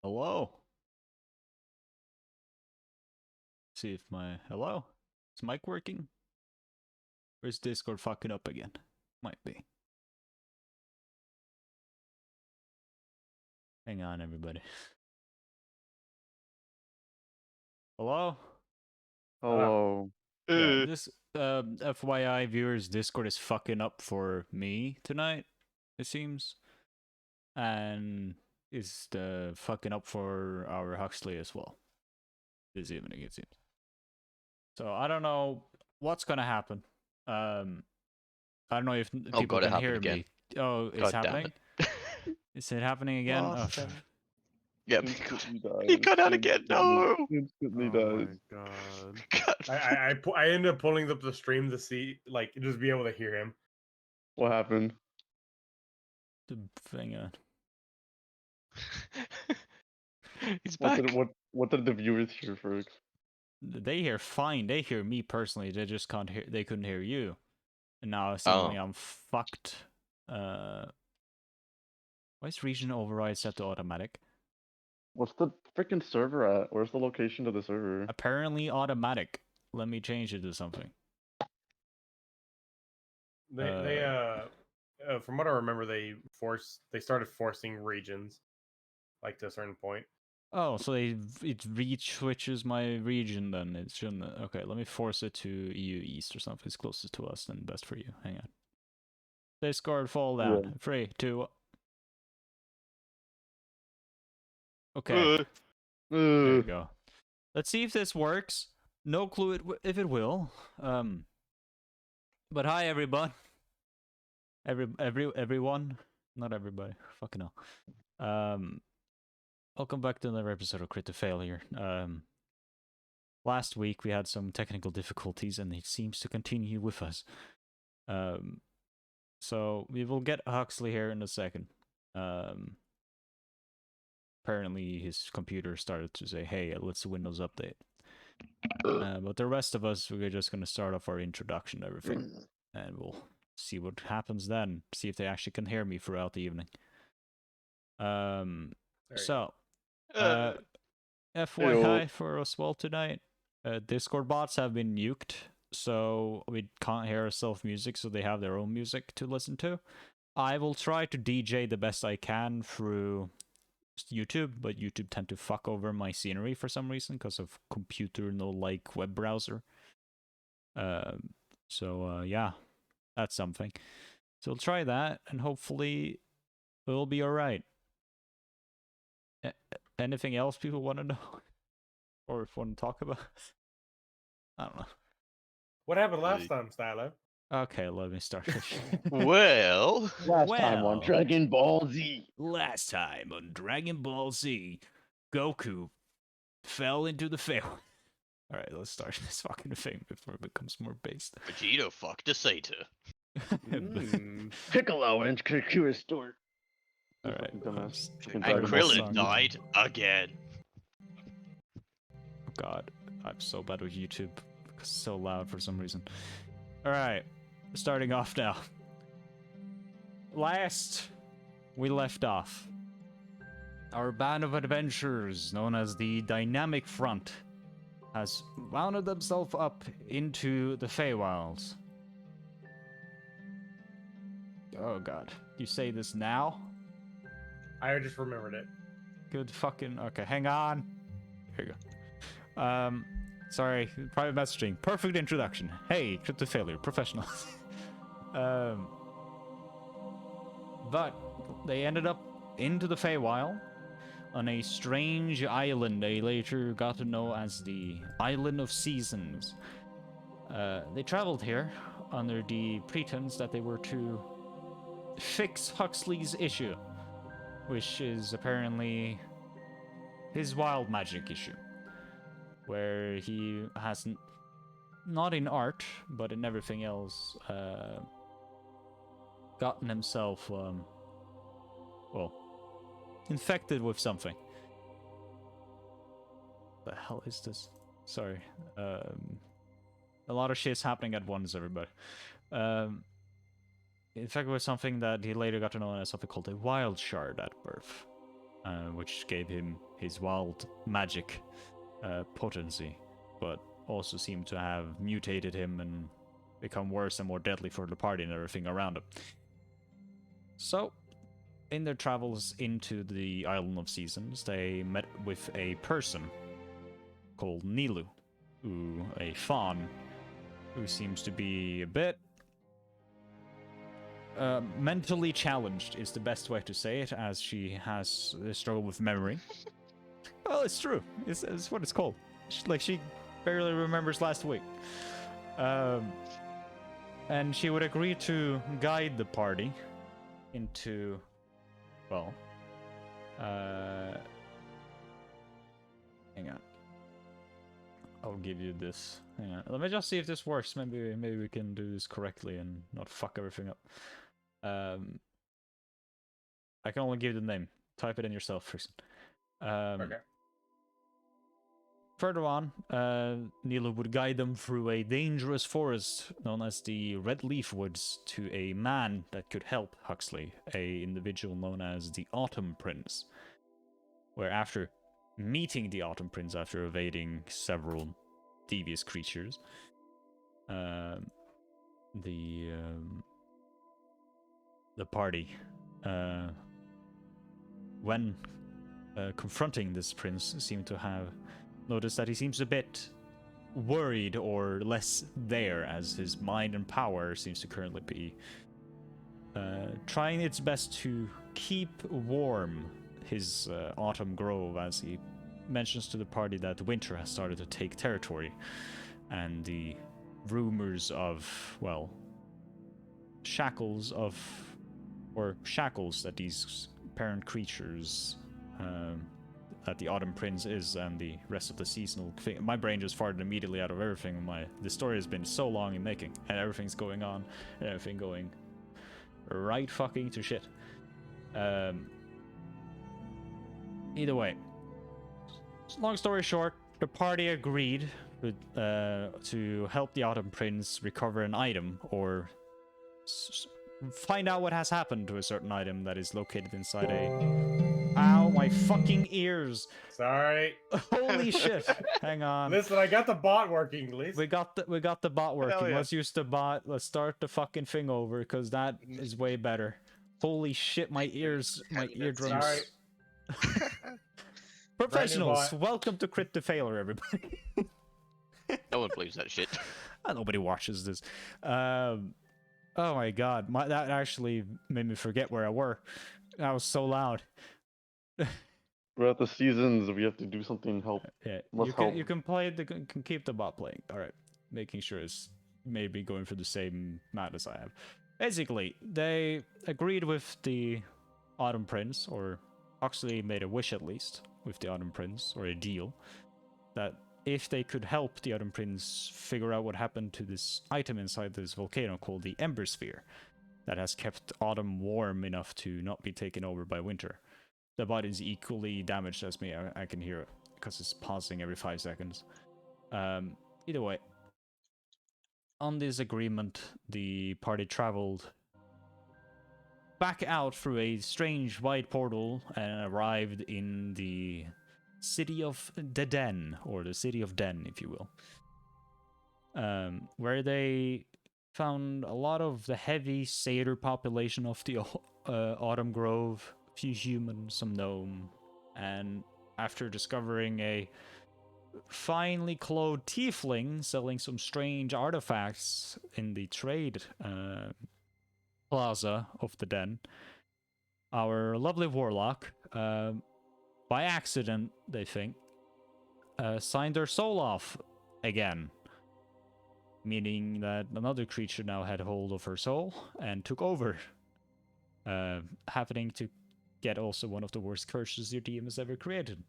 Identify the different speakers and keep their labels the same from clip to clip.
Speaker 1: Hello? See if hello? Is mic working? Or is Discord fucking up again? Might be. Hang on, everybody. Hello?
Speaker 2: Hello.
Speaker 1: Yeah, this FYI viewers, Discord is fucking up for me tonight, it seems. And is fucking up for our Huxley as well. This evening, it seems. So I don't know what's gonna happen. I don't know if people can hear me. Oh, it's happening? Is it happening again? Oh,
Speaker 3: Yep.
Speaker 2: Instantly dies.
Speaker 3: He got out again. No.
Speaker 2: Instantly
Speaker 4: Oh
Speaker 2: dies.
Speaker 4: my god. I ended up pulling up the stream to see, like, just be able to hear him.
Speaker 2: What happened?
Speaker 1: hang on.
Speaker 3: He's back.
Speaker 2: What did the viewers hear first?
Speaker 1: They hear fine. They hear me personally. They just can't hear. They couldn't hear you. And now seemingly I'm fucked. Why is region override set to automatic?
Speaker 2: What's the freaking server at? Where's the location of the server?
Speaker 1: Apparently automatic. Let me change it to something.
Speaker 4: From what I remember, they started forcing regions, like, to a certain point.
Speaker 1: Oh, so it switches my region then. It shouldn't. Okay, let me force it to EU East or something. It's closest to us then best for you. Hang on. Discord fall down.
Speaker 2: Yeah.
Speaker 1: 3, 2. Okay. There you go. Let's see if this works. No clue if it will. But hi everyone. Everyone. Not everybody. Fucking hell. Welcome back to another episode of CritToFailure. Last week we had some technical difficulties and it seems to continue with us. So we will get Huxley here in a second. Apparently his computer started to say, hey, let's Windows update. But the rest of us, we're just going to start off our introduction to everything. And we'll see what happens then. See if they actually can hear me throughout the evening. FYI for us well tonight, Discord bots have been nuked, so we can't hear ourselves music, so they have their own music to listen to. I will try to DJ the best I can through YouTube, but YouTube tend to fuck over my scenery for some reason because of computer no like web browser. Yeah, that's something. So we'll try that, and hopefully it'll be alright. Anything else people want to know? Or if want to talk about? I don't know.
Speaker 4: What happened last time, Stylo?
Speaker 1: Okay, let me start.
Speaker 3: Well,
Speaker 2: last time on Dragon Ball Z.
Speaker 1: Last time on Dragon Ball Z, Goku fell into the fail. Alright, let's start this fucking thing before it becomes more based.
Speaker 3: Vegeta fucked a Sata.
Speaker 2: Piccolo and Goku restored.
Speaker 1: Alright.
Speaker 3: And Krillin died again.
Speaker 1: Oh god, I'm so bad with YouTube. It's so loud for some reason. Alright, starting off now. Last we left off, our band of adventurers, known as the Dynamic Front, has wounded themselves up into the Feywilds. Oh god, you say this now?
Speaker 4: I just remembered it.
Speaker 1: Good fucking... Okay, hang on. Here you go. Sorry, private messaging. Perfect introduction. Hey, CritToFailure, professionals. But they ended up into the Feywild on a strange island they later got to know as the Island of Seasons. They traveled here under the pretense that they were to fix Huxley's issue, which is apparently his wild magic issue, where he hasn't, not in art, but in everything else, gotten himself, infected with something. The hell is this? Sorry. A lot of shit's happening at once, everybody. Infected with something that he later got to know as something called a wild shard at birth, which gave him his wild magic potency, but also seemed to have mutated him and become worse and more deadly for the party and everything around him. So, in their travels into the Island of Seasons, they met with a person called Nilu, a faun, who seems to be a bit mentally challenged is the best way to say it, as she has a struggle with memory. Well, it's true. It's what it's called. She barely remembers last week. And she would agree to guide the party into, well, hang on. I'll give you this. Hang on. Let me just see if this works. Maybe we can do this correctly and not fuck everything up. I can only give you the name. Type it in yourself, Frickson.
Speaker 4: Okay.
Speaker 1: Further on, Nilo would guide them through a dangerous forest known as the Red Leaf Woods to a man that could help Huxley, a individual known as the Autumn Prince. Where after meeting the Autumn Prince after evading several devious creatures, the party, when confronting this prince, seemed to have noticed that he seems a bit worried or less there, as his mind and power seems to currently be trying its best to keep warm his autumn grove, as he mentions to the party that winter has started to take territory, and the rumors of, well, shackles that these parent creatures, that the Autumn Prince is, and the rest of the seasonal thing. My brain just farted immediately out of everything. The story has been so long in making, and everything's going on, and everything going right fucking to shit. Either way, long story short, the party agreed to help the Autumn Prince recover an item, or find out what has happened to a certain item that is located inside a... Ow, my fucking ears!
Speaker 4: Sorry.
Speaker 1: Holy shit! Hang on.
Speaker 4: Listen, I got the bot working, please.
Speaker 1: We got the bot working.
Speaker 3: yeah.
Speaker 1: Let's use the bot. Let's start the fucking thing over, because that is way better. Holy shit, my ears, my eardrums.
Speaker 4: Sorry.
Speaker 1: Professionals,
Speaker 4: bot.
Speaker 1: welcome to CritToFailure, everybody.
Speaker 3: No one believes that shit.
Speaker 1: Nobody watches this. Oh my god, that actually made me forget where I were. That was so loud.
Speaker 2: We're at the seasons. We have to do something. Help.
Speaker 1: Yeah,
Speaker 2: Let's
Speaker 1: you can play can keep the bot playing. All right, making sure it's maybe going for the same map as I have. Basically, they agreed with the Autumn Prince, or Huxley made a wish at least with the Autumn Prince, or a deal, that if they could help the Autumn Prince figure out what happened to this item inside this volcano called the Embers sphere, that has kept autumn warm enough to not be taken over by winter. The bot is equally damaged as me. I can hear it because it's pausing every 5 seconds. Either way, on this agreement, the party traveled back out through a strange wide portal and arrived in the city of the Den, or the city of Den, if you will, where they found a lot of the heavy satyr population of the Autumn Grove, a few humans, some gnome, and after discovering a finely clothed tiefling selling some strange artifacts in the trade plaza of the Den, our lovely warlock, by accident, they think, signed their soul off again. Meaning that another creature now had hold of her soul and took over. Happening to get also one of the worst curses your DM has ever created.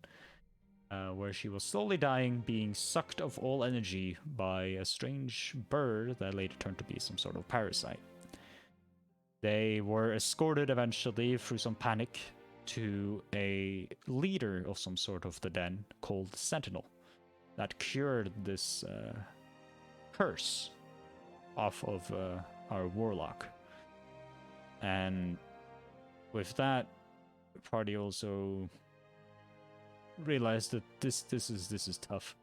Speaker 1: Where she was slowly dying, being sucked of all energy by a strange bird that later turned to be some sort of parasite. They were escorted eventually through some panic to a leader of some sort of the Den called Sentinel that cured this curse off of our warlock. And with that, the party also realized that this is tough,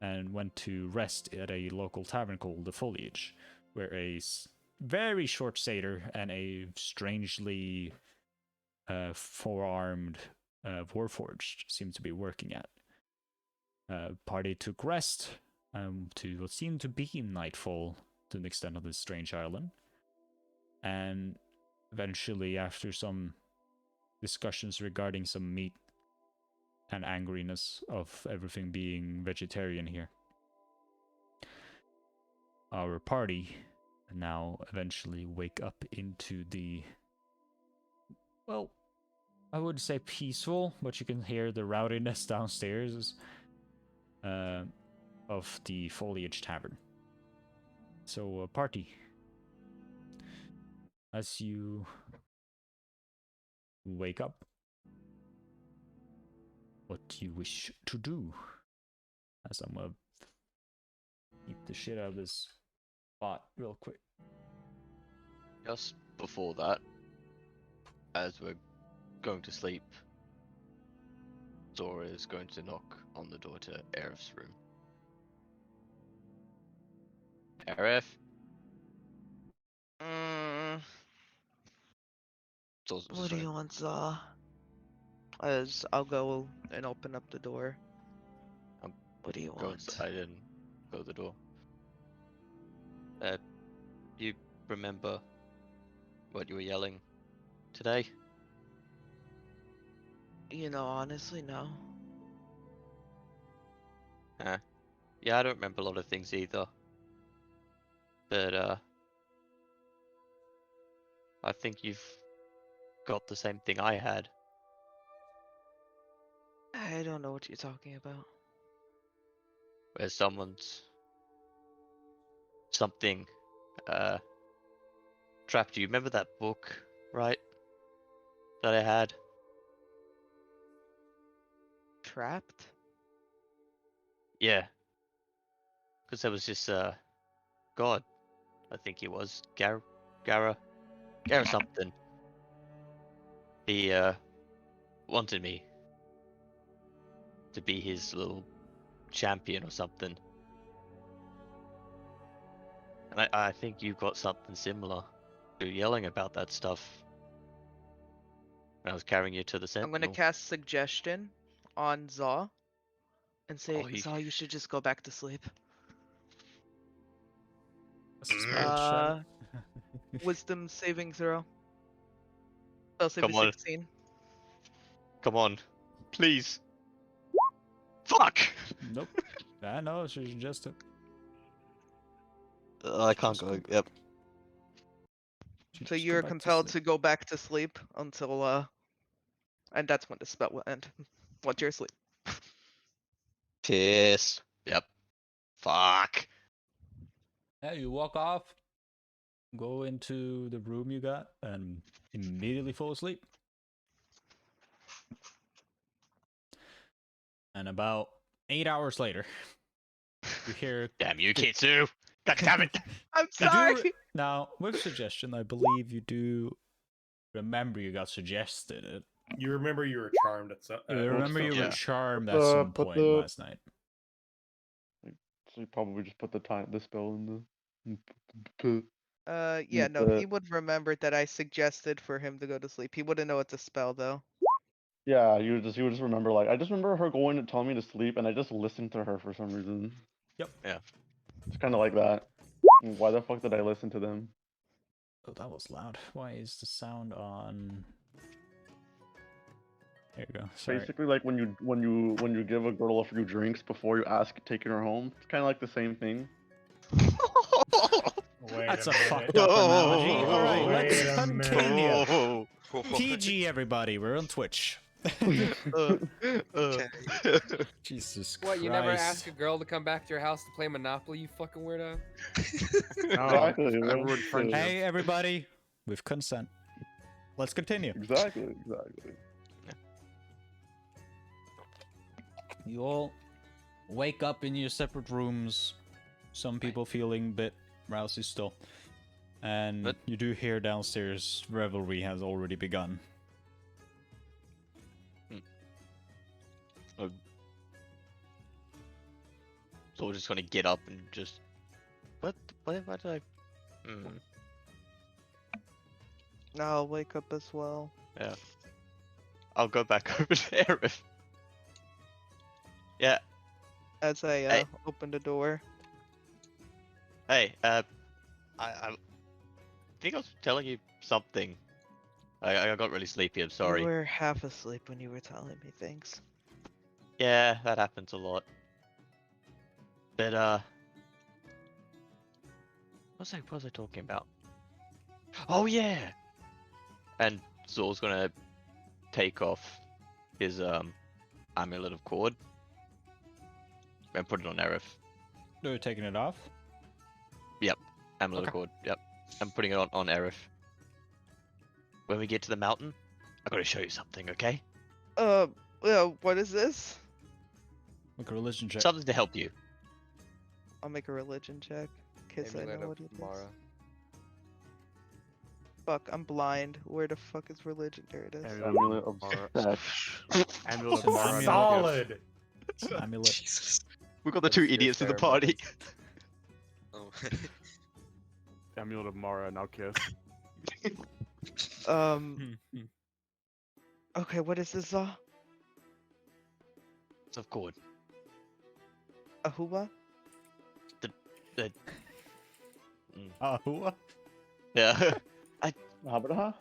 Speaker 1: and went to rest at a local tavern called the Foliage, where a very short satyr and a strangely four-armed warforged seemed to be working at. Party took rest to what seemed to be nightfall to an extent of this strange island, and eventually, after some discussions regarding some meat and angriness of everything being vegetarian here, our party now eventually wake up into the, well, I would say peaceful, but you can hear the rowdiness downstairs of the Foliage Tavern. So, party, as you wake up, what do you wish to do? As I'm gonna keep the shit out of this spot real quick.
Speaker 3: Just before that, as we're going to sleep, Zora is going to knock on the door to Arif's room. Arif?
Speaker 5: What do you want, Zaw? As I'll go and open up the door. What do you
Speaker 3: Go
Speaker 5: want?
Speaker 3: inside and close the door. You remember what you were yelling today?
Speaker 5: You know, honestly, no.
Speaker 3: Yeah, I don't remember a lot of things either. But, I think you've got the same thing I had.
Speaker 5: I don't know what you're talking about.
Speaker 3: Where something, trapped you. Remember that book, right? That I had?
Speaker 5: Trapped?
Speaker 3: Yeah. Because there was this, god, I think he was, Gara something. He, wanted me to be his little champion or something. And I think you've got something similar. You're yelling about that stuff. And I was carrying you to the
Speaker 5: I'm
Speaker 3: Sentinel.
Speaker 5: gonna cast suggestion on Zaw and say,
Speaker 3: Oh,
Speaker 5: Zaw, you should just go back to sleep.
Speaker 1: That's a spirit shot.
Speaker 5: Wisdom saving throw. Spell save
Speaker 3: Come
Speaker 5: is
Speaker 3: on.
Speaker 5: 16.
Speaker 3: Come on. Please. Fuck!
Speaker 1: Nope. I know, it's just a...
Speaker 3: I can't
Speaker 1: Just
Speaker 3: go.
Speaker 1: go-
Speaker 3: Yep.
Speaker 5: So
Speaker 1: just go
Speaker 5: you're
Speaker 1: back
Speaker 5: compelled to
Speaker 1: sleep.
Speaker 5: go back to sleep until and that's when the spell will end. Once you're asleep.
Speaker 3: Piss. Yep. Fuck.
Speaker 1: Yeah, you walk off, go into the room you got, and immediately fall asleep. And about 8 hours later, you hear...
Speaker 3: Damn you, Kitsu! God damn it!
Speaker 5: I'm
Speaker 1: You do
Speaker 5: sorry.
Speaker 1: now, with suggestion, I believe you do remember you got suggested it.
Speaker 4: You remember you were charmed at some.
Speaker 1: You remember you were
Speaker 3: Yeah.
Speaker 1: charmed
Speaker 2: But
Speaker 1: at
Speaker 2: the-
Speaker 1: some
Speaker 2: but
Speaker 1: point
Speaker 2: the-
Speaker 1: last night.
Speaker 2: So you probably just put the spell in the.
Speaker 5: Yeah, no,
Speaker 2: the-
Speaker 5: he would remember that I suggested for him to go to sleep. He wouldn't know it's a spell though.
Speaker 2: Yeah, you would just remember, like, I just remember her going to tell me to sleep, and I just listened to her for some reason.
Speaker 1: Yep.
Speaker 3: Yeah.
Speaker 2: It's kind of like that. Why the fuck did I listen to them?
Speaker 1: Oh, that was loud. Why is the sound on? There you go. Sorry.
Speaker 2: Basically, like when you give a girl a few drinks before you ask taking her home. It's kind of like the same thing.
Speaker 4: Wait
Speaker 1: That's a
Speaker 4: minute.
Speaker 1: fucked up analogy.
Speaker 3: Oh,
Speaker 1: All right,
Speaker 4: wait
Speaker 1: let's
Speaker 4: a minute.
Speaker 1: continue.
Speaker 3: Oh.
Speaker 1: PG, everybody. We're on Twitch.
Speaker 5: Okay.
Speaker 1: Jesus Christ.
Speaker 6: What, you never ask a girl to come back to your house to play Monopoly, you fucking weirdo?
Speaker 2: Exactly.
Speaker 4: I
Speaker 2: well,
Speaker 4: ruined friendship.
Speaker 1: Hey, everybody. With consent. Let's continue.
Speaker 2: Exactly.
Speaker 1: You all wake up in your separate rooms. Some people feeling a bit rousy still. And
Speaker 3: But-
Speaker 1: you do hear downstairs revelry has already begun.
Speaker 3: Zor's just gonna get up and just. What did I? Hmm.
Speaker 5: I'll wake up as well.
Speaker 3: Yeah. I'll go back over there. Yeah.
Speaker 5: As I
Speaker 3: Hey.
Speaker 5: open the door.
Speaker 3: Hey. I think I was telling you something. I got really sleepy. I'm sorry.
Speaker 5: You were half asleep when you were telling me things.
Speaker 3: Yeah, that happens a lot. But what was I talking about? Oh yeah. And Zor's gonna take off his amulet of cord and put it on Aerith.
Speaker 1: You're taking it off?
Speaker 3: Amulet of
Speaker 1: Okay.
Speaker 3: cord. Yep. I'm putting it on Aerith. When we get to the mountain, I gotta show you something, okay?
Speaker 5: What is this?
Speaker 1: Make a religion check.
Speaker 3: Something to help you.
Speaker 5: I'll make a religion check. Cause I
Speaker 6: Amulet
Speaker 5: know
Speaker 6: of
Speaker 5: what it is.
Speaker 6: Mara.
Speaker 5: Fuck, I'm blind. Where the fuck is religion? There it is.
Speaker 2: Amulet of
Speaker 7: Mara.
Speaker 2: sex.
Speaker 7: Amulet of
Speaker 1: So
Speaker 7: Mara.
Speaker 1: amulet-
Speaker 4: Solid.
Speaker 1: Amulet.
Speaker 8: Jesus.
Speaker 3: We got the
Speaker 6: That's
Speaker 3: two
Speaker 6: your
Speaker 3: idiots in the
Speaker 6: ceremony.
Speaker 3: party.
Speaker 8: Oh.
Speaker 7: Amulet of Mara, now kiss.
Speaker 5: Okay, what is this?
Speaker 3: It's of cord.
Speaker 5: A hua?
Speaker 1: What?
Speaker 3: Yeah.
Speaker 2: Abraha?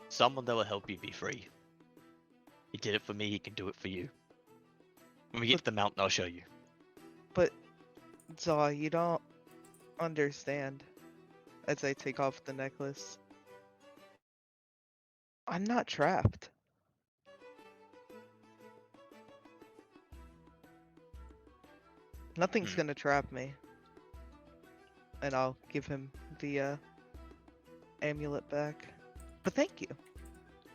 Speaker 3: Someone that will help you be free. He did it for me, he can do it for you. When we get to the mountain, I'll show you.
Speaker 5: Zaw, you don't understand. As I take off the necklace. I'm not trapped. Nothing's gonna trap me. And I'll give him the amulet back. But thank you.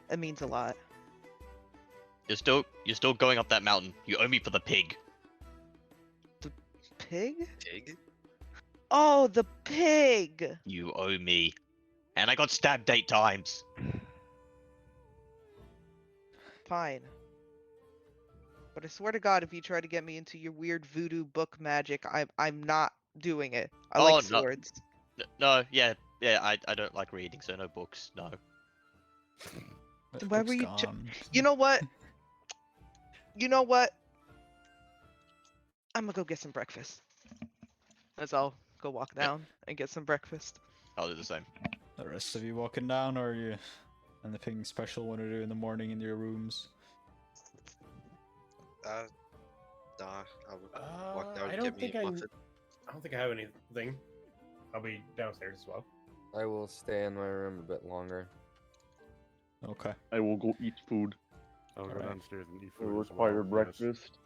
Speaker 5: It means a lot.
Speaker 3: You're still going up that mountain. You owe me for the pig.
Speaker 5: Pig?
Speaker 8: Pig?
Speaker 5: Oh, the pig!
Speaker 3: You owe me. And I got stabbed 8 times.
Speaker 5: Fine. But I swear to God, if you try to get me into your weird voodoo book magic, I'm not doing it. I
Speaker 3: Oh,
Speaker 5: like
Speaker 3: no.
Speaker 5: swords.
Speaker 3: No, yeah, I don't like reading, so no books, no.
Speaker 1: That
Speaker 5: Why
Speaker 1: book's
Speaker 5: were you
Speaker 1: gone.
Speaker 5: You know what? You know what? I'm gonna go get some breakfast. As I'll go walk down and get some breakfast.
Speaker 3: I'll do the same.
Speaker 1: The rest of you walking down, or are you anything special want to do in the morning in your rooms?
Speaker 8: Nah, I'll walk down
Speaker 4: I
Speaker 8: and
Speaker 4: don't
Speaker 8: get me
Speaker 4: think
Speaker 8: a
Speaker 4: I
Speaker 8: muffin.
Speaker 4: don't think I have anything. I'll be downstairs as well.
Speaker 6: I will stay in my room a bit longer.
Speaker 1: Okay.
Speaker 2: I will go eat food.
Speaker 7: I'll go
Speaker 1: Alright.
Speaker 7: downstairs and eat
Speaker 2: I
Speaker 7: food. as
Speaker 2: require
Speaker 7: well, yes.
Speaker 2: breakfast.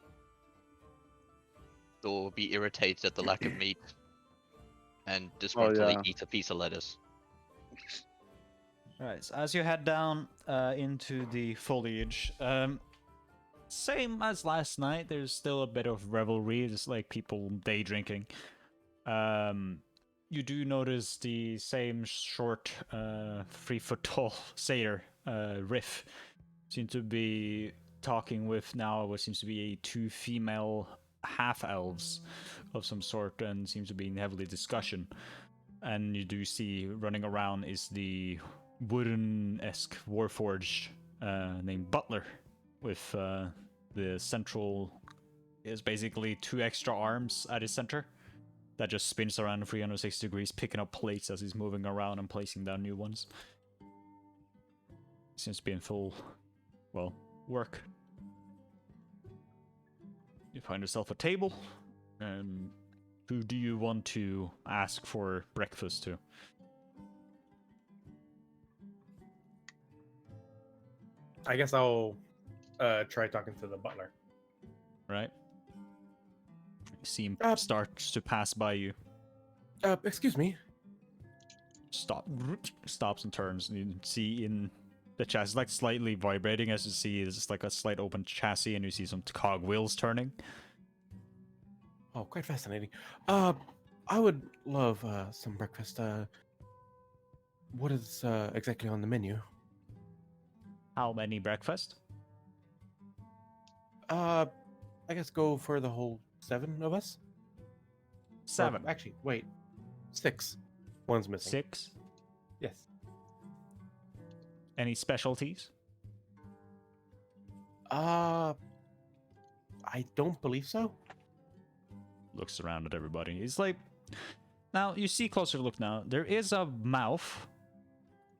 Speaker 3: Thor will be irritated at the lack of meat. And disgruntledly
Speaker 2: yeah.
Speaker 3: eat a piece of lettuce.
Speaker 1: Alright, so as you head down into the foliage, same as last night, there's still a bit of revelry, just like people day drinking. You do notice the same short, 3-foot tall satyr, Riff, seem to be talking with now what seems to be 2 female half-elves of some sort, and seems to be in heavily discussion. And you do see running around is the wooden-esque warforged named Butler, with the central is basically 2 extra arms at his center that just spins around 360 degrees, picking up plates as he's moving around and placing down new ones. Seems to be in full, well, work. You find yourself a table. Who do you want to ask for breakfast to?
Speaker 4: I guess I'll try talking to the butler.
Speaker 1: Right? You see him
Speaker 4: Uh,
Speaker 1: starts to pass by you.
Speaker 4: Excuse me.
Speaker 1: Stops and turns, and you see in the chassis, like slightly vibrating as you see, it's just like a slight open chassis, and you see some cog wheels turning.
Speaker 4: Oh, quite fascinating. I would love some breakfast. What is exactly on the menu?
Speaker 1: How many breakfast?
Speaker 4: I I guess go for the whole 7 of us. Or
Speaker 1: 7.
Speaker 4: actually, wait, 6. One's missing.
Speaker 1: 6.
Speaker 4: Yes.
Speaker 1: Any specialties?
Speaker 4: I don't believe so.
Speaker 1: Looks around at everybody. He's like, now you see closer look now. There is a mouth.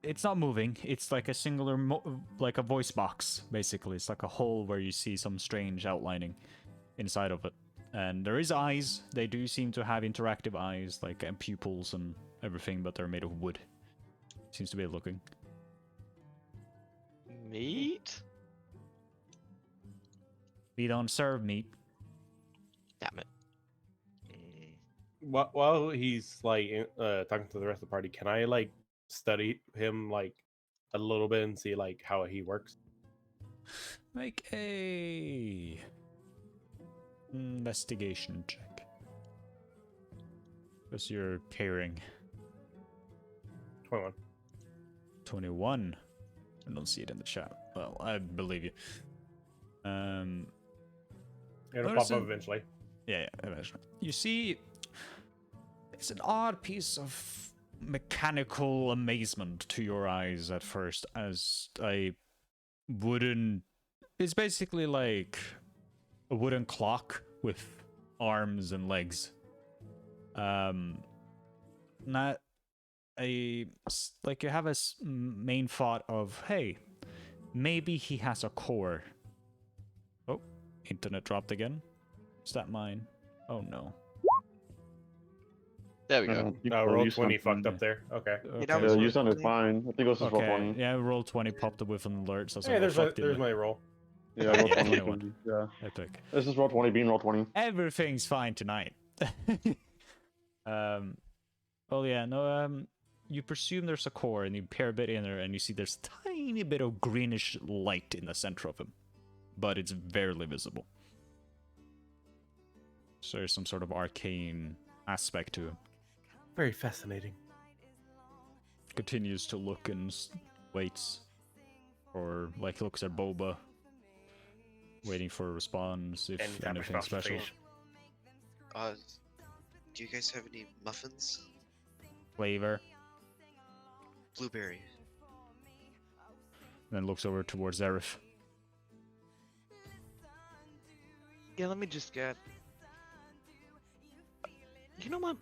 Speaker 1: It's not moving. It's like a singular, like a voice box, basically. It's like a hole where you see some strange outlining inside of it. And there is eyes. They do seem to have interactive eyes, like and pupils and everything, but they're made of wood. Seems to be looking.
Speaker 3: Meat?
Speaker 1: We don't serve meat.
Speaker 3: Damn it.
Speaker 4: While he's like talking to the rest of the party, can I like study him like a little bit and see like how he works?
Speaker 1: Make a investigation check. Because you're caring.
Speaker 4: 21.
Speaker 1: 21. I don't see it in the chat. Well, I believe you.
Speaker 4: It'll
Speaker 1: What
Speaker 4: pop
Speaker 1: is
Speaker 4: up
Speaker 1: it?
Speaker 4: eventually.
Speaker 1: Yeah, eventually. You see, it's an odd piece of mechanical amazement to your eyes at first, as a wooden. It's basically like a wooden clock with arms and legs. Not like you have a main thought of, hey, maybe he has a core. Oh, internet dropped again. Is that mine? Oh no.
Speaker 3: There we go.
Speaker 4: Roll
Speaker 2: you
Speaker 4: 20
Speaker 2: sound
Speaker 4: fucked
Speaker 2: fine.
Speaker 4: up there. Okay.
Speaker 5: that
Speaker 1: Okay.
Speaker 5: was
Speaker 2: Yeah, you
Speaker 5: roll
Speaker 2: sounded
Speaker 5: 20.
Speaker 2: fine. I think it was just roll
Speaker 1: Okay,
Speaker 2: 20.
Speaker 1: yeah, roll 20 popped up with an alert. So I was
Speaker 4: Hey,
Speaker 1: like,
Speaker 4: there's
Speaker 1: oh, fuck,
Speaker 4: there's my roll.
Speaker 2: Yeah, roll
Speaker 1: Yeah,
Speaker 2: 20.
Speaker 1: 21.
Speaker 2: Yeah.
Speaker 1: Epic.
Speaker 2: This is roll 20, being roll 20.
Speaker 1: Everything's fine tonight. Oh yeah, no, you presume there's a core and you peer a bit in there and you see there's a tiny bit of greenish light in the center of him. But it's barely visible. So there's some sort of arcane aspect to him.
Speaker 4: Very fascinating.
Speaker 1: Continues to look and waits. Or like looks at Boba. Waiting for a response if
Speaker 4: Any type of
Speaker 1: anything special.
Speaker 4: conversation.
Speaker 8: Do you guys have any muffins?
Speaker 1: Flavor.
Speaker 8: Blueberry.
Speaker 1: Then looks over towards Zareth.
Speaker 5: Yeah, let me just get. You know what?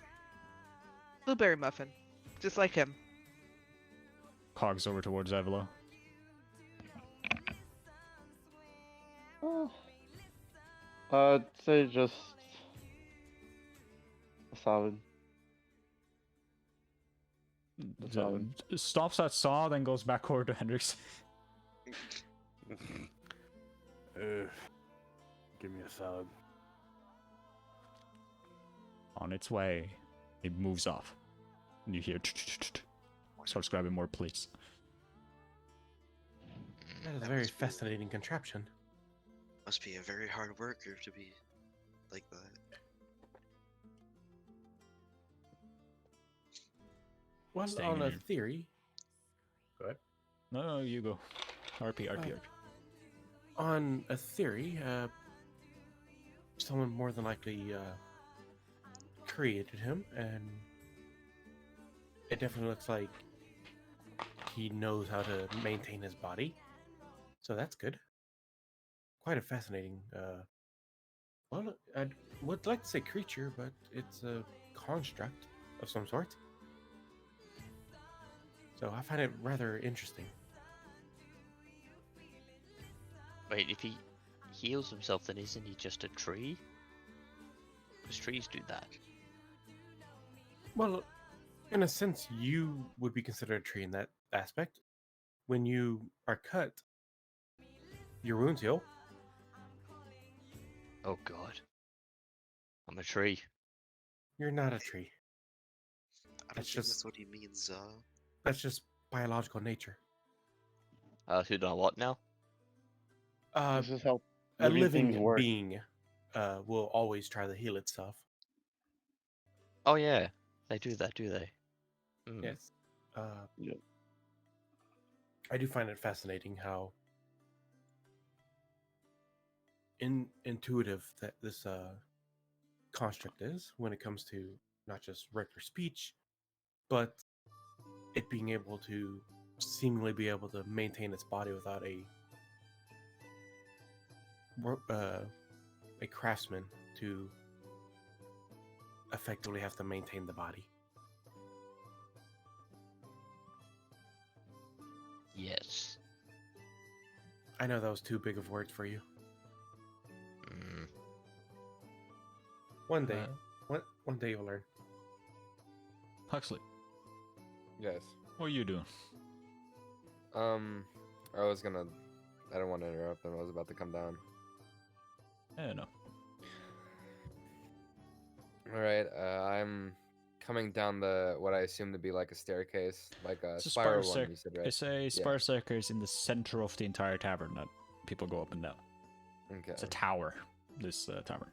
Speaker 5: Blueberry muffin, just like him.
Speaker 1: Cogs over towards Evelo.
Speaker 2: I'd say just a salad.
Speaker 1: Stops at Saw, then goes back over to Hendrix.
Speaker 7: Give me a salad.
Speaker 1: On its way. It moves off. And you hear starts grabbing more plates.
Speaker 4: That is a
Speaker 8: That
Speaker 4: very
Speaker 8: must be-
Speaker 4: fascinating contraption.
Speaker 8: Must be a very hard worker to be like that.
Speaker 4: Well,
Speaker 1: Staying
Speaker 4: on
Speaker 1: in
Speaker 4: a
Speaker 1: here.
Speaker 4: theory. Go ahead.
Speaker 1: No, you go. RP.
Speaker 4: On a theory, someone more than likely created him, and it definitely looks like he knows how to maintain his body. So that's good. Quite a fascinating. Well, I would like to say creature, but it's a construct of some sort. So I find it rather interesting.
Speaker 3: Wait, if he heals himself, then isn't he just a tree? Because trees do that.
Speaker 4: Well, in a sense, you would be considered a tree in that aspect. When you are cut, your wounds heal.
Speaker 3: Oh god. I'm a tree.
Speaker 4: You're not a tree.
Speaker 8: I don't
Speaker 4: That's
Speaker 8: think
Speaker 4: just-
Speaker 8: that's what he means.
Speaker 4: That's just biological nature.
Speaker 3: Who done what now?
Speaker 2: This is how
Speaker 4: A
Speaker 2: living things
Speaker 4: living
Speaker 2: work.
Speaker 4: being will always try to heal itself.
Speaker 3: Oh yeah, they do that, do they? Mm.
Speaker 4: Yes.
Speaker 2: Yep.
Speaker 4: I do find it fascinating how intuitive that this construct is when it comes to not just regular speech, but it being able to seemingly be able to maintain its body without a craftsman to effectively have to maintain the body.
Speaker 3: Yes.
Speaker 4: I know that was too big of words for you.
Speaker 3: Mm.
Speaker 4: One day, one day you'll learn.
Speaker 1: Huxley,
Speaker 6: Yes.
Speaker 1: what are you doing?
Speaker 6: I was gonna. I don't want to interrupt them. I was about to come down.
Speaker 1: Eh, no.
Speaker 6: All right. I'm coming down the what I assume to be like a staircase, like a
Speaker 1: It's a
Speaker 6: spiral
Speaker 1: spiral
Speaker 6: one. You said right.
Speaker 1: It's a spiral staircase in the center of the entire tavern that people go up and down.
Speaker 6: Okay.
Speaker 1: It's a tower, this tavern.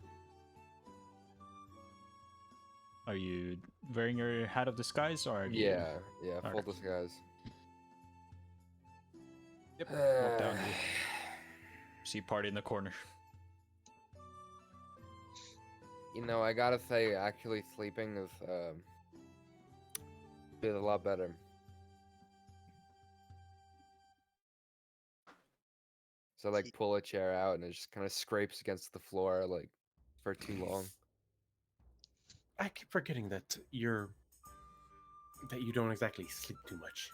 Speaker 1: Are you wearing your hat of disguise, or are you...
Speaker 6: Yeah. Yeah. Full
Speaker 1: Okay.
Speaker 6: disguise.
Speaker 1: Yep. Walk down, you see party in the corner.
Speaker 6: You know, I gotta say, actually sleeping is a lot better. So like pull a chair out and it just kind of scrapes against the floor like for too long.
Speaker 4: I keep forgetting that you don't exactly sleep too much.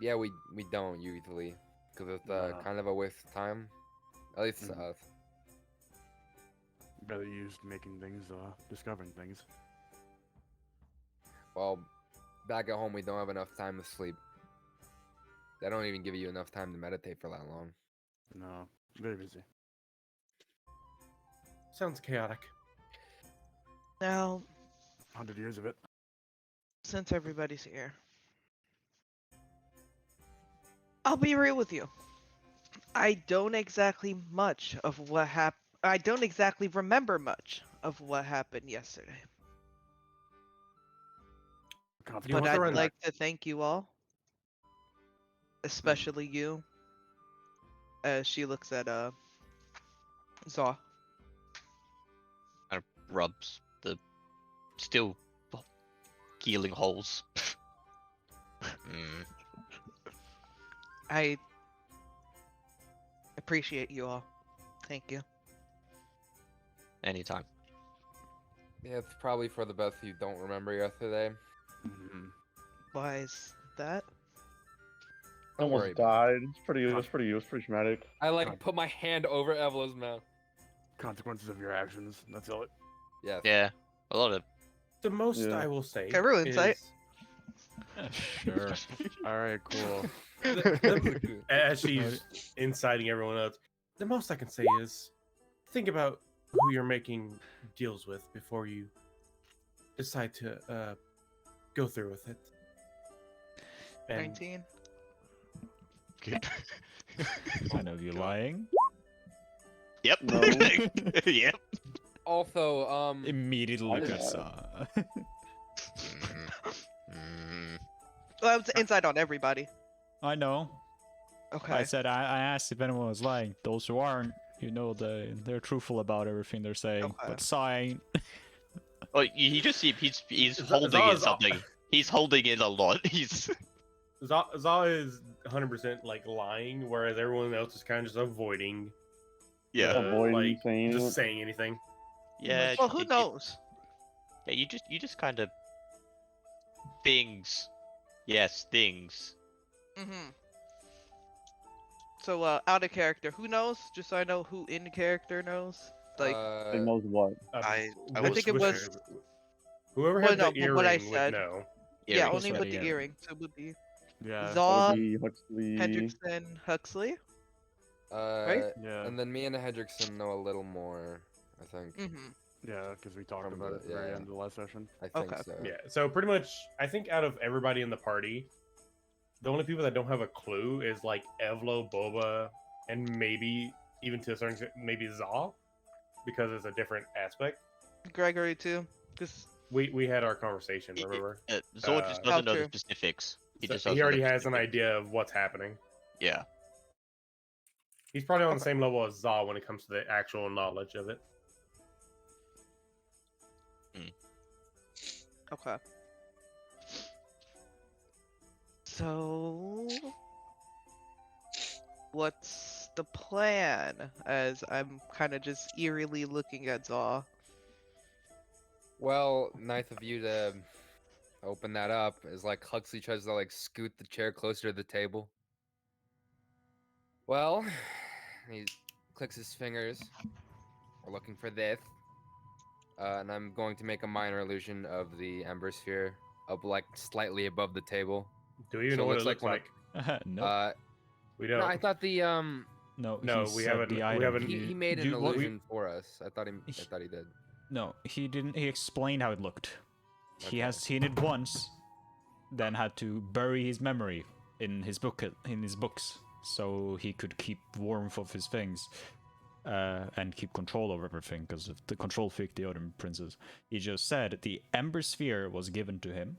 Speaker 6: Yeah, we don't usually because it's
Speaker 7: No.
Speaker 6: kind of a waste of time. At least to us.
Speaker 7: Better used making things, discovering things.
Speaker 6: Well, back at home we don't have enough time to sleep. They don't even give you enough time to meditate for that long.
Speaker 7: No, very busy.
Speaker 4: Sounds chaotic.
Speaker 5: Now,
Speaker 7: 100 years of it.
Speaker 5: since everybody's here, I'll be real with you. I don't exactly I don't exactly remember much of what happened yesterday.
Speaker 7: Confident.
Speaker 4: You
Speaker 5: But
Speaker 4: want to
Speaker 5: I'd
Speaker 4: run
Speaker 5: like to thank you all, especially you. As she looks at Zaw.
Speaker 3: Kind of rubs the still healing holes. Mm.
Speaker 5: I appreciate you all. Thank you.
Speaker 3: Anytime.
Speaker 6: Yeah, it's probably for the best you don't remember yesterday.
Speaker 7: Mhm.
Speaker 5: Why is that?
Speaker 2: I
Speaker 6: Don't worry
Speaker 2: almost
Speaker 6: about
Speaker 2: died. It was pretty traumatic.
Speaker 6: Oh. I like put my hand over Evelyn's mouth.
Speaker 7: Consequences of your actions. That's all.
Speaker 6: Yes.
Speaker 3: Yeah, a lot of
Speaker 4: The most
Speaker 2: Yeah.
Speaker 4: I will say
Speaker 5: Okay, roll insight.
Speaker 4: is
Speaker 1: Yeah, sure.
Speaker 7: All right, cool.
Speaker 4: as she's inciting everyone else, the most I can say is think about who you're making deals with before you decide to go through with it. And
Speaker 5: 19.
Speaker 1: Kind of you lying.
Speaker 3: Yep.
Speaker 2: No.
Speaker 3: Yep.
Speaker 6: Also,
Speaker 1: Immediately
Speaker 2: I
Speaker 1: look at
Speaker 2: just-
Speaker 1: Saw.
Speaker 5: Well, it's insight on everybody.
Speaker 1: I know.
Speaker 5: Okay.
Speaker 1: I said I asked if anyone was lying. Those who aren't, you know, they're truthful about everything they're saying.
Speaker 5: Okay.
Speaker 1: But Saw ain't.
Speaker 3: Oh, you just see he's
Speaker 4: Is
Speaker 3: holding
Speaker 4: that-
Speaker 3: in something. He's holding in a lot. He's
Speaker 4: Zaw is 100% like lying, whereas everyone else is kind of just avoiding.
Speaker 3: yeah.
Speaker 2: Avoiding
Speaker 4: like,
Speaker 2: saying
Speaker 4: just
Speaker 2: it.
Speaker 4: saying anything.
Speaker 3: Yeah.
Speaker 5: Well, who knows?
Speaker 3: Yeah, you just kind of things. Yes, things.
Speaker 5: Mm-hmm. So, out of character, who knows? Just so I know who in character knows. Like,
Speaker 2: He knows what.
Speaker 8: I
Speaker 5: I think it was-
Speaker 4: whoever
Speaker 5: Well,
Speaker 4: had
Speaker 5: no,
Speaker 4: the
Speaker 5: but what I
Speaker 4: earring would
Speaker 5: said-
Speaker 4: know.
Speaker 5: yeah,
Speaker 3: Earrings.
Speaker 5: only
Speaker 1: said
Speaker 5: with the
Speaker 1: earring.
Speaker 5: earring. So it would be
Speaker 7: Yeah.
Speaker 2: That
Speaker 5: Zaw,
Speaker 2: would be Huxley.
Speaker 5: Hendrickson, Huxley. Right?
Speaker 7: Yeah.
Speaker 6: and then me and Hendrickson know a little more, I think.
Speaker 5: Mm-hmm.
Speaker 7: Yeah, because we talked
Speaker 6: From
Speaker 7: about
Speaker 6: the-
Speaker 7: it at the very
Speaker 6: yeah.
Speaker 7: end of the last session.
Speaker 6: I think
Speaker 5: Okay.
Speaker 6: so.
Speaker 4: Yeah, so pretty much, I think out of everybody in the party, the only people that don't have a clue is like Evlo, Boba, and maybe even to a certain extent, maybe Zaw, because it's a different aspect.
Speaker 5: Gregory too. Just
Speaker 4: We had our conversation, remember?
Speaker 3: Zord just
Speaker 4: Uh,
Speaker 3: doesn't know the
Speaker 5: true.
Speaker 3: specifics. He
Speaker 4: So
Speaker 3: just
Speaker 4: he
Speaker 3: doesn't know
Speaker 4: already
Speaker 3: the
Speaker 4: has an
Speaker 3: specifics.
Speaker 4: idea of what's happening.
Speaker 3: Yeah.
Speaker 4: He's probably on the same level as Za when it comes to the actual knowledge of it.
Speaker 5: Okay. So, what's the plan? As I'm kind of just eerily looking at Zaw.
Speaker 6: Well, nice of you to open that up. As like Huxley tries to like scoot the chair closer to the table. Well, he clicks his fingers. We're looking for this. And I'm going to make a minor illusion of the Ember Sphere up like slightly above the table.
Speaker 4: Do we even
Speaker 6: So
Speaker 4: know
Speaker 6: it
Speaker 4: what it looks
Speaker 6: looks
Speaker 4: like?
Speaker 6: like
Speaker 1: no,
Speaker 4: We
Speaker 6: No,
Speaker 4: don't.
Speaker 6: I thought the
Speaker 1: no,
Speaker 4: No,
Speaker 1: he
Speaker 4: we
Speaker 1: said
Speaker 4: haven't-
Speaker 1: the
Speaker 4: we
Speaker 1: item.
Speaker 4: haven't-
Speaker 6: he made an
Speaker 1: you- what-
Speaker 6: illusion for us. I thought he did.
Speaker 1: No, he didn't. He explained how it looked. He
Speaker 6: Okay.
Speaker 1: has seen it once, then had to bury his memory in his books, so he could keep warmth of his things, and keep control over everything because of the control freak the other princes. He just said the Ember Sphere was given to him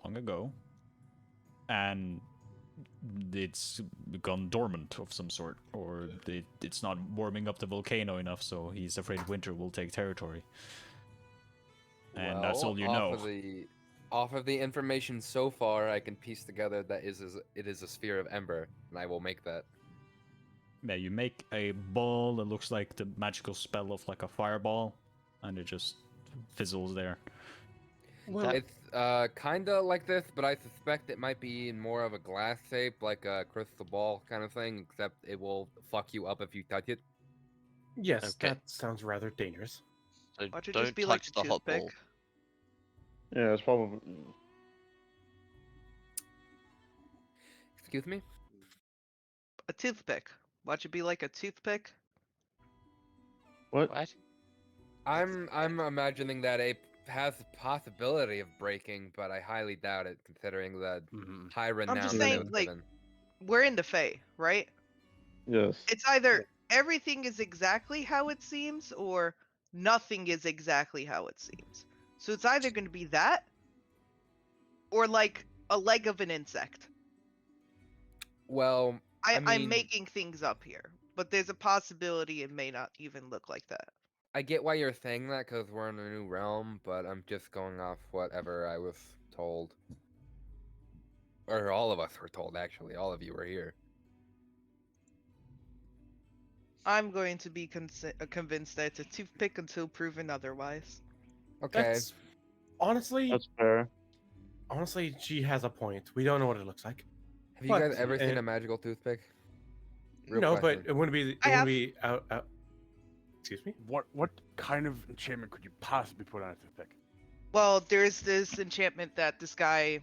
Speaker 1: long ago, and it's gone dormant of some sort, or it's not warming up the volcano enough, so he's afraid winter will take territory. And that's all you know.
Speaker 6: Off of the information so far, I can piece together that it is a sphere of ember, and I will make that.
Speaker 1: Yeah, you make a ball that looks like the magical spell of like a fireball, and it just fizzles there.
Speaker 4: Well,
Speaker 6: It's kind of like this, but I suspect it might be in more of a glass shape, like a crystal ball kind of thing, except it will fuck you up if you touch it.
Speaker 4: yes,
Speaker 3: Okay.
Speaker 4: that sounds rather dangerous.
Speaker 3: So
Speaker 5: Watch it
Speaker 3: don't
Speaker 5: just be like
Speaker 3: touch
Speaker 5: a
Speaker 3: the hot
Speaker 5: toothpick.
Speaker 3: ball.
Speaker 2: Yeah, it's probably.
Speaker 6: Excuse me?
Speaker 5: A toothpick. Watch it be like a toothpick.
Speaker 2: What?
Speaker 3: What?
Speaker 6: I'm imagining that it has the possibility of breaking, but I highly doubt it, considering the
Speaker 7: Mhm.
Speaker 6: high renown
Speaker 5: just
Speaker 6: that it
Speaker 5: saying,
Speaker 6: was
Speaker 5: like-
Speaker 6: given.
Speaker 5: We're in the Fae, right?
Speaker 2: Yes.
Speaker 5: It's either everything is exactly how it seems, or nothing is exactly how it seems. So it's either going to be that, or like a leg of an insect.
Speaker 6: Well, I
Speaker 5: I'm
Speaker 6: mean-
Speaker 5: making things up here, but there's a possibility it may not even look like that.
Speaker 6: I get why you're saying that because we're in a new realm, but I'm just going off whatever I was told. Or all of us were told, actually. All of you were here.
Speaker 5: I'm going to be convinced that it's a toothpick until proven otherwise.
Speaker 6: Okay.
Speaker 4: That's honestly,
Speaker 2: That's fair.
Speaker 4: honestly, she has a point. We don't know what it looks like.
Speaker 6: Have you guys
Speaker 4: but,
Speaker 6: ever seen
Speaker 4: uh,
Speaker 6: a magical toothpick? Real
Speaker 4: No,
Speaker 6: question.
Speaker 4: but it wouldn't be. It
Speaker 5: I
Speaker 4: wouldn't
Speaker 5: have.
Speaker 4: be out. Excuse me.
Speaker 7: What kind of enchantment could you possibly put on a toothpick?
Speaker 5: Well, there's this enchantment that this guy,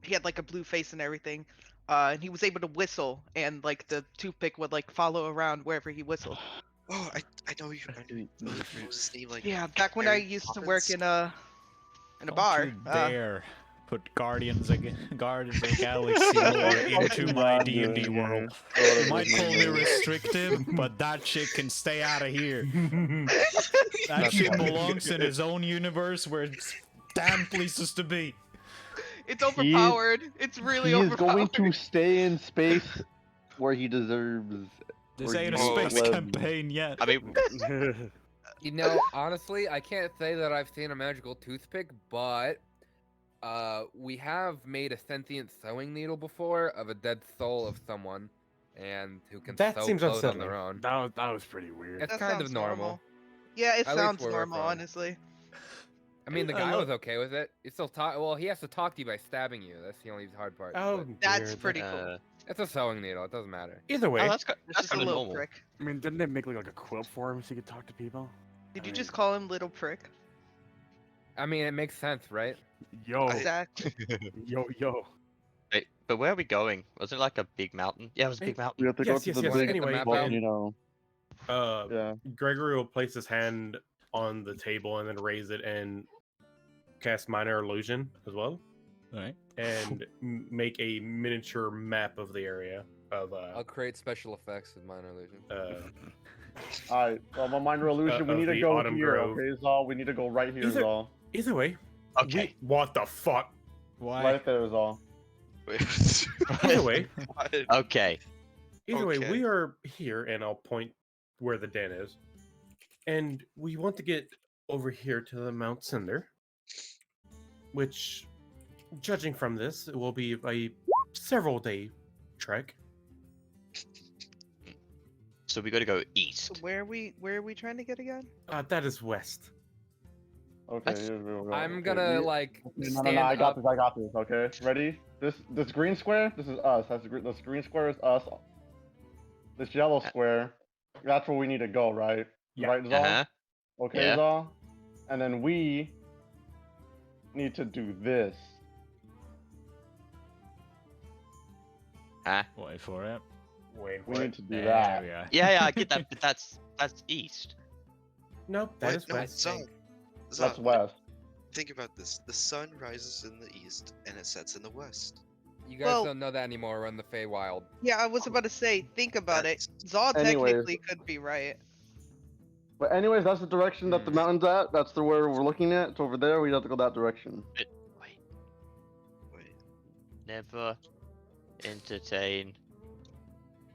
Speaker 5: he had like a blue face and everything, and he was able to whistle, and like the toothpick would like follow around wherever he whistled.
Speaker 8: Oh, I know you. I know his name like.
Speaker 5: Yeah, back when I
Speaker 8: Mary
Speaker 5: used to
Speaker 8: Poppins?
Speaker 5: work in a
Speaker 1: Don't
Speaker 5: bar.
Speaker 1: you dare put Guardians of the Galaxy lore into my D&D world. You might call me restrictive, but that shit can stay out of here. That shit belongs in his own universe where it's damn places to be.
Speaker 5: It's overpowered. It's really
Speaker 2: He is
Speaker 5: overpowered.
Speaker 2: going to stay in space where he deserves.
Speaker 1: This
Speaker 2: where
Speaker 1: ain't a
Speaker 2: he
Speaker 1: space
Speaker 2: lives.
Speaker 1: campaign yet.
Speaker 3: I mean,
Speaker 6: You know, honestly, I can't say that I've seen a magical toothpick, but we have made a sentient sewing needle before of a dead soul of someone, and who can
Speaker 4: That
Speaker 6: sew
Speaker 4: seems
Speaker 6: clothes on their
Speaker 4: unsettling.
Speaker 6: own.
Speaker 7: That was pretty weird.
Speaker 6: It's
Speaker 5: That
Speaker 6: kind of
Speaker 5: sounds
Speaker 6: normal.
Speaker 5: Yeah, it
Speaker 6: At least
Speaker 5: sounds
Speaker 6: where we're
Speaker 5: normal,
Speaker 6: from.
Speaker 5: honestly.
Speaker 6: I mean, the
Speaker 4: I
Speaker 6: guy
Speaker 4: love-
Speaker 6: was okay with it. He still talk. Well, he has to talk to you by stabbing you. That's the only hard part.
Speaker 4: Oh,
Speaker 6: but
Speaker 5: That's
Speaker 4: dear,
Speaker 5: pretty cool.
Speaker 6: it's a sewing needle. It doesn't matter.
Speaker 4: Either way,
Speaker 3: oh, that's
Speaker 5: It's
Speaker 3: that's
Speaker 5: just a
Speaker 3: kind of
Speaker 5: little
Speaker 3: normal.
Speaker 5: prick.
Speaker 7: I mean, didn't they make like a quilt for him so he could talk to people?
Speaker 5: Did
Speaker 7: I
Speaker 5: you
Speaker 7: mean,
Speaker 5: just call him little prick?
Speaker 6: I mean, it makes sense, right?
Speaker 7: Yo,
Speaker 5: Exactly.
Speaker 7: yo.
Speaker 3: Wait, but where are we going? Was it like a big mountain? Yeah, it was a big
Speaker 2: We
Speaker 3: mountain.
Speaker 2: have to
Speaker 4: Yes,
Speaker 2: go
Speaker 4: yes,
Speaker 2: to the
Speaker 4: yes.
Speaker 2: big
Speaker 4: Anyway,
Speaker 6: map
Speaker 2: volcano.
Speaker 4: yeah. Gregory will place his hand on the table and then raise it and cast minor illusion as well,
Speaker 1: Alright.
Speaker 4: and make a miniature map of the area of
Speaker 6: I'll create special effects with minor illusion.
Speaker 2: Alright, so my minor illusion, we
Speaker 4: of
Speaker 2: need to
Speaker 4: the
Speaker 2: go
Speaker 4: Autumn
Speaker 2: here,
Speaker 4: Grove.
Speaker 2: okay, Zal? We need to go right here,
Speaker 4: Either-
Speaker 2: Zal.
Speaker 4: Either way,
Speaker 3: Okay.
Speaker 4: what the fuck?
Speaker 1: Why?
Speaker 2: Right there, Zal.
Speaker 8: Wait,
Speaker 4: Either way,
Speaker 8: what?
Speaker 3: Okay.
Speaker 4: Either way,
Speaker 8: Okay.
Speaker 4: we are here, and I'll point where the den is. And we want to get over here to the Mount Cinder, which, judging from this, it will be a several-day trek.
Speaker 3: So we got to go
Speaker 5: So
Speaker 3: east.
Speaker 5: where are we trying to get again?
Speaker 4: That is west.
Speaker 2: Okay,
Speaker 3: That's-
Speaker 2: here we go.
Speaker 6: I'm
Speaker 2: Okay,
Speaker 6: gonna like
Speaker 2: No,
Speaker 6: stand
Speaker 2: I got
Speaker 6: up.
Speaker 2: this. I got this. Okay, ready? This green square. This is us. This green square is us. This yellow square. That's where we need to go, right?
Speaker 7: Yeah.
Speaker 2: Right, Zal?
Speaker 3: Uh-huh.
Speaker 2: Okay,
Speaker 3: Yeah.
Speaker 2: Zal. And then we need to do this.
Speaker 3: Huh?
Speaker 1: Wait for it.
Speaker 4: Wait,
Speaker 2: We need to do
Speaker 1: There
Speaker 2: that.
Speaker 1: we are.
Speaker 3: Yeah, I get that, but that's east.
Speaker 4: Nope, that
Speaker 8: Wait,
Speaker 4: is
Speaker 8: no,
Speaker 4: west.
Speaker 8: Zal,
Speaker 2: That's
Speaker 8: Zal,
Speaker 2: west.
Speaker 8: think about this. The sun rises in the east and it sets in the west.
Speaker 6: You guys
Speaker 5: Well-
Speaker 6: don't know that anymore. We're in the Feywild.
Speaker 5: Yeah, I was about to say, think about it. Zaw
Speaker 2: Anyways.
Speaker 5: technically could be right.
Speaker 2: But anyways, that's the direction that the mountain's at. That's the where we're looking at. It's over there. We have to go that direction.
Speaker 3: Wait,
Speaker 8: Wait.
Speaker 3: never entertain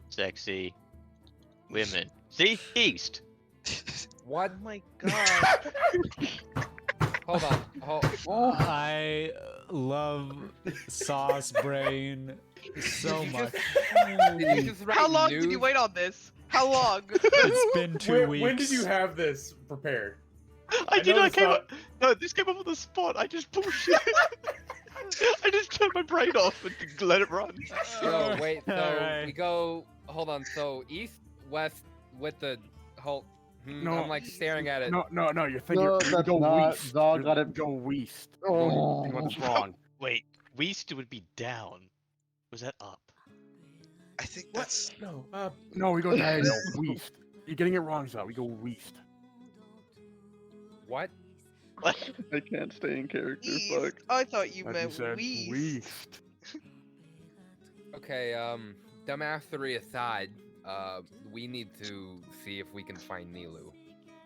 Speaker 3: sexy women. See, east.
Speaker 6: What?
Speaker 5: Oh my god.
Speaker 6: Hold on.
Speaker 1: I love Sauce Brain so
Speaker 6: Did you
Speaker 1: much.
Speaker 6: just- Did you just write
Speaker 5: How long did you
Speaker 6: news?
Speaker 5: wait on this? How long?
Speaker 1: It's been 2 weeks.
Speaker 4: When did you have this prepared?
Speaker 3: I did
Speaker 4: know
Speaker 3: not
Speaker 4: it's
Speaker 3: came
Speaker 4: not-
Speaker 3: up. No, this came up on the spot. I just bullshit. I just turned my brain off and let it run.
Speaker 6: Yo, wait. So
Speaker 1: Alright.
Speaker 6: we go. Hold on. So east, west, with the whole.
Speaker 7: No.
Speaker 6: I'm like staring at it.
Speaker 7: No, you're thinking.
Speaker 2: No,
Speaker 7: you
Speaker 2: that's
Speaker 7: go
Speaker 2: not-
Speaker 7: west.
Speaker 2: Zal
Speaker 7: You
Speaker 2: got it.
Speaker 7: Go west.
Speaker 2: Oh.
Speaker 7: You what's wrong?
Speaker 3: Wait, west would be down. Was that up?
Speaker 8: I think
Speaker 4: What?
Speaker 8: that's
Speaker 4: No,
Speaker 7: No, we go diagonal. West. You're getting it wrong, Zal. We go west.
Speaker 6: What?
Speaker 3: What?
Speaker 2: I can't stay in character.
Speaker 5: East.
Speaker 2: Fuck.
Speaker 5: I thought you
Speaker 7: Like
Speaker 5: meant
Speaker 7: said,
Speaker 5: west.
Speaker 7: west.
Speaker 6: Okay. Dumbassery aside, we need to see if we can find Nilu,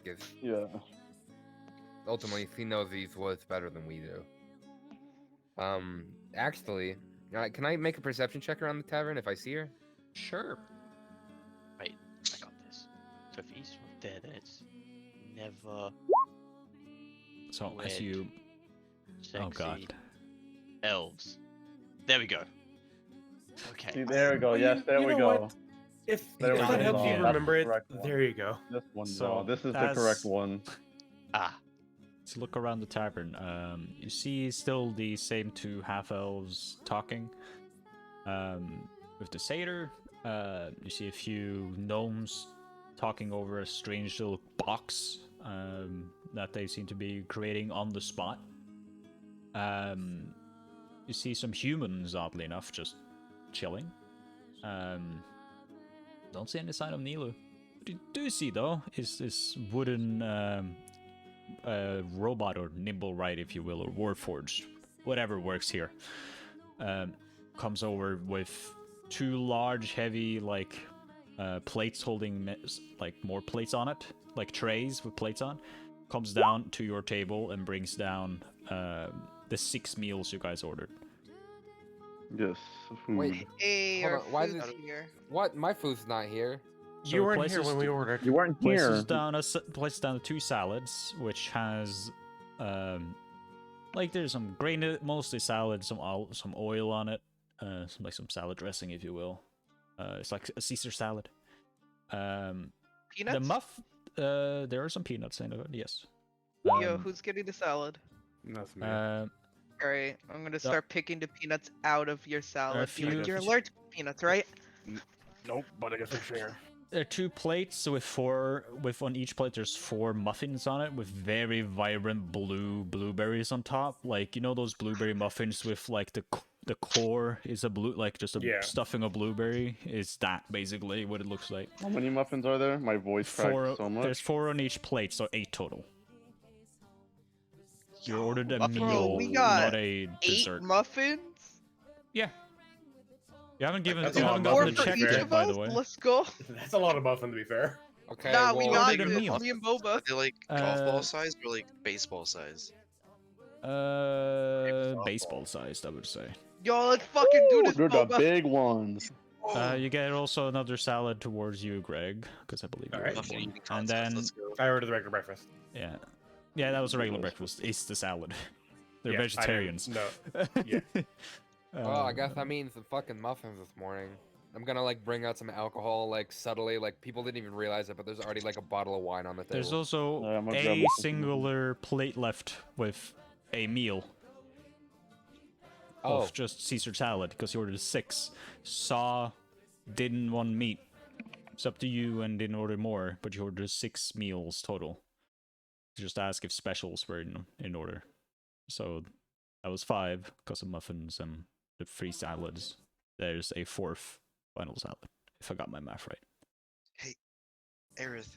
Speaker 6: because
Speaker 2: Yeah.
Speaker 6: ultimately he knows these woods better than we do. Actually, can I make a perception check around the tavern if I see her?
Speaker 1: Sure.
Speaker 3: Wait, I got this. So if east was there, then it's never
Speaker 1: So as
Speaker 3: Wed.
Speaker 1: you.
Speaker 3: sexy
Speaker 1: Oh god.
Speaker 3: elves. There we go.
Speaker 2: See,
Speaker 3: Okay.
Speaker 2: there we go.
Speaker 4: Well,
Speaker 2: Yes, there
Speaker 4: you
Speaker 2: we
Speaker 4: know
Speaker 2: go.
Speaker 4: what? If
Speaker 2: There we
Speaker 4: that
Speaker 2: go,
Speaker 4: helps
Speaker 2: Zal.
Speaker 4: you
Speaker 2: That's
Speaker 4: remember
Speaker 2: the
Speaker 4: it,
Speaker 2: correct one.
Speaker 4: there you go.
Speaker 2: This one,
Speaker 1: So
Speaker 2: Zal. This is the
Speaker 1: that's-
Speaker 2: correct one.
Speaker 3: Ah,
Speaker 1: Let's look around the tavern. You see still the same two half elves talking. With the satyr, you see a few gnomes talking over a strange little box that they seem to be creating on the spot. You see some humans, oddly enough, just chilling. Don't see any sign of Nilu. What you do see though is this wooden robot or nimble right, if you will, or warforged, whatever works here. Comes over with two large, heavy, plates holding like more plates on it, like trays with plates on. Comes down to your table and brings down the 6 meals you guys ordered.
Speaker 2: Yes. Food.
Speaker 6: Wait.
Speaker 5: Hey,
Speaker 6: Hold
Speaker 5: our
Speaker 6: on, why
Speaker 5: food's
Speaker 6: does-
Speaker 5: here.
Speaker 6: What? My food's not here.
Speaker 1: So
Speaker 4: You
Speaker 1: it
Speaker 4: weren't here
Speaker 1: places
Speaker 4: when we
Speaker 1: to-
Speaker 4: ordered.
Speaker 2: You weren't here.
Speaker 1: Places down 2 salads, which has there's some grain, mostly salad, some oil on it, some salad dressing, if you will. It's like a Caesar salad. The
Speaker 5: Peanuts?
Speaker 1: there are some peanuts in it, yes.
Speaker 5: Yo, who's getting the salad?
Speaker 7: That's me.
Speaker 5: Alright, I'm gonna start picking the peanuts out of your salad. Be
Speaker 1: few-
Speaker 5: like, you're allergic to peanuts, right?
Speaker 7: Nope, but I guess I share.
Speaker 1: There are 2 plates with on each plate there's 4 muffins on it with very vibrant blueberries on top. Like, you know those blueberry muffins with like the core is a blue, like just a
Speaker 4: Yeah.
Speaker 1: stuffing of blueberry. Is that basically what it looks like?
Speaker 2: How many muffins are there? My voice cracked so much.
Speaker 1: There's 4 on each plate, so 8 total. You ordered a
Speaker 3: Bro,
Speaker 1: meal,
Speaker 5: we got
Speaker 1: not a
Speaker 5: 8
Speaker 1: dessert.
Speaker 5: muffins?
Speaker 1: Yeah. You haven't given.
Speaker 4: That's
Speaker 1: You
Speaker 4: a lot
Speaker 1: haven't
Speaker 4: of
Speaker 1: gotten
Speaker 5: More
Speaker 1: the
Speaker 4: muffins,
Speaker 5: for
Speaker 1: check
Speaker 4: to be
Speaker 5: each
Speaker 4: fair.
Speaker 5: of
Speaker 1: yet, by
Speaker 5: us?
Speaker 1: the way.
Speaker 5: Let's go.
Speaker 4: That's a lot of muffin to be fair.
Speaker 6: Okay.
Speaker 5: Nah, we
Speaker 6: well,
Speaker 5: not
Speaker 1: ordered a
Speaker 5: good.
Speaker 1: meal.
Speaker 5: Me and Boba.
Speaker 8: Are they like golf
Speaker 1: Uh,
Speaker 8: ball size or like baseball size?
Speaker 1: Baseball sized, I would say.
Speaker 5: Yo, let's fucking do
Speaker 2: Ooh,
Speaker 5: this,
Speaker 2: they're the
Speaker 5: Boba.
Speaker 2: big ones.
Speaker 1: You get also another salad towards you, Greg, because I believe you're
Speaker 4: Alright.
Speaker 1: the
Speaker 8: Muffin
Speaker 1: one.
Speaker 8: eating
Speaker 1: And
Speaker 8: contest,
Speaker 1: then
Speaker 8: let's go.
Speaker 4: I ordered the regular breakfast.
Speaker 1: yeah, that was a regular breakfast. It's the salad. They're
Speaker 4: Yeah, I didn't-
Speaker 1: vegetarians.
Speaker 4: No. Yeah.
Speaker 6: Well, I guess I'm eating some fucking muffins this morning. I'm gonna like bring out some alcohol like subtly, like people didn't even realize it, but there's already like a bottle of wine on the table.
Speaker 1: There's also
Speaker 2: Yeah, I'm gonna grab
Speaker 1: a
Speaker 2: one.
Speaker 1: singular plate left with a meal
Speaker 6: Oh,
Speaker 1: of just Caesar salad because you ordered 6. Saw didn't want meat. It's up to you and didn't order more, but you ordered 6 meals total. Just ask if specials were in order. So that was 5 because of muffins and the 3 salads. There's a 4th final salad, if I got my math right.
Speaker 8: Aerith,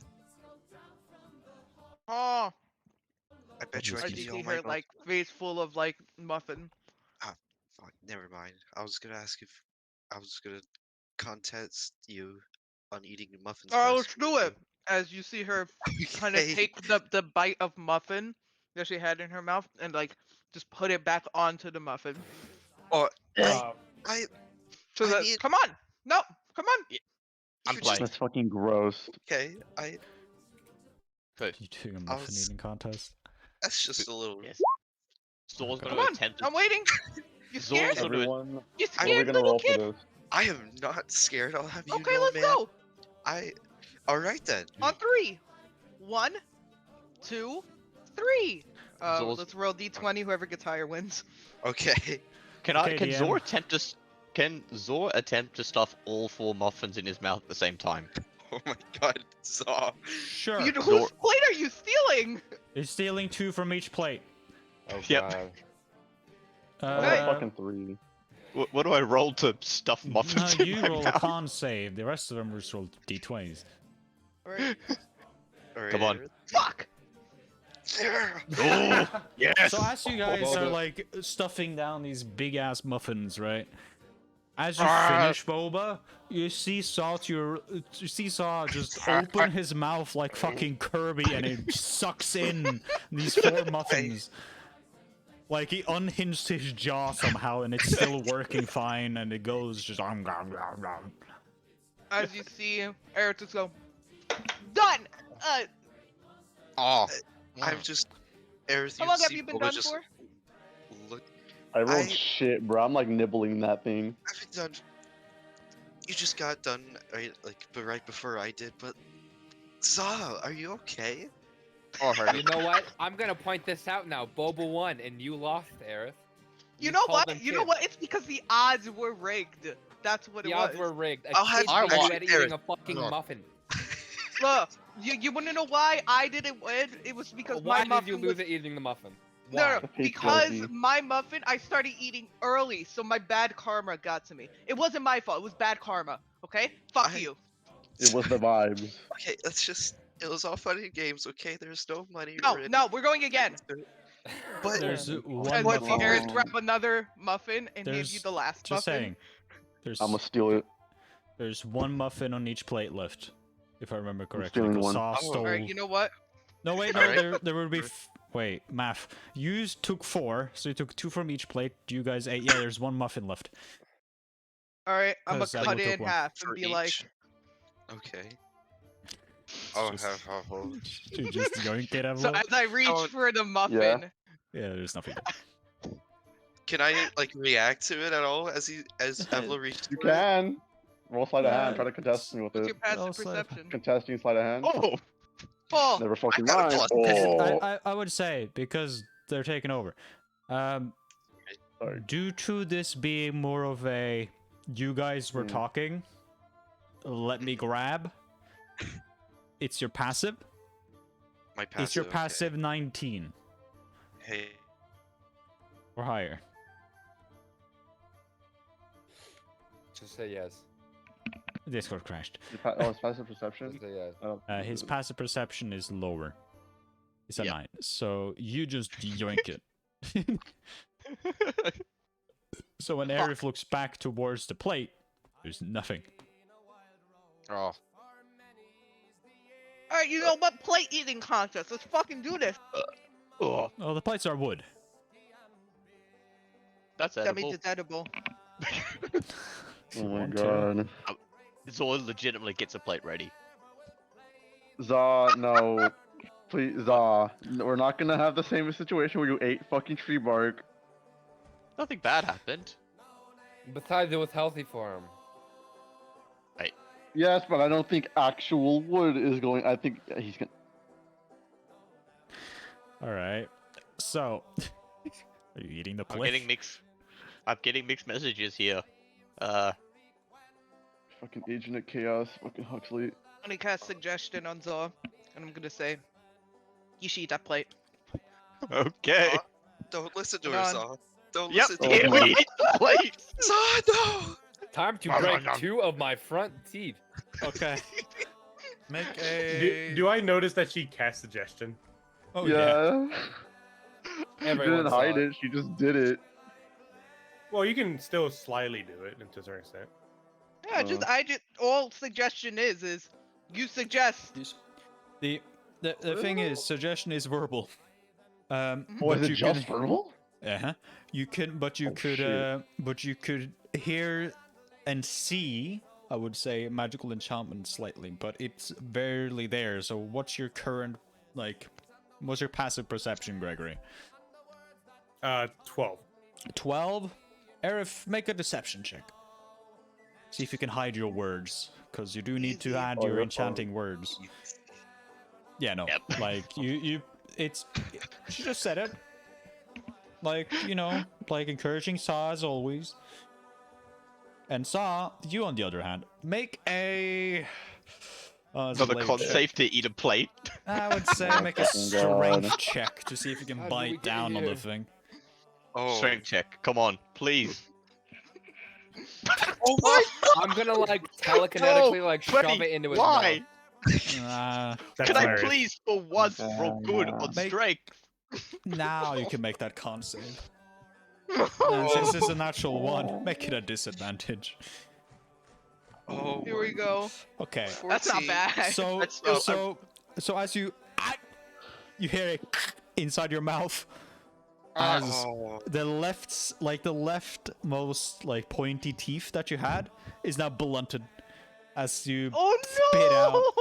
Speaker 5: Oh,
Speaker 8: I bet you I
Speaker 5: I
Speaker 8: can
Speaker 5: just
Speaker 8: eat all
Speaker 5: see
Speaker 8: my
Speaker 5: her like face full of like muffin.
Speaker 8: Fuck, never mind. I was gonna ask if I was gonna contest you on eating muffins.
Speaker 5: Oh,
Speaker 8: first.
Speaker 5: let's do it. As you see her kind of
Speaker 8: Okay.
Speaker 5: take the bite of muffin that she had in her mouth and like just put it back onto the muffin.
Speaker 8: Oh,
Speaker 4: Uh,
Speaker 8: I
Speaker 5: So
Speaker 8: I
Speaker 5: that
Speaker 8: mean-
Speaker 5: come on, no, come on.
Speaker 3: I'm
Speaker 8: you're just-
Speaker 3: playing.
Speaker 2: That's fucking gross.
Speaker 8: Okay,
Speaker 1: You doing a
Speaker 8: I
Speaker 1: muffin
Speaker 8: was-
Speaker 1: eating contest?
Speaker 8: that's just a little.
Speaker 3: Yes. Zor's
Speaker 5: Come
Speaker 3: gonna
Speaker 5: on,
Speaker 3: attempt to
Speaker 5: I'm waiting. You
Speaker 3: Zor's
Speaker 5: scared?
Speaker 3: gonna-
Speaker 2: Everyone,
Speaker 5: You
Speaker 2: are we
Speaker 5: scared,
Speaker 2: gonna
Speaker 5: little
Speaker 2: roll for
Speaker 5: kid?
Speaker 2: this?
Speaker 8: I am not scared. I'll have you
Speaker 5: Okay,
Speaker 8: know,
Speaker 5: let's
Speaker 8: man.
Speaker 5: go.
Speaker 8: All right then.
Speaker 5: On 3. 1, 2, 3.
Speaker 3: Zor's-
Speaker 5: Let's roll d20. Whoever gets higher wins.
Speaker 8: Okay.
Speaker 3: Can
Speaker 1: Okay,
Speaker 3: Can
Speaker 1: DM.
Speaker 3: Zor attempt to can Zor attempt to stuff all 4 muffins in his mouth at the same time?
Speaker 8: Oh my God, Zaw.
Speaker 1: Sure.
Speaker 5: You know,
Speaker 3: Zor-
Speaker 5: whose plate are you stealing?
Speaker 1: You're stealing 2 from each plate.
Speaker 6: oh
Speaker 3: Yep.
Speaker 6: god.
Speaker 2: I rolled a fucking 3.
Speaker 3: What do I roll to stuff muffins
Speaker 1: No,
Speaker 3: in
Speaker 1: you
Speaker 3: my
Speaker 1: roll a
Speaker 3: mouth?
Speaker 1: con save. The rest of them just roll d20s.
Speaker 5: Alright.
Speaker 8: All right,
Speaker 3: Come on.
Speaker 8: Aerith.
Speaker 5: Fuck.
Speaker 8: Yeah.
Speaker 3: Oh, yes.
Speaker 1: So as you guys
Speaker 6: Boba.
Speaker 1: are like stuffing down these big ass muffins, right? As you
Speaker 3: Ah.
Speaker 1: finish, Boba, you see Saw just open his mouth like fucking Kirby, and it sucks in these 4 muffins. Like he unhinged his jaw somehow, and it's still working fine, and it goes just.
Speaker 5: As you see, Eric just go. Done.
Speaker 3: Oh,
Speaker 8: I'm just. Aerith,
Speaker 5: How
Speaker 8: you
Speaker 5: long have
Speaker 8: see
Speaker 5: you been
Speaker 8: Boba
Speaker 5: done
Speaker 8: just
Speaker 5: for?
Speaker 8: Look,
Speaker 2: I rolled
Speaker 8: I-
Speaker 2: shit, bro. I'm like nibbling that thing.
Speaker 8: I haven't done. You just got done, right? Like, but right before I did. But Zaw, are you okay?
Speaker 3: oh, hurry.
Speaker 6: You know what? I'm gonna point this out now. Boba won, and you lost, Aerith.
Speaker 5: You know
Speaker 6: called
Speaker 5: what?
Speaker 6: them
Speaker 5: You know
Speaker 6: kids.
Speaker 5: what? It's because the odds were rigged. That's what
Speaker 6: The
Speaker 5: it
Speaker 6: odds
Speaker 5: was.
Speaker 6: were rigged. A
Speaker 8: I'll have
Speaker 6: kid
Speaker 3: I
Speaker 6: being
Speaker 3: watched
Speaker 6: ready
Speaker 8: Aerith.
Speaker 6: eating a fucking
Speaker 3: Look.
Speaker 6: muffin.
Speaker 5: Look, you want to know why I didn't win? It was because
Speaker 6: Why
Speaker 5: my
Speaker 6: did
Speaker 5: muffin
Speaker 6: you
Speaker 5: was...
Speaker 6: lose at eating the muffin?
Speaker 5: No,
Speaker 6: Why?
Speaker 5: no,
Speaker 2: Okay,
Speaker 5: because
Speaker 2: Cody.
Speaker 5: my muffin, I started eating early, so my bad karma got to me. It wasn't my fault. It was bad karma. Okay? Fuck
Speaker 8: I-
Speaker 5: you.
Speaker 2: It was the vibes.
Speaker 8: Okay, let's just. It was all funny and games. Okay, there's no money.
Speaker 5: No,
Speaker 8: written.
Speaker 5: no, we're going again.
Speaker 8: But
Speaker 1: There's one
Speaker 5: And let's see
Speaker 1: muffin.
Speaker 5: Eric grab another muffin and give you
Speaker 1: There's-
Speaker 5: the last
Speaker 1: Just
Speaker 5: muffin.
Speaker 1: saying. There's
Speaker 2: I'm gonna steal it.
Speaker 1: there's 1 muffin on each plate left, if I remember correctly.
Speaker 2: stealing
Speaker 1: 'Cause
Speaker 2: one.
Speaker 1: Saw
Speaker 8: Oh.
Speaker 1: stole.
Speaker 5: Alright, you know what?
Speaker 1: No, wait, no,
Speaker 8: Alright.
Speaker 1: there would be. Wait, math. You took 4, so you took 2 from each plate. You guys ate. Yeah, there's 1 muffin left.
Speaker 5: Alright, I'm gonna
Speaker 1: 'Cause I
Speaker 5: cut it
Speaker 1: took
Speaker 5: in
Speaker 1: one.
Speaker 5: half
Speaker 8: for
Speaker 5: and be like,
Speaker 8: each. Okay. Oh,
Speaker 1: Just-
Speaker 8: have ho.
Speaker 1: You just yoink it,
Speaker 5: so
Speaker 1: Evlo?
Speaker 5: as I reach
Speaker 8: Oh,
Speaker 5: for the muffin,
Speaker 1: Yeah, there's nothing.
Speaker 8: Can I like react to it at all as Evlo reaches?
Speaker 2: You
Speaker 8: for it?
Speaker 2: can. Roll sleight of hand. Try to
Speaker 1: Yeah,
Speaker 2: contest me with
Speaker 5: what's
Speaker 2: it.
Speaker 5: your passive
Speaker 1: Also,
Speaker 5: perception?
Speaker 2: Contesting sleight of hand.
Speaker 8: Oh,
Speaker 5: Oh,
Speaker 2: Never fucking
Speaker 8: got a
Speaker 2: mind.
Speaker 8: plus
Speaker 2: Oh.
Speaker 1: I would say because they're taking over.
Speaker 2: Sorry.
Speaker 1: Due to this being more of a you guys were
Speaker 2: Hmm.
Speaker 1: talking, let me grab. It's your passive.
Speaker 8: my passive.
Speaker 1: It's your
Speaker 8: okay.
Speaker 1: passive 19
Speaker 8: Hey,
Speaker 1: or higher.
Speaker 6: Just say yes.
Speaker 1: Discord crashed.
Speaker 2: Oh, it's passive perception.
Speaker 6: Just say yes.
Speaker 2: Oh,
Speaker 1: His passive perception is lower. It's a
Speaker 3: Yep.
Speaker 1: 9. So you just yoink it. So when Aerith looks back towards the plate, there's nothing.
Speaker 3: oh.
Speaker 5: alright, you know what? Plate eating contest. Let's fucking do this.
Speaker 3: Oh,
Speaker 1: Oh, the plates are wood.
Speaker 3: that's
Speaker 5: That
Speaker 3: edible.
Speaker 5: means it's edible.
Speaker 2: Oh my
Speaker 1: want to.
Speaker 2: god.
Speaker 3: Zor legitimately gets a plate ready.
Speaker 2: Za, no. Please, Za. We're not gonna have the same situation where you ate fucking tree bark.
Speaker 3: Nothing bad happened.
Speaker 6: Besides, it was healthy for him.
Speaker 2: Yes, but I don't think actual wood is going. I think he's gonna.
Speaker 1: All right. So, are you eating the
Speaker 3: I'm
Speaker 1: plate?
Speaker 3: getting mixed messages here.
Speaker 2: Fucking Agent of Chaos, fucking Huxley.
Speaker 5: I'm gonna cast suggestion on Zor, and I'm gonna say, you should eat that plate.
Speaker 3: Okay.
Speaker 8: Zaw, don't listen to her,
Speaker 5: Hold on.
Speaker 8: Zaw. Don't
Speaker 3: Yep.
Speaker 8: listen to
Speaker 2: Oh
Speaker 8: her.
Speaker 2: my-
Speaker 3: We eat the plate.
Speaker 8: Zaw, no!
Speaker 6: Time to
Speaker 7: Nom,
Speaker 6: break
Speaker 7: nom, nom.
Speaker 6: 2 of my front teeth.
Speaker 1: Okay. Make a.
Speaker 4: Do I notice that she cast suggestion?
Speaker 1: Oh yeah.
Speaker 2: She
Speaker 6: Everyone
Speaker 2: didn't
Speaker 6: saw
Speaker 2: hide
Speaker 6: it.
Speaker 2: it. She just did it.
Speaker 4: Well, you can still slyly do it to a certain extent.
Speaker 5: Yeah, all suggestion is you suggest.
Speaker 1: The thing is, suggestion is verbal.
Speaker 2: Was
Speaker 1: but
Speaker 2: it
Speaker 1: you
Speaker 2: just
Speaker 1: can,
Speaker 2: verbal?
Speaker 1: You can, but you
Speaker 2: Oh,
Speaker 1: could,
Speaker 2: shit.
Speaker 1: but you could hear and see. I would say magical enchantment slightly, but it's barely there. So, what's your current What's your passive perception, Gregory?
Speaker 4: 12.
Speaker 1: 12. Aerith, make a deception check. See if you can hide your words, because you do need to
Speaker 5: Easy.
Speaker 1: add
Speaker 2: Oh,
Speaker 1: your
Speaker 2: you're
Speaker 1: enchanting words. Yeah, no.
Speaker 3: Yep.
Speaker 1: Like it's she just said it. Like, like encouraging Saw as always. And Saw, you on the other hand, make a it's
Speaker 3: Another
Speaker 1: late
Speaker 3: con
Speaker 1: check.
Speaker 3: safe to eat a plate.
Speaker 1: I would say
Speaker 2: Oh,
Speaker 1: make a
Speaker 2: fucking God.
Speaker 1: strength check to see if you can
Speaker 6: How did we
Speaker 1: bite
Speaker 6: get
Speaker 1: down on the
Speaker 6: here?
Speaker 1: thing.
Speaker 8: Oh.
Speaker 3: Strength check. Come on, please.
Speaker 8: Oh my
Speaker 6: I'm gonna telekinetically
Speaker 3: No,
Speaker 6: shove
Speaker 3: Buddy,
Speaker 6: it into his
Speaker 3: why?
Speaker 6: mouth.
Speaker 4: That's
Speaker 3: Can I
Speaker 4: hilarious.
Speaker 3: please, for once, roll good on
Speaker 1: Make-
Speaker 3: strength?
Speaker 1: Now you can make that con save. And since it's a natural one, make it a disadvantage.
Speaker 8: Oh.
Speaker 5: Here we go.
Speaker 1: Okay.
Speaker 5: That's not
Speaker 8: 14.
Speaker 5: bad.
Speaker 1: So
Speaker 3: That's-
Speaker 1: so as you hear it inside your mouth as
Speaker 8: Oh.
Speaker 1: the leftmost pointy teeth that you had is now blunted as you
Speaker 5: Oh
Speaker 1: spit out
Speaker 5: no!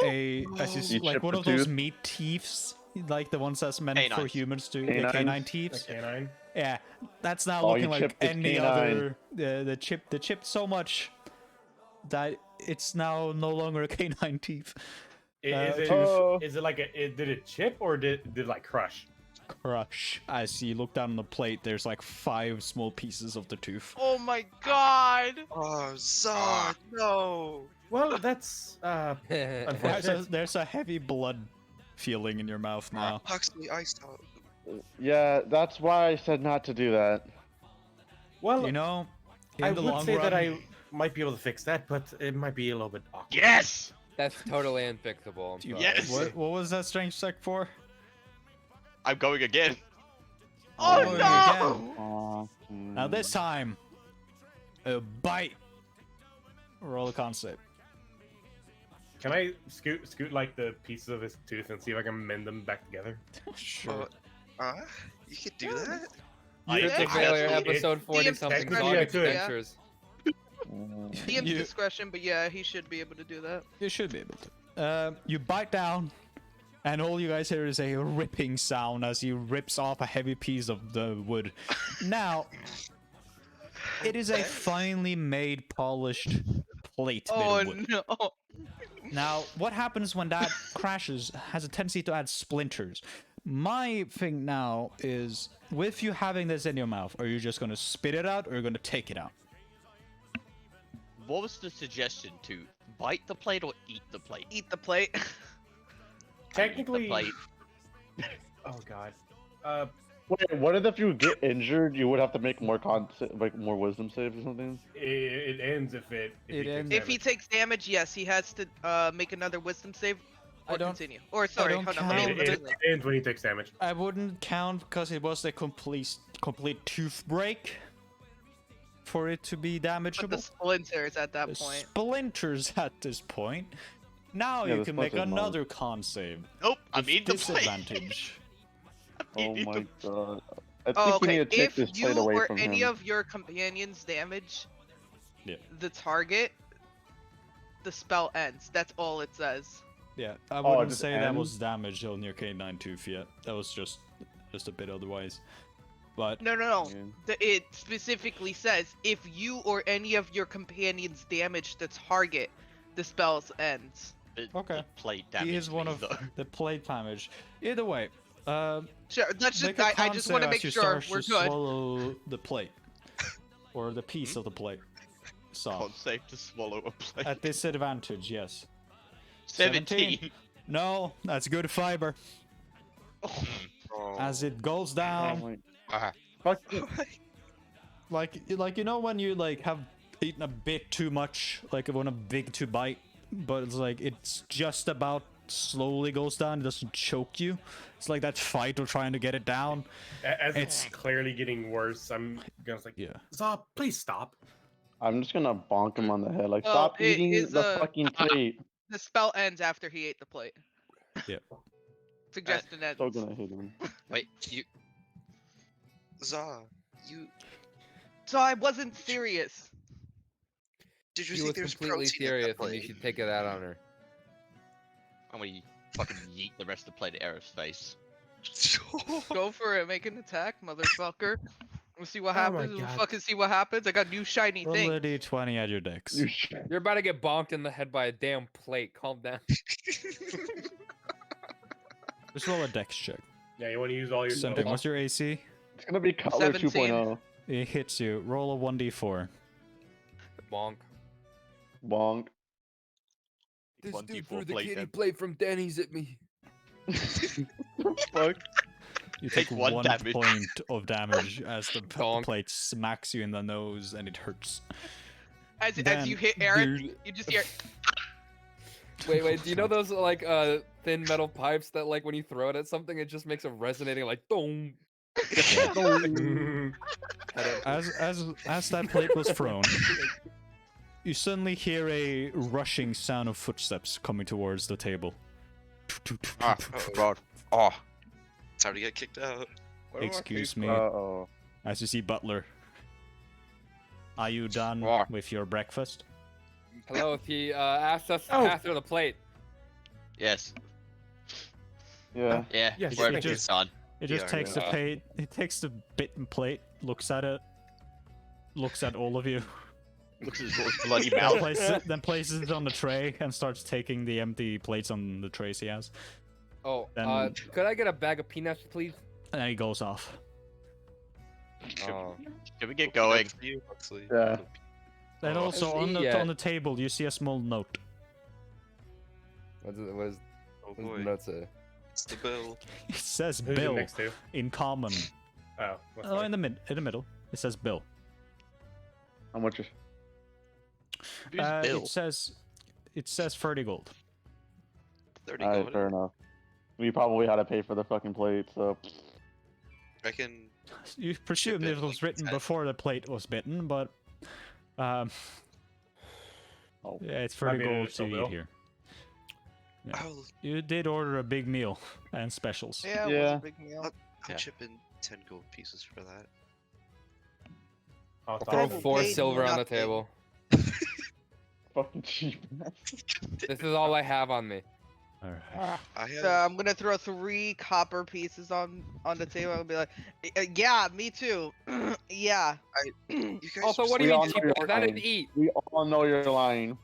Speaker 1: as
Speaker 2: You
Speaker 1: like
Speaker 2: chipped
Speaker 1: one
Speaker 2: the
Speaker 1: of those
Speaker 2: tooth?
Speaker 1: meat teeths, like the ones that's meant for
Speaker 3: Canines.
Speaker 1: humans to
Speaker 2: Canines?
Speaker 1: canine
Speaker 4: The
Speaker 1: teeths.
Speaker 4: canine.
Speaker 1: Yeah, that's now
Speaker 2: Oh,
Speaker 1: looking
Speaker 2: you
Speaker 1: like
Speaker 2: chipped its
Speaker 1: any
Speaker 2: canine.
Speaker 1: other. The chipped so much that it's now no longer a canine teeth.
Speaker 4: Is it
Speaker 2: Oh.
Speaker 4: is it like did it chip or did it like crush?
Speaker 1: Crush. As you look down on the plate, there's like 5 small pieces of the tooth.
Speaker 5: Oh my god!
Speaker 8: Oh, Zaw, no!
Speaker 4: Well, that's unfortunate.
Speaker 1: There's a heavy blood feeling in your mouth now.
Speaker 8: Huxley, I saw.
Speaker 2: Yeah, that's why I said not to do that.
Speaker 4: Well,
Speaker 1: You know, in
Speaker 4: I
Speaker 1: the
Speaker 4: would
Speaker 1: long
Speaker 4: say
Speaker 1: run,
Speaker 4: that I might be able to fix that, but it might be a little bit awkward.
Speaker 3: Yes!
Speaker 6: That's totally unfixable. I'm sorry.
Speaker 3: Yes!
Speaker 1: What was that strength check for?
Speaker 3: I'm going again.
Speaker 5: Oh
Speaker 1: Oh,
Speaker 5: no!
Speaker 1: again. Now this time, a bite. Roll a con save.
Speaker 4: Can I scoot like the pieces of his tooth and see if I can mend them back together?
Speaker 1: Sure.
Speaker 8: You could do that?
Speaker 6: CritToFailure
Speaker 4: I-
Speaker 6: episode 40 something
Speaker 4: technically
Speaker 6: Zod
Speaker 4: I could.
Speaker 6: adventures.
Speaker 5: DM's
Speaker 1: You-
Speaker 5: discretion, but yeah, he should be able to do that.
Speaker 1: You should be able to. You bite down, and all you guys hear is a ripping sound as he rips off a heavy piece of the wood. Now, it is a finely made, polished plate made
Speaker 5: Oh
Speaker 1: of wood.
Speaker 5: no!
Speaker 1: Now, what happens when that crashes has a tendency to add splinters. My thing now is, with you having this in your mouth, are you just going to spit it out or are you going to take it out?
Speaker 3: What was the suggestion? To bite the plate or eat the plate?
Speaker 5: Eat the plate.
Speaker 4: Technically,
Speaker 3: The plate.
Speaker 4: oh god.
Speaker 2: Wait, what if you get injured? You would have to make more more wisdom saves or something.
Speaker 4: It ends if
Speaker 1: It
Speaker 4: he takes
Speaker 1: ends-
Speaker 5: If he
Speaker 4: damage.
Speaker 5: takes damage, yes, he has to make another wisdom save
Speaker 1: I
Speaker 5: or
Speaker 1: don't-
Speaker 5: continue. Or sorry,
Speaker 1: don't
Speaker 5: hold on.
Speaker 1: count.
Speaker 5: Let me, let me
Speaker 4: It
Speaker 5: look.
Speaker 4: ends when he takes damage.
Speaker 1: I wouldn't count because it was a complete tooth break for it to be
Speaker 5: But
Speaker 1: damageable.
Speaker 5: the splinters at that
Speaker 1: The
Speaker 5: point.
Speaker 1: splinters at this point. Now
Speaker 2: Yeah,
Speaker 1: you
Speaker 2: the
Speaker 1: can make
Speaker 2: splinters might.
Speaker 1: another con save.
Speaker 3: Nope, I'm
Speaker 1: with
Speaker 3: eating the plate.
Speaker 1: disadvantage.
Speaker 2: Oh my god. I think
Speaker 5: Oh,
Speaker 2: we
Speaker 5: okay.
Speaker 2: need to take
Speaker 5: If
Speaker 2: this
Speaker 5: you
Speaker 2: plate away
Speaker 5: or
Speaker 2: from
Speaker 5: any
Speaker 2: him.
Speaker 5: of your companions damage,
Speaker 1: Yeah.
Speaker 5: the target, the spell ends. That's all it says.
Speaker 1: Yeah, I
Speaker 2: it
Speaker 1: wouldn't
Speaker 2: just
Speaker 1: say that
Speaker 2: ends?
Speaker 1: was damage on your K9 tooth yet. That was just a bit otherwise. But
Speaker 5: No.
Speaker 2: Yeah.
Speaker 5: It specifically says if you or any of your companions damage the target, the spell ends.
Speaker 1: Okay.
Speaker 3: The plate
Speaker 1: he
Speaker 3: damage
Speaker 1: is one
Speaker 3: me,
Speaker 1: of
Speaker 3: though.
Speaker 1: the plate damage. Either way,
Speaker 5: Sure, that's
Speaker 1: make
Speaker 5: just
Speaker 1: a
Speaker 5: I
Speaker 1: con
Speaker 5: just want to
Speaker 1: save
Speaker 5: make
Speaker 1: as you
Speaker 5: sure
Speaker 1: start
Speaker 5: we're
Speaker 1: to
Speaker 5: good.
Speaker 1: swallow the plate. Or the piece of the plate. So,
Speaker 3: Can't save to swallow a plate.
Speaker 1: at disadvantage, yes.
Speaker 3: 17.
Speaker 1: No, that's good fiber.
Speaker 8: Oh.
Speaker 1: As it goes
Speaker 2: Oh
Speaker 1: down,
Speaker 2: my.
Speaker 3: Ah.
Speaker 2: Fuck.
Speaker 1: like you know when you like have eaten a bit too much, like when a big to bite, but it's like it's just about slowly goes down, it doesn't choke you. It's like that fight of trying to get it down.
Speaker 4: As
Speaker 1: It's-
Speaker 4: it's clearly getting worse, I'm gonna like,
Speaker 1: Yeah.
Speaker 4: Zah, please stop.
Speaker 2: I'm just gonna bonk him on the head. Like,
Speaker 5: Well,
Speaker 2: stop
Speaker 5: it
Speaker 2: eating
Speaker 5: is,
Speaker 2: the fucking plate.
Speaker 5: The spell ends after he ate the plate.
Speaker 1: Yeah.
Speaker 5: Suggestion ends.
Speaker 2: So gonna hit him.
Speaker 8: Wait, you. Zah, you.
Speaker 5: So I wasn't serious.
Speaker 8: Did you
Speaker 6: She
Speaker 8: think
Speaker 6: was
Speaker 8: there's
Speaker 6: completely
Speaker 8: protein in
Speaker 6: serious,
Speaker 8: that
Speaker 6: and you
Speaker 8: plate?
Speaker 6: should take it out on her.
Speaker 3: I'm gonna fucking yeet the rest of the plate at Aerith's face.
Speaker 5: Go for it, make an attack, motherfucker. We'll see what
Speaker 4: Oh my
Speaker 5: happens. We'll
Speaker 4: God.
Speaker 5: fucking see what happens. I got new shiny
Speaker 1: Roll
Speaker 5: thing.
Speaker 1: a d20 at your decks.
Speaker 2: You should.
Speaker 6: You're about to get bonked in the head by a damn plate. Calm down.
Speaker 1: Just roll a dex check.
Speaker 4: Yeah, you want to use all your
Speaker 1: Something. What's your AC?
Speaker 2: It's gonna be color
Speaker 5: 17.
Speaker 2: 2.0.
Speaker 1: It hits you. Roll a 1d4.
Speaker 6: Bonk.
Speaker 2: Bonk.
Speaker 6: This
Speaker 3: One
Speaker 6: dude
Speaker 3: D4
Speaker 6: threw the
Speaker 3: plate
Speaker 6: kitty
Speaker 3: then.
Speaker 6: plate from Danny's at me.
Speaker 2: Fuck.
Speaker 1: You
Speaker 3: Take
Speaker 1: take
Speaker 3: one
Speaker 1: one
Speaker 3: damage.
Speaker 1: point of damage as the
Speaker 6: Donk.
Speaker 1: plate smacks you in the nose and it hurts.
Speaker 5: As
Speaker 1: Then,
Speaker 5: you hit Eric,
Speaker 6: Dude.
Speaker 5: you just hear.
Speaker 6: Wait, do you know those like thin metal pipes that like when you throw it at something it just makes a resonating like dong?
Speaker 1: As that plate was thrown, you suddenly hear a rushing sound of footsteps coming towards the table.
Speaker 3: Ah, God. Oh.
Speaker 8: Time to get kicked out.
Speaker 1: Excuse me.
Speaker 2: Uh-oh.
Speaker 1: As you see Butler. Are you done
Speaker 3: Ah.
Speaker 1: with your breakfast?
Speaker 6: Hello, he asked us to
Speaker 4: Oh.
Speaker 6: pass through the plate.
Speaker 3: Yes.
Speaker 2: Yeah.
Speaker 3: Yeah.
Speaker 4: Yes,
Speaker 3: We're
Speaker 4: thank you.
Speaker 3: just on.
Speaker 1: It just
Speaker 8: Yeah,
Speaker 1: takes the
Speaker 8: yeah.
Speaker 1: plate. It takes the bitten plate, looks at it, looks at all of you,
Speaker 3: Looks at his little bloody
Speaker 1: then
Speaker 3: mouth.
Speaker 1: places it on the tray and starts taking the empty plates on the trays he has.
Speaker 6: Oh,
Speaker 1: Then-
Speaker 6: could I get a bag of peanuts, please?
Speaker 1: And he goes off.
Speaker 6: Oh.
Speaker 3: Can we get going?
Speaker 8: For you, Huxley.
Speaker 2: Yeah.
Speaker 1: And
Speaker 6: Oh,
Speaker 1: also on
Speaker 6: see,
Speaker 1: the on the table you see a small note.
Speaker 6: What is
Speaker 8: Oh
Speaker 6: the
Speaker 8: boy,
Speaker 6: note say?
Speaker 8: it's the bill.
Speaker 1: It says
Speaker 4: Who's it
Speaker 1: Bill
Speaker 4: next to?
Speaker 1: in common.
Speaker 4: Oh, that's
Speaker 1: Oh,
Speaker 4: fine.
Speaker 1: in the middle. It says Bill.
Speaker 2: How much is...
Speaker 3: Who's Bill?
Speaker 1: It says 30 gold.
Speaker 8: 30
Speaker 2: Alright,
Speaker 8: gold.
Speaker 2: fair enough. We probably had to pay for the fucking plate, so...
Speaker 8: I can.
Speaker 1: You presumed
Speaker 8: it
Speaker 1: it was
Speaker 8: like
Speaker 1: written
Speaker 8: 10.
Speaker 1: before the plate was bitten, but
Speaker 2: Oh.
Speaker 1: yeah, it's
Speaker 4: Might
Speaker 1: 30
Speaker 4: be an
Speaker 1: gold to
Speaker 4: initial
Speaker 1: eat
Speaker 4: bill.
Speaker 1: here. Yeah.
Speaker 8: I'll,
Speaker 1: You did order a big meal and specials.
Speaker 5: Yeah, it was
Speaker 2: Yeah.
Speaker 5: a big meal.
Speaker 8: I'll
Speaker 3: Yeah.
Speaker 8: chip in 10 gold pieces for that.
Speaker 4: I'll
Speaker 6: I'll
Speaker 4: toss
Speaker 6: throw
Speaker 4: it.
Speaker 5: Probably
Speaker 6: 4 silver on the
Speaker 5: nothing.
Speaker 6: table.
Speaker 2: Fucking cheap.
Speaker 6: This is all I have on me.
Speaker 1: Alright.
Speaker 8: I have.
Speaker 5: So I'm gonna throw 3 copper pieces on the table and be like, yeah, me too. Yeah.
Speaker 8: You guys
Speaker 6: Also, what do
Speaker 2: We
Speaker 6: you
Speaker 2: all
Speaker 6: mean
Speaker 2: know
Speaker 6: cheap?
Speaker 2: you're
Speaker 6: Because I didn't
Speaker 2: lying.
Speaker 6: eat.
Speaker 2: We all know you're lying.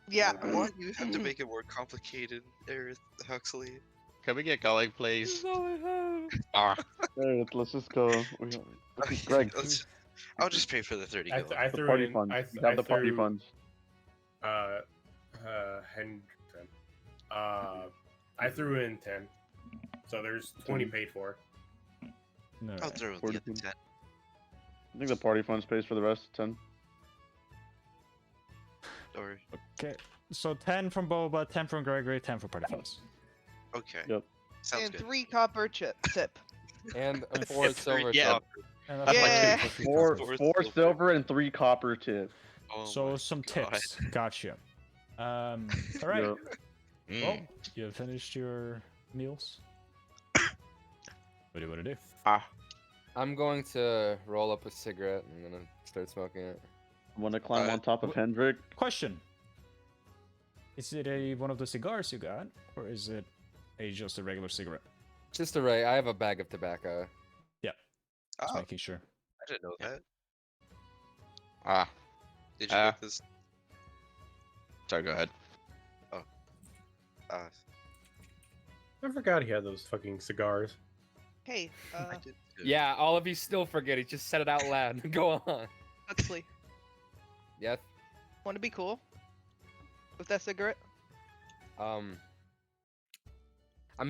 Speaker 5: Yeah.
Speaker 8: Why do you have to make it more complicated, Aerith Huxley?
Speaker 3: Can we get going,
Speaker 6: This
Speaker 3: please?
Speaker 6: is all I have.
Speaker 3: Ah.
Speaker 2: Hey, let's just go. Greg,
Speaker 8: I'll just pay for the 30
Speaker 4: I,
Speaker 8: gold.
Speaker 4: I
Speaker 2: the
Speaker 4: threw
Speaker 2: party
Speaker 4: in.
Speaker 2: funds.
Speaker 4: I,
Speaker 2: We have
Speaker 4: I
Speaker 2: the party
Speaker 4: threw,
Speaker 2: funds.
Speaker 4: Hendrickson. I threw in 10. So there's 20 paid for.
Speaker 8: I'll
Speaker 1: Alright.
Speaker 8: throw in
Speaker 2: 40
Speaker 8: the other
Speaker 2: gold.
Speaker 8: 10.
Speaker 2: I think the party funds pays for the rest. 10.
Speaker 8: Or,
Speaker 1: Okay. So 10 from Boba, 10 from Gregory, 10 for party funds.
Speaker 8: okay.
Speaker 2: Yep.
Speaker 8: Sounds
Speaker 5: And
Speaker 8: good.
Speaker 5: 3 copper tip.
Speaker 6: And a 4 silver
Speaker 3: Yeah.
Speaker 6: cup.
Speaker 1: And
Speaker 3: That's
Speaker 5: Yeah.
Speaker 3: my
Speaker 2: Four
Speaker 8: Four
Speaker 2: silver.
Speaker 8: silver.
Speaker 2: And 3 copper tips.
Speaker 8: Oh
Speaker 1: So
Speaker 8: my
Speaker 1: some
Speaker 8: God.
Speaker 1: tips. Gotcha. Alright.
Speaker 2: Yep.
Speaker 3: Mm.
Speaker 1: Well, you have finished your meals. What do you want to do?
Speaker 6: I'm going to roll up a cigarette. I'm gonna start smoking it.
Speaker 2: Want to climb
Speaker 8: Uh,
Speaker 2: on top of Hendrik?
Speaker 1: Question. Is it one of the cigars you got, or is it just a regular cigarette?
Speaker 6: Just a Ray, I have a bag of tobacco.
Speaker 1: Just
Speaker 8: Oh,
Speaker 1: making sure.
Speaker 8: I didn't know that.
Speaker 3: Ah,
Speaker 8: Did you
Speaker 3: Uh,
Speaker 8: get this?
Speaker 3: sorry, go ahead.
Speaker 8: Uh,
Speaker 4: I forgot he had those fucking cigars.
Speaker 5: Hey,
Speaker 8: I did too.
Speaker 6: Yeah, all of you still forget. He just said it out loud. Go on.
Speaker 5: Huxley,
Speaker 6: Yes.
Speaker 5: want to be cool with that cigarette?
Speaker 6: I'm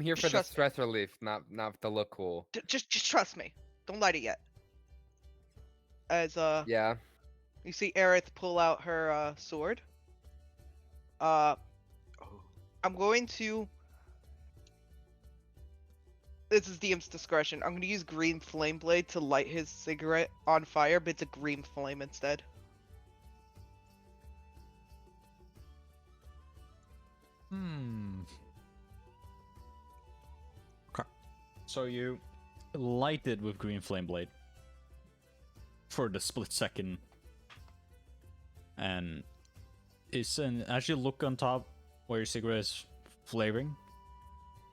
Speaker 6: here
Speaker 5: Just
Speaker 6: for the
Speaker 5: trust me.
Speaker 6: stress relief, not to look cool.
Speaker 5: Just trust me. Don't light it yet. As
Speaker 6: Yeah.
Speaker 5: you see Aerith pull out her sword.
Speaker 8: Oh,
Speaker 5: I'm going to. This is DM's discretion. I'm going to use green flame blade to light his cigarette on fire, but it's a green flame instead.
Speaker 1: Hmm. Okay. So you light it with green flame blade for the split second, and as you look on top where your cigarette is flavoring,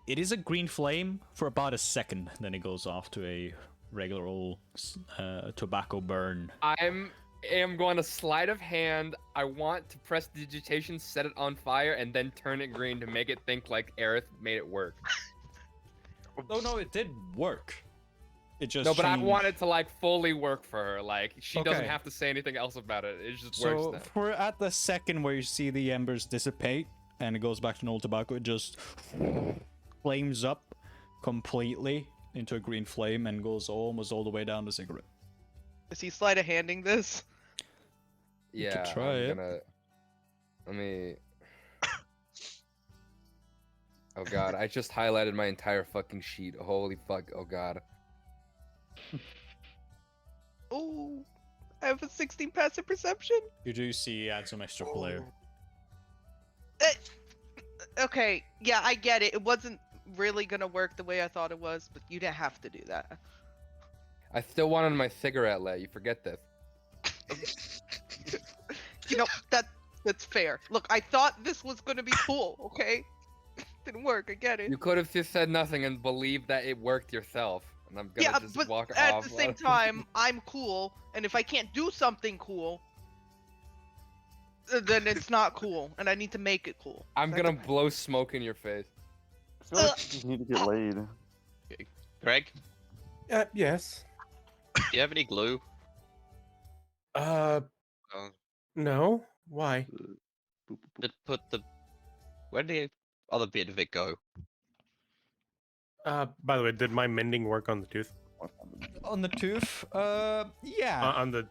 Speaker 1: it is a green flame for about a second. Then it goes off to a regular old tobacco burn.
Speaker 6: I am going to sleight of hand. I want to press digitation, set it on fire, and then turn it green to make it think like Aerith made it work.
Speaker 1: No, it did work. It just
Speaker 6: No, but I
Speaker 1: changed.
Speaker 6: want it to like fully work for her. Like she doesn't
Speaker 1: Okay.
Speaker 6: have to say anything else about it. It just
Speaker 1: So
Speaker 6: works now.
Speaker 1: for at the second where you see the embers dissipate and it goes back to normal tobacco, it just flames up completely into a green flame and goes almost all the way down the cigarette.
Speaker 5: Is he sleight of handing this?
Speaker 1: You could
Speaker 6: Yeah,
Speaker 1: try
Speaker 6: I'm
Speaker 1: it.
Speaker 6: gonna. Let me. Oh god, I just highlighted my entire fucking sheet. Holy fuck! Oh god.
Speaker 5: Oh, I have a 16 passive perception.
Speaker 1: You do see add some extra flair.
Speaker 5: Okay, yeah, I get it. It wasn't really gonna work the way I thought it was, but you didn't have to do that.
Speaker 6: I still wanted my cigarette lit. You forget this.
Speaker 5: You know, that's fair. Look, I thought this was gonna be cool, okay? Didn't work, I get it.
Speaker 6: You could have just said nothing and believed that it worked yourself. And I'm gonna
Speaker 5: Yeah,
Speaker 6: just
Speaker 5: but
Speaker 6: walk
Speaker 5: at
Speaker 6: off.
Speaker 5: the same time, I'm cool, and if I can't do something cool, then it's not cool, and I need to make it cool.
Speaker 6: I'm
Speaker 5: That's
Speaker 6: gonna
Speaker 5: okay.
Speaker 6: blow smoke in your face.
Speaker 2: I feel like you need to get laid.
Speaker 3: Greg,
Speaker 4: Yes.
Speaker 3: do you have any glue?
Speaker 4: Uh,
Speaker 8: oh,
Speaker 4: no. Why?
Speaker 3: To put the. Where did the other bit of it go?
Speaker 4: By the way, did my mending work on the tooth?
Speaker 1: On the tooth, yeah.
Speaker 4: On the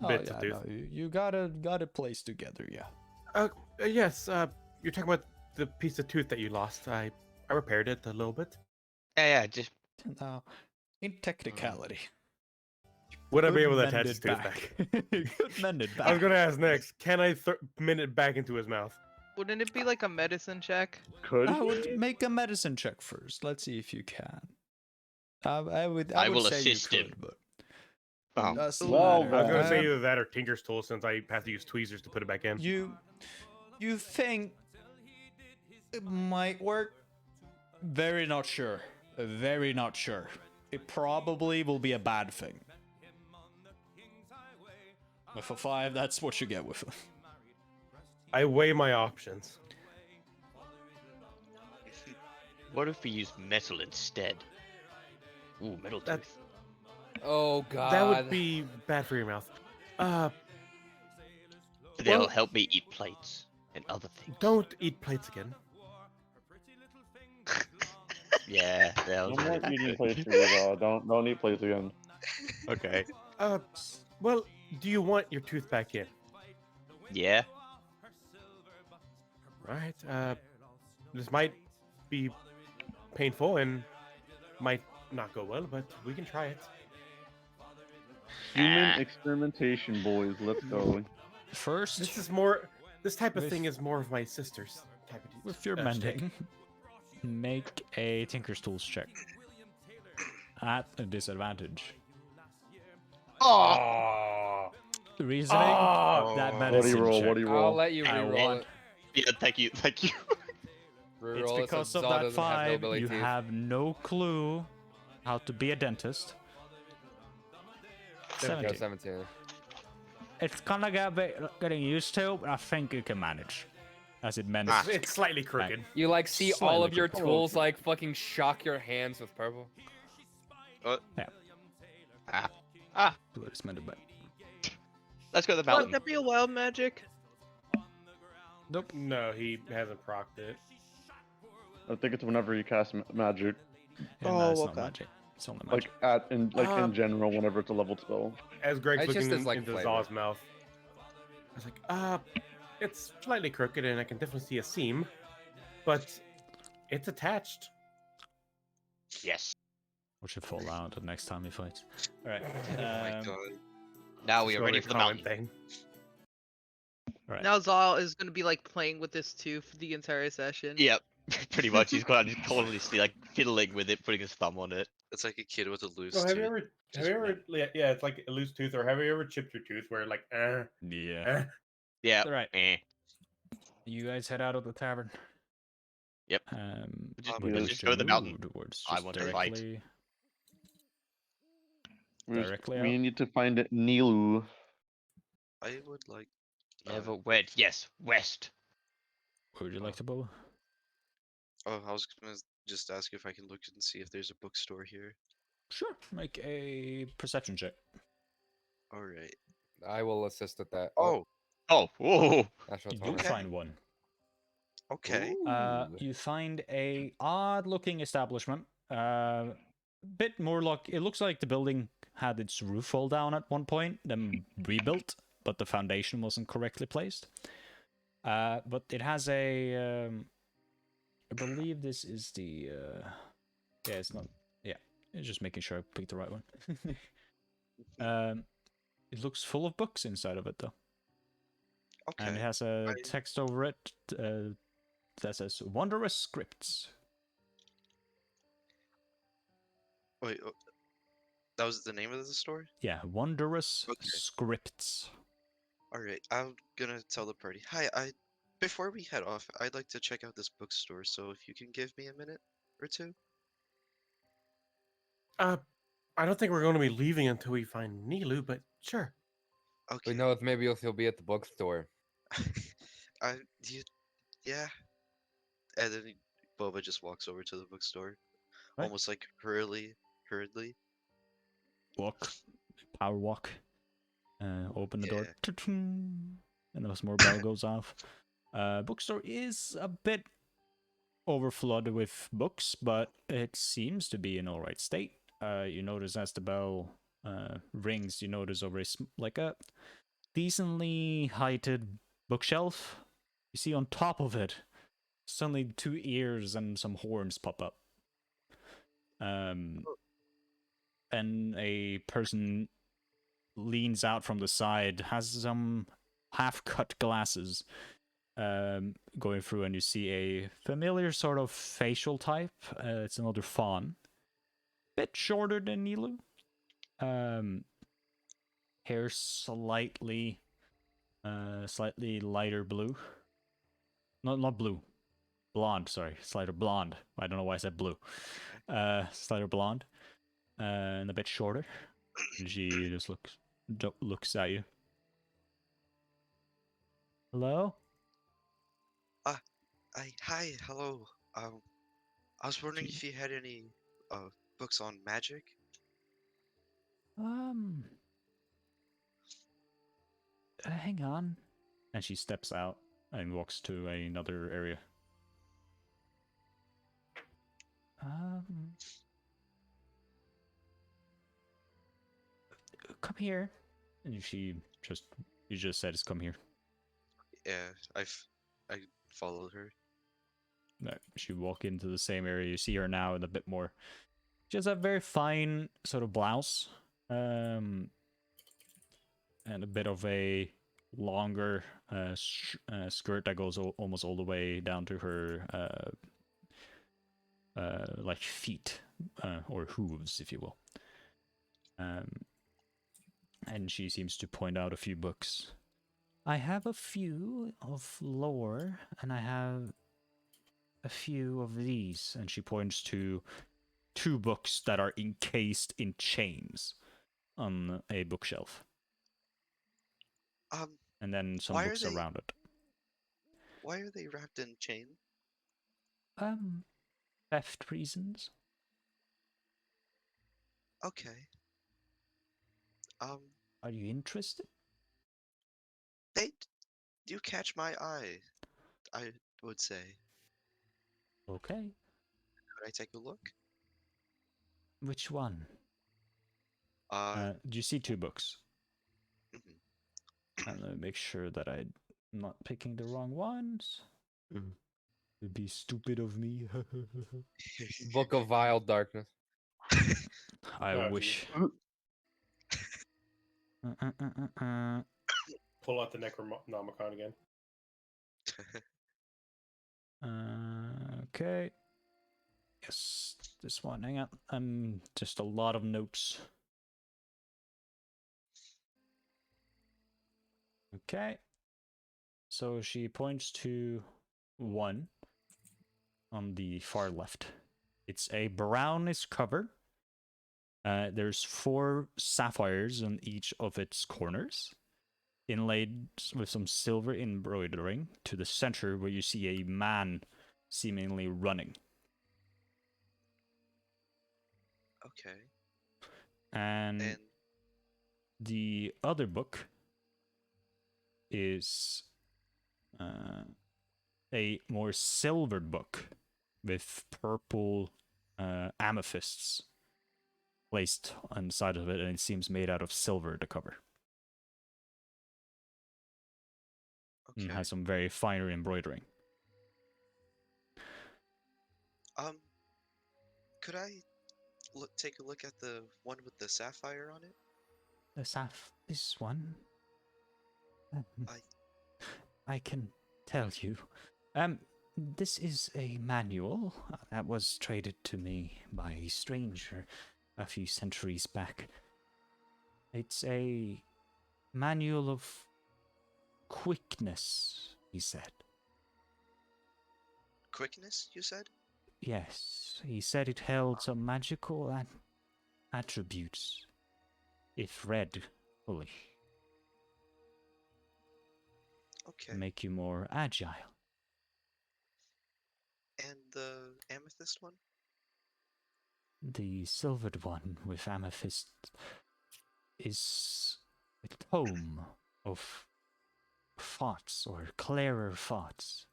Speaker 4: bits of tooth?
Speaker 1: No, you got it placed together, yeah.
Speaker 4: Yes. You're talking about the piece of tooth that you lost. I repaired it a little bit.
Speaker 3: Yeah, just
Speaker 1: Now, in technicality,
Speaker 4: Would I be
Speaker 1: could
Speaker 4: able to
Speaker 1: mend
Speaker 4: attach his
Speaker 1: it
Speaker 4: tooth back?
Speaker 1: You could mend it back.
Speaker 4: I was gonna ask next. Can I mend it back into his mouth?
Speaker 5: Wouldn't it be like a medicine check?
Speaker 2: Could
Speaker 1: I
Speaker 2: he?
Speaker 1: would make a medicine check first. Let's see if you can. I would
Speaker 3: I
Speaker 1: would
Speaker 3: will
Speaker 1: say
Speaker 3: assist
Speaker 1: you
Speaker 3: him.
Speaker 1: could, but
Speaker 3: Oh.
Speaker 1: doesn't
Speaker 2: Well,
Speaker 1: matter.
Speaker 4: I was gonna say
Speaker 1: Um,
Speaker 4: either that or Tinker's tool, since I have to use tweezers to put it back in.
Speaker 1: you think it might work? Very not sure. Very not sure. It probably will be a bad thing. With a 5, that's what you get with it.
Speaker 4: I weigh my options.
Speaker 3: what if we use metal instead? Ooh, metal
Speaker 4: That-
Speaker 3: tooth.
Speaker 6: Oh god.
Speaker 4: That would be bad for your mouth.
Speaker 3: They'll
Speaker 4: well-
Speaker 3: help me eat plates and other things.
Speaker 4: Don't eat plates again.
Speaker 3: Yeah, they'll.
Speaker 2: No more eating plates for you, don't eat plates again.
Speaker 3: Okay.
Speaker 4: Well, do you want your tooth back in?
Speaker 3: Yeah.
Speaker 4: Right. This might be painful and might not go well, but we can try it.
Speaker 2: Human
Speaker 3: Ah.
Speaker 2: experimentation, boys. Let's go.
Speaker 1: First,
Speaker 4: This type of
Speaker 1: With-
Speaker 4: thing is more of my sister's type of
Speaker 1: with your
Speaker 4: shtick.
Speaker 1: mending, make a Tinker's Tools check. At a disadvantage.
Speaker 4: Oh.
Speaker 1: reasoning.
Speaker 4: Oh,
Speaker 1: That
Speaker 8: Oh.
Speaker 2: What do
Speaker 1: medicine
Speaker 2: you roll?
Speaker 1: check.
Speaker 2: What do you
Speaker 6: I'll
Speaker 2: roll?
Speaker 6: let you
Speaker 1: I
Speaker 6: reroll
Speaker 1: want-
Speaker 6: it.
Speaker 3: Yeah, thank you, thank you.
Speaker 6: Reroll
Speaker 1: It's
Speaker 6: it
Speaker 1: because
Speaker 6: so
Speaker 1: of
Speaker 6: Zal
Speaker 1: that
Speaker 6: doesn't have
Speaker 1: 5,
Speaker 6: hillbilly
Speaker 1: you
Speaker 6: teeth.
Speaker 1: have no clue how to be a dentist.
Speaker 6: 17.
Speaker 1: 17.
Speaker 6: 17.
Speaker 1: It's kind of getting used to, but I think you can manage. As it mends.
Speaker 3: Ah.
Speaker 4: it's slightly crooked.
Speaker 6: You like see all
Speaker 1: Slightly
Speaker 6: of your
Speaker 1: crooked.
Speaker 6: tools like fucking shock your hands with purple.
Speaker 3: Ah,
Speaker 1: Do what it's meant to be.
Speaker 3: let's go to the
Speaker 5: Wouldn't
Speaker 3: mountain.
Speaker 5: that be a wild magic?
Speaker 1: Nope.
Speaker 4: No, he hasn't procced it.
Speaker 2: I think it's whenever you cast magic,
Speaker 1: Yeah, no,
Speaker 5: Oh,
Speaker 1: it's
Speaker 5: okay.
Speaker 1: not magic. It's only
Speaker 2: like
Speaker 1: magic.
Speaker 2: in general, whenever it's a leveled spell.
Speaker 4: As Greg's
Speaker 6: It's just
Speaker 4: looking
Speaker 6: as, like,
Speaker 4: into
Speaker 6: flavor.
Speaker 4: Zaw's mouth, I was like, it's slightly crooked, and I can definitely see a seam, but it's attached.
Speaker 3: Yes.
Speaker 1: Or should fall out the next time he fights. Alright.
Speaker 8: Oh my god.
Speaker 3: Now
Speaker 4: It's
Speaker 3: we
Speaker 4: a
Speaker 3: are ready
Speaker 4: very
Speaker 3: for the
Speaker 4: common
Speaker 3: mountain.
Speaker 4: thing.
Speaker 1: Right.
Speaker 5: Now Zal is gonna be like playing with this too for the entire session.
Speaker 3: Yep, pretty much. He's got just constantly like fiddling with it, putting his thumb on it.
Speaker 8: It's like a kid with a loose
Speaker 4: Oh, have
Speaker 8: tooth.
Speaker 4: you ever?
Speaker 8: Just
Speaker 4: Yeah, it's like a loose tooth, or have you ever chipped your tooth where like,
Speaker 1: Yeah.
Speaker 3: Yeah.
Speaker 1: Alright.
Speaker 3: Eh.
Speaker 1: You guys head out of the tavern.
Speaker 3: Yep.
Speaker 2: Let's
Speaker 1: we
Speaker 2: just
Speaker 1: wish
Speaker 3: go to the mountain.
Speaker 1: move towards
Speaker 3: I
Speaker 1: just
Speaker 3: want to fight.
Speaker 1: Directly
Speaker 2: We
Speaker 1: out?
Speaker 2: need to find Nilu.
Speaker 8: I would like.
Speaker 3: Never wed. Yes, west.
Speaker 1: Where would you like to go?
Speaker 8: Oh, I was gonna just ask if I can look and see if there's a bookstore here.
Speaker 1: Sure. Make a perception check.
Speaker 8: All right.
Speaker 6: I will assist with that.
Speaker 8: Oh,
Speaker 3: Oh, whoa.
Speaker 6: Natural
Speaker 1: You
Speaker 6: 20.
Speaker 8: Okay.
Speaker 1: find one.
Speaker 8: okay.
Speaker 6: Ooh.
Speaker 1: You find a odd-looking establishment. Bit more like it looks like the building had its roof fall down at one point, then rebuilt, but the foundation wasn't correctly placed. But it has a. I believe this is the. Yeah, it's not. Yeah, it's just making sure I picked the right one. It looks full of books inside of it though,
Speaker 8: Okay.
Speaker 1: and it has a
Speaker 8: I-
Speaker 1: text over it that says "Wondrous Scripts."
Speaker 8: Wait, that was the name of the store?
Speaker 1: Yeah, Wondrous
Speaker 8: Okay.
Speaker 1: Scripts.
Speaker 8: Alright, I'm gonna tell the party. Hi, before we head off, I'd like to check out this bookstore, so if you can give me a minute or two.
Speaker 4: I don't think we're going to be leaving until we find Nilu, but sure.
Speaker 8: Okay.
Speaker 6: Who knows? Maybe he'll be at the bookstore.
Speaker 8: Yeah. And then Boba just walks over to the bookstore.
Speaker 1: Right.
Speaker 8: Almost like hurriedly.
Speaker 1: Walk. Power walk. Open the door.
Speaker 8: Yeah.
Speaker 1: Ta-ting, and a small bell goes off. Bookstore is a bit overflooded with books, but it seems to be in alright state. You notice as the bell rings, you notice over like a decently heighted bookshelf. You see on top of it, suddenly 2 ears and some horns pop up. And a person leans out from the side, has some half-cut glasses going through, and you see a familiar sort of facial type. It's another fawn. Bit shorter than Nilu. Hair slightly lighter blue. Not blue. Blonde, sorry. Slighter blonde. I don't know why I said blue. Slighter blonde. And a bit shorter. And she just looks at you. Hello?
Speaker 8: Hi, hello. I was wondering if you had any books on magic.
Speaker 1: Hang on. And she steps out and walks to another area. Come here. And you just said, "Come here."
Speaker 8: Yeah, I followed her.
Speaker 1: No, she walk into the same area. You see her now in a bit more. She has a very fine sort of blouse, and a bit of a longer skirt that goes almost all the way down to her like feet or hooves, if you will. And she seems to point out a few books. I have a few of lore, and I have a few of these. And she points to 2 books that are encased in chains on a bookshelf. And then some
Speaker 8: Why are
Speaker 1: books
Speaker 8: they-
Speaker 1: around it.
Speaker 8: Why are they wrapped in chain?
Speaker 1: Theft reasons.
Speaker 8: Okay.
Speaker 1: Are you interested?
Speaker 8: They do catch my eye, I would say.
Speaker 1: Okay.
Speaker 8: Could I take a look?
Speaker 1: Which one?
Speaker 8: Uh,
Speaker 1: Do you see 2 books?
Speaker 8: mhm.
Speaker 1: Let me make sure that I'm not picking the wrong ones. It'd be stupid of me.
Speaker 6: Book of Vile Darkness.
Speaker 1: I
Speaker 4: Oh,
Speaker 1: wish.
Speaker 4: Pull out the Necronomicon again.
Speaker 1: Okay. Yes, this one. Hang on. Just a lot of notes. Okay. So she points to one on the far left. It's a brownish cover. There's 4 sapphires on each of its corners, inlaid with some silver embroidering to the center, where you see a man seemingly running.
Speaker 8: Okay.
Speaker 1: And the other book is a more silvered book with purple amethysts placed on the side of it, and it seems made out of silver, the cover.
Speaker 8: Okay.
Speaker 1: And has some very finer embroidering.
Speaker 8: Could I take a look at the one with the sapphire on it?
Speaker 1: This one?
Speaker 8: I-
Speaker 1: I can tell you. This is a manual that was traded to me by a stranger a few centuries back. It's a manual of quickness, he said.
Speaker 8: Quickness, you said?
Speaker 1: Yes, he said it held some magical attributes, if read fully.
Speaker 8: Okay.
Speaker 1: Make you more agile.
Speaker 8: And the amethyst one?
Speaker 1: The silvered one with amethyst is a tome of thoughts, or clearer thoughts.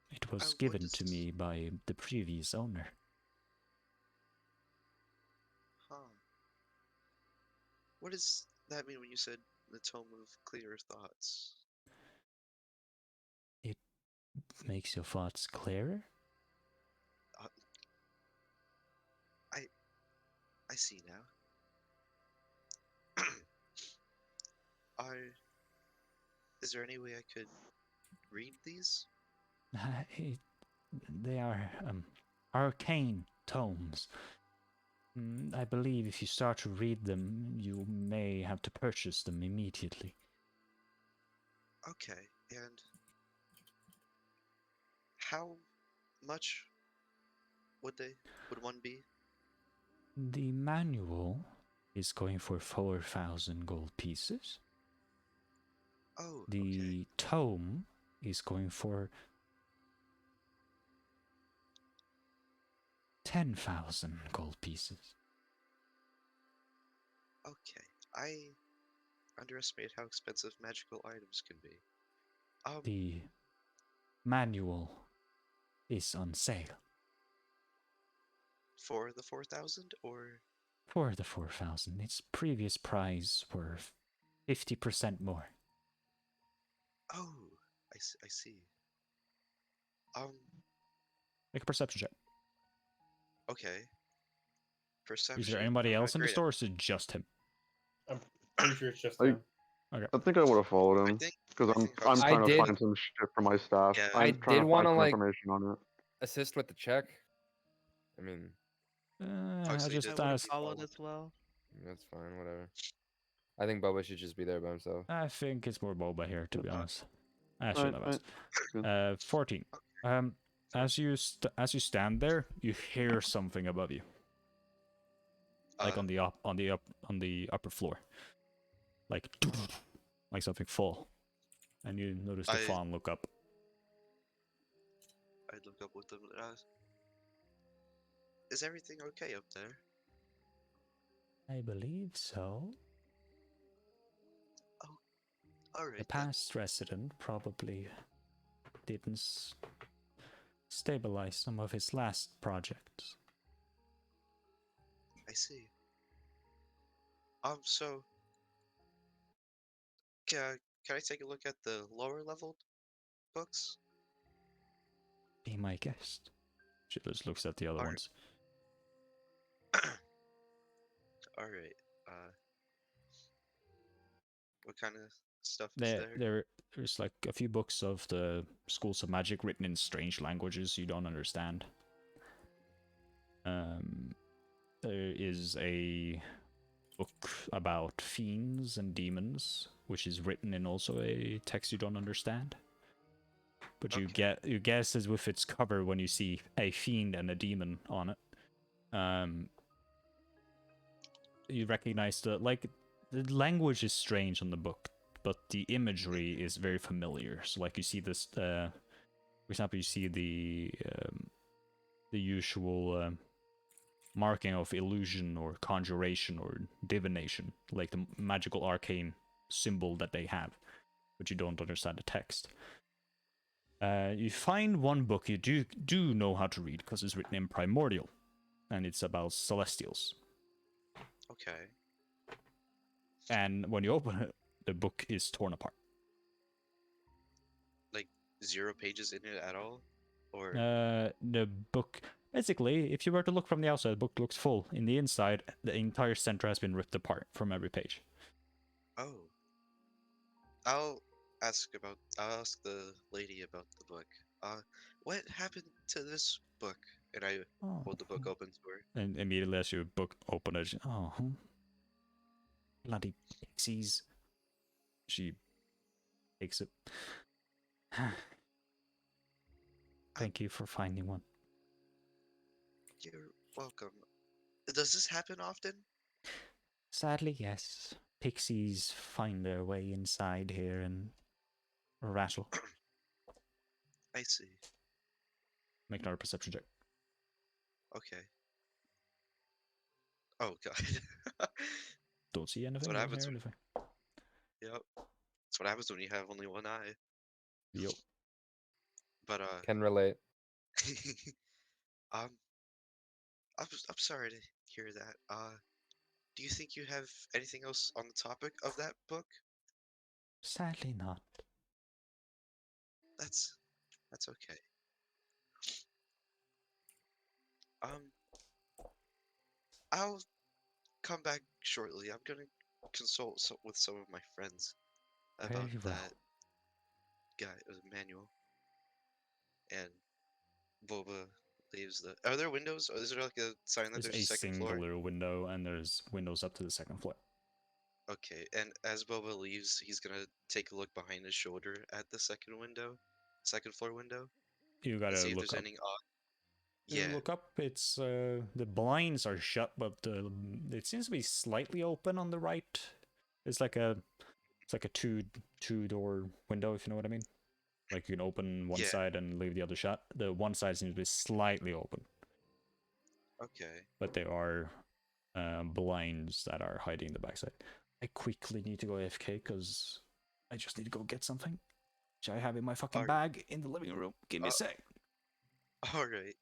Speaker 1: It was
Speaker 8: what
Speaker 1: given
Speaker 8: does
Speaker 1: to
Speaker 8: this-
Speaker 1: me by the previous owner.
Speaker 8: Huh. What does that mean when you said the tome of clearer thoughts?
Speaker 1: It makes your thoughts clearer?
Speaker 8: I see now. Is there any way I could read these?
Speaker 1: They are arcane tomes. I believe if you start to read them, you may have to purchase them immediately.
Speaker 8: Okay, and how much would one be?
Speaker 1: The manual is going for 4,000 gold pieces.
Speaker 8: Oh, okay.
Speaker 1: The tome is going for 10,000 gold pieces.
Speaker 8: Okay. I underestimate how expensive magical items can be.
Speaker 1: The manual is on sale.
Speaker 8: For the 4,000 or?
Speaker 1: For the 4,000. Its previous price were 50% more.
Speaker 8: Oh, I see.
Speaker 1: Make a perception check.
Speaker 8: Okay. Perception.
Speaker 1: Is there anybody
Speaker 8: I'm not
Speaker 1: else in the
Speaker 8: great at-
Speaker 1: store, or is it just him?
Speaker 4: I'm pretty sure it's just
Speaker 2: I-
Speaker 4: him.
Speaker 1: Okay.
Speaker 2: I think I would have followed
Speaker 8: I
Speaker 2: him
Speaker 8: think
Speaker 2: because
Speaker 8: I
Speaker 2: I'm
Speaker 8: think Huck's-
Speaker 2: trying
Speaker 6: I
Speaker 2: to
Speaker 6: did-
Speaker 2: find some shit for my staff.
Speaker 8: Yeah.
Speaker 6: I
Speaker 2: I'm trying
Speaker 6: did
Speaker 2: to
Speaker 6: wanna,
Speaker 2: find some
Speaker 6: like-
Speaker 2: information on it.
Speaker 6: Assist with the check. I mean,
Speaker 1: I
Speaker 8: Huxley
Speaker 1: just
Speaker 8: did.
Speaker 5: I would have
Speaker 1: asked.
Speaker 5: followed as well.
Speaker 6: That's fine, whatever. I think Bubba should just be there by himself.
Speaker 1: I think it's more Boba here, to be honest. I should have
Speaker 2: Alright,
Speaker 1: asked. 14. As you stand there, you hear something above you, like on the upper floor, like like something fall, and you notice the
Speaker 8: I-
Speaker 1: fawn look up.
Speaker 8: I look up with them. Is everything okay up there?
Speaker 1: I believe so.
Speaker 8: All right.
Speaker 1: The past resident probably didn't stabilize some of his last projects.
Speaker 8: I see. So can I take a look at the lower leveled books?
Speaker 1: Be my guest. She just looks at the other
Speaker 8: Alright.
Speaker 1: ones.
Speaker 8: All right. What kind of stuff is there?
Speaker 1: There's like a few books of the schools of magic written in strange languages you don't understand. There is a book about fiends and demons, which is written in also a text you don't understand. But you guess as with its cover when you see a fiend and a demon on it. You recognize the language is strange on the book, but the imagery is very familiar. So like you see this, for example, you see the usual marking of illusion or conjuration or divination, like the magical arcane symbol that they have, but you don't understand the text. You find one book you do know how to read because it's written in primordial, and it's about celestials.
Speaker 8: Okay.
Speaker 1: And when you open it, the book is torn apart.
Speaker 8: Like 0 pages in it at all, or
Speaker 1: The book, basically, if you were to look from the outside, the book looks full. In the inside, the entire center has been ripped apart from every page.
Speaker 8: oh. I'll ask the lady about the book. What happened to this book? And I hold the book open to her.
Speaker 1: And immediately as you book open it, oh, bloody pixies. She takes it. Thank you for finding one.
Speaker 8: You're welcome. Does this happen often?
Speaker 1: Sadly, yes. Pixies find their way inside here and rattle.
Speaker 8: I see.
Speaker 1: Make another perception check.
Speaker 8: Okay. Oh god.
Speaker 1: Don't see anything.
Speaker 8: What
Speaker 1: Don't
Speaker 8: happens
Speaker 1: hear
Speaker 8: when-
Speaker 1: anything.
Speaker 8: Yep. That's what happens when you have only one eye.
Speaker 1: Yep.
Speaker 8: But
Speaker 6: Can relate.
Speaker 8: I'm sorry to hear that. Do you think you have anything else on the topic of that book?
Speaker 1: Sadly not.
Speaker 8: That's okay. I'll come back shortly. I'm gonna consult with some of my friends about
Speaker 1: Very well.
Speaker 8: that guy, Manuel. And Boba leaves the. Are there windows? Or is there like a sign that
Speaker 1: There's
Speaker 8: there's
Speaker 1: a
Speaker 8: a second floor?
Speaker 1: singular window, and there's windows up to the second floor.
Speaker 8: Okay, and as Boba leaves, he's gonna take a look behind his shoulder at the second floor window,
Speaker 1: You
Speaker 8: and
Speaker 1: gotta
Speaker 8: see if
Speaker 1: look
Speaker 8: there's
Speaker 1: up.
Speaker 8: any odd.
Speaker 1: You
Speaker 8: Yeah.
Speaker 1: look up. It's the blinds are shut, but it seems to be slightly open on the right. It's like a two door window, if you know what I mean. Like you can open one
Speaker 8: Yeah.
Speaker 1: side and leave the other shut. The one side seems to be slightly open,
Speaker 8: Okay.
Speaker 1: but there are blinds that are hiding the backside. I quickly need to go AFK because I just need to go get something, which I have in my fucking
Speaker 8: Alright.
Speaker 1: bag in the living room. Give me a sec.
Speaker 8: All right.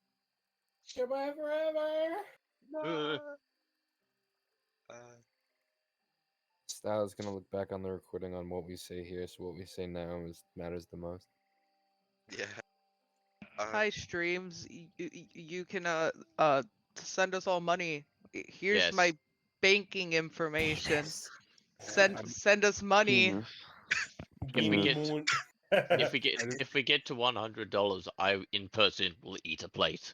Speaker 4: Goodbye forever.
Speaker 6: Style's gonna look back on the recording on what we say here, so what we say now matters the most.
Speaker 8: Yeah.
Speaker 5: Hi, streams. You can send us all money. Here's
Speaker 3: Yes.
Speaker 5: my banking information.
Speaker 6: Yes.
Speaker 5: Send us money.
Speaker 2: Genius.
Speaker 3: If we get
Speaker 4: Moon.
Speaker 3: if we get to $100, I in person will eat a plate.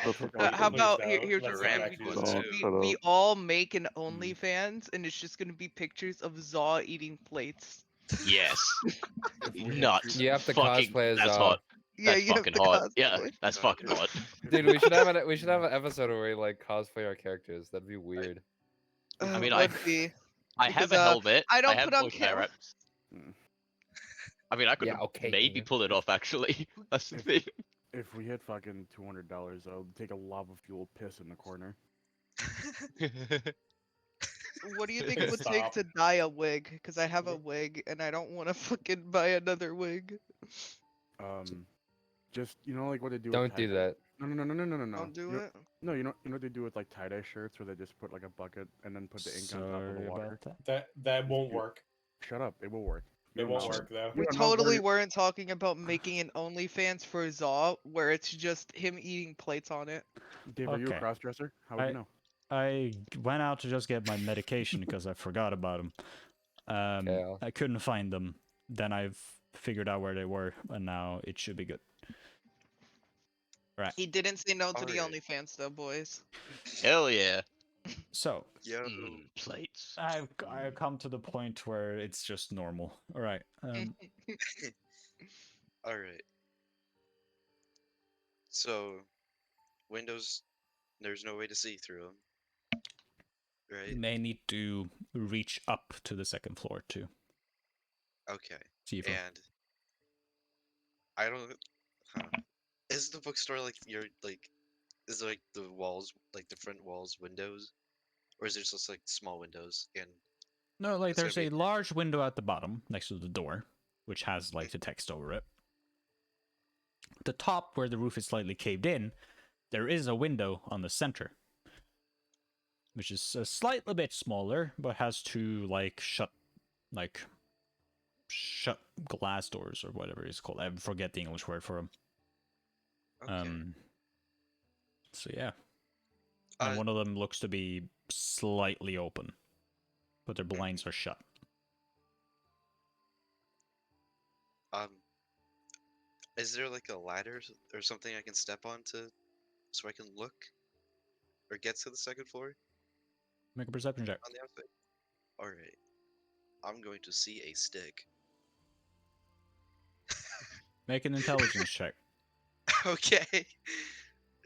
Speaker 5: How about
Speaker 9: Let's
Speaker 5: here's what
Speaker 8: The
Speaker 5: we
Speaker 9: not
Speaker 5: do.
Speaker 8: rampant
Speaker 9: actually
Speaker 8: one
Speaker 9: do
Speaker 2: Stop,
Speaker 9: that.
Speaker 8: too.
Speaker 5: We
Speaker 2: shut up.
Speaker 5: all make an OnlyFans, and it's just gonna be pictures of Zaw eating plates.
Speaker 3: Yes.
Speaker 7: If we hit
Speaker 3: Nuts.
Speaker 6: You have to
Speaker 3: Fucking.
Speaker 6: cosplay as
Speaker 3: That's hot.
Speaker 5: Yeah,
Speaker 3: That's
Speaker 5: you have
Speaker 3: fucking
Speaker 5: to
Speaker 3: hot. Yeah,
Speaker 5: cosplay.
Speaker 3: that's fucking hot.
Speaker 6: Dude, we should have an episode where we like cosplay our characters. That'd be weird.
Speaker 3: I mean,
Speaker 5: Would be
Speaker 3: I
Speaker 5: because
Speaker 3: have a helmet.
Speaker 5: I don't
Speaker 3: have
Speaker 5: put on
Speaker 3: both hair
Speaker 5: camera.
Speaker 3: wraps. I mean, I could
Speaker 6: Yeah, okay,
Speaker 3: maybe
Speaker 6: Ian.
Speaker 3: pull it off actually. That's the thing.
Speaker 7: If we hit fucking $200, I'll take a lava fuel piss in the corner.
Speaker 5: What do you think it would take
Speaker 9: Stop.
Speaker 5: to dye a wig? Because I have a wig, and I don't want to fucking buy another wig.
Speaker 7: Just like what they do.
Speaker 6: Don't
Speaker 7: with
Speaker 6: do
Speaker 7: tie-dye?
Speaker 6: that.
Speaker 7: No.
Speaker 5: Don't do
Speaker 7: You know-
Speaker 5: it.
Speaker 7: No, you know what they do with like tie-dye shirts where they just put like a bucket and then put the ink on top of
Speaker 1: Sorry
Speaker 7: the water.
Speaker 1: about that.
Speaker 9: That won't work.
Speaker 7: Shut up, it will work.
Speaker 9: It
Speaker 7: You
Speaker 9: won't
Speaker 7: know.
Speaker 9: work though.
Speaker 5: We
Speaker 7: don't know where
Speaker 5: totally
Speaker 7: you-
Speaker 5: weren't talking about making an OnlyFans for Zaw, where it's just him eating plates on it.
Speaker 7: Dave, are you a
Speaker 1: Okay.
Speaker 7: cross-dresser? How would you know?
Speaker 1: I went out to just get my medication because I forgot about them.
Speaker 6: Okay, I'll-
Speaker 1: I couldn't find them. Then I've figured out where they were, and now it should be good. Right.
Speaker 5: He didn't say no to the
Speaker 8: Alright.
Speaker 5: OnlyFans, though, boys.
Speaker 3: Hell yeah.
Speaker 1: So
Speaker 8: Yo.
Speaker 3: Plates.
Speaker 1: I've come to the point where it's just normal. All right.
Speaker 8: All right. So, windows, there's no way to see through them, right?
Speaker 1: May need to reach up to the second floor to
Speaker 8: Okay.
Speaker 1: see if
Speaker 8: And I don't. Huh. Is the bookstore like is like the walls, like the front walls, windows, or is there just like small windows? And
Speaker 1: no, like
Speaker 8: it's gonna
Speaker 1: there's a
Speaker 8: be-
Speaker 1: large window at the bottom next to the door, which has like the text over it. The top where the roof is slightly caved in, there is a window on the center, which is a slightly bit smaller, but has two shut glass doors or whatever it's called. I forget the English word for them.
Speaker 8: okay.
Speaker 1: So yeah, and
Speaker 8: Uh,
Speaker 1: one of them looks to be slightly open, but their blinds are shut.
Speaker 8: Is there like a ladder or something I can step on so I can look or get to the second floor
Speaker 1: Make a perception check.
Speaker 8: on the outside? All right. I'm going to see a stick.
Speaker 1: Make an intelligence check.
Speaker 8: Okay.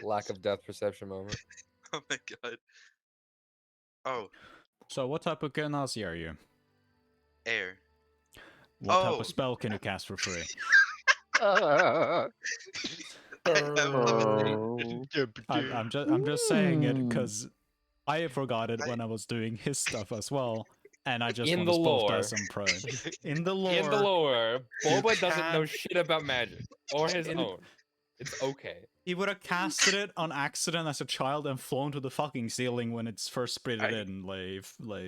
Speaker 6: Lack of depth perception moment.
Speaker 8: Oh my god. Oh,
Speaker 1: So, what type of Genasi are you?
Speaker 8: air.
Speaker 1: What type
Speaker 8: Oh.
Speaker 1: of spell can you cast for free?
Speaker 8: I have levitate.
Speaker 1: I'm just saying it because I forgot it when I was doing his stuff as well, and I just
Speaker 6: In
Speaker 1: want to
Speaker 6: the
Speaker 1: spell
Speaker 6: lore.
Speaker 1: test some prone. In the lore.
Speaker 6: In the lore, Boba doesn't know
Speaker 1: can't-
Speaker 6: shit about magic or his
Speaker 1: In-
Speaker 6: own. It's okay.
Speaker 1: He would have casted it on accident as a child and flown to the fucking ceiling when it's first spritted in.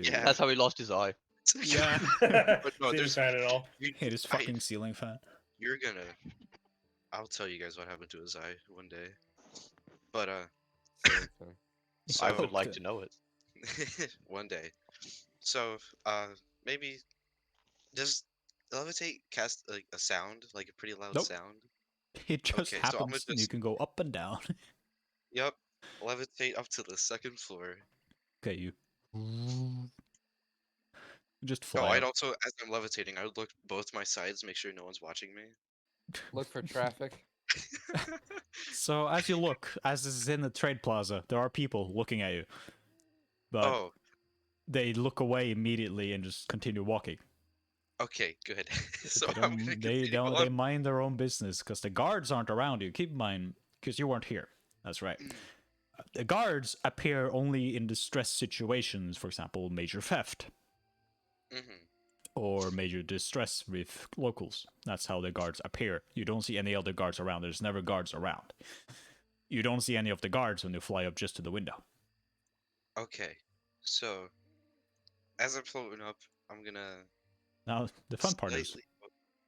Speaker 8: Yeah.
Speaker 3: That's how he lost his eye.
Speaker 1: Yeah.
Speaker 8: But no,
Speaker 9: Didn't
Speaker 8: there's
Speaker 9: fan at all.
Speaker 1: Hit his fucking ceiling fan.
Speaker 8: You're gonna. I'll tell you guys what happened to his eye one day. But
Speaker 3: I would
Speaker 1: So-
Speaker 3: like to know it.
Speaker 8: one day. So maybe does levitate cast like a sound, like a pretty loud
Speaker 1: Nope.
Speaker 8: sound?
Speaker 1: It just
Speaker 8: Okay, so I'm
Speaker 1: happens,
Speaker 8: gonna
Speaker 1: and you
Speaker 8: just-
Speaker 1: can go up and down.
Speaker 8: Yep. Levitate up to the second floor.
Speaker 1: Okay, you just
Speaker 8: No,
Speaker 1: fly.
Speaker 8: I'd
Speaker 1: up.
Speaker 8: also, as I'm levitating, I would look both my sides, make sure no one's watching me.
Speaker 6: Look for traffic.
Speaker 1: So as you look, as this is in the trade plaza, there are people looking at you, but
Speaker 8: Oh,
Speaker 1: they look away immediately and just continue walking.
Speaker 8: okay, good. so
Speaker 1: They
Speaker 8: I'm
Speaker 1: don't,
Speaker 8: gonna
Speaker 1: they
Speaker 8: continue
Speaker 1: don't.
Speaker 8: on.
Speaker 1: They mind their own business because the guards aren't around you. Keep in mind, because you weren't here. That's right. The guards appear only in distress situations, for example, major theft
Speaker 8: Mhm.
Speaker 1: or major distress with locals. That's how the guards appear. You don't see any other guards around. There's never guards around. You don't see any of the guards when you fly up just to the window.
Speaker 8: Okay, so as I'm floating up, I'm gonna.
Speaker 1: Now, the fun part is
Speaker 8: slightly-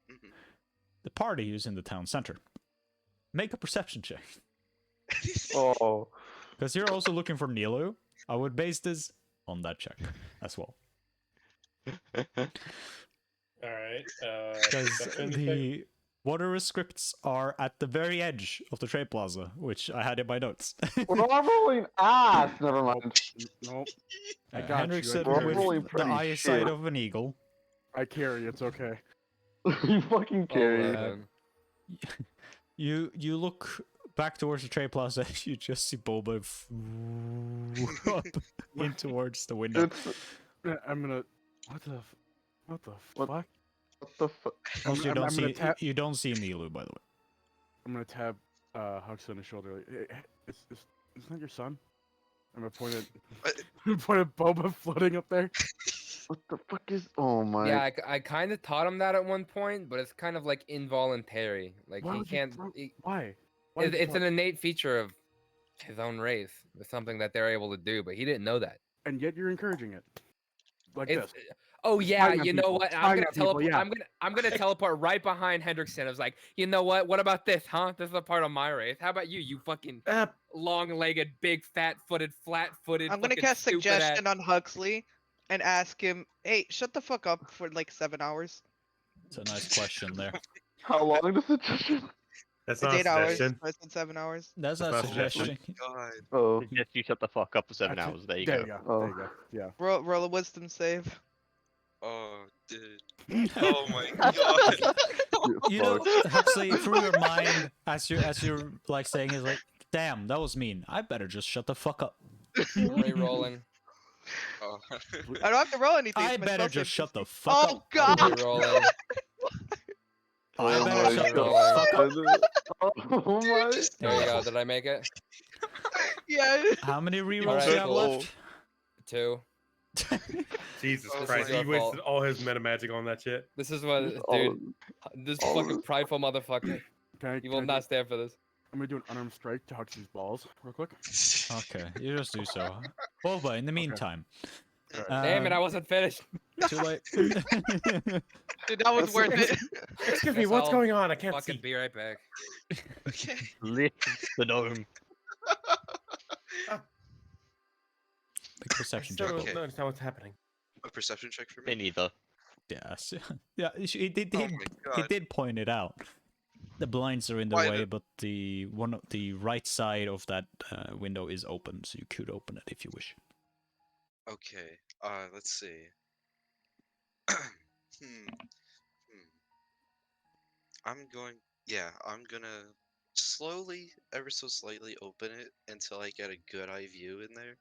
Speaker 8: Mhm.
Speaker 1: the party is in the town center. Make a perception check.
Speaker 2: Oh,
Speaker 1: Because you're also looking for Nilo. I would base this on that check as well.
Speaker 9: All right.
Speaker 1: Because
Speaker 9: perception check?
Speaker 1: Water scripts are at the very edge of the trade plaza, which I had in my notes.
Speaker 2: Well, I'm rolling ass. Never mind.
Speaker 7: Nope. I got
Speaker 1: Henriksen
Speaker 7: you. I
Speaker 2: We're
Speaker 7: carry.
Speaker 2: rolling
Speaker 1: with the
Speaker 2: pretty
Speaker 1: eyesight
Speaker 2: shit.
Speaker 1: of an eagle.
Speaker 7: I carry. It's okay.
Speaker 2: You fucking carry.
Speaker 6: 11.
Speaker 1: You look back towards the trade plaza. You just see Boba up in towards the window.
Speaker 7: I'm gonna. What the? What the
Speaker 2: What?
Speaker 7: fuck?
Speaker 2: What the fuck?
Speaker 1: Also, you
Speaker 7: I'm
Speaker 1: don't
Speaker 7: gonna
Speaker 1: see
Speaker 7: tap.
Speaker 1: you don't see Nilu, by the way.
Speaker 7: I'm gonna tap Hux on his shoulder. Like, "Hey, isn't that your son? I'm gonna point at point at Boba floating up there.
Speaker 2: What the fuck is? Oh my.
Speaker 6: Yeah, I kind of taught him that at one point, but it's kind of like involuntary. Like
Speaker 7: Why
Speaker 6: he
Speaker 7: would you
Speaker 6: can't.
Speaker 7: throw-
Speaker 6: he-
Speaker 7: Why?
Speaker 6: it's an innate feature of his own race. It's something that they're able to do, but he didn't know that.
Speaker 7: And yet you're encouraging it. Like
Speaker 6: It's,
Speaker 7: this.
Speaker 6: oh yeah,
Speaker 7: Spying on
Speaker 6: you know
Speaker 7: people,
Speaker 6: what? I'm
Speaker 7: spying
Speaker 6: gonna
Speaker 7: on people,
Speaker 6: teleport.
Speaker 7: yeah.
Speaker 6: I'm gonna teleport right behind Hendrickson. I was like, you know what? What about this, huh? This is a part of my race. How about you? You fucking long-legged, big, fat-footed, flat-footed.
Speaker 5: I'm gonna
Speaker 6: fucking
Speaker 5: cast
Speaker 6: stupid
Speaker 5: suggestion
Speaker 6: ass.
Speaker 5: on Huxley and ask him, "Hey, shut the fuck up for like 7 hours."
Speaker 1: It's a nice question there.
Speaker 2: How long does it just?
Speaker 9: That's
Speaker 5: It's
Speaker 9: not a
Speaker 5: 8 hours.
Speaker 9: suggestion.
Speaker 5: I said 7 hours.
Speaker 1: That's
Speaker 9: That's
Speaker 1: a
Speaker 9: not a
Speaker 1: suggestion.
Speaker 8: God.
Speaker 2: Oh.
Speaker 3: Suggest you shut the fuck up for 7
Speaker 7: That's it.
Speaker 3: hours. There you
Speaker 7: There
Speaker 3: go.
Speaker 7: you go.
Speaker 2: Oh.
Speaker 7: There you go. Yeah.
Speaker 5: Roll a wisdom save.
Speaker 8: Oh, dude. Oh my god.
Speaker 1: You know, Huxley, through your mind, as you're like saying, is like, damn, that was mean. I better just shut the fuck up.
Speaker 6: Re-rolling.
Speaker 8: Oh.
Speaker 5: I don't have to roll anything.
Speaker 1: I
Speaker 5: it's my
Speaker 1: better
Speaker 5: spell
Speaker 1: just
Speaker 5: save
Speaker 1: shut the
Speaker 5: DC.
Speaker 1: fuck
Speaker 5: Oh
Speaker 1: up.
Speaker 5: god!
Speaker 6: Re-rolling.
Speaker 1: I
Speaker 2: Oh
Speaker 1: better
Speaker 2: my
Speaker 1: shut the
Speaker 6: God.
Speaker 1: fuck up.
Speaker 2: Oh my.
Speaker 6: There you go. Did I make it?
Speaker 5: Yeah.
Speaker 1: How many rerolls
Speaker 6: Alright,
Speaker 1: do you have
Speaker 6: cool.
Speaker 1: left?
Speaker 6: 2.
Speaker 9: Jesus
Speaker 8: Oh
Speaker 9: Christ,
Speaker 8: my
Speaker 9: he wasted
Speaker 6: fault.
Speaker 9: all his meta magic on that shit.
Speaker 6: This is what,
Speaker 2: All
Speaker 6: dude.
Speaker 2: of-
Speaker 6: This
Speaker 2: all of
Speaker 6: fucking
Speaker 2: it.
Speaker 6: prideful motherfucker. He will not stand for this.
Speaker 7: I'm gonna do an unarmed strike to Huxley's balls real quick.
Speaker 1: Okay, you just do so. Boba, in the meantime.
Speaker 6: Damn it, I wasn't finished.
Speaker 1: Too late.
Speaker 5: Dude, that was worth it.
Speaker 9: Excuse me,
Speaker 6: Guess
Speaker 9: what's
Speaker 6: I'll
Speaker 9: going on? I can't
Speaker 6: Fucking
Speaker 9: see.
Speaker 6: be right back.
Speaker 8: Okay.
Speaker 3: Lift the dome.
Speaker 1: Make a
Speaker 9: I
Speaker 1: perception
Speaker 9: still
Speaker 1: check.
Speaker 9: don't
Speaker 8: Okay.
Speaker 9: understand what's happening.
Speaker 8: A perception check for
Speaker 3: Me
Speaker 8: me?
Speaker 3: neither.
Speaker 1: Yes. Yeah, he did.
Speaker 8: Oh
Speaker 1: He,
Speaker 8: my
Speaker 1: he
Speaker 8: god.
Speaker 1: did point it out. The blinds are in the
Speaker 8: Why
Speaker 1: way,
Speaker 8: the-
Speaker 1: but the right side of that window is open, so you could open it if you wish.
Speaker 8: Okay. Let's see. Hmm. I'm going. Yeah, I'm gonna slowly, ever so slightly, open it until I get a good eye view in there.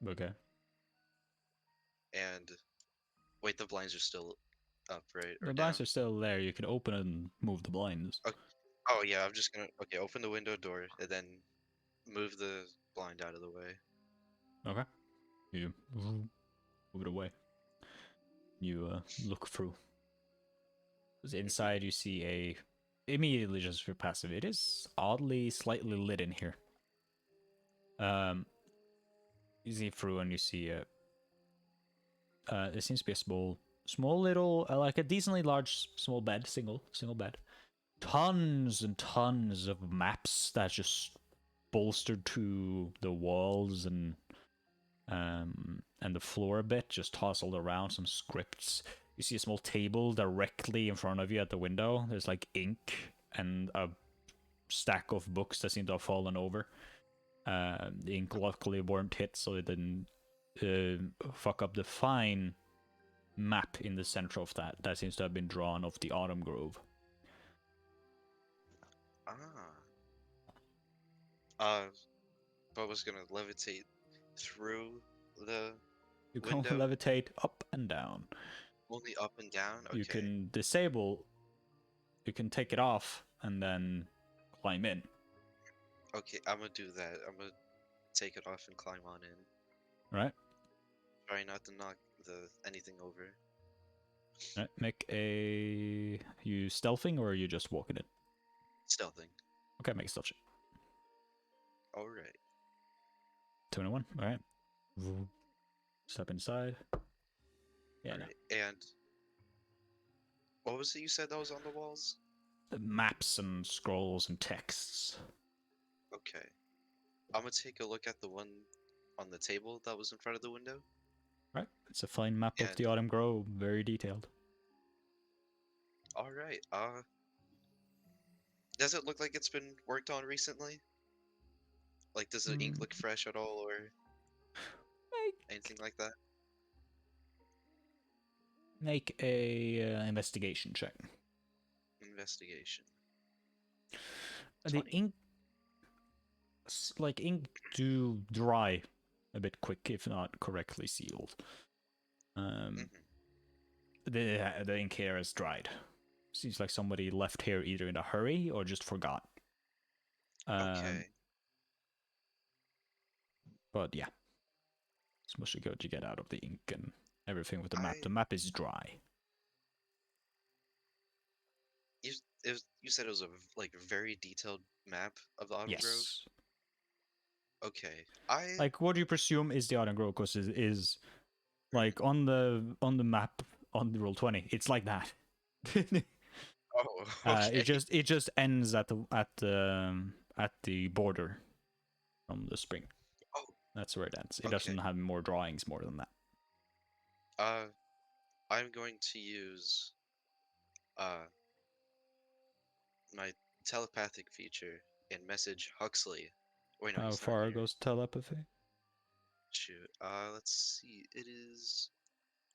Speaker 1: Okay.
Speaker 8: And wait, the blinds are still up, right?
Speaker 1: The
Speaker 8: Or
Speaker 1: blinds
Speaker 8: down?
Speaker 1: are still there. You can open and move the blinds.
Speaker 8: Oh yeah, I'm just gonna open the window door and then move the blind out of the way.
Speaker 1: Okay. You move it away. You look through. 'Cause inside you see immediately just for passive. It is oddly slightly lit in here. You see through and you see there seems to be a small little like a decently large small bed, single bed. Tons and tons of maps that just bolstered to the walls and the floor a bit, just tousled around, some scripts. You see a small table directly in front of you at the window. There's like ink and a stack of books that seem to have fallen over. The ink luckily weren't hit, so it didn't fuck up the fine map in the center of that. That seems to have been drawn of the Autumn Grove.
Speaker 8: But was gonna levitate through the
Speaker 1: You can
Speaker 8: window?
Speaker 1: levitate up and down.
Speaker 8: Only up and down. Okay.
Speaker 1: You can disable. You can take it off and then climb in.
Speaker 8: Okay, I'm gonna do that. I'm gonna take it off and climb on in.
Speaker 1: Right?
Speaker 8: Try not to knock anything over.
Speaker 1: Right. Make a. You stealthing or are you just walking in?
Speaker 8: Stealthing.
Speaker 1: Okay, make a stealth check.
Speaker 8: Alright.
Speaker 1: 21. All right. Step inside. Yeah. No.
Speaker 8: Alright. And what was it you said that was on the walls?
Speaker 1: The maps and scrolls and texts.
Speaker 8: Okay. I'm gonna take a look at the one on the table that was in front of the window.
Speaker 1: Right. It's a fine map of
Speaker 8: And-
Speaker 1: the Autumn Grove, very detailed.
Speaker 8: Alright. Does it look like it's been worked on recently? Like, does the ink look fresh at all, or anything like that?
Speaker 1: Make a investigation check.
Speaker 8: Investigation.
Speaker 1: The
Speaker 8: 20.
Speaker 1: ink, ink do dry a bit quick if not correctly sealed.
Speaker 8: Mhm.
Speaker 1: The ink here has dried. Seems like somebody left here either in a hurry or just forgot.
Speaker 8: Okay.
Speaker 1: But yeah, it's mostly good to get out of the ink and everything with the map.
Speaker 8: I
Speaker 1: The map is dry.
Speaker 8: you said it was a like very detailed map of the Autumn Grove.
Speaker 1: Yes.
Speaker 8: Okay. I
Speaker 1: Like, what do you presume is the Autumn Grove? Because it is like on the map on the Roll20. It's like that.
Speaker 8: oh okay.
Speaker 1: It just ends at the border from the spring.
Speaker 8: Oh,
Speaker 1: That's where it ends. It
Speaker 8: okay.
Speaker 1: doesn't have more drawings more than that.
Speaker 8: I'm going to use my telepathic feature and message Huxley. Wait, no,
Speaker 1: How
Speaker 8: he's not
Speaker 1: far
Speaker 8: here.
Speaker 1: goes telepathy?
Speaker 8: Shoot. Let's see. It is.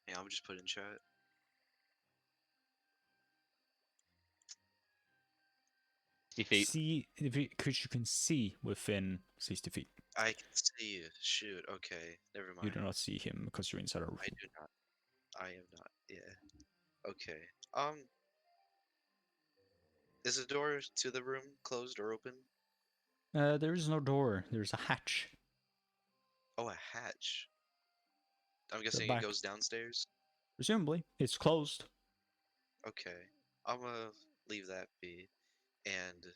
Speaker 8: Yeah, I'll just put in chat.
Speaker 3: 60 feet.
Speaker 1: See, because you can see within 60 feet.
Speaker 8: I can see you. Shoot. Okay. Never mind.
Speaker 1: You do not see him because you're inside a room.
Speaker 8: I do not. I am not. Yeah. Okay. Is the door to the room closed or open?
Speaker 1: There is no door. There's a hatch.
Speaker 8: Oh, a hatch. I'm guessing
Speaker 1: back.
Speaker 8: it goes downstairs.
Speaker 1: Presumably, it's closed.
Speaker 8: Okay. I'm gonna leave that be, and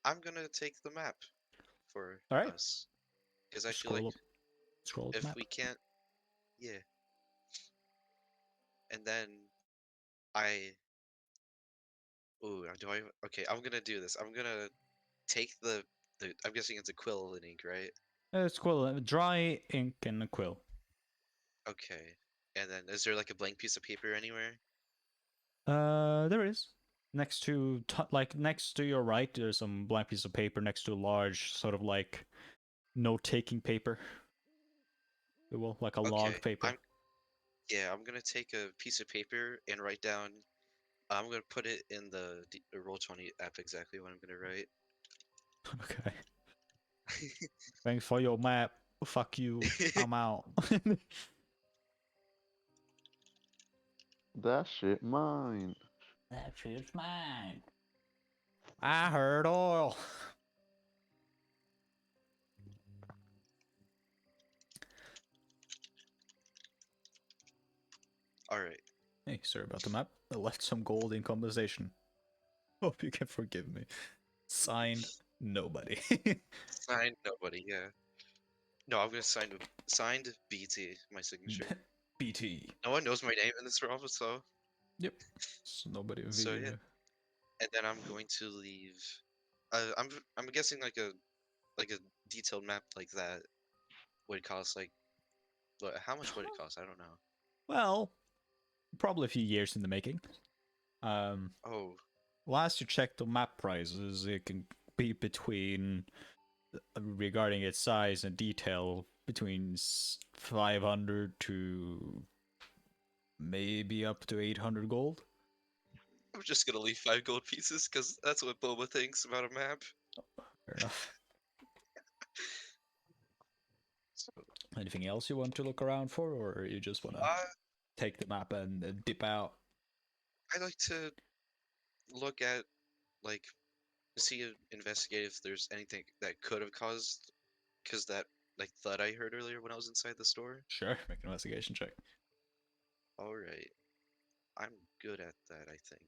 Speaker 8: I'm gonna take the map for
Speaker 1: All right.
Speaker 8: us, because I feel
Speaker 1: Scroll
Speaker 8: like
Speaker 1: up. Scroll up
Speaker 8: if
Speaker 1: map.
Speaker 8: we can't, yeah. And then I, ooh, do I? Okay, I'm gonna do this. I'm gonna take the. I'm guessing it's a quill and ink, right?
Speaker 1: It's quill. Dry ink and a quill.
Speaker 8: Okay. And then is there like a blank piece of paper anywhere?
Speaker 1: There is. Next to next to your right, there's some blank piece of paper next to a large sort of like note-taking paper. Well, like a log paper.
Speaker 8: I'm gonna take a piece of paper and write down. I'm gonna put it in the Roll20 app exactly what I'm gonna write.
Speaker 1: Okay. Thanks for your map. Fuck you. I'm out.
Speaker 2: That shit mine.
Speaker 1: That shit's mine. I heard oil.
Speaker 8: All right.
Speaker 1: Hey, sorry about the map. I left some gold in compensation. Hope you can forgive me. Signed, nobody.
Speaker 8: Signed nobody. Yeah. No, I'm gonna signed BT. My signature.
Speaker 1: BT.
Speaker 8: No one knows my name in this realm, so.
Speaker 1: Yep. So nobody will
Speaker 8: So
Speaker 1: be,
Speaker 8: yeah. And then I'm going to leave. I'm guessing like a detailed map like that would cost like. What? How much would it cost? I don't know.
Speaker 1: Well, probably a few years in the making.
Speaker 8: Oh.
Speaker 1: Last you checked the map prices, it can be between, regarding its size and detail, between 500 to maybe up to 800 gold.
Speaker 8: I'm just gonna leave 5 gold pieces because that's what Boba thinks about a map.
Speaker 1: Fair enough. Anything else you want to look around for, or you just want to take the map and dip out?
Speaker 8: I like to look at, like, see, investigate if there's anything that could have caused, because that, like, thud I heard earlier when I was inside the store.
Speaker 1: Sure, make an investigation check.
Speaker 8: Alright. I'm good at that, I think.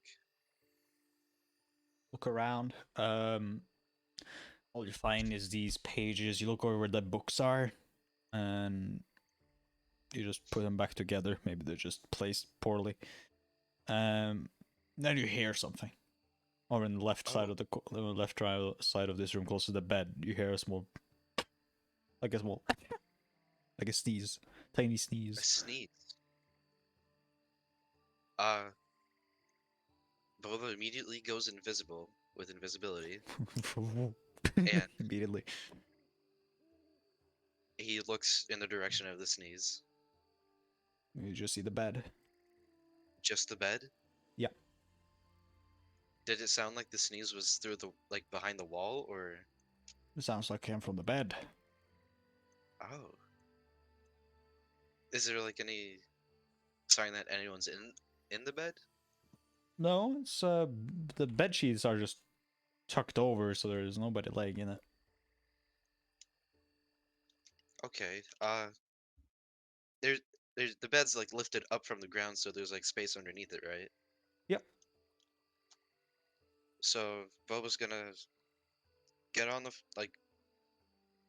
Speaker 1: Look around. All you find is these pages. You look over where the books are, and you just put them back together. Maybe they're just placed poorly. Then you hear something. Or in the left side of the left side of this room, close to the bed, you hear a small, like a sneeze, tiny sneeze.
Speaker 8: A sneeze. Boba immediately goes invisible with invisibility.
Speaker 1: Immediately.
Speaker 8: He looks in the direction of the sneeze.
Speaker 1: You just see the bed.
Speaker 8: Just the bed?
Speaker 1: Yeah.
Speaker 8: Did it sound like the sneeze was through the behind the wall, or?
Speaker 1: It sounds like it came from the bed.
Speaker 8: Oh. Is there like any sign that anyone's in the bed?
Speaker 1: No, it's the bed sheets are just tucked over, so there's nobody laying in it.
Speaker 8: Okay. There's the bed's like lifted up from the ground, so there's like space underneath it, right?
Speaker 1: Yep.
Speaker 8: So Boba's gonna get on the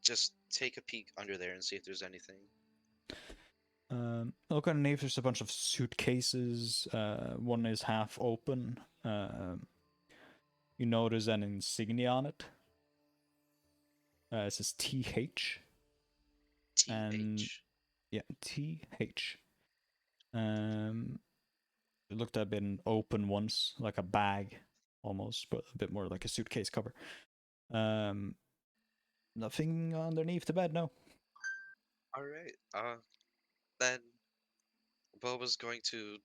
Speaker 8: just take a peek under there and see if there's anything.
Speaker 1: Look underneath, there's a bunch of suitcases. One is half open. You notice an insignia on it. It says TH. And
Speaker 8: TH.
Speaker 1: yeah, TH. It looked to have been open once, like a bag, almost, but a bit more like a suitcase cover. Nothing underneath the bed, no.
Speaker 8: All right. Then Boba's going to,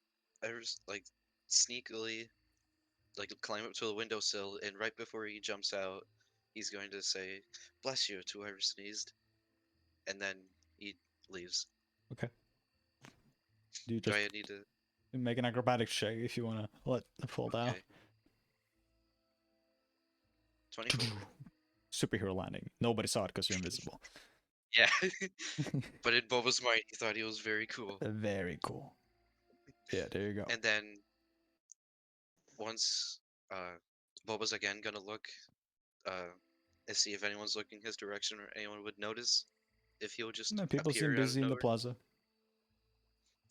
Speaker 8: like, sneakily, like, climb up to the windowsill, and right before he jumps out, he's going to say, "Bless you" to whoever sneezed, and then he leaves.
Speaker 1: Okay. Do you
Speaker 8: Do
Speaker 1: just
Speaker 8: I need to?
Speaker 1: make an acrobatics check if you want to let it fall down?
Speaker 8: Okay. 24.
Speaker 1: Superhero landing. Nobody saw it because you're invisible.
Speaker 8: Yeah. But in Boba's mind, he thought he was very cool.
Speaker 1: Very cool. Yeah, there you go.
Speaker 8: And then once Boba's again gonna look and see if anyone's looking his direction or anyone would notice if he would just
Speaker 1: No, people
Speaker 8: appear
Speaker 1: seem
Speaker 8: out of
Speaker 1: busy in the
Speaker 8: nowhere.
Speaker 1: plaza.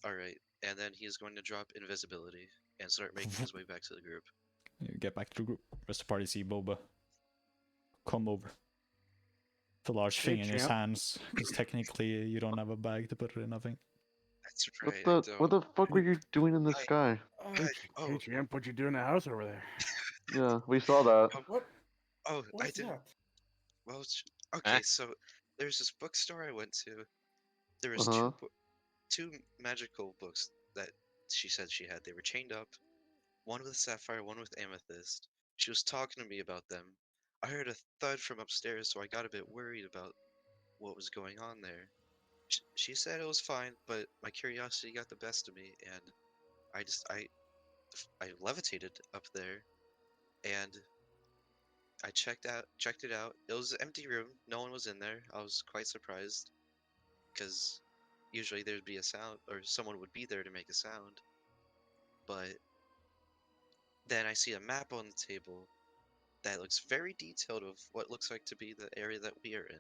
Speaker 8: All right, and then he's going to drop invisibility and start making his way back to the group.
Speaker 1: You get back to the group. Rest of the party see Boba come over. The large
Speaker 2: Hey,
Speaker 1: thing in his
Speaker 2: champ.
Speaker 1: hands, because technically you don't have a bag to put it in, I think.
Speaker 8: That's
Speaker 2: What
Speaker 8: right.
Speaker 2: the what the fuck were you doing in the
Speaker 8: Hi.
Speaker 2: sky?
Speaker 7: Hey,
Speaker 8: Oh.
Speaker 7: hey, champ, what you doing in the house over there?
Speaker 2: Yeah, we saw that.
Speaker 9: What?
Speaker 8: Oh, I
Speaker 9: What's
Speaker 8: did.
Speaker 9: that?
Speaker 8: Well, okay. So there's this bookstore I went to. There was two magical books that she said she had. They were chained up. One with sapphire, one with amethyst. She was talking to me about them. I heard a thud from upstairs, so I got a bit worried about what was going on there. She said it was fine, but my curiosity got the best of me, and I levitated up there, and I checked it out. It was an empty room. No one was in there. I was quite surprised, because usually there'd be a sound, or someone would be there to make a sound. But then I see a map on the table that looks very detailed of what looks like to be the area that we are in,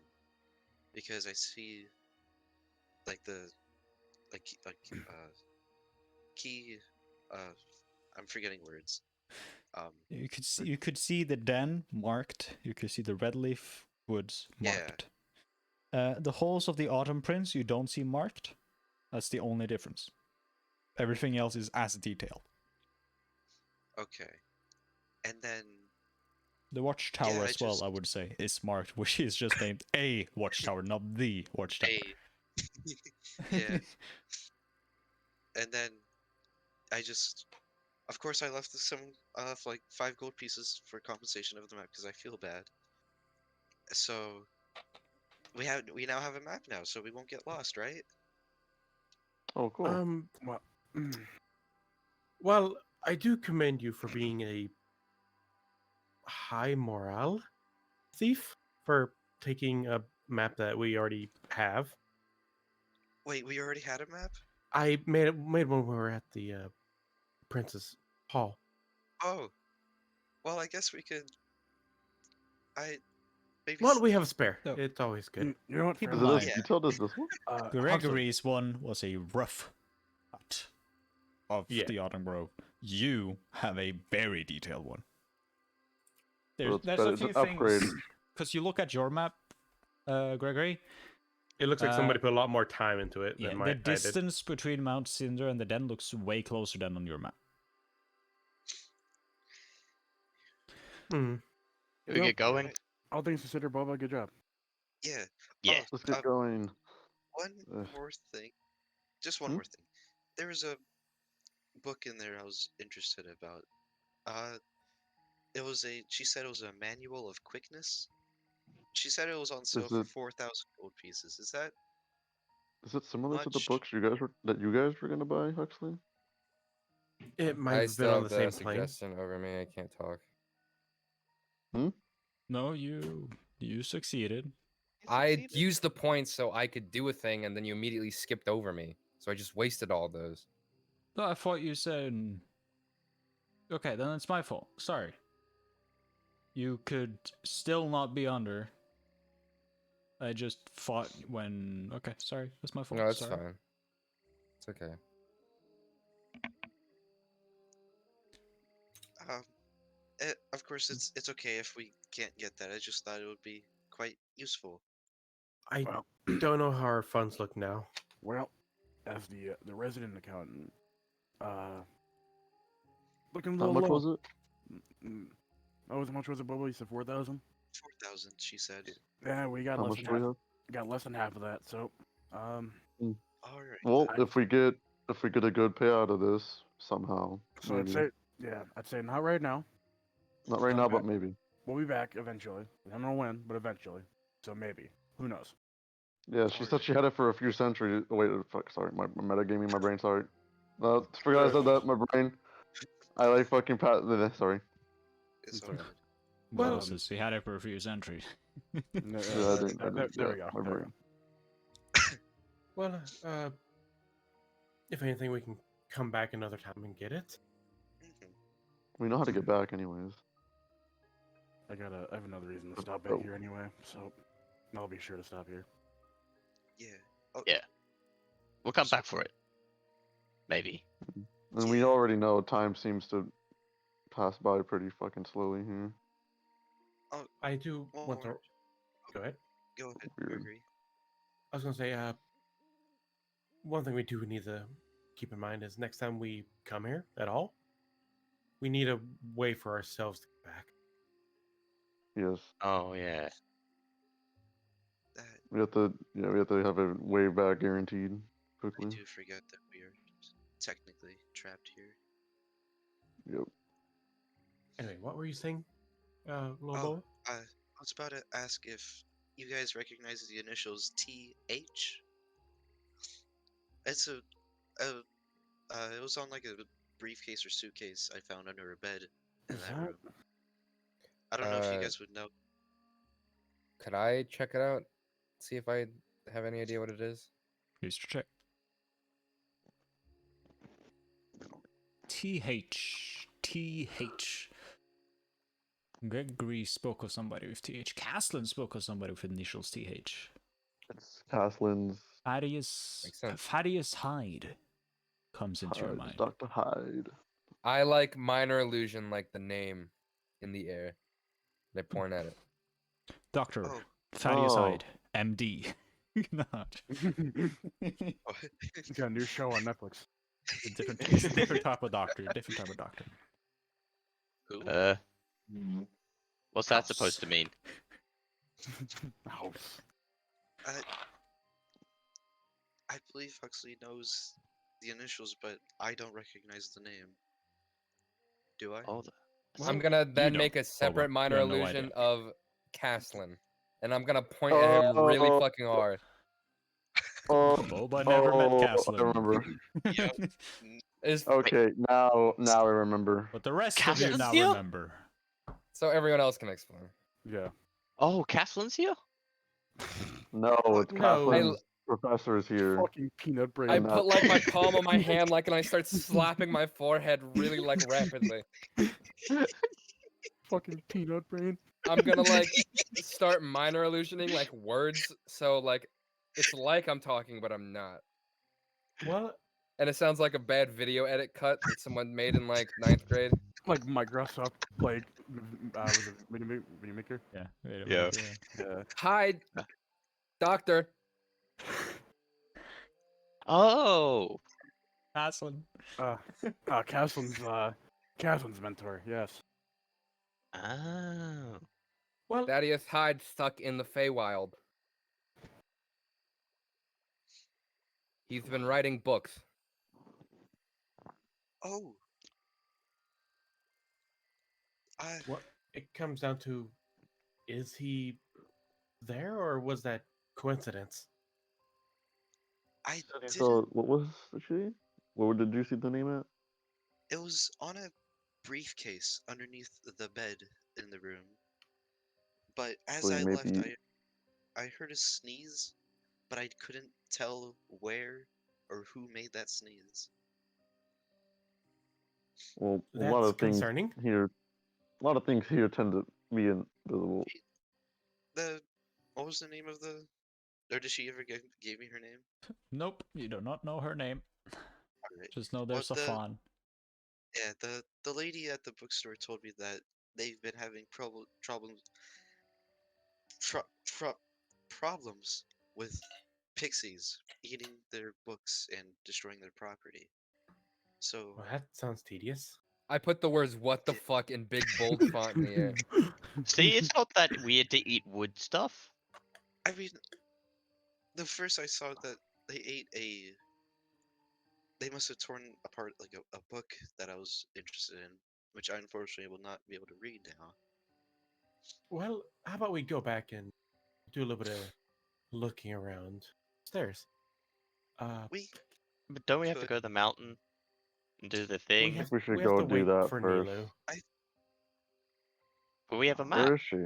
Speaker 8: because I see like the key. I'm forgetting words.
Speaker 1: You could see the den marked. You could see the red leaf woods marked. The halls of the Autumn Prince you don't see marked. That's the only difference. Everything else is as detailed.
Speaker 8: Okay, and then
Speaker 1: the watchtower as well, I would say, is marked, which is just named a watchtower, not the watchtower.
Speaker 8: Yeah. And then of course, I left like 5 gold pieces for compensation of the map because I feel bad. So we now have a map now, so we won't get lost, right?
Speaker 2: Oh, cool.
Speaker 4: Well, I do commend you for being a high morale thief for taking a map that we already have.
Speaker 8: Wait, we already had a map?
Speaker 4: I made one when we were at the Princess Hall.
Speaker 8: Oh, well, I guess we could.
Speaker 4: Well, we have a spare. No. It's always good.
Speaker 7: You know what?
Speaker 1: Keep
Speaker 2: Is
Speaker 1: in
Speaker 2: it
Speaker 1: mind,
Speaker 2: you told us this one?
Speaker 1: Gregory's one was a rough cut of the Autumn Grove. You have a very detailed one. There's a few things, because you look at your map, Gregory.
Speaker 9: It looks like somebody put a lot more time into it than
Speaker 1: the distance between Mount Cinder and the den looks way closer than on your map.
Speaker 9: Hmm.
Speaker 3: Can we get going?
Speaker 8: Alright.
Speaker 7: All things considered, Boba, good job.
Speaker 8: Yeah.
Speaker 3: Yeah.
Speaker 2: Let's get going.
Speaker 8: One
Speaker 2: Ugh.
Speaker 8: more thing. Just one
Speaker 2: Hmm?
Speaker 8: more thing. There was a book in there I was interested about. She said it was a manual of quickness. She said it was on sale
Speaker 2: Is
Speaker 8: for
Speaker 2: it
Speaker 8: 4,000 gold pieces. Is that
Speaker 2: similar to the
Speaker 8: much?
Speaker 2: books that you guys were gonna buy, Huxley?
Speaker 9: It might
Speaker 6: I
Speaker 9: have been
Speaker 6: still
Speaker 9: on
Speaker 6: have
Speaker 9: the
Speaker 6: the
Speaker 9: same plane.
Speaker 6: suggestion over me. I can't talk.
Speaker 1: No, you succeeded.
Speaker 5: You
Speaker 6: I
Speaker 5: succeeded.
Speaker 6: used the points so I could do a thing, and then you immediately skipped over me. So I just wasted all those.
Speaker 1: No, I thought you said. Okay, then it's my fault. Sorry. You could still not be under. I just fought when. Okay, sorry, that's my fault.
Speaker 6: No, it's
Speaker 1: sorry.
Speaker 6: fine. It's okay.
Speaker 8: Of course, it's okay if we can't get that. I just thought it would be quite useful.
Speaker 9: I
Speaker 7: Well,
Speaker 9: don't know how our funds look now.
Speaker 7: well, as the resident accountant, looking a
Speaker 2: How
Speaker 7: little
Speaker 2: much
Speaker 7: low.
Speaker 2: was it?
Speaker 7: Oh, how much was it, Boba? You said 4,000.
Speaker 8: 4,000, she said.
Speaker 7: Yeah, we got
Speaker 2: How
Speaker 7: less
Speaker 2: much
Speaker 7: than
Speaker 2: do we
Speaker 7: half.
Speaker 2: have?
Speaker 7: Got less than half of that. So,
Speaker 8: All right.
Speaker 2: Well,
Speaker 7: I-
Speaker 2: if we get a good payout of this somehow,
Speaker 7: so I'd
Speaker 2: maybe.
Speaker 7: say, yeah, I'd say not right now.
Speaker 2: Not right
Speaker 7: Come
Speaker 2: now,
Speaker 7: back.
Speaker 2: but maybe.
Speaker 7: We'll be back eventually. I don't know when, but eventually. So maybe. Who knows?
Speaker 2: Yeah, she said she had it for a few centuries. Oh, wait, fuck, sorry, my metagaming, my brain, sorry. Forgot I said that, my brain. I like fucking sorry.
Speaker 8: It's
Speaker 7: It's
Speaker 8: all
Speaker 7: okay.
Speaker 8: good.
Speaker 1: Well,
Speaker 9: Well,
Speaker 1: since he had it for a few centuries.
Speaker 7: No,
Speaker 2: Yeah, I didn't.
Speaker 7: there we go.
Speaker 2: My
Speaker 7: There we
Speaker 2: brain.
Speaker 7: go.
Speaker 9: well, if anything, we can come back another time and get it.
Speaker 8: Mhm.
Speaker 2: We know how to get back, anyways.
Speaker 7: I have another reason to stop
Speaker 2: Oh.
Speaker 7: back here anyway, so I'll be sure to stop here.
Speaker 8: Yeah. Oh,
Speaker 3: Yeah. We'll come back for it. Maybe.
Speaker 2: And we already know time seems to pass by pretty fucking slowly here.
Speaker 9: I do
Speaker 8: one
Speaker 9: want to.
Speaker 8: more.
Speaker 9: Go ahead.
Speaker 8: Go ahead,
Speaker 2: Weird.
Speaker 8: Gregory.
Speaker 9: I was gonna say, one thing we do need to keep in mind is next time we come here at all, we need a way for ourselves to get back.
Speaker 2: Yes,
Speaker 3: Oh yeah.
Speaker 8: That
Speaker 2: we have to have a way back guaranteed
Speaker 8: I
Speaker 2: quickly.
Speaker 8: do forget that we are technically trapped here.
Speaker 2: Yep.
Speaker 9: Anyway, what were you saying, Lobo?
Speaker 8: Oh, I was about to ask if you guys recognize the initials TH. It's it was on like a briefcase or suitcase I found under a bed in
Speaker 7: Is
Speaker 8: that
Speaker 7: that-
Speaker 8: room. I don't know if you guys would know.
Speaker 6: Could I check it out? See if I have any idea what it is?
Speaker 1: Please check. TH. Gregory spoke of somebody with TH. Caslin spoke of somebody with initials TH.
Speaker 2: It's Caslin's
Speaker 1: Thaddeus.
Speaker 6: Makes sense.
Speaker 1: Thaddeus Hyde comes into your mind.
Speaker 2: Dr. Hyde.
Speaker 6: I like minor illusion, like the name in the air. They point at it.
Speaker 1: Dr.
Speaker 8: Oh.
Speaker 1: Thaddeus
Speaker 2: Oh.
Speaker 1: Hyde, MD. Not.
Speaker 7: He's got a new show on Netflix.
Speaker 1: Different type of doctor. Different type of doctor.
Speaker 8: Who?
Speaker 3: What's that supposed to mean?
Speaker 7: House.
Speaker 8: I believe Huxley knows the initials, but I don't recognize the name. Do I?
Speaker 3: Oh,
Speaker 6: I'm gonna then
Speaker 1: don't,
Speaker 6: make a separate
Speaker 1: Boba.
Speaker 6: minor
Speaker 1: You have no
Speaker 6: illusion
Speaker 1: idea.
Speaker 6: of Caslin. And I'm gonna point at him really
Speaker 2: Oh.
Speaker 6: fucking hard.
Speaker 2: Oh,
Speaker 1: Boba never met
Speaker 2: I
Speaker 1: Caslin.
Speaker 2: remember.
Speaker 8: Yep.
Speaker 6: Is
Speaker 2: Okay, now I remember.
Speaker 1: But the rest of you
Speaker 3: Caslin's
Speaker 1: now
Speaker 3: here?
Speaker 1: remember.
Speaker 6: so everyone else can explain.
Speaker 7: Yeah.
Speaker 3: Oh, Caslin's here?
Speaker 2: No, it's
Speaker 9: No.
Speaker 2: Caslin's professor is here.
Speaker 7: Fucking peanut brain.
Speaker 6: I
Speaker 2: And
Speaker 6: put like my palm on my hand like and I start slapping my forehead really like rapidly.
Speaker 7: Fucking peanut brain.
Speaker 6: I'm gonna like start minor illusioning like words so like it's like I'm talking but I'm not.
Speaker 9: Well,
Speaker 6: And it sounds like a bad video edit cut that someone made in like 9th grade.
Speaker 7: Like Microsoft, like, was it Video Maker?
Speaker 1: Yeah. Wait a
Speaker 3: Yeah.
Speaker 1: minute,
Speaker 7: Yeah.
Speaker 6: Hi, doctor.
Speaker 3: Oh.
Speaker 1: Caslin.
Speaker 7: Caslin's mentor, yes.
Speaker 3: Oh.
Speaker 9: Well,
Speaker 6: Thaddeus Hyde stuck in the Feywild. He's been writing books.
Speaker 8: Oh, I
Speaker 9: what it comes down to, is he there or was that coincidence?
Speaker 8: I didn't.
Speaker 2: So what was she? Where did you see the name at?
Speaker 8: It was on a briefcase underneath the bed in the room. But as
Speaker 2: So
Speaker 8: I left,
Speaker 2: maybe.
Speaker 8: I heard a sneeze, but I couldn't tell where or who made that sneeze.
Speaker 2: Well, a lot
Speaker 9: That's
Speaker 2: of things
Speaker 9: concerning.
Speaker 2: here. A lot of things here tend to be invisible.
Speaker 8: What was the name of the? Or did she ever give me her name?
Speaker 1: Nope, you do not know her name.
Speaker 8: Alright.
Speaker 1: Just know
Speaker 8: Well,
Speaker 1: there's a fawn.
Speaker 8: Yeah, the lady at the bookstore told me that they've been having problems with pixies eating their books and destroying their property. So
Speaker 9: Well, that sounds tedious.
Speaker 6: I put the words "what the fuck" in big bold font in the air.
Speaker 3: See, it's not that weird to eat wood stuff.
Speaker 8: I mean, the first I saw that they ate a, they must have torn apart like a book that I was interested in, which I unfortunately will not be able to read now.
Speaker 9: Well, how about we go back and do a little bit of looking around stairs?
Speaker 8: We
Speaker 3: But don't we have to
Speaker 8: could.
Speaker 3: go to the mountain and do the
Speaker 9: We
Speaker 3: thing?
Speaker 9: have,
Speaker 2: We should
Speaker 9: we have
Speaker 2: go
Speaker 9: to
Speaker 2: do
Speaker 9: wait
Speaker 2: that
Speaker 9: for
Speaker 2: first.
Speaker 9: Nilu.
Speaker 3: But we have a map.
Speaker 2: Where is she?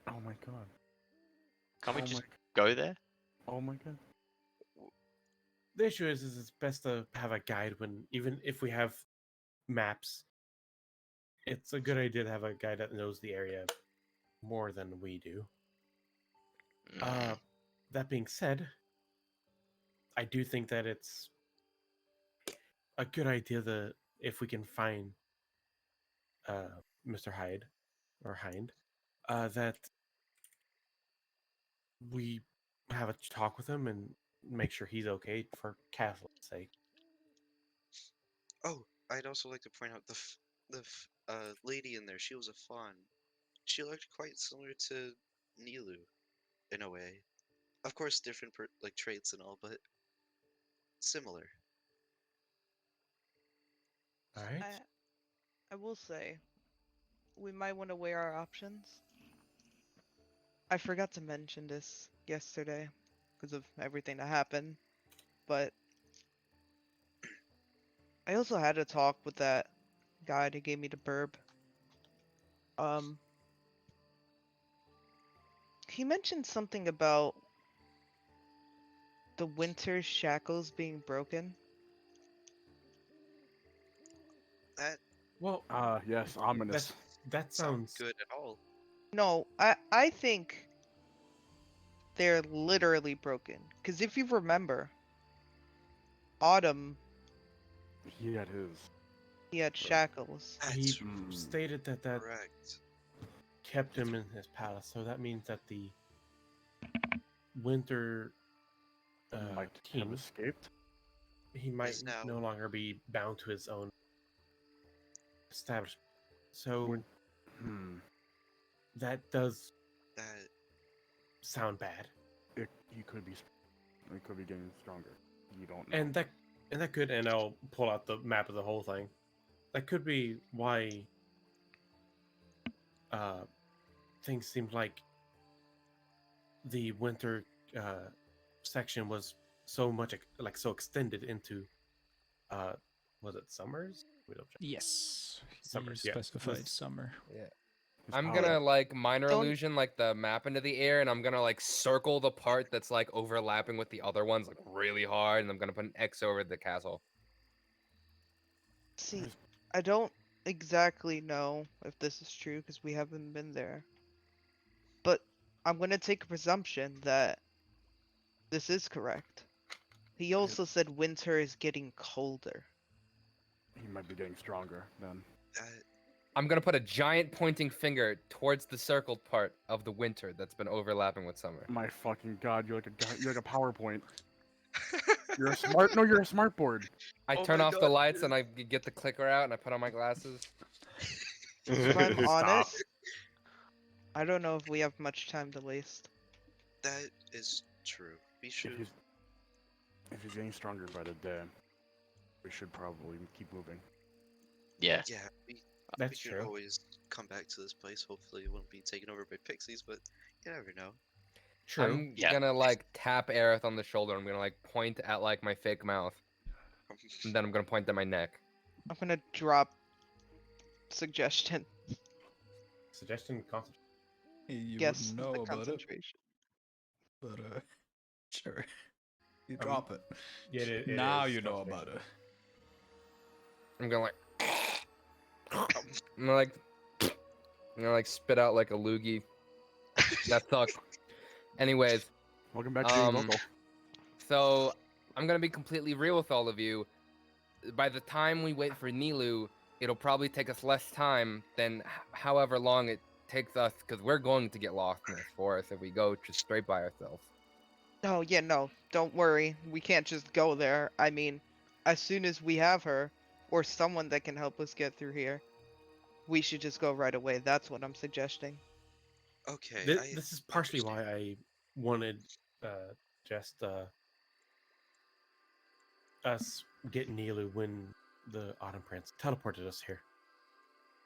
Speaker 7: Oh my god.
Speaker 3: Can't we
Speaker 7: Oh
Speaker 3: just
Speaker 7: my-
Speaker 3: go there?
Speaker 7: Oh my god.
Speaker 9: The issue is it's best to have a guide when, even if we have maps, it's a good idea to have a guide that knows the area more than we do. That being said, I do think that it's a good idea that if we can find Mr. Hyde or Hind, that we have a talk with him and make sure he's okay for Castle's sake.
Speaker 8: Oh, I'd also like to point out the lady in there. She was a fawn. She looked quite similar to Nilu, in a way. Of course, different like traits and all, but similar.
Speaker 9: All right.
Speaker 5: I will say, we might want to weigh our options. I forgot to mention this yesterday because of everything that happened, but I also had a talk with that guy that gave me the burb. He mentioned something about the winter shackles being broken.
Speaker 8: That
Speaker 9: Well,
Speaker 7: Yes, ominous.
Speaker 9: that
Speaker 8: sounds
Speaker 9: sounds
Speaker 8: good at all.
Speaker 5: No, I think they're literally broken. Because if you remember, Autumn,
Speaker 7: He had his.
Speaker 5: he had shackles.
Speaker 9: he
Speaker 8: That's
Speaker 9: stated that
Speaker 8: correct.
Speaker 9: kept him in his palace, so that means that the winter
Speaker 7: Might have
Speaker 9: king,
Speaker 7: escaped.
Speaker 9: he might
Speaker 8: Is now-
Speaker 9: no longer be bound to his own establishment. So
Speaker 7: Would- Hmm.
Speaker 9: that does
Speaker 8: That
Speaker 9: sound bad,
Speaker 7: He could be. He could be getting stronger. You don't know.
Speaker 9: and that could, and I'll pull out the map of the whole thing. That could be why things seemed like the winter section was so much like so extended into was it summers? We don't check.
Speaker 1: Yes.
Speaker 9: Summers,
Speaker 1: You
Speaker 9: yeah.
Speaker 1: specified
Speaker 9: This-
Speaker 1: summer.
Speaker 6: Yeah.
Speaker 7: His
Speaker 6: I'm
Speaker 7: power-
Speaker 6: gonna like minor
Speaker 5: Don't-
Speaker 6: illusion like the map into the air, and I'm gonna like circle the part that's like overlapping with the other ones like really hard, and I'm gonna put an X over the castle.
Speaker 5: See, I don't exactly know if this is true because we haven't been there. But I'm going to take a presumption that this is correct. He also said winter is getting colder.
Speaker 7: He might be getting stronger then.
Speaker 8: that
Speaker 6: I'm gonna put a giant pointing finger towards the circled part of the winter that's been overlapping with summer.
Speaker 7: My fucking god, you're like a PowerPoint. You're a smart. No, you're a smart board.
Speaker 6: I
Speaker 8: Oh
Speaker 6: turn
Speaker 8: my
Speaker 6: off the
Speaker 8: God,
Speaker 6: lights
Speaker 8: dude.
Speaker 6: and I get the clicker out and I put on my glasses.
Speaker 5: If I'm
Speaker 9: Stop.
Speaker 5: honest, I don't know if we have much time to waste.
Speaker 8: That is true. We
Speaker 7: If
Speaker 8: should.
Speaker 7: he's getting stronger by the day, we should probably keep moving.
Speaker 3: Yeah.
Speaker 8: Yeah, we
Speaker 9: That's
Speaker 8: can
Speaker 9: true.
Speaker 8: always come back to this place. Hopefully, it won't be taken over by pixies, but you never know.
Speaker 9: True.
Speaker 6: I'm
Speaker 3: Yeah.
Speaker 6: gonna like tap Aerith on the shoulder. I'm gonna like point at like my fake mouth, and then I'm gonna point at my neck.
Speaker 5: I'm gonna drop suggestion.
Speaker 9: Suggestion, concentration.
Speaker 1: You
Speaker 5: Guess
Speaker 1: wouldn't
Speaker 5: the
Speaker 1: know about it,
Speaker 5: concentration.
Speaker 1: but sure. You
Speaker 9: Um,
Speaker 1: drop it.
Speaker 9: Yeah, it
Speaker 1: Now
Speaker 9: is
Speaker 1: you know about
Speaker 9: concentration.
Speaker 1: it.
Speaker 6: I'm gonna like, I'm gonna like spit out like a loogie. That sucks. Anyways,
Speaker 7: Welcome back to being vocal.
Speaker 6: so I'm gonna be completely real with all of you. By the time we wait for Nilu, it'll probably take us less time than however long it takes us, because we're going to get lost in this forest if we go just straight by ourselves.
Speaker 5: Oh yeah, no, don't worry. We can't just go there. I mean, as soon as we have her, or someone that can help us get through here, we should just go right away. That's what I'm suggesting.
Speaker 8: Okay.
Speaker 9: This is partially why I wanted just us get Nilu when the Autumn Prince teleported us here.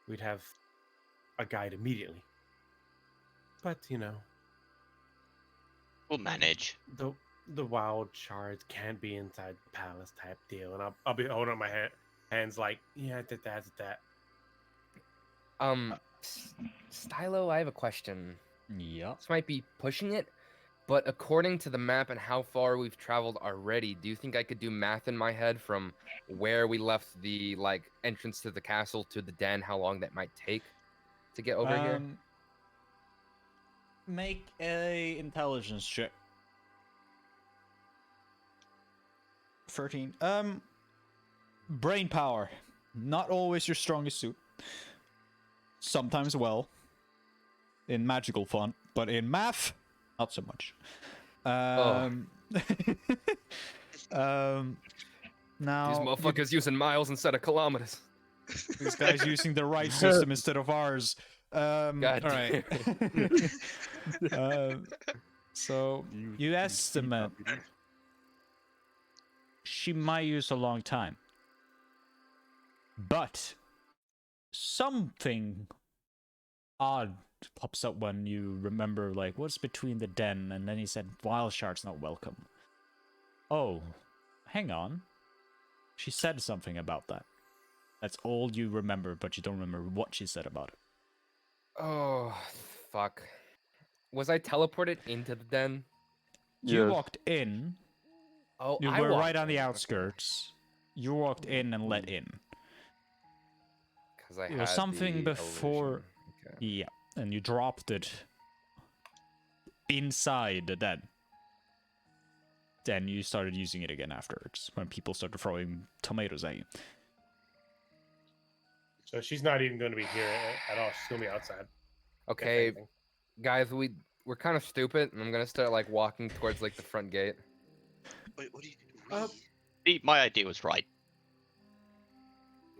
Speaker 9: We'd have a guide immediately. But you know,
Speaker 3: We'll manage.
Speaker 9: the wild shards can't be inside the palace type deal, and I'll be holding up my hands like, yeah, that's that.
Speaker 6: Stylo, I have a question.
Speaker 1: Yeah.
Speaker 6: This might be pushing it, but according to the map and how far we've traveled already, do you think I could do math in my head from where we left the like entrance to the castle to the den, how long that might take to get over here?
Speaker 1: Make a intelligence check. 13. Brain power. Not always your strongest suit. Sometimes well. In magical fun, but in math, not so much. Now
Speaker 6: These motherfuckers using miles instead of kilometers.
Speaker 1: this guy's using the right system instead of ours.
Speaker 6: God
Speaker 1: all right. So you estimate she might use a long time, but something odd pops up when you remember, like, what's between the den, and then he said wild shards not welcome. Oh, hang on. She said something about that. That's all you remember, but you don't remember what she said about it.
Speaker 6: Oh, fuck. Was I teleported into the den?
Speaker 1: You
Speaker 2: Yes.
Speaker 1: walked in.
Speaker 6: Oh,
Speaker 1: You
Speaker 6: I
Speaker 1: were
Speaker 6: walked
Speaker 1: right on the
Speaker 6: in.
Speaker 1: outskirts. You walked in and let in.
Speaker 6: Because I
Speaker 1: It
Speaker 6: had
Speaker 1: was something
Speaker 6: the
Speaker 1: before.
Speaker 6: illusion. Okay.
Speaker 1: Yeah, and you dropped it inside the den. Then you started using it again afterwards when people started throwing tomatoes at you.
Speaker 9: So she's not even going to be here at all. She's going to be outside. if
Speaker 6: Okay,
Speaker 9: anything.
Speaker 6: guys, we're kind of stupid, and I'm gonna start like walking towards like the front gate.
Speaker 8: Wait, what do you?
Speaker 3: My idea was right.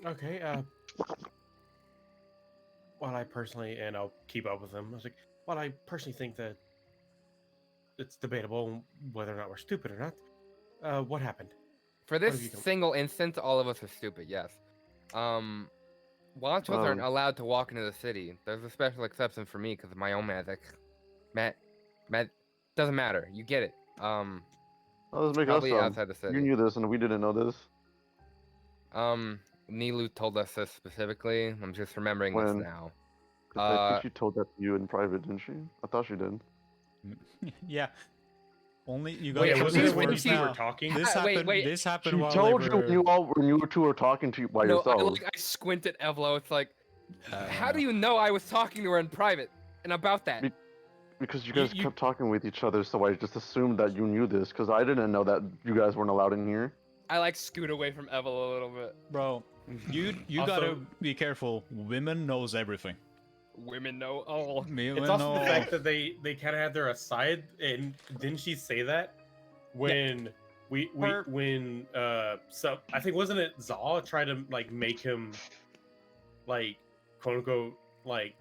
Speaker 9: Okay. While I personally, and I'll keep up with them, I was like, while I personally think that it's debatable whether or not we're stupid or not, what happened?
Speaker 6: For
Speaker 9: have
Speaker 6: this
Speaker 9: you come-
Speaker 6: single instance, all of us are stupid. Yes. Watchers aren't allowed to walk into the city. There's a special exception for me because of my own magic. Matt, doesn't matter. You get it.
Speaker 2: How does it make us
Speaker 6: Probably
Speaker 2: sound?
Speaker 6: outside the
Speaker 2: You
Speaker 6: city.
Speaker 2: knew this and we didn't know this.
Speaker 6: Nilu told us this specifically. I'm just remembering this
Speaker 2: When?
Speaker 6: now.
Speaker 2: 'Cause I think she told that to you in private, didn't she? I thought she did.
Speaker 1: Yeah. Only you got
Speaker 9: Wait,
Speaker 1: to
Speaker 9: wasn't
Speaker 1: choose
Speaker 9: it when you
Speaker 1: words
Speaker 9: two
Speaker 1: now.
Speaker 9: were talking?
Speaker 1: This happened.
Speaker 6: Wait.
Speaker 1: This happened
Speaker 2: She
Speaker 1: while
Speaker 2: told
Speaker 1: they
Speaker 2: you
Speaker 1: were...
Speaker 2: when you two were talking to by
Speaker 6: No,
Speaker 2: yourselves.
Speaker 6: I squint at Evlo. It's like, how do you know I was talking to her in private and about that?
Speaker 2: Because you guys kept talking with each other, so I just assumed that you knew this. Because I didn't know that you guys weren't allowed in here.
Speaker 6: I like scoot away from Evlo a little bit.
Speaker 1: Bro, you
Speaker 9: Also-
Speaker 1: gotta be careful. Women knows everything.
Speaker 6: Women know all.
Speaker 9: It's also the fact that they kind of had their aside, and didn't she say that when so I think wasn't it Zal tried to like make him like quote unquote like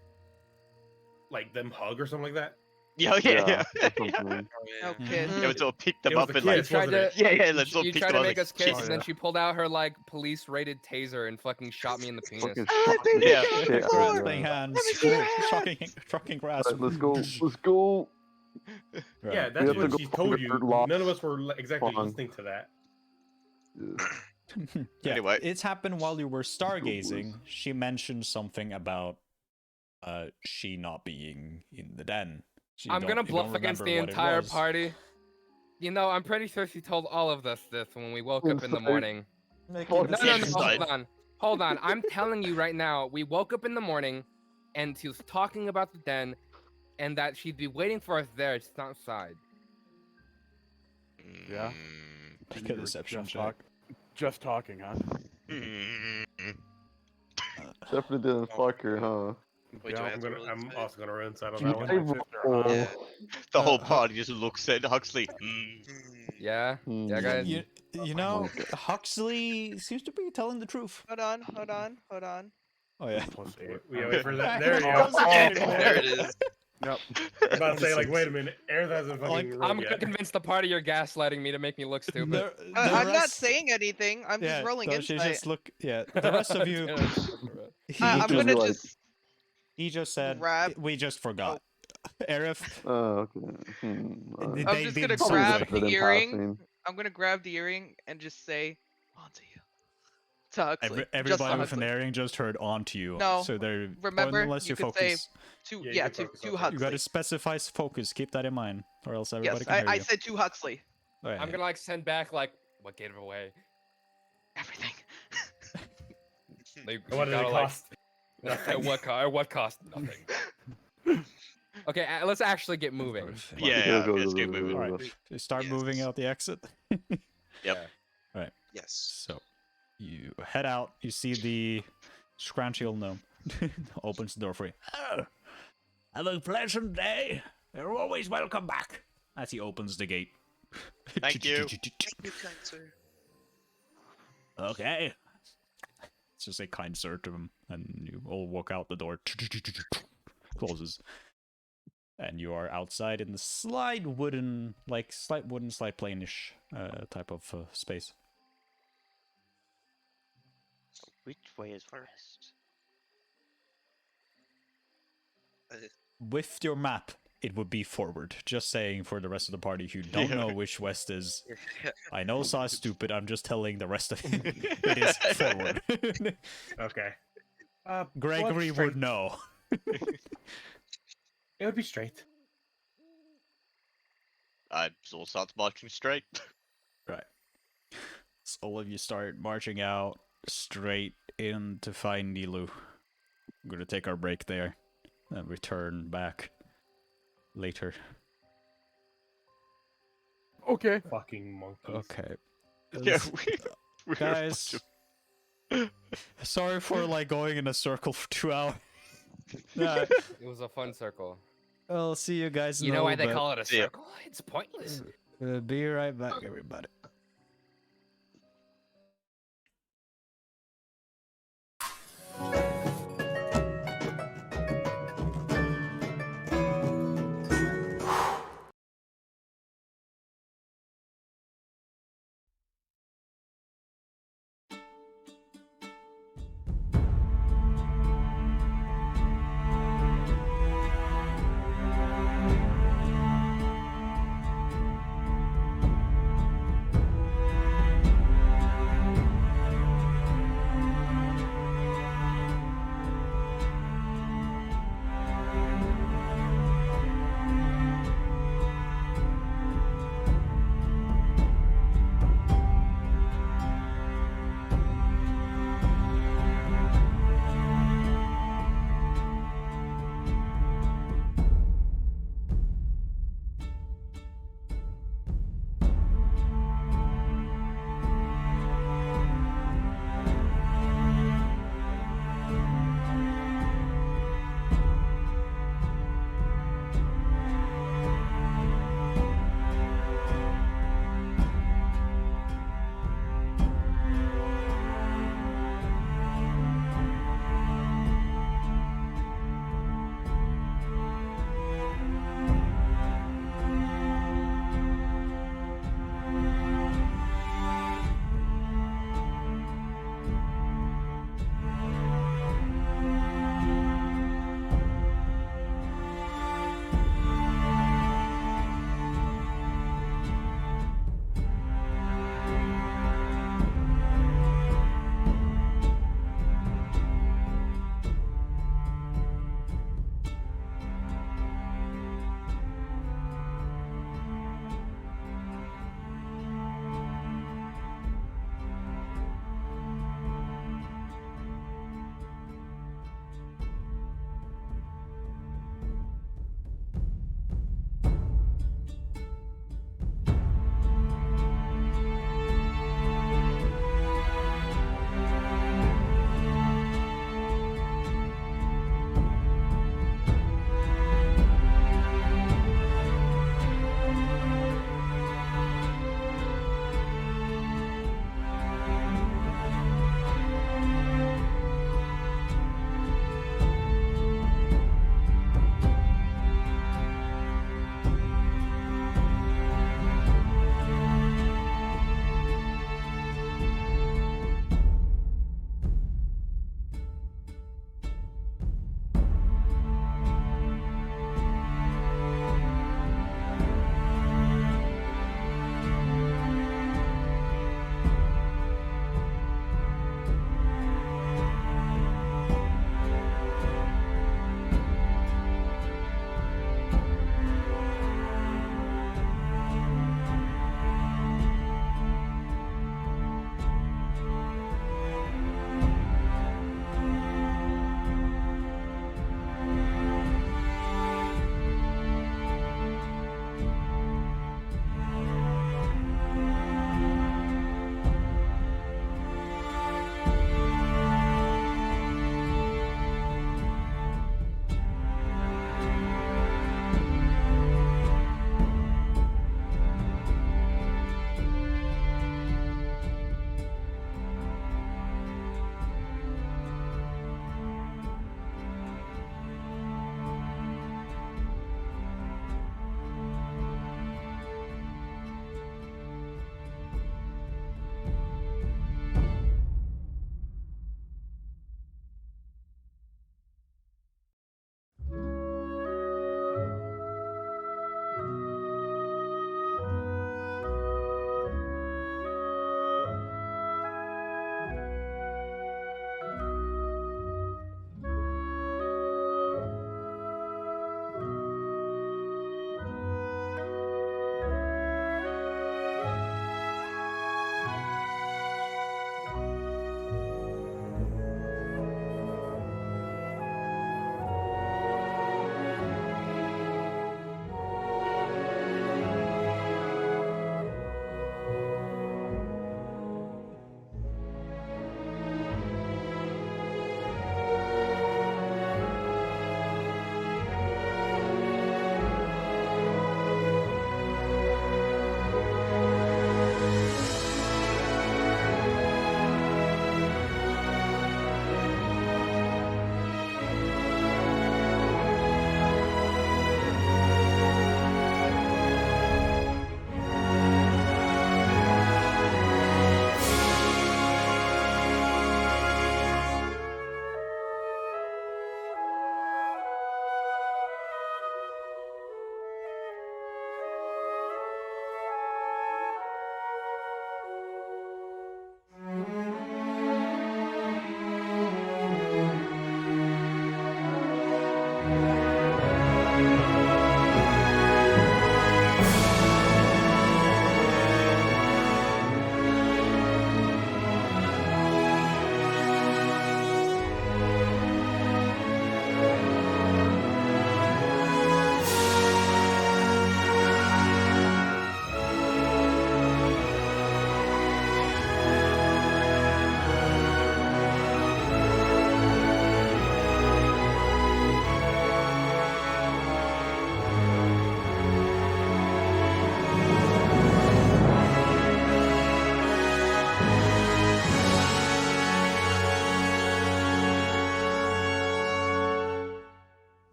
Speaker 9: them hug or something like that?
Speaker 3: Yeah.
Speaker 2: that's what
Speaker 3: Yeah.
Speaker 2: I'm saying.
Speaker 8: Oh,
Speaker 5: No
Speaker 8: yeah.
Speaker 5: kiss.
Speaker 3: Yeah, let's all pick them
Speaker 9: It was
Speaker 3: up
Speaker 9: the
Speaker 3: and like.
Speaker 9: kiss, wasn't it?
Speaker 3: Yeah, let's all
Speaker 6: You
Speaker 3: pick
Speaker 6: tried
Speaker 3: them
Speaker 6: to
Speaker 3: up
Speaker 6: make us
Speaker 3: like,
Speaker 6: kiss,
Speaker 3: shit.
Speaker 6: and then she pulled out her like police-rated taser and fucking shot me in the penis.
Speaker 2: Fucking
Speaker 5: Ah,
Speaker 2: shot me
Speaker 3: Yeah.
Speaker 2: the shit out
Speaker 5: Floor.
Speaker 2: of
Speaker 1: Grasping
Speaker 2: her.
Speaker 1: hands,
Speaker 5: Let me see your hand.
Speaker 1: shocking grasp.
Speaker 2: Alright, let's go. Let's go.
Speaker 9: Yeah,
Speaker 1: Right.
Speaker 9: that's
Speaker 2: have to
Speaker 9: what
Speaker 2: go
Speaker 9: she
Speaker 2: find
Speaker 9: told
Speaker 2: a
Speaker 9: you.
Speaker 2: third lock.
Speaker 9: None of us were exactly
Speaker 2: Fine.
Speaker 9: listening to that.
Speaker 2: Yeah.
Speaker 1: Yeah,
Speaker 3: Anyway.
Speaker 1: it's happened while you were stargazing.
Speaker 2: please.
Speaker 1: She mentioned something about she not being in the den.
Speaker 6: I'm gonna bluff against the entire
Speaker 1: party.
Speaker 6: party. You know, I'm pretty sure she told all of us this when we woke up in the
Speaker 2: Inside.
Speaker 6: morning.
Speaker 2: Fuck
Speaker 6: No, no, no,
Speaker 3: Inside.
Speaker 6: hold on. I'm telling you right now, we woke up in the morning, and she was talking about the den, and that she'd be waiting for us there, just outside.
Speaker 7: Yeah.
Speaker 1: Make
Speaker 7: You
Speaker 1: a
Speaker 7: were
Speaker 1: deception
Speaker 7: just
Speaker 1: check.
Speaker 7: just talking, huh?
Speaker 2: Definitely didn't fuck her, huh?
Speaker 8: Wait, do I have to roll
Speaker 9: I'm
Speaker 8: inside?
Speaker 9: also gonna roll inside on
Speaker 7: You
Speaker 9: that one.
Speaker 7: my sister, huh?
Speaker 8: Yeah.
Speaker 3: The whole
Speaker 1: Hu-
Speaker 3: party just looks at Huxley.
Speaker 6: Yeah,
Speaker 2: Hmm.
Speaker 6: yeah, guys.
Speaker 1: You know, Huxley seems to be telling the truth.
Speaker 5: Hold on.
Speaker 1: Oh yeah.
Speaker 7: Plus
Speaker 9: Wait,
Speaker 7: 8.
Speaker 9: yeah, wait for that.
Speaker 1: Oh,
Speaker 9: There you
Speaker 1: oh,
Speaker 9: go.
Speaker 1: oh,
Speaker 8: There it is.
Speaker 7: Yep.
Speaker 9: I'm about to say, like, wait a minute. Aerith hasn't fucking
Speaker 1: Like,
Speaker 9: rolled
Speaker 6: I'm
Speaker 9: yet.
Speaker 6: gonna convince the party you're gaslighting me to make me look stupid.
Speaker 5: I'm not saying anything. I'm
Speaker 1: yeah,
Speaker 5: just rolling
Speaker 1: no, she
Speaker 5: insight.
Speaker 1: just look. Yeah, the rest of you.
Speaker 5: I'm
Speaker 2: Just
Speaker 5: gonna
Speaker 2: be like-
Speaker 5: just
Speaker 1: He just said
Speaker 5: grab.
Speaker 1: we just forgot. Arif,
Speaker 2: Okay.
Speaker 1: They
Speaker 5: I'm just
Speaker 1: did
Speaker 5: gonna
Speaker 1: something.
Speaker 5: grab
Speaker 2: Probably
Speaker 5: the
Speaker 2: in
Speaker 5: earring.
Speaker 2: passing.
Speaker 5: I'm gonna grab the earring and just say, "Onto you." To Huxley. Just to
Speaker 1: everybody with an
Speaker 5: Huxley.
Speaker 1: earring just heard onto you.
Speaker 5: No,
Speaker 1: So they're
Speaker 5: remember,
Speaker 1: unless
Speaker 5: you
Speaker 1: you
Speaker 5: could
Speaker 1: focus.
Speaker 5: say To
Speaker 9: Yeah, you
Speaker 5: yeah,
Speaker 9: can
Speaker 5: to
Speaker 9: focus on
Speaker 5: to
Speaker 9: that.
Speaker 1: You
Speaker 5: Huxley.
Speaker 1: gotta specify focus. Keep that in mind, or else everybody
Speaker 5: Yes,
Speaker 1: can hear
Speaker 5: I
Speaker 1: you.
Speaker 5: said to Huxley.
Speaker 1: Oh, yeah,
Speaker 6: I'm gonna like send back like, what gave it away?
Speaker 5: Everything.
Speaker 6: They
Speaker 9: What did it
Speaker 6: gotta, like,
Speaker 9: cost?
Speaker 6: at what cost? Nothing. Okay, let's actually get moving.
Speaker 3: Yeah,
Speaker 2: Go,
Speaker 3: okay, let's
Speaker 2: go,
Speaker 3: get
Speaker 2: go,
Speaker 3: moving.
Speaker 2: go,
Speaker 1: All
Speaker 2: go.
Speaker 1: right, you start
Speaker 8: Yes.
Speaker 1: moving out the exit.
Speaker 3: Yep.
Speaker 8: Yes.
Speaker 1: So you head out. You see the scrunchy old gnome opens the door for you. Oh, have a pleasant day. You're always welcome back. As he opens the gate.
Speaker 3: Thank you.
Speaker 8: Thank you, kind sir.
Speaker 1: Okay. It's just a kind sir to him, and you all walk out the door. Closes. And you are outside in the slight wooden, slight planish type of space.
Speaker 3: Which way is west?
Speaker 1: With your map, it would be forward. Just saying for the rest of the party who don't know which west is. I know Saw is stupid, I'm just telling the rest of you. It is forward.
Speaker 9: Okay.
Speaker 1: Gregory
Speaker 9: straight.
Speaker 1: would know.
Speaker 9: It would be straight.
Speaker 3: I all start marching straight.
Speaker 1: Right. So all of you start marching out straight in to find Nilu. I'm gonna take our break there and return back later.
Speaker 7: Okay.
Speaker 9: Fucking monkeys.
Speaker 1: Okay.
Speaker 3: Yeah, we're a
Speaker 1: Guys,
Speaker 3: bunch
Speaker 1: sorry for going in a circle for 2 hours.
Speaker 6: It was a fun circle.
Speaker 1: I'll see you guys.
Speaker 6: You know why they
Speaker 1: but,
Speaker 6: call it a
Speaker 3: Yeah.
Speaker 6: circle? It's pointless.
Speaker 1: Be right back, everybody.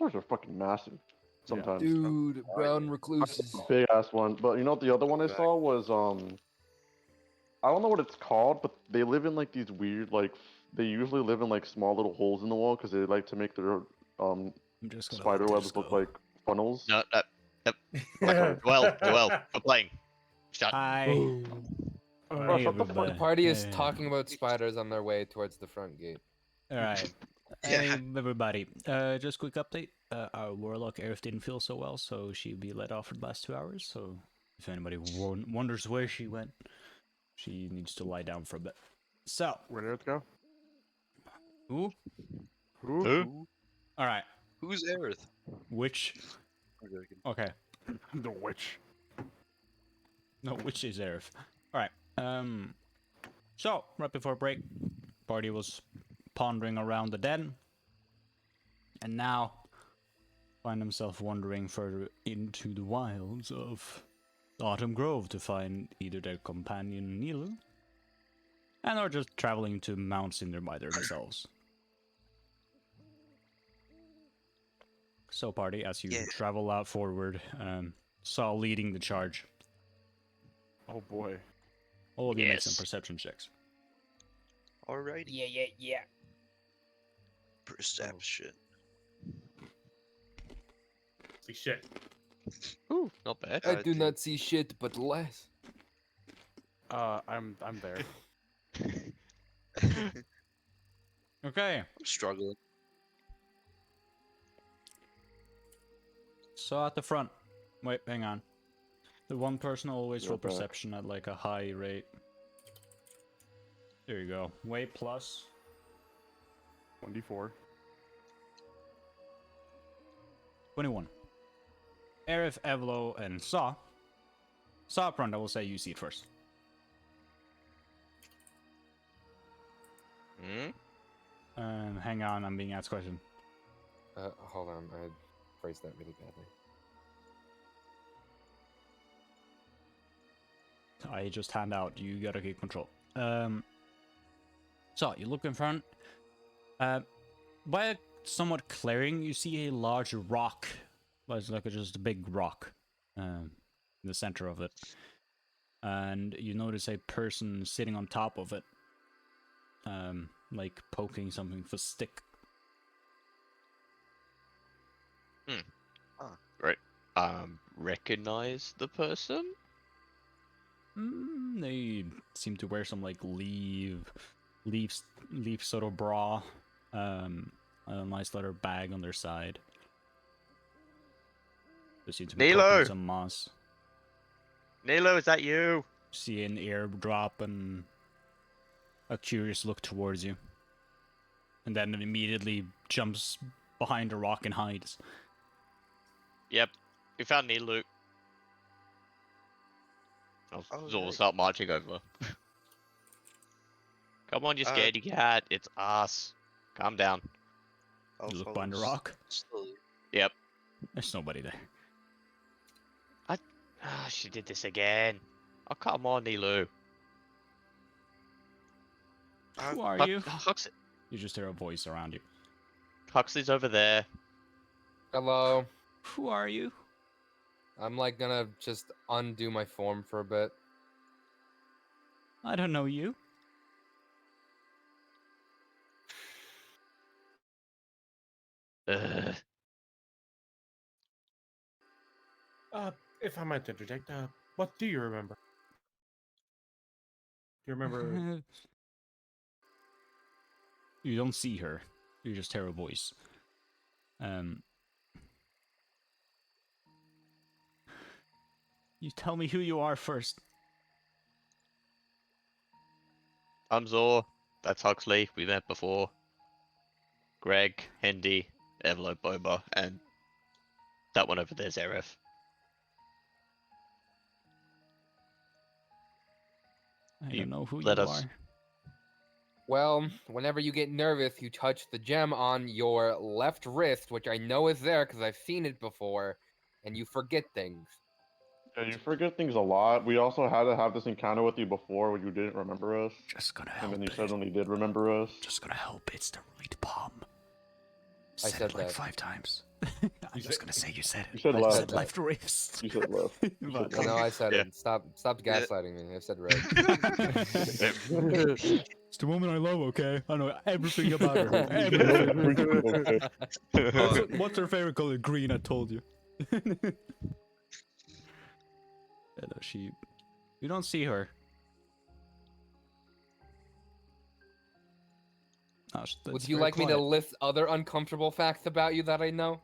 Speaker 2: Spiders are fucking massive. Sometimes.
Speaker 6: Dude, brown recluses.
Speaker 2: Big ass one. But you know what the other one I saw was I don't know what it's called, but they live in like these weird like they usually live in like small little holes in the wall because they like to make their
Speaker 1: I'm just gonna
Speaker 2: spider
Speaker 1: let
Speaker 2: webs
Speaker 1: this
Speaker 2: look
Speaker 1: go.
Speaker 2: like funnels.
Speaker 3: No, Well, we're playing. Shut.
Speaker 1: Hi.
Speaker 2: Bro,
Speaker 1: Hey,
Speaker 2: shut the fuck
Speaker 1: everybody.
Speaker 6: The party is
Speaker 1: Yeah.
Speaker 6: talking about spiders on their way towards the front gate.
Speaker 1: All right.
Speaker 8: Yeah.
Speaker 1: Hey, everybody. Just quick update. Our warlock Aerith didn't feel so well, so she'll be let off for the last 2 hours. So if anybody wonders where she went, she needs to lie down for a bit. So,
Speaker 7: Where did it go?
Speaker 1: who?
Speaker 7: Who?
Speaker 1: All right.
Speaker 8: Who's Aerith?
Speaker 1: Which? Okay.
Speaker 7: The witch.
Speaker 1: No, which is Aerith? All right. So right before break, party was pondering around the den, and now find himself wandering further into the wilds of Autumn Grove to find either their companion Nilu, and or just traveling to Mount Cinder by themselves. So party, as you
Speaker 8: Yeah.
Speaker 1: travel out forward, Saul leading the charge.
Speaker 7: Oh boy.
Speaker 1: All of you make some
Speaker 3: Yes.
Speaker 1: perception checks.
Speaker 8: Alrighty.
Speaker 6: Yeah.
Speaker 8: Perception.
Speaker 9: See shit.
Speaker 3: Ooh, not bad.
Speaker 6: I do not see shit but less.
Speaker 7: I'm there.
Speaker 1: Okay.
Speaker 8: I'm struggling.
Speaker 1: So at the front, wait, hang on. The one person always roll
Speaker 2: You're back.
Speaker 1: perception at like a high rate. There you go. Wait, plus
Speaker 7: 1d4.
Speaker 1: 21. Aerith, Evlo, and Saw. Saw up front, I will say you see it first. Hang on, I'm being asked a question.
Speaker 6: Hold on, I phrased that really badly.
Speaker 1: I just hand out, you gotta get control. So, you look in front. By a somewhat clearing, you see a large rock. Well, it's like just a big rock in the center of it. And you notice a person sitting on top of it. Like poking something with a stick.
Speaker 3: Right. Recognize the person?
Speaker 1: They seem to wear some like leaf sort of bra. A nice leather bag on their side. They seem to be
Speaker 3: Nilo!
Speaker 1: cooking some moss.
Speaker 3: Nilo, is that you?
Speaker 1: See an airdrop and a curious look towards you. And then it immediately jumps behind a rock and hides.
Speaker 3: Yep. We found Nilo. Zor will start marching over. Come on, you scaredy cat. It's us. Calm down.
Speaker 1: You look behind the rock.
Speaker 8: Slowly.
Speaker 3: Yep.
Speaker 1: There's nobody there.
Speaker 3: She did this again. Oh, come on, Nilo.
Speaker 1: Who are you?
Speaker 3: Huxley.
Speaker 1: You just hear a voice around you.
Speaker 3: Huxley's over there.
Speaker 6: Hello.
Speaker 1: Who are you?
Speaker 6: I'm like gonna just undo my form for a bit.
Speaker 1: I don't know you.
Speaker 3: Ugh.
Speaker 9: If I might interject, what do you remember? Do you remember?
Speaker 1: You don't see her. You just hear a voice. You tell me who you are first.
Speaker 3: I'm Zor. That's Huxley. We met before. Greg, Hendy, Evlo, Boba, and that one over there's Aerith.
Speaker 1: I don't know who
Speaker 3: let
Speaker 1: you
Speaker 3: us-
Speaker 1: are.
Speaker 6: Well, whenever you get nervous, you touch the gem on your left wrist, which I know is there because I've seen it before, and you forget things.
Speaker 2: Yeah, you forget things a lot. We also had to have this encounter with you before when you didn't remember us.
Speaker 1: Just gonna
Speaker 2: And
Speaker 1: help
Speaker 2: then you
Speaker 1: it.
Speaker 2: suddenly did remember us.
Speaker 1: Just gonna help. It's the right palm.
Speaker 6: I
Speaker 1: Said
Speaker 6: said
Speaker 1: it like
Speaker 6: that.
Speaker 1: 5 times. I was gonna say you said
Speaker 2: You
Speaker 1: it.
Speaker 2: said
Speaker 1: I
Speaker 2: left.
Speaker 1: said left wrist.
Speaker 2: You said left. You
Speaker 1: But-
Speaker 2: said
Speaker 6: No, I said
Speaker 3: Yeah.
Speaker 6: it. Stop gaslighting me. I said right.
Speaker 1: It's the woman I love, okay? I know everything about her.
Speaker 2: left.
Speaker 1: Everything.
Speaker 2: Okay.
Speaker 1: What's her favorite color? Green, I told you. Yeah, no, you don't see her. Oh,
Speaker 6: Would you like me to list other uncomfortable facts about you that I know?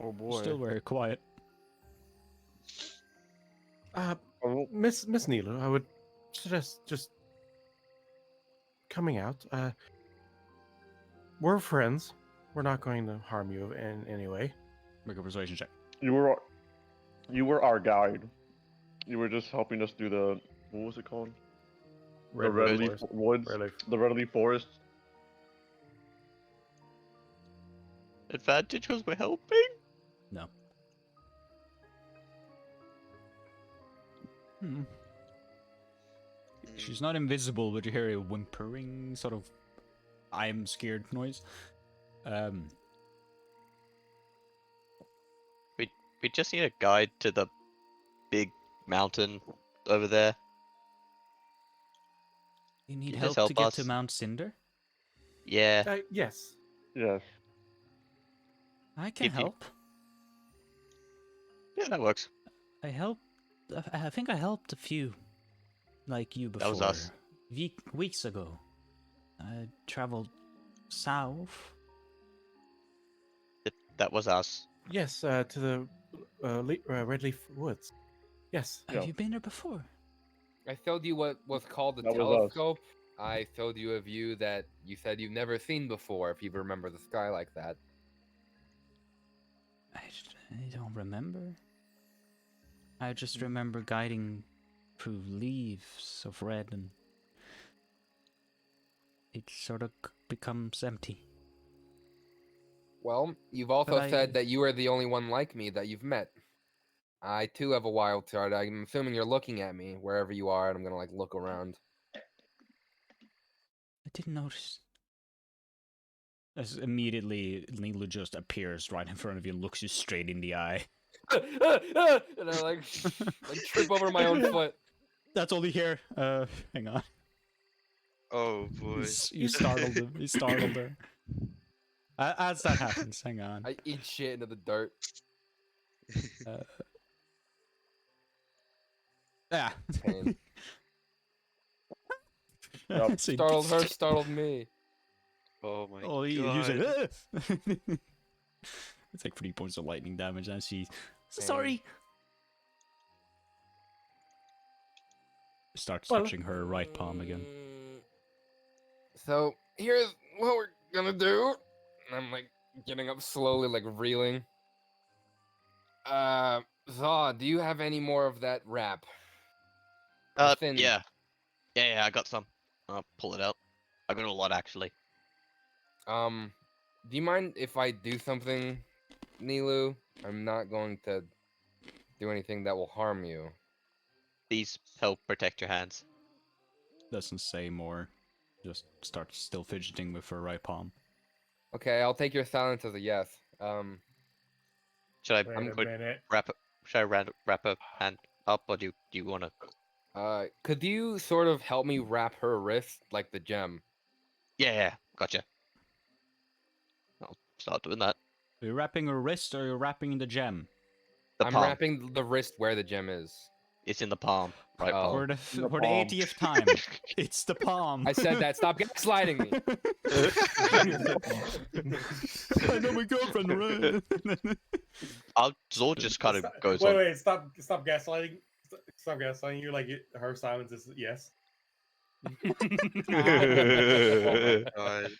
Speaker 7: Oh boy.
Speaker 1: Still very quiet.
Speaker 9: Miss Nilu, I would suggest just coming out. We're friends. We're not going to harm you in any way.
Speaker 1: Make a persuasion check.
Speaker 2: You were our guide. You were just helping us do the what was it called? The Red Leaf Woods. The Red Leaf Forest.
Speaker 3: Advantage because we're helping?
Speaker 1: No. Hmm. She's not invisible, but you hear a whimpering sort of I'm scared noise.
Speaker 3: We just need a guide to the big mountain over there.
Speaker 1: You need
Speaker 3: You
Speaker 1: help
Speaker 3: just
Speaker 1: to
Speaker 3: help
Speaker 1: get
Speaker 3: us.
Speaker 1: to Mount Cinder?
Speaker 3: Yeah.
Speaker 9: Yes.
Speaker 2: Yes.
Speaker 1: I can
Speaker 3: If you-
Speaker 1: help.
Speaker 3: Yeah, that works.
Speaker 1: I helped. I think I helped a few, like you before.
Speaker 3: That was us.
Speaker 1: Weeks ago. I traveled south.
Speaker 3: That was us.
Speaker 9: Yes, to the Red Leaf Woods. Yes.
Speaker 1: Have
Speaker 2: Yeah.
Speaker 1: you been there before?
Speaker 6: I showed you what was called the
Speaker 2: That was us.
Speaker 6: telescope. I showed you a view that you said you've never seen before, if you remember the sky like that.
Speaker 1: I don't remember. I just remember guiding through leaves of red and it sort of becomes empty.
Speaker 6: Well, you've also
Speaker 1: But
Speaker 6: said that you are the only one like me that you've met. I too have a wild card. I'm assuming you're looking at me wherever you are, and I'm gonna like look around.
Speaker 1: I didn't notice. As immediately, Nilu just appears right in front of you and looks you straight in the eye.
Speaker 6: And I like trip over my own foot.
Speaker 1: That's all you hear. Hang on.
Speaker 8: Oh boy.
Speaker 1: You startled him. You startled her. As that happens, hang on.
Speaker 6: I eat shit into the dirt.
Speaker 1: Yeah.
Speaker 6: Pain.
Speaker 2: Yep.
Speaker 1: So-
Speaker 6: Startled her, startled me.
Speaker 8: Oh my
Speaker 1: Oh, you
Speaker 8: god.
Speaker 1: say, it's like 3 points of lightning damage, and she's sorry. Starts
Speaker 9: Well-
Speaker 1: touching her right palm again.
Speaker 6: So here's what we're gonna do. And I'm like getting up slowly, like reeling. Zaw, do you have any more of that wrap? Thin.
Speaker 3: Yeah. Yeah, I got some. I'll pull it out. I got a lot actually.
Speaker 6: Do you mind if I do something, Nilu? I'm not going to do anything that will harm you.
Speaker 3: These help protect your hands.
Speaker 1: Doesn't say more. Just starts still fidgeting with her right palm.
Speaker 6: Okay, I'll take your silence as a yes.
Speaker 3: Should I
Speaker 9: Wait a
Speaker 3: put
Speaker 9: minute.
Speaker 3: should I wrap a hand up, or do you wanna?
Speaker 6: Could you sort of help me wrap her wrist like the gem?
Speaker 3: Yeah, gotcha. I'll start doing that.
Speaker 1: Are you wrapping her wrist or are you wrapping the gem?
Speaker 3: The
Speaker 6: I'm
Speaker 3: palm.
Speaker 6: wrapping the wrist where the gem is.
Speaker 3: It's in the palm. Right
Speaker 6: Oh.
Speaker 3: palm.
Speaker 1: For the 80th time, it's the palm.
Speaker 6: I said that. Stop gaslighting me.
Speaker 1: I know my girlfriend, right?
Speaker 3: Zor just kind of goes
Speaker 9: Wait,
Speaker 3: on.
Speaker 9: wait, stop gaslighting. Stop gaslighting. You're like her silence is yes.
Speaker 8: God.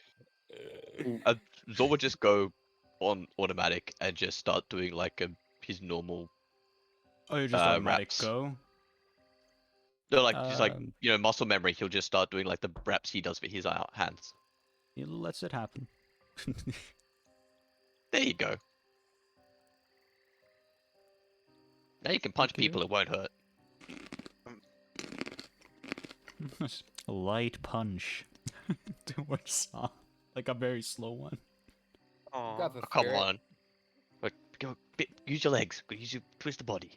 Speaker 3: Zor would just go on automatic and just start doing like his normal.
Speaker 1: Oh, you just automatic
Speaker 3: raps.
Speaker 1: go.
Speaker 3: No, like just like
Speaker 1: Um,
Speaker 3: muscle memory. He'll just start doing like the raps he does with his hands.
Speaker 1: He lets it happen.
Speaker 3: There you go. Now you can punch
Speaker 1: Okay.
Speaker 3: people. It won't hurt.
Speaker 1: A light punch towards Saw, like a very slow one.
Speaker 6: Got the
Speaker 3: Come
Speaker 6: spirit.
Speaker 3: on. But go, use your legs. Use your twist the body.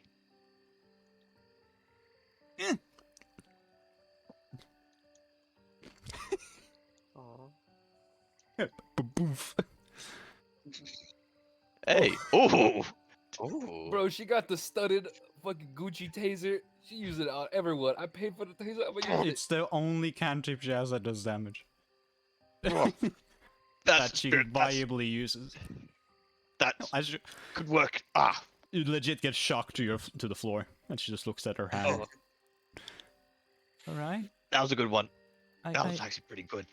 Speaker 1: Boof.
Speaker 3: Hey. Oh. Oh.
Speaker 6: Bro, she got the studded fucking Gucci taser. She used it on everyone. I paid for the taser. I'm gonna use it.
Speaker 1: It's the only cantrip she has that does damage.
Speaker 3: Oh,
Speaker 1: That she viably uses.
Speaker 3: That's
Speaker 1: As you,
Speaker 3: good work. Ah.
Speaker 1: you legit get shocked to the floor, and she just looks at her hand.
Speaker 3: Oh,
Speaker 1: All right.
Speaker 3: that was a good one. That
Speaker 1: I
Speaker 3: was actually pretty good.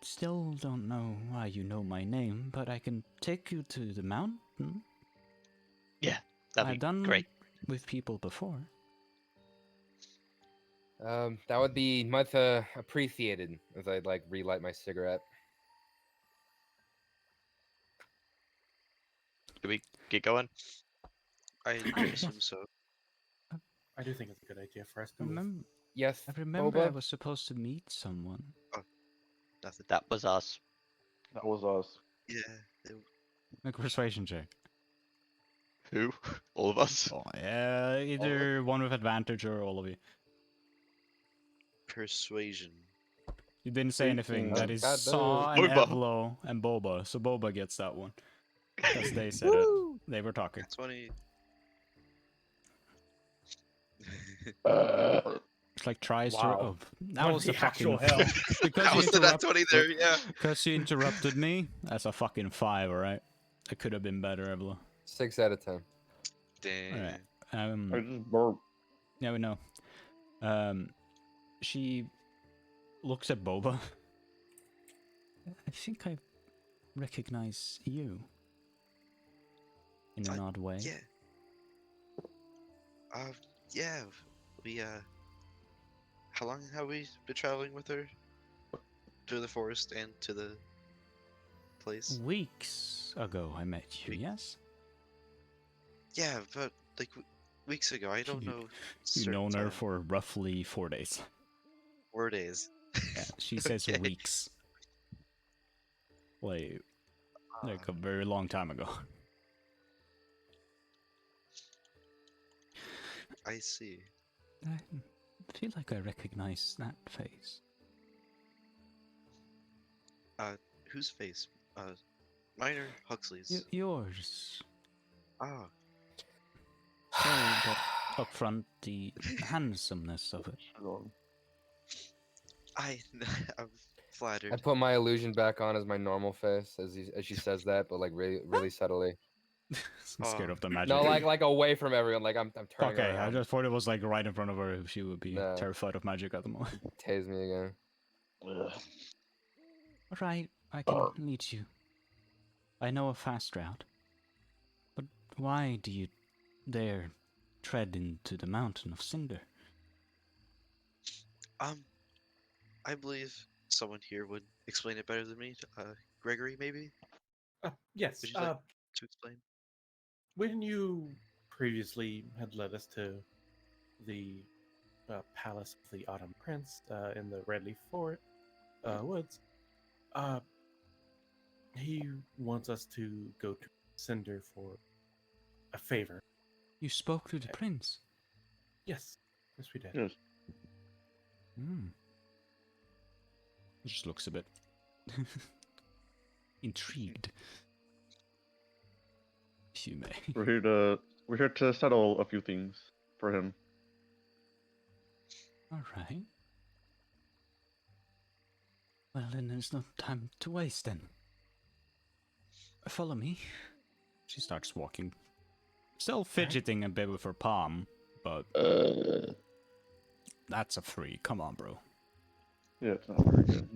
Speaker 1: still don't know why you know my name, but I can take you to the mountain.
Speaker 3: Yeah, that'd
Speaker 1: I've
Speaker 3: be
Speaker 1: done
Speaker 3: great.
Speaker 1: with people before.
Speaker 6: That would be much appreciated as I'd like relight my cigarette.
Speaker 3: Should we get going?
Speaker 8: I assume so.
Speaker 9: I do think it's a good idea for us to move.
Speaker 1: Remember,
Speaker 6: Yes,
Speaker 1: I remember I
Speaker 6: Boba?
Speaker 1: was supposed to meet someone.
Speaker 8: Nothing.
Speaker 3: That was us.
Speaker 2: That was us.
Speaker 8: Yeah.
Speaker 1: Make a persuasion check.
Speaker 3: Who? All of us?
Speaker 1: Oh, yeah, either one with advantage or all of you.
Speaker 8: Persuasion.
Speaker 1: You didn't say anything.
Speaker 2: 18.
Speaker 1: That is
Speaker 6: God,
Speaker 1: Saw and
Speaker 3: Boba.
Speaker 1: Evlo and Boba. So Boba gets that one. Because they said it. They were talking.
Speaker 8: 20.
Speaker 1: It's like tries
Speaker 9: Wow.
Speaker 1: to. Oh, that
Speaker 9: What
Speaker 1: was
Speaker 9: the
Speaker 1: the fucking.
Speaker 9: actual hell?
Speaker 1: because
Speaker 8: How
Speaker 1: you
Speaker 8: was the nat
Speaker 1: interrupt-
Speaker 8: 20 there? Yeah.
Speaker 1: Because you interrupted me. That's a fucking 5, alright? It could have been better, Evlo.
Speaker 6: 6 out of 10.
Speaker 8: Damn.
Speaker 1: Alright.
Speaker 2: I just burped.
Speaker 1: Yeah, we know. She looks at Boba. I think I recognize you. In an odd way.
Speaker 8: Yeah. Yeah. We, how long have we been traveling with her? To the forest and to the place?
Speaker 1: Weeks ago I met you, yes?
Speaker 8: Yeah, but like weeks ago. I don't
Speaker 1: You-
Speaker 8: know.
Speaker 1: You've
Speaker 8: certain
Speaker 1: known her
Speaker 8: time.
Speaker 1: for roughly 4 days.
Speaker 8: 4 days.
Speaker 1: Yeah, she says
Speaker 8: Okay.
Speaker 1: weeks. Like a very long time ago.
Speaker 8: I see.
Speaker 1: I feel like I recognize that face.
Speaker 8: Whose face? Mine or Huxley's?
Speaker 1: Yours.
Speaker 8: Ah,
Speaker 1: Sorry, but up front, the handsomeness of it.
Speaker 8: I'm flattered.
Speaker 6: I put my illusion back on as my normal face as she says that, but like really subtly.
Speaker 1: I'm scared of the magic.
Speaker 6: No, like away from everyone. Like I'm turning
Speaker 1: Okay, I
Speaker 6: around.
Speaker 1: just thought it was like right in front of her. If she would be
Speaker 6: No.
Speaker 1: terrified of magic at the moment.
Speaker 6: Tase me again.
Speaker 1: Alright, I can lead you. I know a fast route. But why do you dare tread into the mountain of cinder?
Speaker 8: I believe someone here would explain it better than me. Gregory, maybe?
Speaker 9: Yes.
Speaker 8: Would you like to explain?
Speaker 9: When you previously had led us to the palace of the Autumn Prince in the Redleaf Woods, he wants us to go to Cinder for a favor.
Speaker 1: You spoke to the prince.
Speaker 9: Yes, yes, we did.
Speaker 2: Yes.
Speaker 1: Hmm. He just looks a bit intrigued. If you may.
Speaker 2: We're here to settle a few things for him.
Speaker 1: Alright. Well, then there's no time to waste then. Follow me. She starts walking. Still fidgeting a bit with her palm, but that's a 3. Come on, bro.
Speaker 2: Yeah, it's not very good.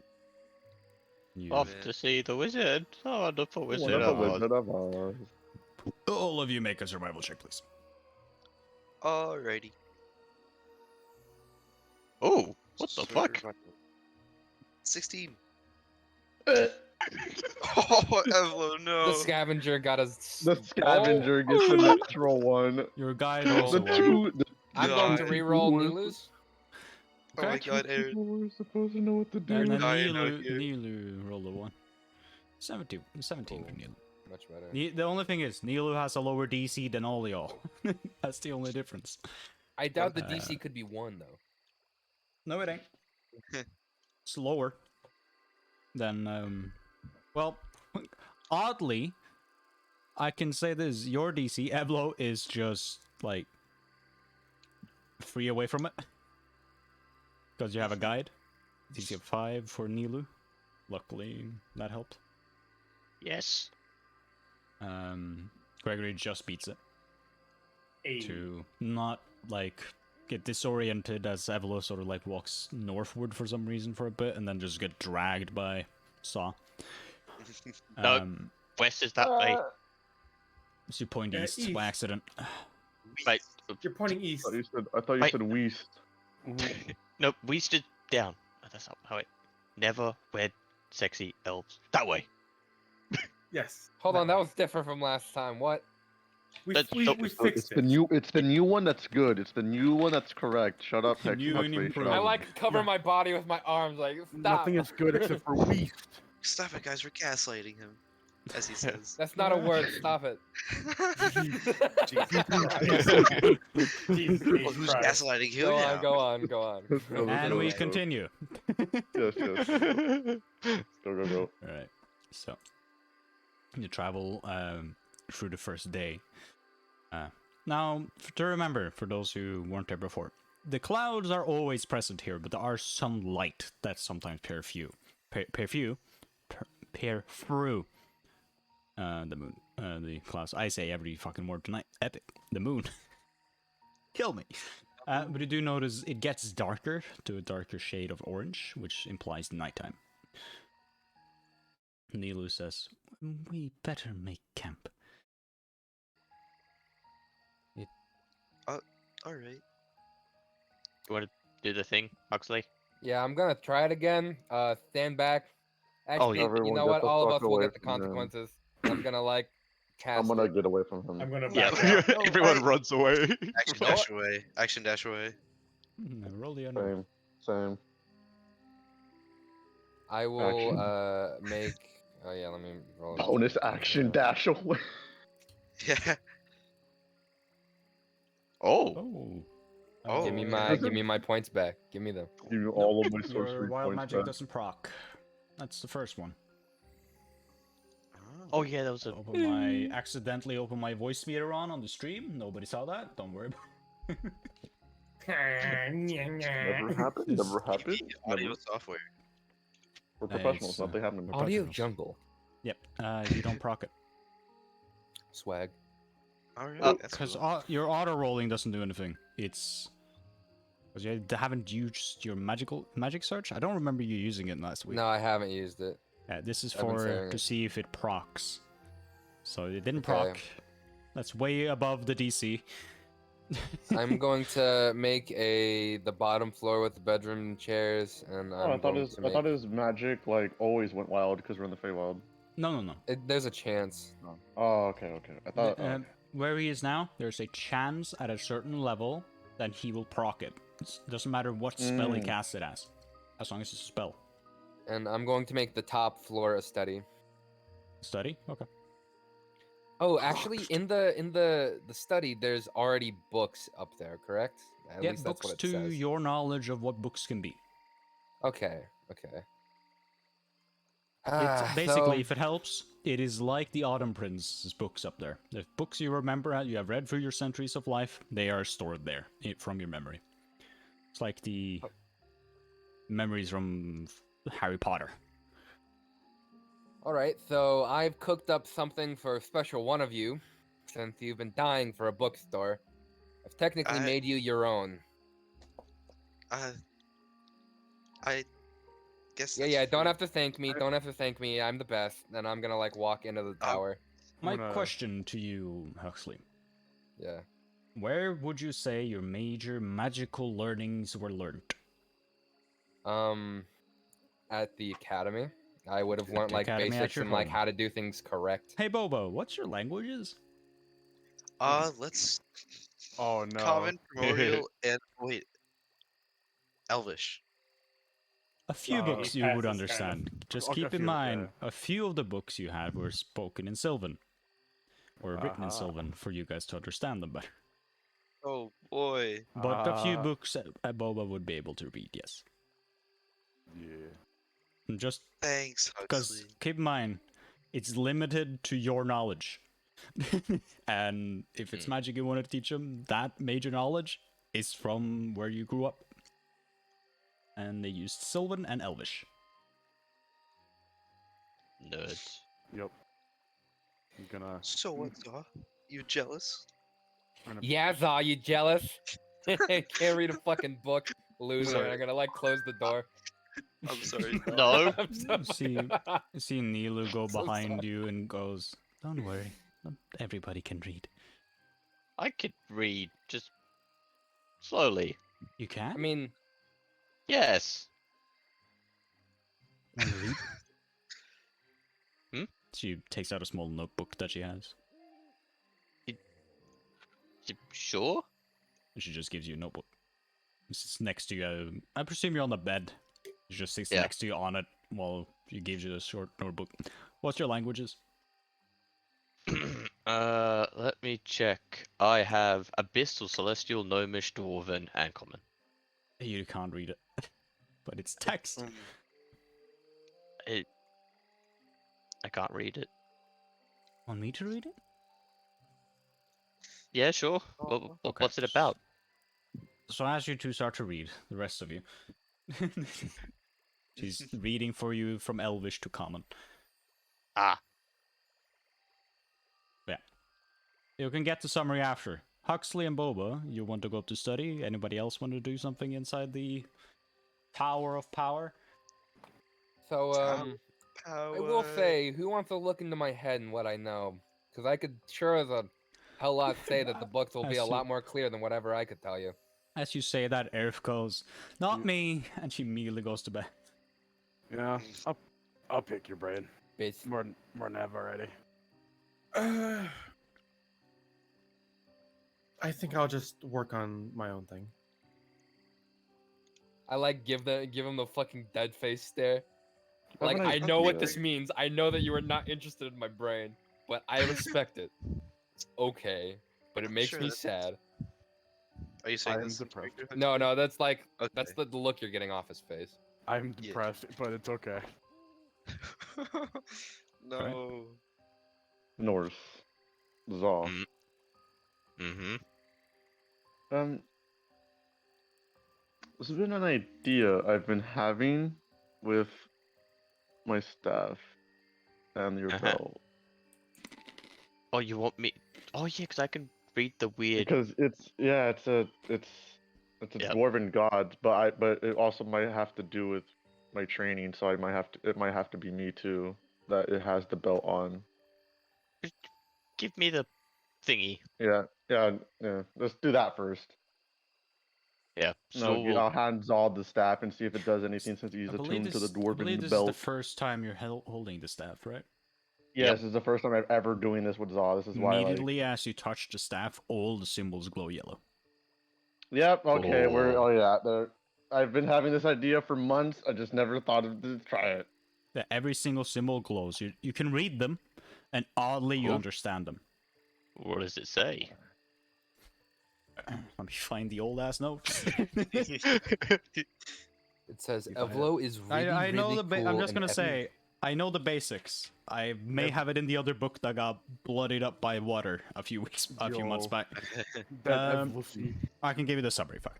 Speaker 1: You,
Speaker 3: Off to see the wizard. Oh, the wizard.
Speaker 2: Whatever,
Speaker 3: of Oz.
Speaker 2: Wizard of Oz.
Speaker 1: all of you make a survival check, please.
Speaker 8: Alrighty.
Speaker 3: Oh, what the fuck?
Speaker 8: Survival. 16. Oh, Evlo, no.
Speaker 6: The scavenger got us.
Speaker 2: The scavenger gets a natural one.
Speaker 1: Your guide
Speaker 8: Oh,
Speaker 1: also
Speaker 2: The
Speaker 1: won.
Speaker 2: two.
Speaker 6: I'm
Speaker 8: No,
Speaker 6: going to
Speaker 8: I-
Speaker 6: reroll
Speaker 2: Who was-
Speaker 6: Nilu's.
Speaker 8: Oh my god, Aaron.
Speaker 2: People were supposed to know what to do.
Speaker 1: And then
Speaker 8: dying out
Speaker 1: Nilu,
Speaker 8: here.
Speaker 1: Nilu rolled a 1. 17 for
Speaker 6: Cool.
Speaker 1: Nilu.
Speaker 6: Much better.
Speaker 1: The only thing is, Nilu has a lower DC than all y'all. That's the only difference.
Speaker 6: I doubt the DC could be 1 though.
Speaker 1: No, it ain't. It's lower than, well, oddly, I can say this, your DC, Evlo, is just, like, 3 away from it. Because you have a guide. DC of 5 for Nilu. Luckily, that helped.
Speaker 3: Yes.
Speaker 1: Gregory just beats it.
Speaker 9: Hey.
Speaker 1: To not, like, get disoriented as Evlo sort of, like, walks northward for some reason for a bit, and then just get dragged by Saw.
Speaker 3: No. West is that way.
Speaker 1: So you point east by
Speaker 9: east.
Speaker 1: accident.
Speaker 3: Right.
Speaker 9: You're pointing east.
Speaker 2: I thought you
Speaker 3: Wait.
Speaker 2: said Weast.
Speaker 3: No, we stood down. Oh, that's not how it. Never wed sexy elves. That way.
Speaker 9: Yes.
Speaker 6: Hold on, that was different from last time. What?
Speaker 9: We
Speaker 3: That's-
Speaker 9: we,
Speaker 3: so-
Speaker 9: we
Speaker 2: It's
Speaker 9: fixed
Speaker 2: the
Speaker 9: it.
Speaker 2: new. It's the new one that's good. It's the new one that's correct. Shut up, Hex.
Speaker 1: New and
Speaker 2: Huxley, shut
Speaker 1: improved.
Speaker 6: I
Speaker 2: up.
Speaker 6: like cover my body with my arms. Like stop.
Speaker 7: Nothing is good except for Weast.
Speaker 8: Stop it, guys. We're gaslighting him, as he says.
Speaker 6: That's not a word. Stop it.
Speaker 9: Jesus
Speaker 8: Who's
Speaker 9: Christ.
Speaker 8: gaslighting who
Speaker 6: Go
Speaker 8: now?
Speaker 6: on, go on, go on.
Speaker 2: Let's go, let's
Speaker 1: And
Speaker 2: go,
Speaker 1: we
Speaker 2: let's go.
Speaker 1: continue.
Speaker 2: Yes, yes. Go.
Speaker 1: Alright, so you travel through the first day. Now, to remember, for those who weren't there before, the clouds are always present here, but there are some light that sometimes peer through the moon. The clouds. I say every fucking word tonight. Epic. The moon. Kill me. But you do notice it gets darker to a darker shade of orange, which implies nighttime. Nilu says, "We better make camp."
Speaker 8: Alright.
Speaker 3: You want to do the thing, Huxley?
Speaker 6: Yeah, I'm gonna try it again. Stand back. Actually, you
Speaker 2: everyone
Speaker 6: know
Speaker 2: get
Speaker 6: what?
Speaker 2: the
Speaker 6: All of
Speaker 2: fuck
Speaker 6: us will
Speaker 2: away
Speaker 6: get the
Speaker 2: from him.
Speaker 6: consequences. I'm gonna like cast
Speaker 2: I'm gonna
Speaker 6: it.
Speaker 2: get away from him.
Speaker 9: I'm gonna
Speaker 3: Yeah.
Speaker 9: back out.
Speaker 3: Everyone runs away.
Speaker 8: Action
Speaker 6: know
Speaker 8: dash away. Action dash away.
Speaker 1: Roll the unknown.
Speaker 2: Same.
Speaker 6: I will make. Oh yeah, let me roll. this.
Speaker 2: Bonus action dash away.
Speaker 8: Yeah.
Speaker 3: Oh.
Speaker 1: Oh.
Speaker 6: Give me my points back. Give me them.
Speaker 2: Give you all of my
Speaker 1: Your
Speaker 2: sorcery
Speaker 1: wild
Speaker 2: points
Speaker 1: magic
Speaker 2: back.
Speaker 1: doesn't proc. That's the first one.
Speaker 3: Oh yeah, that was a.
Speaker 1: Accidentally open my voice meter on the stream. Nobody saw that. Don't worry.
Speaker 2: Never happened. Never happened.
Speaker 8: Audio
Speaker 2: Never.
Speaker 8: software.
Speaker 2: We're professionals.
Speaker 1: It's,
Speaker 2: Nothing happened.
Speaker 1: we're
Speaker 6: Audio
Speaker 1: professionals.
Speaker 6: jungle.
Speaker 1: Yep. You don't proc it.
Speaker 6: Swag.
Speaker 8: Alright. that's
Speaker 1: Because
Speaker 8: cool.
Speaker 1: your auto rolling doesn't do anything. It's because you haven't used your magic search. I don't remember you using it last week.
Speaker 6: No, I haven't used it.
Speaker 1: This is
Speaker 6: I've been
Speaker 1: for
Speaker 6: saying
Speaker 1: to
Speaker 6: it.
Speaker 1: see if it procs. So it didn't
Speaker 6: Okay.
Speaker 1: proc. That's way above the DC.
Speaker 6: I'm going to make the bottom floor with the bedroom and chairs, and
Speaker 2: Oh,
Speaker 6: I'm going to
Speaker 2: I
Speaker 6: make.
Speaker 2: thought his magic like always went wild because we're in the Feywild.
Speaker 1: No.
Speaker 6: There's a chance.
Speaker 2: Oh, okay. I thought.
Speaker 1: Where he is now, there's a chance at a certain level that he will proc it. It doesn't matter what spell he casts it as long as it's a spell.
Speaker 6: And I'm going to make the top floor a study.
Speaker 1: Study? Okay.
Speaker 6: Oh, actually, in the study, there's already books up there, correct? At
Speaker 1: Yeah,
Speaker 6: least that's
Speaker 1: books
Speaker 6: what it
Speaker 1: to
Speaker 6: says.
Speaker 1: your knowledge of what books can be.
Speaker 6: Okay.
Speaker 1: It's basically,
Speaker 6: So-
Speaker 1: if it helps, it is like the Autumn Prince's books up there. The books you remember, you have read through your centuries of life, they are stored there from your memory. It's like the memories from Harry Potter.
Speaker 6: All right, so I've cooked up something for a special one of you, since you've been dying for a bookstore. I've technically
Speaker 8: I-
Speaker 6: made you your own.
Speaker 8: I guess.
Speaker 6: Yeah,
Speaker 8: that's
Speaker 6: don't
Speaker 8: fair.
Speaker 6: have to thank me. Don't have to thank me. I'm the best. Then I'm gonna like walk into the tower.
Speaker 1: My
Speaker 7: gonna-
Speaker 1: question to you, Huxley.
Speaker 6: Yeah.
Speaker 1: Where would you say your major magical learnings were learned?
Speaker 6: At the academy, I would have learned
Speaker 1: the
Speaker 6: like
Speaker 1: academy at
Speaker 6: basics
Speaker 1: your
Speaker 6: and like
Speaker 1: home.
Speaker 6: how to do things correct.
Speaker 1: Hey Bobo, what's your languages?
Speaker 8: Let's.
Speaker 7: Oh no.
Speaker 8: Common, primordial, and wait. Elvish.
Speaker 1: A few
Speaker 7: Oh,
Speaker 1: books
Speaker 7: he
Speaker 1: you would
Speaker 7: passes,
Speaker 1: understand. Just
Speaker 7: Okay,
Speaker 1: keep
Speaker 7: a
Speaker 1: in
Speaker 7: few,
Speaker 1: mind, a few of the books you had were spoken in Sylvan. Or written in
Speaker 7: Aha.
Speaker 1: Sylvan for you guys to understand them better.
Speaker 8: Oh boy.
Speaker 1: But a few books Boba would be able to read, yes.
Speaker 7: Yeah.
Speaker 1: And just
Speaker 8: Thanks,
Speaker 1: because,
Speaker 8: Huxley.
Speaker 1: keep in mind, it's limited to your knowledge. And if it's magic you want to teach them, that major knowledge is from where you grew up. And they used Sylvan and Elvish.
Speaker 3: Nerds.
Speaker 7: Yep. I'm gonna.
Speaker 8: So what's up? You jealous?
Speaker 6: Yeah, Zaw, you jealous? Can't read a fucking book, loser.
Speaker 8: Sorry.
Speaker 6: And I'm gonna like close the door.
Speaker 8: I'm sorry.
Speaker 3: No.
Speaker 6: I'm so
Speaker 1: See Nilu go
Speaker 6: So
Speaker 1: behind
Speaker 6: sorry.
Speaker 1: you and goes, "Don't worry, not everybody can read."
Speaker 3: I could read just slowly.
Speaker 1: You can?
Speaker 6: I mean,
Speaker 3: Yes.
Speaker 1: Want to read?
Speaker 3: Hmm?
Speaker 1: She takes out a small notebook that she has.
Speaker 3: Sure.
Speaker 1: And she just gives you a notebook. This is next to you. I presume you're on the bed. She just sits
Speaker 3: Yeah.
Speaker 1: next to you on it while she gives you a short notebook. What's your languages?
Speaker 3: Let me check. I have Abyssal, Celestial, Gnomish, Dwarven, and Common.
Speaker 1: You can't read it. But it's text.
Speaker 3: I can't read it.
Speaker 1: Want me to read it?
Speaker 3: Yeah, sure.
Speaker 1: Okay.
Speaker 3: What's it about?
Speaker 1: So as you two start to read, the rest of you. She's reading for you from Elvish to Common.
Speaker 3: Ah.
Speaker 1: Yeah. You can get the summary after. Huxley and Boba, you want to go up to study? Anybody else want to do something inside the Tower of Power?
Speaker 6: so
Speaker 8: Power.
Speaker 6: I will say, who wants to look into my head and what I know? Because I could sure as a hell lot say that the books will
Speaker 1: I
Speaker 6: be a
Speaker 1: see.
Speaker 6: lot more clear than whatever I could tell you.
Speaker 1: As you say that, Earth goes, "Not me," and she immediately goes to bed.
Speaker 7: Yeah, I'll pick your brain.
Speaker 6: Bitch.
Speaker 7: More than ever already.
Speaker 9: I think I'll just work on my own thing.
Speaker 6: I like give him the fucking dead face stare.
Speaker 2: Have
Speaker 6: Like
Speaker 2: an
Speaker 6: I know what
Speaker 2: idea.
Speaker 6: this means. I know that you are not interested in my brain, but I respect it. It's okay, but it makes
Speaker 8: Sure,
Speaker 6: me
Speaker 8: that's-
Speaker 6: sad.
Speaker 8: Are you saying
Speaker 7: I am
Speaker 8: this in
Speaker 7: depressed.
Speaker 8: character,
Speaker 6: No,
Speaker 8: Huxley?
Speaker 6: no, that's like
Speaker 8: Okay.
Speaker 6: that's the look you're getting off his face.
Speaker 7: I'm
Speaker 8: Yeah.
Speaker 7: depressed, but it's okay.
Speaker 8: No.
Speaker 2: North. Zaw.
Speaker 3: Mm-hmm.
Speaker 2: This has been an idea I've been having with my staff and your
Speaker 3: Uh-huh.
Speaker 2: belt.
Speaker 3: Oh, you want me? Oh, yeah, because I can read the weird.
Speaker 2: Because it's a
Speaker 3: Yep.
Speaker 2: dwarven god, but it also might have to do with my training, so it might have to be me too that it has the belt on.
Speaker 3: Give me the thingy.
Speaker 2: Yeah. Let's do that first.
Speaker 3: Yeah.
Speaker 2: No,
Speaker 3: So we'll...
Speaker 2: I'll hand Zod the staff and see if it does anything since he's
Speaker 1: I believe
Speaker 2: attuned to the
Speaker 1: this
Speaker 2: dwarven
Speaker 1: is
Speaker 2: belt.
Speaker 1: the first time you're holding the staff, right?
Speaker 2: Yeah,
Speaker 3: Yep.
Speaker 2: this is the first time I'm ever doing this with Zod. This is why, like...
Speaker 1: Immediately as you touch the staff, all the symbols glow yellow.
Speaker 2: Yep. Okay.
Speaker 3: Oh.
Speaker 2: Oh yeah. I've been having this idea for months. I just never thought to try it.
Speaker 1: That every single symbol glows. You can read them, and oddly you
Speaker 3: Oh.
Speaker 1: understand them.
Speaker 3: What does it say?
Speaker 1: Let me find the old ass notes.
Speaker 6: It says
Speaker 7: If I had-
Speaker 6: Evlo is really,
Speaker 1: I know
Speaker 6: really
Speaker 1: the.
Speaker 6: cool
Speaker 1: I'm just
Speaker 6: and
Speaker 1: gonna say I know the basics. I may have it in the other book that got bloodied up by water a few months
Speaker 7: Yo.
Speaker 1: back.
Speaker 7: That
Speaker 1: Um,
Speaker 7: evolution.
Speaker 1: I can give you the summary. Fuck.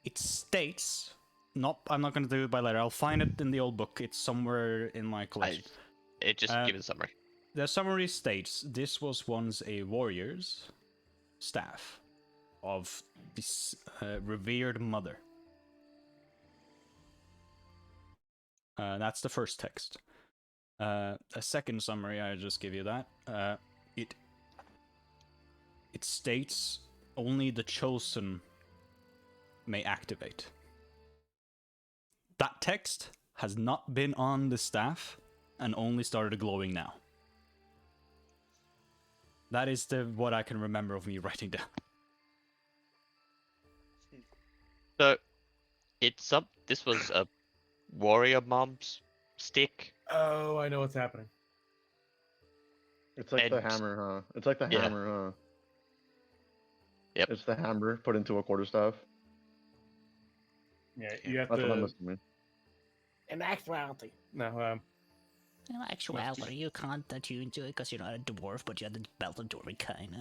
Speaker 1: It states. I'm not gonna do it by letter. I'll find it in the old book. It's somewhere in my collection.
Speaker 3: It just give it a summary.
Speaker 1: The summary states this was once a warrior's staff of this revered mother. That's the first text. A second summary, I just give you that. It states only the chosen may activate. That text has not been on the staff and only started glowing now. That is what I can remember of me writing down.
Speaker 3: So, it's up this was a warrior mom's stick.
Speaker 9: Oh, I know what's happening.
Speaker 2: It's like the
Speaker 3: And-
Speaker 2: hammer, huh? It's like the
Speaker 3: yeah.
Speaker 2: hammer, huh?
Speaker 3: Yep.
Speaker 2: It's the hammer put into a quarterstaff.
Speaker 9: Yeah, you have
Speaker 2: That's what I'm
Speaker 9: to.
Speaker 2: assuming.
Speaker 9: In actuality, no.
Speaker 10: In actuality, you can't attune to it because you're not a dwarf, but you're the belt of dwarven kind.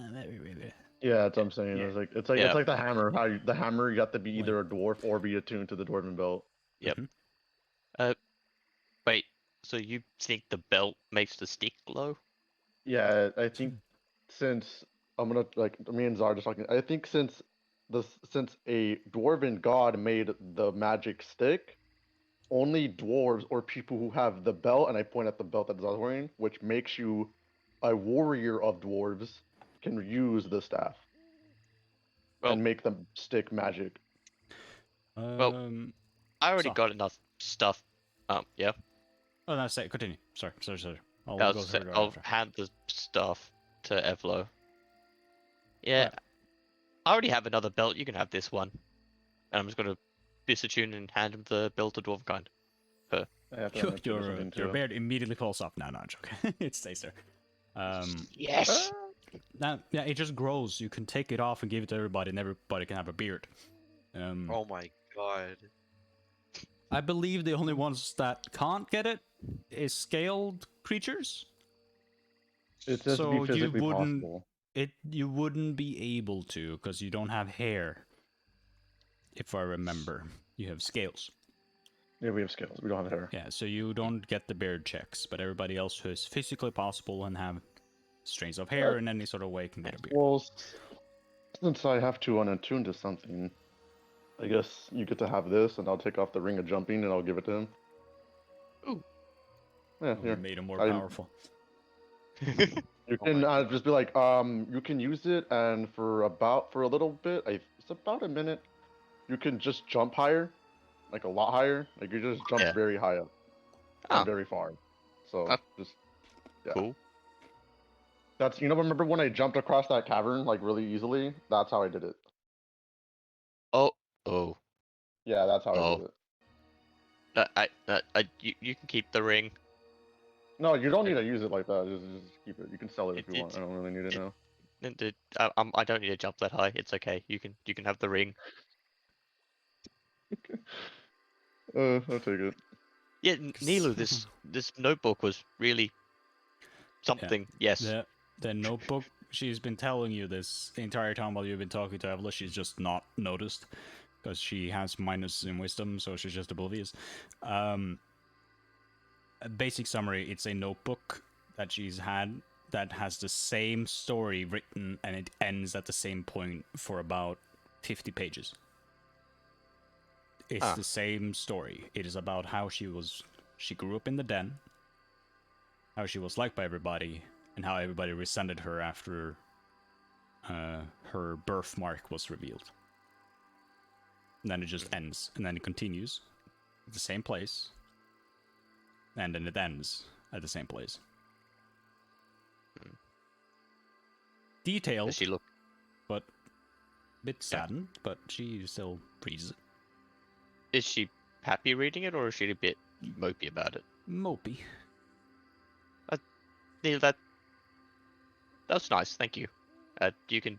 Speaker 2: Yeah, that's what I'm saying.
Speaker 9: Yeah.
Speaker 2: It's like
Speaker 3: Yeah.
Speaker 2: it's like the hammer. The hammer, you have to be
Speaker 1: Like-
Speaker 2: either a dwarf or be attuned to the dwarven belt.
Speaker 3: Yep.
Speaker 1: Mhm.
Speaker 3: Wait. So you think the belt makes the stick glow?
Speaker 2: Yeah, I think since I'm gonna like me and Zara just talking. I think since a dwarven god made the magic stick, only dwarves or people who have the belt, and I point at the belt that Zara's wearing, which makes you a warrior of dwarves, can use the staff
Speaker 3: Well-
Speaker 2: and make the stick magic.
Speaker 1: Um.
Speaker 3: I already
Speaker 1: So-
Speaker 3: got enough stuff. Yeah.
Speaker 1: Oh, no, say continue. Sorry. I'll
Speaker 3: I'll,
Speaker 1: go
Speaker 3: say,
Speaker 1: through it
Speaker 3: I'll
Speaker 1: after.
Speaker 3: hand the stuff to Evlo. Yeah.
Speaker 1: Right.
Speaker 3: I already have another belt. You can have this one. And I'm just gonna disattune and hand him the belt of dwarf kind.
Speaker 2: I have to understand something
Speaker 1: Your
Speaker 2: too.
Speaker 1: beard immediately falls off. No, I'm joking. It stays there.
Speaker 3: Yes.
Speaker 1: Now, yeah, it just grows. You can take it off and give it to everybody, and everybody can have a beard.
Speaker 8: Oh my god.
Speaker 1: I believe the only ones that can't get it is scaled creatures.
Speaker 2: It's just to
Speaker 1: So
Speaker 2: be
Speaker 1: you
Speaker 2: physically
Speaker 1: wouldn't-
Speaker 2: possible.
Speaker 1: You wouldn't be able to because you don't have hair. If I remember, you have scales.
Speaker 2: Yeah, we have skills. We don't have hair.
Speaker 1: Yeah, so you don't get the beard checks, but everybody else who is physically possible and have strands of hair in any sort of way can get a beard.
Speaker 2: Well, since I have to unattune to something, I guess you get to have this, and I'll take off the ring of jumping, and I'll give it to him.
Speaker 3: Ooh.
Speaker 2: Yeah,
Speaker 1: We
Speaker 2: here.
Speaker 1: made him more
Speaker 2: I-
Speaker 1: powerful.
Speaker 2: You can just be like, you can use it, and for a little bit, it's about a minute. You can just jump higher, like a lot higher. Like you just jump
Speaker 3: Yeah.
Speaker 2: very high up,
Speaker 3: Ah.
Speaker 2: and very far. So
Speaker 3: Ah.
Speaker 2: just yeah.
Speaker 3: Cool.
Speaker 2: That's remember when I jumped across that cavern like really easily? That's how I did it.
Speaker 3: Oh.
Speaker 2: Yeah, that's how I
Speaker 3: Oh.
Speaker 2: did it.
Speaker 3: You can keep the ring.
Speaker 2: No, you don't need to use it like that. Just keep it. You can sell it if
Speaker 3: It-
Speaker 2: you want. I don't really need it now.
Speaker 3: I don't need to jump that high. It's okay. You can have the ring.
Speaker 2: I'll take it.
Speaker 3: Yeah, Nilu, this notebook was really something. Yes.
Speaker 1: The notebook, she's been telling you this the entire time while you've been talking to Evla. She's just not noticed because she has minus in wisdom, so she's just oblivious. A basic summary: it's a notebook that she's had that has the same story written, and it ends at the same point for about 50 pages. It's the same story. It is about how she grew up in the den, how she was liked by everybody, and how everybody resented her after her birthmark was revealed. And then it just ends, and then it continues at the same place, and then it ends at the same place. Detailed,
Speaker 3: Does she look?
Speaker 1: but a bit saddened, but she still reads it.
Speaker 3: Is she happy reading it, or is she a bit mopey about it?
Speaker 1: Mopey.
Speaker 3: Neil, that's nice. Thank you. You can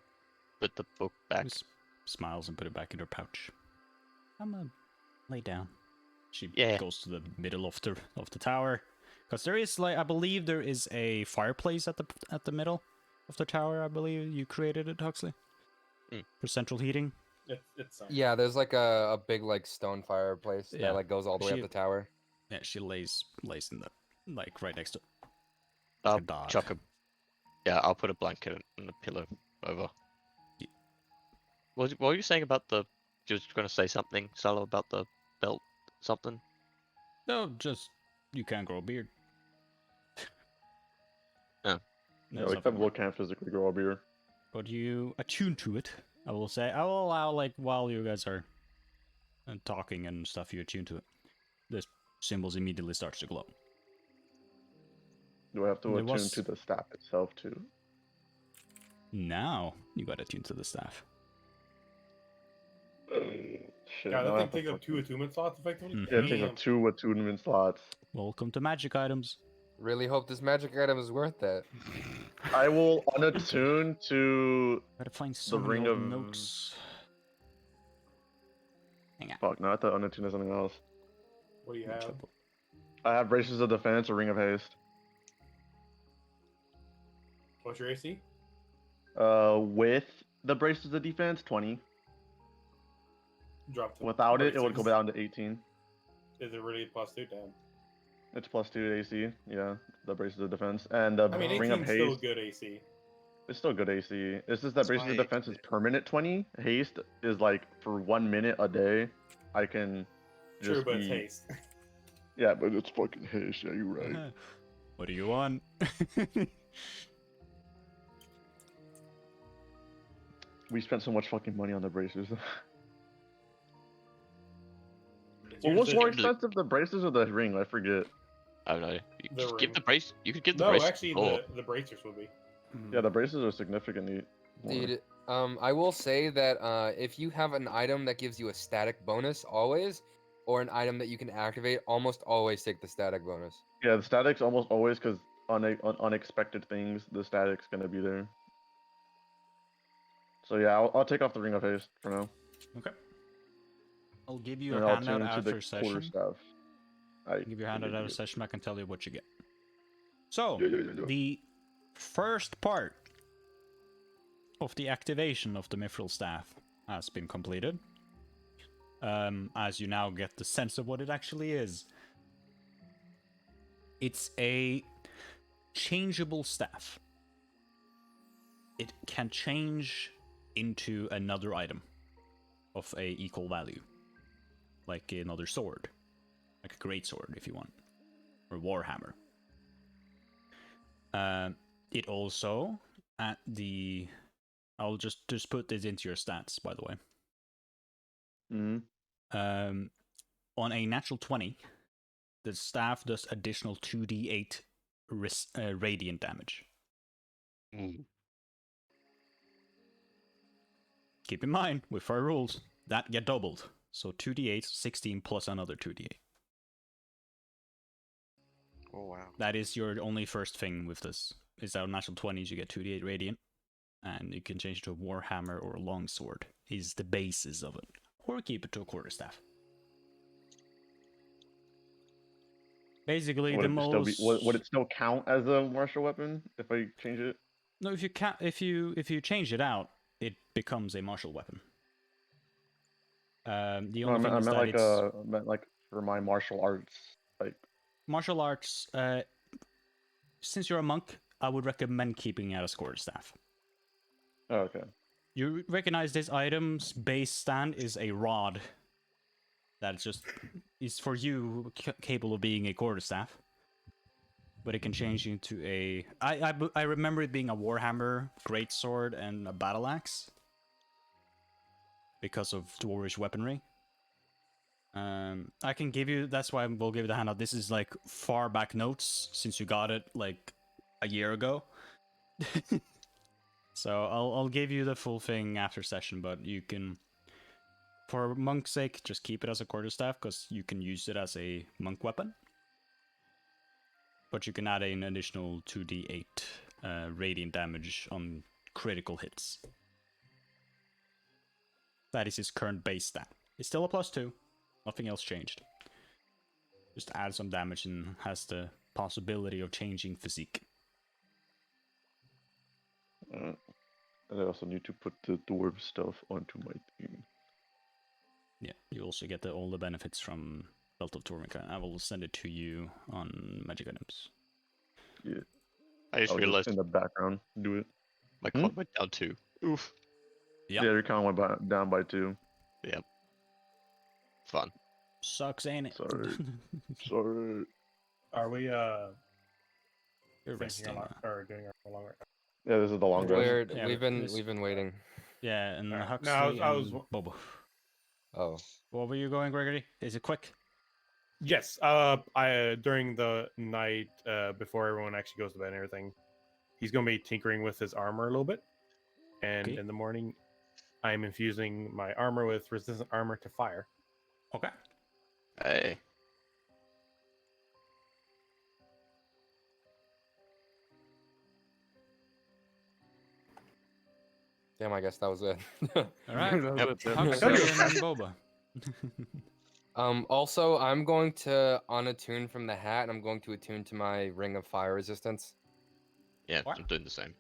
Speaker 3: put the book back.
Speaker 1: Miss smiles and put it back in her pouch. I'm gonna lay down. She
Speaker 3: Yeah.
Speaker 1: goes to the middle of the tower, because there is I believe there is a fireplace at the middle of the tower. I believe you created it, Huxley, for central heating.
Speaker 9: It's
Speaker 6: Yeah, there's like a big like stone fireplace
Speaker 1: Yeah.
Speaker 6: that like goes all the way
Speaker 1: She-
Speaker 6: up the tower.
Speaker 1: Yeah, she lays in the right next to.
Speaker 3: I'll
Speaker 1: a dog.
Speaker 3: chuck a. Yeah, I'll put a blanket and a pillow over. What were you saying about the? You were going to say something, Salo, about the belt, something.
Speaker 1: No, just you can't grow a beard.
Speaker 3: Oh.
Speaker 2: Yeah, like that book can't physically grow a beard.
Speaker 1: But you attune to it. I will say. I will allow while you guys are talking and stuff, you attune to it. The symbols immediately starts to glow.
Speaker 2: Do I have to
Speaker 1: There
Speaker 2: attune
Speaker 1: was-
Speaker 2: to the staff itself too?
Speaker 1: Now you got attuned to the staff.
Speaker 2: Shit,
Speaker 9: God,
Speaker 2: now I
Speaker 9: that
Speaker 2: have
Speaker 9: thing
Speaker 2: to
Speaker 9: takes up 2 attunement slots effectively.
Speaker 1: Mhm.
Speaker 2: Yeah, it takes
Speaker 9: Damn.
Speaker 2: up 2 attunement slots.
Speaker 1: Welcome to magic items.
Speaker 6: Really hope this magic item is worth that.
Speaker 2: I will unattune to
Speaker 1: Gotta find so
Speaker 2: the
Speaker 1: many
Speaker 2: ring
Speaker 1: old
Speaker 2: of.
Speaker 1: notes. Hang on.
Speaker 2: Fuck, no, I thought unattune is something else.
Speaker 9: What do you
Speaker 1: I'm in
Speaker 9: have?
Speaker 1: trouble.
Speaker 2: I have braces of defense or ring of haste.
Speaker 9: What's your AC?
Speaker 2: With the braces of defense, 20.
Speaker 9: Drop to
Speaker 2: Without it, it would go
Speaker 9: 36.
Speaker 2: down to 18.
Speaker 9: Is it really +2? Damn.
Speaker 2: It's +2 AC. Yeah, the braces of defense and the
Speaker 9: I mean,
Speaker 2: ring of
Speaker 9: 18 's still
Speaker 2: haste.
Speaker 9: good AC.
Speaker 2: It's still good AC. It's just that
Speaker 8: That's
Speaker 2: braces of
Speaker 8: why
Speaker 2: defense is permanent 20. Haste is like for 1 minute a day. I can
Speaker 9: True,
Speaker 2: just
Speaker 9: but it's
Speaker 2: be.
Speaker 9: haste.
Speaker 2: Yeah, but it's fucking haste. Yeah, you're right.
Speaker 1: What do you want?
Speaker 2: We spent so much fucking money on the braces.
Speaker 9: It's
Speaker 2: Well,
Speaker 9: your
Speaker 2: what's more
Speaker 9: decision.
Speaker 2: expensive, the braces or the ring? I forget.
Speaker 3: I don't know. You
Speaker 9: The
Speaker 3: just give
Speaker 9: ring.
Speaker 3: the brace. You could give the
Speaker 9: No,
Speaker 3: brace.
Speaker 9: actually,
Speaker 3: Oh,
Speaker 9: the bracers would be.
Speaker 2: Yeah, the braces are significantly more.
Speaker 6: Dude, I will say that if you have an item that gives you a static bonus always, or an item that you can activate, almost always take the static bonus.
Speaker 2: Yeah, the static's almost always because unexpected things, the static's gonna be there. So yeah, I'll take off the ring of haste for now.
Speaker 1: Okay. I'll give you
Speaker 2: And
Speaker 1: a
Speaker 2: I'll
Speaker 1: handout
Speaker 2: tune to the
Speaker 1: after
Speaker 2: quarter
Speaker 1: session.
Speaker 2: staff.
Speaker 1: Give you a handout after session. I can tell you what you get. So,
Speaker 2: Yeah.
Speaker 1: the first part of the activation of the mithril staff has been completed. As you now get the sense of what it actually is. It's a changeable staff. It can change into another item of a equal value. Like another sword. Like a great sword, if you want. Or warhammer. It also, at the... I'll just put this into your stats, by the way.
Speaker 2: Mm-hmm.
Speaker 1: On a natural 20, the staff does additional 2d8 radiant damage. Keep in mind, with fire rules, that get doubled. So 2d8, 16 plus another 2d8.
Speaker 8: Oh wow.
Speaker 1: That is your only first thing with this. Is that on natural 20s you get 2d8 radiant. And you can change it to a warhammer or a longsword. Is the basis of it. Or keep it to a quarterstaff. Basically,
Speaker 2: Would
Speaker 1: the
Speaker 2: it
Speaker 1: most...
Speaker 2: still be? Would it still count as a martial weapon if I change it?
Speaker 1: No, if you change it out, it becomes a martial weapon. The only thing
Speaker 2: I
Speaker 1: is
Speaker 2: meant
Speaker 1: that
Speaker 2: like
Speaker 1: it's
Speaker 2: I meant like for my martial arts, like
Speaker 1: martial arts. Since you're a monk, I would recommend keeping it as quarterstaff.
Speaker 2: oh, okay.
Speaker 1: You recognize this item's base stand is a rod. That just is for you capable of being a quarterstaff. But it can change into a... I remember it being a warhammer, greatsword, and a battle axe. Because of dwarvish weaponry. I can give you... That's why we'll give you the handout. This is like far back notes, since you got it like a year ago. So I'll give you the full thing after session, but you can... For monk's sake, just keep it as a quarterstaff, because you can use it as a monk weapon. But you can add an additional 2d8 radiant damage on critical hits. That is his current base stat. It's still a +2. Nothing else changed. Just add some damage and has the possibility of changing physique.
Speaker 2: And I also need to put the dwarf stuff onto my team.
Speaker 1: Yeah, you also get all the benefits from Belt of Tormenta. I will send it to you on magic items.
Speaker 2: Yeah.
Speaker 3: I just
Speaker 2: I'll
Speaker 3: realized
Speaker 2: in the background do it.
Speaker 3: my count went down 2. Oof.
Speaker 1: Yep.
Speaker 2: Yeah, your count went down by 2.
Speaker 3: Yep. Fun.
Speaker 1: Sucks, ain't it?
Speaker 2: Sorry. Sorry.
Speaker 9: Are we
Speaker 1: You're
Speaker 9: thinking
Speaker 1: resting.
Speaker 9: or doing our longer?
Speaker 2: Yeah, this is the long rest.
Speaker 6: Weird.
Speaker 1: Yeah,
Speaker 6: we've
Speaker 1: this-
Speaker 6: been waiting.
Speaker 1: Yeah, and
Speaker 9: Alright.
Speaker 1: Huxley
Speaker 9: No, I was-
Speaker 1: and Bobo.
Speaker 6: Oh.
Speaker 1: What were you going, Gregory? Is it quick?
Speaker 9: Yes. I during the night before everyone actually goes to bed and everything, he's gonna be tinkering with his armor a little bit, and
Speaker 1: Okay.
Speaker 9: in the morning, I am infusing my armor with resistant armor to fire.
Speaker 1: Okay.
Speaker 3: Hey.
Speaker 6: Damn, I guess that was it.
Speaker 1: All right.
Speaker 7: That was
Speaker 3: Yep.
Speaker 7: it, yeah.
Speaker 1: Huxley and Boba.
Speaker 6: Also, I'm going to unattune from the hat, and I'm going to attune to my ring of fire resistance.
Speaker 3: Yeah,
Speaker 1: What?
Speaker 3: I'm doing the same.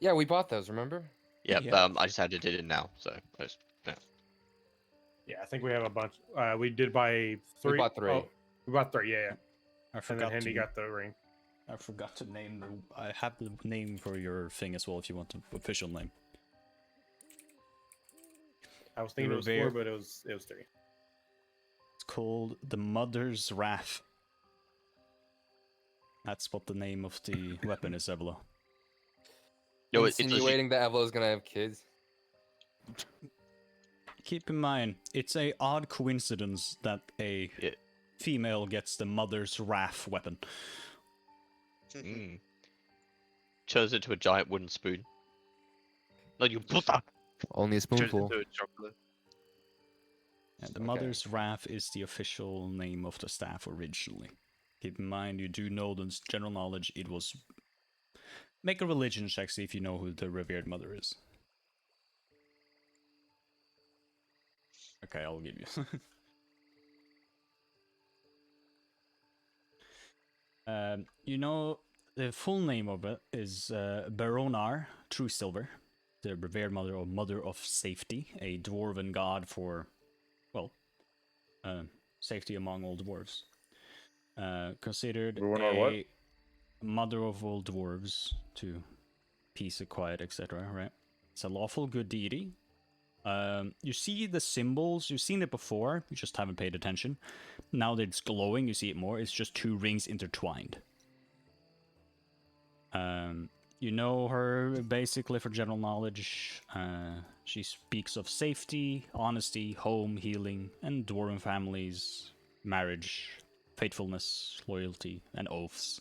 Speaker 6: Yeah, we bought those, remember?
Speaker 3: Yep.
Speaker 1: Yeah.
Speaker 3: I just had to do it now, so I just, yeah.
Speaker 9: Yeah, I think we have a bunch. We did buy 3.
Speaker 6: We bought 3.
Speaker 9: Oh, we bought 3. Yeah.
Speaker 1: I
Speaker 9: And then
Speaker 1: forgot
Speaker 9: Hendy
Speaker 1: to.
Speaker 9: got the ring.
Speaker 1: I forgot to name the. I have the name for your thing as well. If you want the official name.
Speaker 9: I was thinking it was 4,
Speaker 1: Revere.
Speaker 9: but it was 3.
Speaker 1: It's called the Mother's Wrath. That's what the name of the weapon is, Evelo.
Speaker 3: No, it's legit.
Speaker 6: Insinuating that Evlo's gonna have kids.
Speaker 1: Keep in mind, it's a odd coincidence that a
Speaker 3: Yeah.
Speaker 1: female gets the Mother's Wrath weapon.
Speaker 3: Mm. Turns into a giant wooden spoon. No, you butter.
Speaker 6: Only a
Speaker 8: Turns
Speaker 6: spoonful.
Speaker 8: into a chocolate.
Speaker 1: And the
Speaker 6: Okay.
Speaker 1: Mother's Wrath is the official name of the staff originally. Keep in mind, you do know the general knowledge. It was. Make a religion check, see if you know who the revered mother is. Okay, I'll give you. You know, the full name of it is Baronar True Silver, the revered mother or mother of safety, a dwarven god for, well, safety among all dwarves. Considered
Speaker 2: Baronar
Speaker 1: a
Speaker 2: what?
Speaker 1: mother of all dwarves to peace, quiet, etc. Right? It's a lawful good deity. You see the symbols. You've seen it before. You just haven't paid attention. Now that it's glowing, you see it more. It's just 2 rings intertwined. You know her basically for general knowledge. She speaks of safety, honesty, home, healing, and dwarven families, marriage, faithfulness, loyalty, and oaths.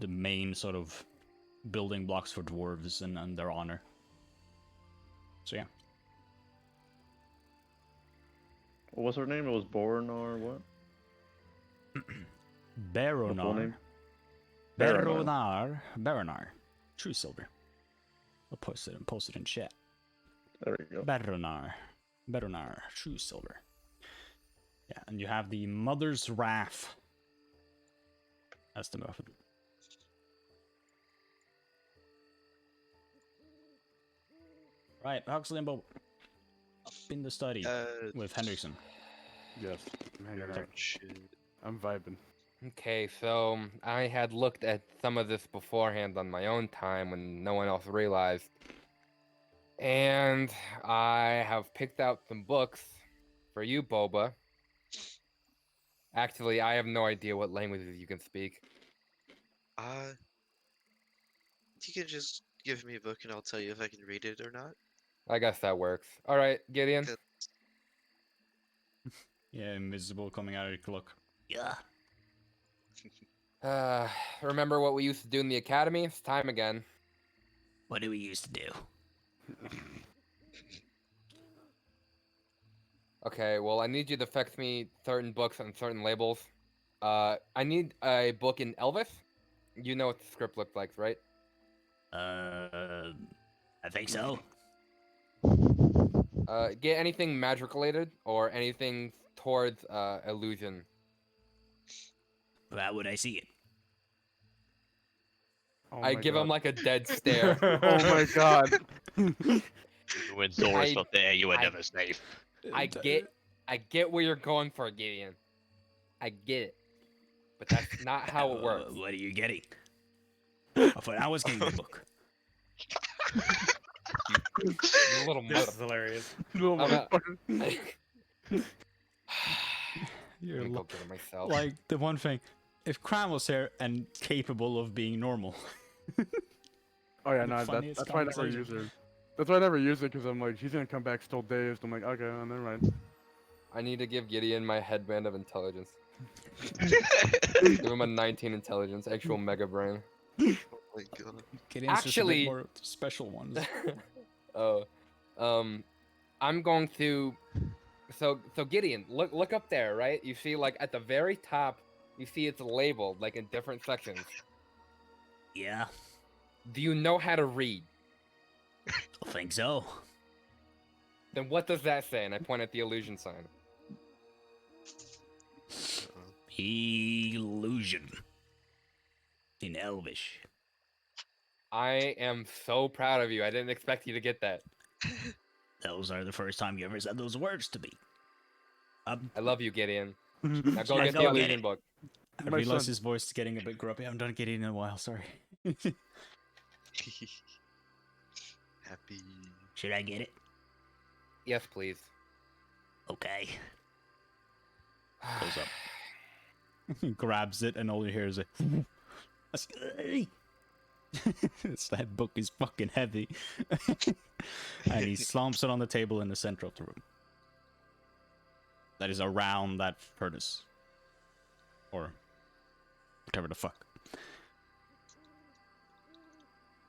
Speaker 1: The main sort of building blocks for dwarves and their honor. So yeah.
Speaker 2: What was her name? It was Boronar what? The full
Speaker 1: Baronar.
Speaker 2: name?
Speaker 1: Baronar. True Silver. I'll post it in chat.
Speaker 2: There we go.
Speaker 1: Baronar. True Silver. Yeah, and you have the Mother's Wrath. That's the weapon. Right, Huxley and Bob. Up in the study with Hendrickson.
Speaker 7: Yes. I'm hanging out.
Speaker 8: Shit.
Speaker 7: I'm vibing.
Speaker 6: Okay, so I had looked at some of this beforehand on my own time when no one else realized. And I have picked out some books for you, Boba. Actually, I have no idea what languages you can speak.
Speaker 8: You can just give me a book and I'll tell you if I can read it or not.
Speaker 6: I guess that works. All right, Gideon.
Speaker 8: Okay.
Speaker 1: Yeah, invisible coming out of your cloak.
Speaker 10: Yeah.
Speaker 6: Remember what we used to do in the academy? It's time again.
Speaker 10: What do we used to do?
Speaker 6: Okay, well, I need you to fix me certain books and certain labels. I need a book in Elvis. You know what the script looks like, right?
Speaker 10: I think so.
Speaker 6: Get anything magic related or anything towards illusion.
Speaker 10: How would I see it?
Speaker 7: Oh
Speaker 6: I
Speaker 7: my
Speaker 6: give
Speaker 7: God.
Speaker 6: him like a dead stare.
Speaker 7: Oh my god.
Speaker 3: When Zora's
Speaker 6: I-
Speaker 3: not there, you are
Speaker 6: I-
Speaker 3: never safe.
Speaker 6: I get where you're going for, Gideon. I get it. But that's not how it works.
Speaker 10: What are you getting? I thought I was getting the book.
Speaker 6: You little
Speaker 9: This
Speaker 6: mother.
Speaker 9: is hilarious.
Speaker 7: No,
Speaker 6: I'm a-
Speaker 7: motherfucker.
Speaker 1: You're
Speaker 6: I'm gonna go
Speaker 1: lo-
Speaker 6: get it myself.
Speaker 1: like the one thing. If Cram was here and capable of being normal.
Speaker 7: Oh yeah,
Speaker 1: The
Speaker 7: no,
Speaker 1: funniest
Speaker 7: that's why I never
Speaker 1: conversation.
Speaker 7: use her. That's why I never use it, because I'm like, she's gonna come back still dazed. I'm like, okay, never mind.
Speaker 6: I need to give Gideon my headband of intelligence. Give him a 19 intelligence, actual mega brain.
Speaker 8: Oh my god.
Speaker 1: Gideon's just a bit
Speaker 6: Actually-
Speaker 1: more special ones.
Speaker 6: Oh, I'm going to. So Gideon, look up there, right? You see, like at the very top, you see it's labeled like in different sections.
Speaker 10: Yeah,
Speaker 6: Do you know how to read?
Speaker 10: I think so.
Speaker 6: Then what does that say? And I point at the illusion sign.
Speaker 10: Illusion. In Elvish.
Speaker 6: I am so proud of you. I didn't expect you to get that.
Speaker 10: Those are the first time you ever said those words to me.
Speaker 6: I love you, Gideon. Now go
Speaker 10: Let's
Speaker 6: get the
Speaker 10: go get
Speaker 6: illusion
Speaker 10: it.
Speaker 6: book.
Speaker 1: I
Speaker 7: My
Speaker 1: realize
Speaker 7: son-
Speaker 1: his voice is getting a bit grumpy. I haven't done getting in a while, sorry.
Speaker 8: Happy.
Speaker 10: Should I get it?
Speaker 6: Yes, please.
Speaker 10: Okay.
Speaker 1: Goes up. Grabs it, and all you hear is a. That book is fucking heavy. And he slumps it on the table in the center of the room. That is around that furnace. Or whatever the fuck.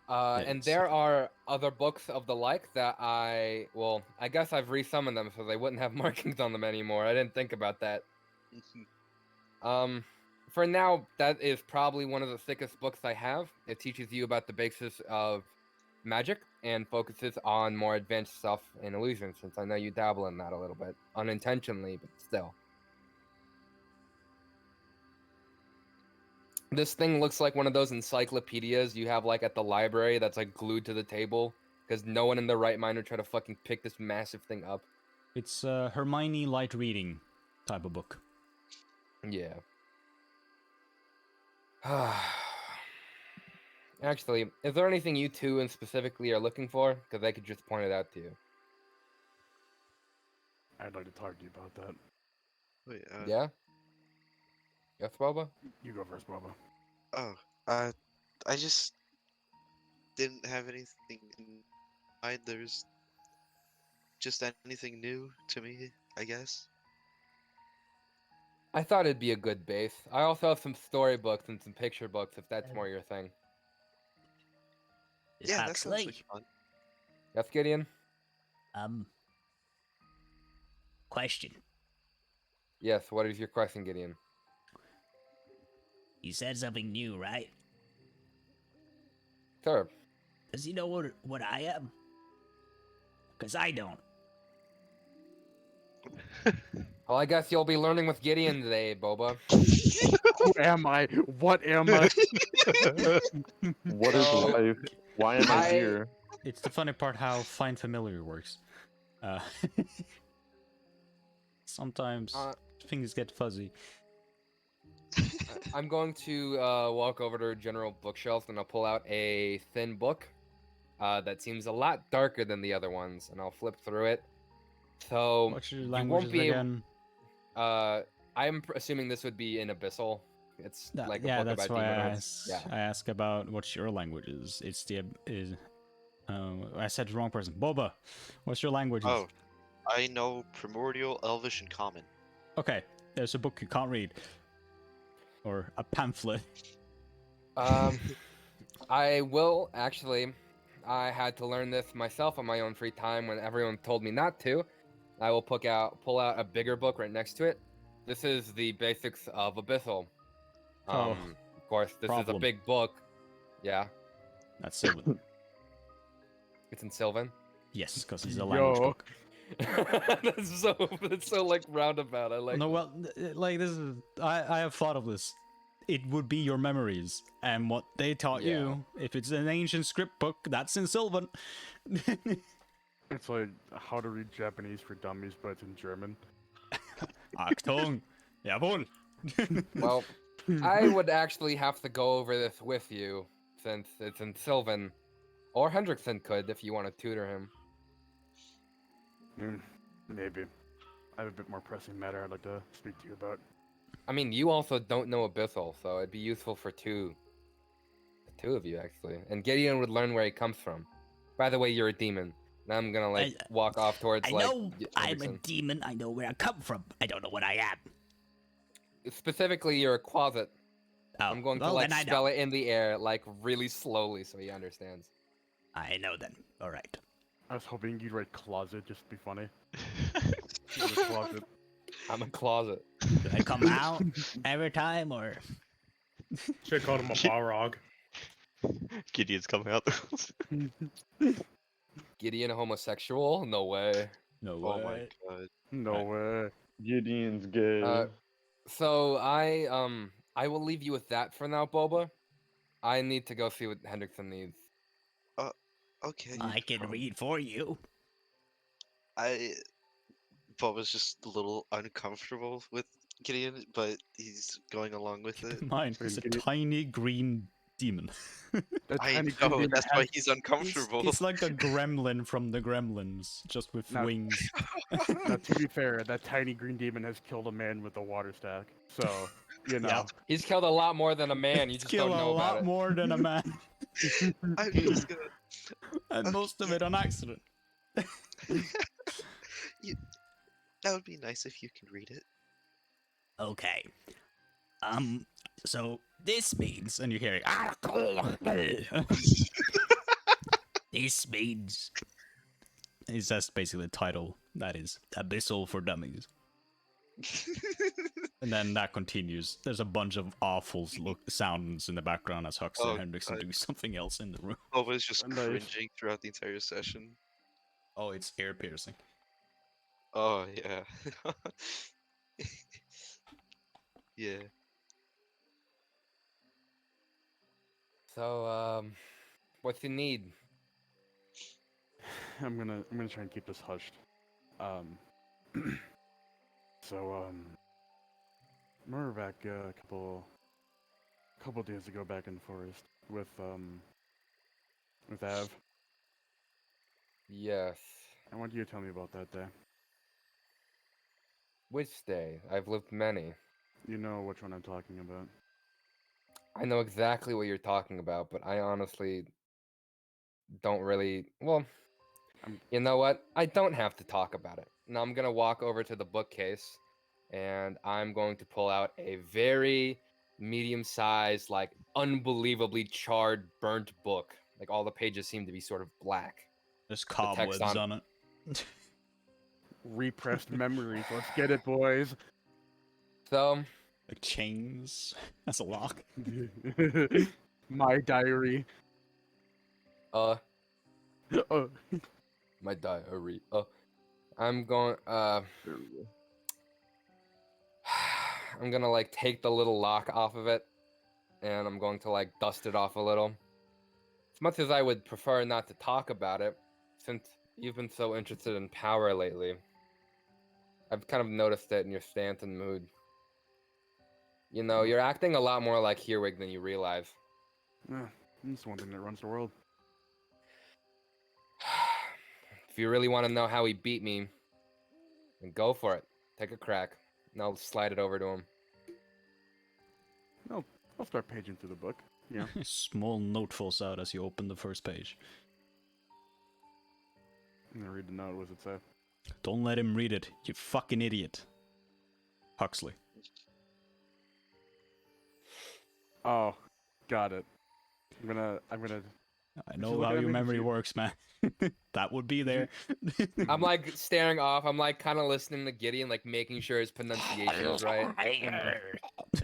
Speaker 6: And there are other books of the like that I guess I've resummoned them so they wouldn't have markings on them anymore. I didn't think about that. For now, that is probably one of the thickest books I have. It teaches you about the basis of magic and focuses on more advanced stuff in illusion, since I know you dabble in that a little bit. Unintentionally, but still. This thing looks like one of those encyclopedias you have like at the library that's like glued to the table, because no one in their right mind would try to fucking pick this massive thing up.
Speaker 1: It's a Hermione light reading type of book.
Speaker 6: Yeah. Actually, is there anything you two and specifically are looking for? Because I could just point it out to you.
Speaker 7: I'd like to talk to you about that.
Speaker 8: Wait,
Speaker 6: Yeah? Yes, Boba?
Speaker 7: You go first, Bubba.
Speaker 8: Oh, I just didn't have anything in mind. There's just anything new to me, I guess.
Speaker 6: I thought it'd be a good base. I also have some storybooks and some picture books, if that's more your thing.
Speaker 8: Yeah, that sounds like
Speaker 10: Huxley.
Speaker 8: fun.
Speaker 6: Yes, Gideon?
Speaker 10: Question.
Speaker 6: Yes, what is your question, Gideon?
Speaker 10: You said something new, right?
Speaker 6: Sure.
Speaker 10: Does he know what I am? Because I don't.
Speaker 6: Well, I guess you'll be learning with Gideon today, Boba.
Speaker 7: Who am I? What am I?
Speaker 2: What is
Speaker 6: So,
Speaker 2: life? Why am I
Speaker 6: I-
Speaker 2: here?
Speaker 1: It's the funny part how Find Familiar works. Sometimes things get fuzzy.
Speaker 6: I'm going to walk over to a general bookshelf and I'll pull out a thin book that seems a lot darker than the other ones, and I'll flip through it. So
Speaker 1: What's your
Speaker 6: you
Speaker 1: languages
Speaker 6: won't be able.
Speaker 1: again?
Speaker 6: I'm assuming this would be in Abyssal. It's like a
Speaker 1: Yeah,
Speaker 6: book
Speaker 1: that's
Speaker 6: about
Speaker 1: why
Speaker 6: demonoids. Yeah.
Speaker 1: I ask about what's your languages. It's the I said the wrong person. Boba, what's your languages?
Speaker 8: Oh, I know Primordial, Elvish, and Common.
Speaker 1: Okay, there's a book you can't read, or a pamphlet.
Speaker 6: I will actually. I had to learn this myself on my own free time when everyone told me not to. I will pull out a bigger book right next to it. This is the basics of Abyssal. Of course, this is a
Speaker 1: problem.
Speaker 6: big book. Yeah,
Speaker 1: That's Sylvan.
Speaker 6: it's in Sylvan.
Speaker 1: Yes, because it's a language book.
Speaker 6: that's so like roundabout. I like.
Speaker 1: No,
Speaker 6: that.
Speaker 1: well, like this is. I have thought of this. It would be your memories and what they taught you. If it's an ancient script book, that's in Sylvan.
Speaker 7: It's like how to read Japanese for dummies, but it's in German.
Speaker 1: Achtung, jawohl.
Speaker 6: Well, I would actually have to go over this with you since it's in Sylvan, or Hendrickson could if you want to tutor him.
Speaker 7: Maybe. I have a bit more pressing matter I'd like to speak to you about.
Speaker 6: I mean, you also don't know Abyssal, so it'd be useful for the two of you actually. And Gideon would learn where he comes from. By the way, you're a demon. Now I'm gonna walk off towards
Speaker 10: I
Speaker 6: like.
Speaker 10: know I'm a
Speaker 6: Hendrickson.
Speaker 10: demon. I know where I come from. I don't know what I am.
Speaker 6: Specifically, you're a closet.
Speaker 10: Oh,
Speaker 6: I'm going to
Speaker 10: well,
Speaker 6: like
Speaker 10: then I know.
Speaker 6: spell it in the air, like really slowly, so he understands.
Speaker 10: I know then. All right.
Speaker 7: I was hoping you'd write closet, just to be funny. She's in the closet.
Speaker 6: I'm a closet.
Speaker 10: Do I come out every time or?
Speaker 9: Should have called him a Balrog.
Speaker 3: Gideon's coming out.
Speaker 6: Gideon homosexual? No way.
Speaker 1: No
Speaker 8: Oh my
Speaker 1: way.
Speaker 8: god.
Speaker 7: No way.
Speaker 2: Gideon's gay.
Speaker 6: So I will leave you with that for now, Boba. I need to go see what Hendrickson needs.
Speaker 8: Okay.
Speaker 10: I can read for you.
Speaker 8: Bob was just a little uncomfortable with Gideon, but he's going along with it.
Speaker 1: Mine is a
Speaker 7: Gideon-
Speaker 1: tiny green demon.
Speaker 7: That
Speaker 8: I
Speaker 7: tiny
Speaker 8: know,
Speaker 7: green
Speaker 8: that's
Speaker 7: has-
Speaker 8: why he's uncomfortable.
Speaker 1: He's like a gremlin from the Gremlins, just with
Speaker 7: No.
Speaker 1: wings.
Speaker 7: Now, to be fair, that tiny green demon has killed a man with a water stack. So, you know.
Speaker 1: Yeah.
Speaker 6: He's killed a lot more than a man. You
Speaker 1: He's
Speaker 6: just
Speaker 1: killed
Speaker 6: don't
Speaker 1: a
Speaker 6: know about
Speaker 1: lot
Speaker 6: it.
Speaker 1: more than a man,
Speaker 8: I'm just gonna.
Speaker 1: and most of it on accident.
Speaker 8: That would be nice if you could read it.
Speaker 10: Okay.
Speaker 1: So this means, and you're hearing,
Speaker 10: This means
Speaker 1: that's basically the title. That is Abyssal for Dummies. And then that continues. There's a bunch of awful sounds in the background as Huxley and Hendrickson
Speaker 8: God.
Speaker 1: do something else in the room.
Speaker 8: Bob was just
Speaker 7: Nice.
Speaker 8: cringing throughout the entire session.
Speaker 1: Oh, it's ear piercing.
Speaker 8: Oh yeah. Yeah.
Speaker 6: So, what you need?
Speaker 7: I'm gonna try and keep this hushed. Remember back a couple days ago back in the forest with Av.
Speaker 6: Yes.
Speaker 7: I want you to tell me about that day.
Speaker 6: Which day? I've lived many.
Speaker 7: You know which one I'm talking about.
Speaker 6: I know exactly what you're talking about, but I honestly don't really. Well,
Speaker 7: I'm-
Speaker 6: you know what? I don't have to talk about it. Now I'm gonna walk over to the bookcase, and I'm going to pull out a very medium-sized, like unbelievably charred, burnt book. Like all the pages seem to be sort of black.
Speaker 1: There's
Speaker 6: text
Speaker 1: cobwebs
Speaker 6: on-
Speaker 1: on it.
Speaker 7: Repressed memories. Let's get it, boys.
Speaker 6: So,
Speaker 1: Like chains. That's a lock.
Speaker 7: My diary.
Speaker 6: uh,
Speaker 7: Oh,
Speaker 6: my diary. I'm going. I'm gonna like take the little lock off of it, and I'm going to like dust it off a little. As much as I would prefer not to talk about it, since you've been so interested in power lately, I've kind of noticed it in your stance and mood. You know, you're acting a lot more like Herwig than you realize.
Speaker 7: it's one thing that runs the world.
Speaker 6: If you really want to know how he beat me, then go for it. Take a crack, and I'll slide it over to him.
Speaker 7: I'll start paging through the book. Yeah.
Speaker 1: A small note falls out as you open the first page.
Speaker 7: I'm gonna read the note. What does it say?
Speaker 1: Don't let him read it, you fucking idiot. Huxley.
Speaker 7: Oh, got it. I'm gonna.
Speaker 1: I
Speaker 7: you
Speaker 1: know
Speaker 7: look
Speaker 1: how
Speaker 7: at
Speaker 1: your
Speaker 7: me?
Speaker 1: memory
Speaker 7: Did you-
Speaker 1: works, man. That would be there.
Speaker 6: I'm like staring off. I'm like kind of listening to Gideon, like making sure his pronunciation is right.
Speaker 7: Yeah,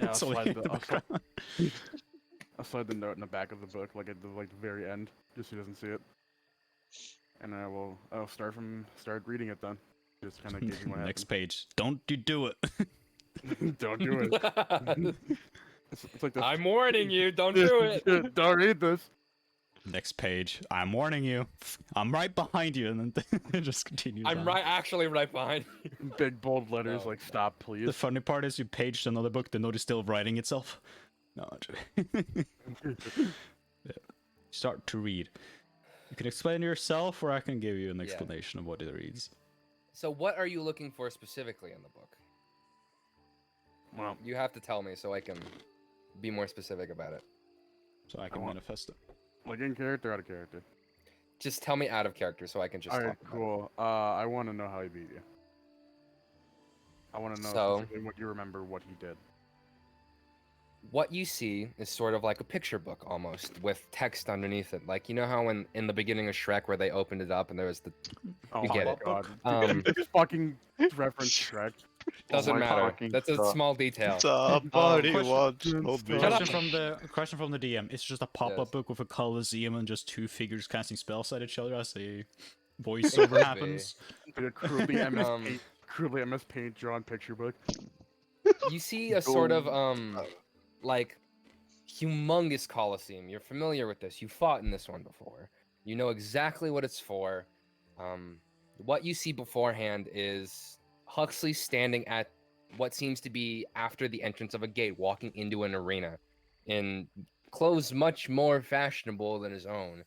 Speaker 7: I'll
Speaker 1: So
Speaker 7: slide
Speaker 1: in
Speaker 7: the.
Speaker 1: the background.
Speaker 7: I'll slide the note in the back of the book, like at the very end, just so he doesn't see it. And I'll start reading it then. Just kind of gauging what
Speaker 1: Next page. Don't you do it.
Speaker 7: happened. Don't do it. It's like this.
Speaker 6: I'm warning you, don't do it.
Speaker 7: Don't read this.
Speaker 1: Next page. I'm warning you. I'm right behind you, and then it just continues.
Speaker 6: I'm
Speaker 1: on.
Speaker 6: actually right behind you.
Speaker 7: Big bold letters
Speaker 6: No.
Speaker 7: like stop, please.
Speaker 1: The funny part is you paged another book, the note is still writing itself. No, yeah. Start to read. You can explain it yourself, or I can give you an
Speaker 6: Yeah.
Speaker 1: explanation of what it reads.
Speaker 6: So what are you looking for specifically in the book?
Speaker 7: Well,
Speaker 6: You have to tell me so I can be more specific about it.
Speaker 1: So I can
Speaker 7: want-
Speaker 1: manifest it.
Speaker 7: like in character, out of character.
Speaker 6: Just tell me out of character so I can just
Speaker 7: All right,
Speaker 6: talk about it.
Speaker 7: cool. I want to know how he beat you. I want to know
Speaker 6: So-
Speaker 7: specifically what you remember what he did.
Speaker 6: what you see is sort of like a picture book almost, with text underneath it. Like, you know how in the beginning of Shrek where they opened it up and there was the
Speaker 7: Oh
Speaker 6: You
Speaker 7: my
Speaker 6: get it.
Speaker 7: god.
Speaker 6: Um,
Speaker 7: Did you just fucking reference Shrek?
Speaker 6: doesn't
Speaker 2: my
Speaker 6: matter.
Speaker 2: fucking
Speaker 6: That's a
Speaker 2: god.
Speaker 6: small detail.
Speaker 3: Somebody
Speaker 1: question-
Speaker 3: once
Speaker 7: Good
Speaker 3: told me.
Speaker 7: stuff.
Speaker 1: Question from the DM. It's just a pop-up
Speaker 6: Yes.
Speaker 1: book with a coliseum and just two figures casting spells at each other as a
Speaker 6: It
Speaker 1: voiceover
Speaker 6: could be.
Speaker 1: happens.
Speaker 7: Like a crudely
Speaker 6: Um,
Speaker 7: crudely MS Paint drawn picture book.
Speaker 6: You see a sort of like humongous coliseum. You're familiar with this. You fought in this one before. You know exactly what it's for. What you see beforehand is Huxley standing at what seems to be after the entrance of a gate, walking into an arena in clothes much more fashionable than his own.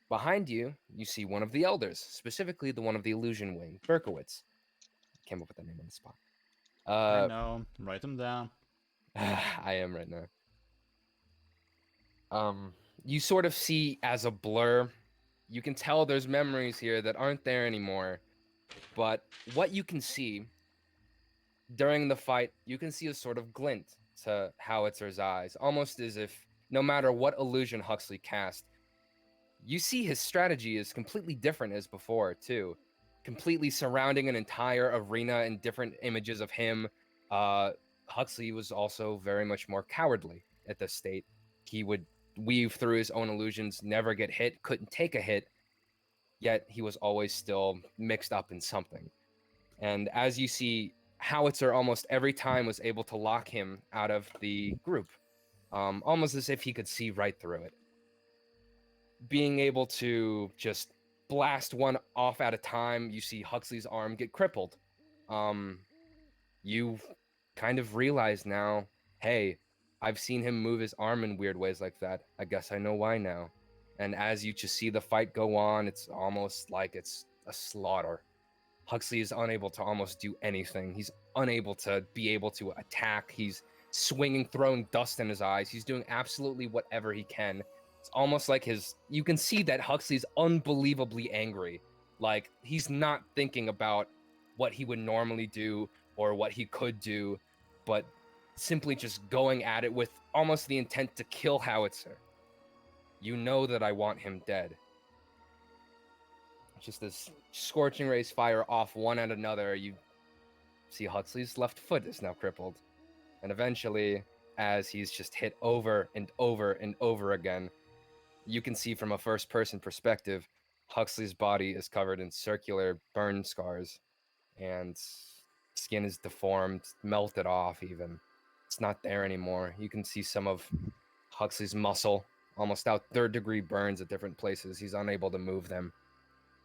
Speaker 6: Behind you, you see one of the elders, specifically the one of the illusion wing, Berkowitz. Came up with that name on the spot.
Speaker 1: I know. Write them down.
Speaker 6: I am right now. You sort of see as a blur. You can tell there's memories here that aren't there anymore. But what you can see during the fight, you can see a sort of glint to Howitzer's eyes, almost as if no matter what illusion Huxley cast, you see his strategy is completely different as before, too. Completely surrounding an entire arena and different images of him. Huxley was also very much more cowardly at this state. He would weave through his own illusions, never get hit, couldn't take a hit, yet he was always still mixed up in something. And as you see, Howitzer almost every time was able to lock him out of the group, almost as if he could see right through it. Being able to just blast one off at a time, you see Huxley's arm get crippled. You kind of realize now, hey, I've seen him move his arm in weird ways like that. I guess I know why now. And as you just see the fight go on, it's almost like it's a slaughter. Huxley is unable to almost do anything. He's unable to be able to attack. He's swinging, throwing dust in his eyes. He's doing absolutely whatever he can. It's almost like you can see that Huxley's unbelievably angry. Like, he's not thinking about what he would normally do or what he could do, but simply just going at it with almost the intent to kill Howitzer. You know that I want him dead. Just this scorching rays fire off one at another. You see Huxley's left foot is now crippled. And eventually, as he's just hit over and over and over again, you can see from a first-person perspective, Huxley's body is covered in circular burn scars, and skin is deformed, melted off even. It's not there anymore. You can see some of Huxley's muscle, almost out third-degree burns at different places. He's unable to move them.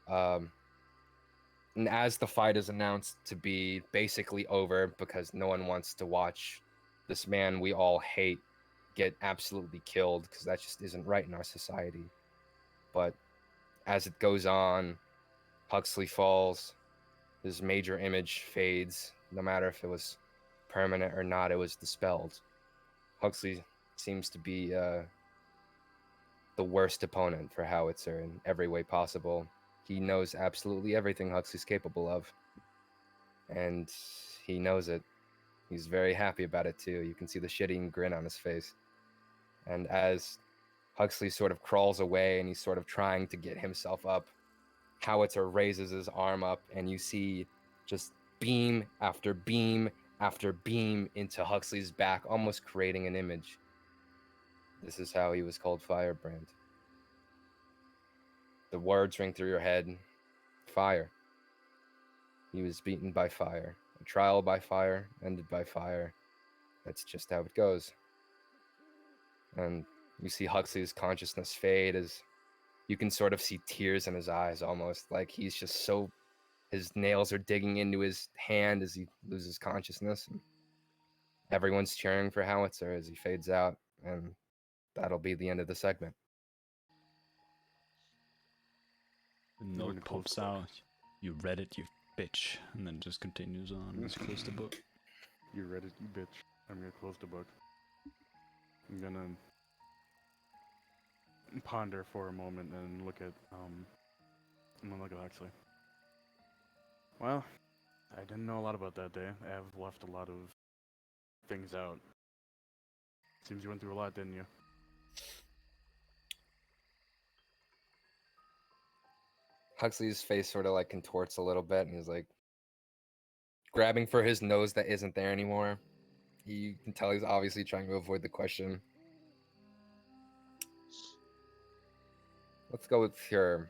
Speaker 6: And as the fight is announced to be basically over because no one wants to watch this man we all hate get absolutely killed, because that just isn't right in our society. But as it goes on, Huxley falls, his major image fades. No matter if it was permanent or not, it was dispelled. Huxley seems to be the worst opponent for Howitzer in every way possible. He knows absolutely everything Huxley's capable of, and he knows it. He's very happy about it too. You can see the shitting grin on his face. And as Huxley sort of crawls away and he's sort of trying to get himself up, Howitzer raises his arm up, and you see just beam after beam after beam into Huxley's back, almost creating an image. This is how he was called Firebrand. The words ring through your head. Fire. He was beaten by fire. A trial by fire, ended by fire. That's just how it goes. And you see Huxley's consciousness fade as you can sort of see tears in his eyes almost. Like he's just so... His nails are digging into his hand as he loses consciousness. And everyone's cheering for Howitzer as he fades out. And that'll be the end of the segment.
Speaker 1: The note pops out. You read it, you bitch. And then just continues on. Just close the book.
Speaker 7: You read it, you bitch. I'm gonna close the book. I'm gonna ponder for a moment and look at I'm gonna look at Huxley. Well, I didn't know a lot about that day. I have left a lot of things out. Seems you went through a lot, didn't you?
Speaker 6: Huxley's face sort of like contorts a little bit, and he's like grabbing for his nose that isn't there anymore. You can tell he's obviously trying to avoid the question. Let's go with your.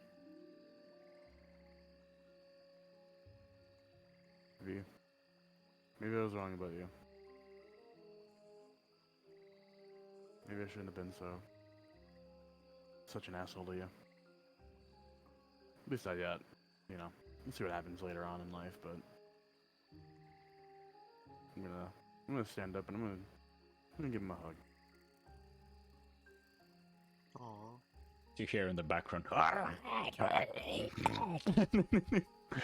Speaker 7: Maybe I was wrong about you. Maybe I shouldn't have been such an asshole to you. At least not yet. You know, we'll see what happens later on in life, but I'm gonna stand up and I'm gonna give him a hug.
Speaker 8: Aww.
Speaker 1: You hear in the background.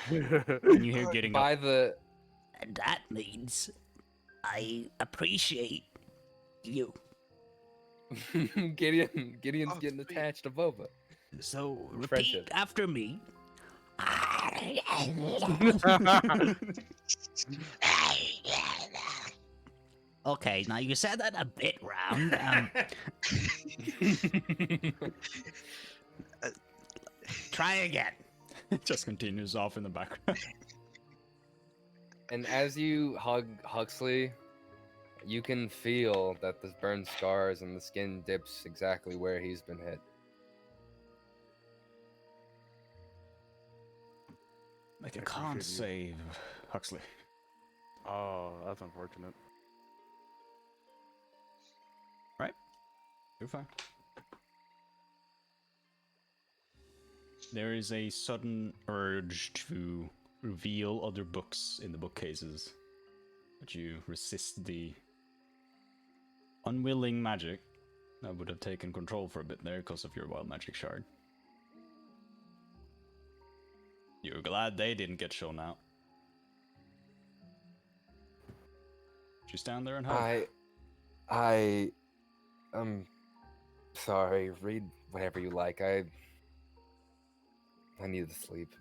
Speaker 7: And
Speaker 1: you hear getting
Speaker 6: By
Speaker 1: up.
Speaker 10: And that means I appreciate you.
Speaker 6: Gideon's
Speaker 8: Oh,
Speaker 6: getting
Speaker 8: sweet.
Speaker 6: attached to Boba.
Speaker 10: So repeat
Speaker 6: Friendship.
Speaker 10: after me. Okay, now you said that a bit round. Try again.
Speaker 1: It just continues off in the background.
Speaker 6: And as you hug Huxley, you can feel that the burned scars and the skin dips exactly where he's been hit.
Speaker 1: Make a
Speaker 7: I
Speaker 1: con
Speaker 7: appreciate
Speaker 1: save, Huxley.
Speaker 7: Oh, that's unfortunate.
Speaker 1: You're fine. There is a sudden urge to reveal other books in the bookcases, but you resist the unwilling magic that would have taken control for a bit there because of your wild magic shard. You're glad they didn't get shown out. Just stand there and hug.
Speaker 6: Sorry, read whatever you like. I need to sleep.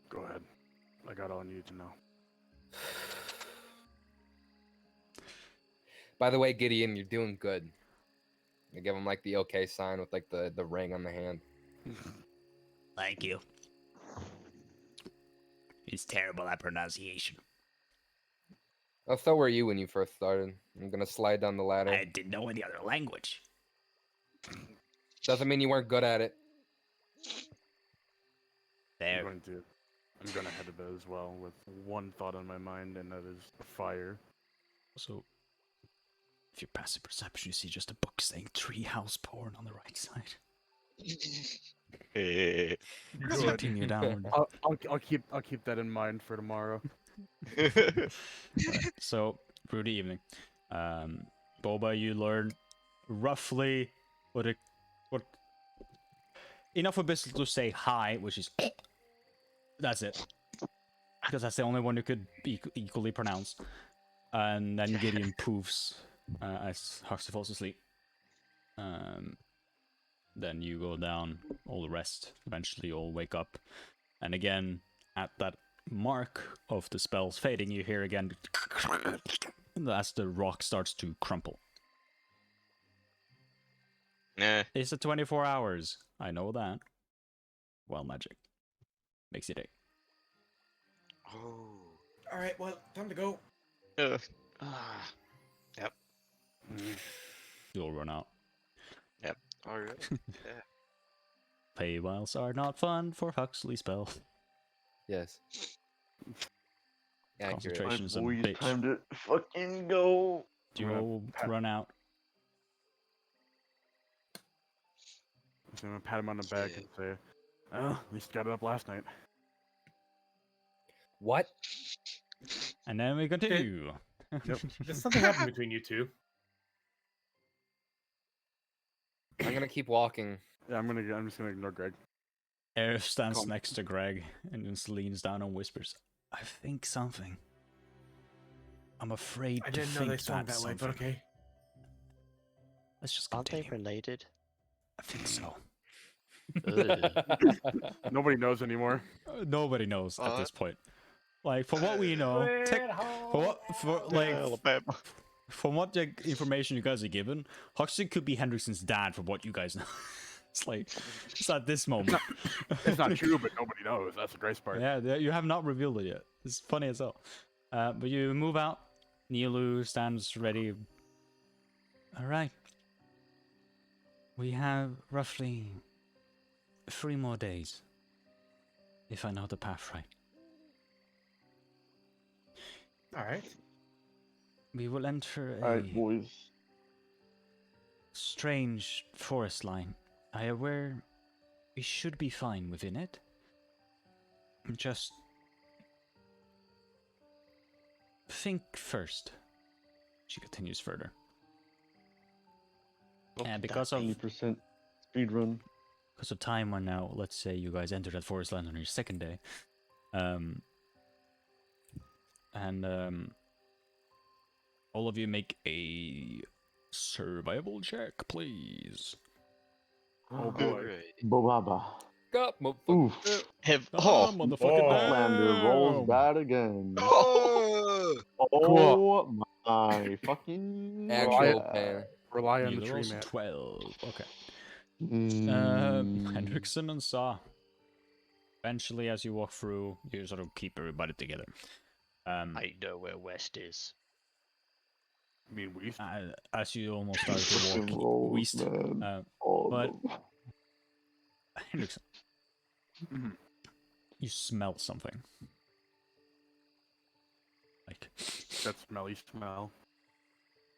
Speaker 7: Go ahead. I got all I need to know.
Speaker 6: By the way, Gideon, you're doing good. I give him like the okay sign with like the ring on the hand.
Speaker 10: Thank you. He's terrible at pronunciation.
Speaker 6: Oh, so were you when you first started. I'm gonna slide down the ladder.
Speaker 10: I didn't know any other language.
Speaker 6: Doesn't mean you weren't good at it.
Speaker 10: There.
Speaker 7: I'm gonna head to bed as well with one thought on my mind, and that is fire.
Speaker 1: So, if you passive perception, you see just a book saying treehouse porn on the right side. Continue downward.
Speaker 7: I'll keep that in mind for tomorrow.
Speaker 1: Right. So, Rudy evening. Boba, you learn roughly what enough of business to say hi, which is that's it, because that's the only one you could be equally pronounce. And then Gideon poofs as Huxley falls asleep. Then you go down, all the rest eventually all wake up, and again at that mark of the spells fading, you hear again as the rock starts to crumple. It's a 24 hours. I know that. Well, magic makes it 8.
Speaker 8: Oh.
Speaker 4: All right, well, time to go.
Speaker 8: Yep.
Speaker 1: You'll run out.
Speaker 8: All right. Yeah.
Speaker 1: Paywilds are not fun for Huxley spell.
Speaker 6: Yes. Accurate.
Speaker 1: Concentration is a
Speaker 2: boys,
Speaker 1: bitch.
Speaker 2: time to fucking go.
Speaker 1: You'll run out.
Speaker 7: So I'm gonna pat him on the back and say, "Oh, at least got it up last night."
Speaker 6: What?
Speaker 1: And then we continue.
Speaker 4: Did something happen between you two?
Speaker 6: I'm gonna keep walking.
Speaker 7: Yeah, I'm just gonna ignore Greg.
Speaker 1: Aerith stands
Speaker 7: Calm.
Speaker 1: next to Greg and just leans down and whispers, I think something. I'm afraid
Speaker 4: I
Speaker 1: to
Speaker 4: didn't know
Speaker 1: think
Speaker 4: they swung
Speaker 1: that's
Speaker 4: that way,
Speaker 1: something.
Speaker 4: but okay.
Speaker 1: Let's just
Speaker 3: Aren't they
Speaker 1: continue.
Speaker 3: related?
Speaker 1: I think so.
Speaker 7: Nobody knows anymore.
Speaker 1: Nobody knows at
Speaker 8: Uh,
Speaker 1: this point. Like, for what we know,
Speaker 3: Alabama.
Speaker 1: from what the information you guys are given, Huxley could be Hendrickson's dad, from what you guys know. It's like, it's at this moment.
Speaker 7: It's not true, but nobody knows. That's the great part.
Speaker 1: Yeah, you have not revealed it yet. It's funny as hell. But you move out. Nilu stands ready. All right. We have roughly 3 more days, if I know the path right.
Speaker 9: All right.
Speaker 1: We will enter
Speaker 2: All
Speaker 1: a
Speaker 2: right, boys.
Speaker 1: strange forest line. I am aware we should be fine within it. Just think first. She continues further. And because of
Speaker 2: 20% speed run.
Speaker 1: because of time on now, let's say you guys enter that forest line on your second day. All of you make a survival check, please.
Speaker 2: Oh
Speaker 8: All
Speaker 2: boy.
Speaker 8: right.
Speaker 2: Bobaba.
Speaker 6: Go, motherfucker.
Speaker 2: Oof.
Speaker 3: Oh,
Speaker 1: motherfucker!
Speaker 2: Flander rolls
Speaker 1: down.
Speaker 2: bad again.
Speaker 8: Oh!
Speaker 2: Oh my fucking
Speaker 6: Actual
Speaker 2: god.
Speaker 6: pain.
Speaker 7: Rely on the
Speaker 1: Neither
Speaker 7: tree
Speaker 1: rolls
Speaker 7: man.
Speaker 1: 12. Okay.
Speaker 2: Mm.
Speaker 1: Hendrickson and Saw. Eventually, as you walk through, you sort of keep everybody together.
Speaker 3: I know where West is.
Speaker 7: I mean, we.
Speaker 1: As you almost start to
Speaker 2: Fucking
Speaker 1: walk
Speaker 2: rolls,
Speaker 1: east,
Speaker 2: man. All of
Speaker 1: but
Speaker 2: them.
Speaker 1: Hendrickson,
Speaker 7: Mhm.
Speaker 1: you smell something. Like,
Speaker 7: That smelly smell.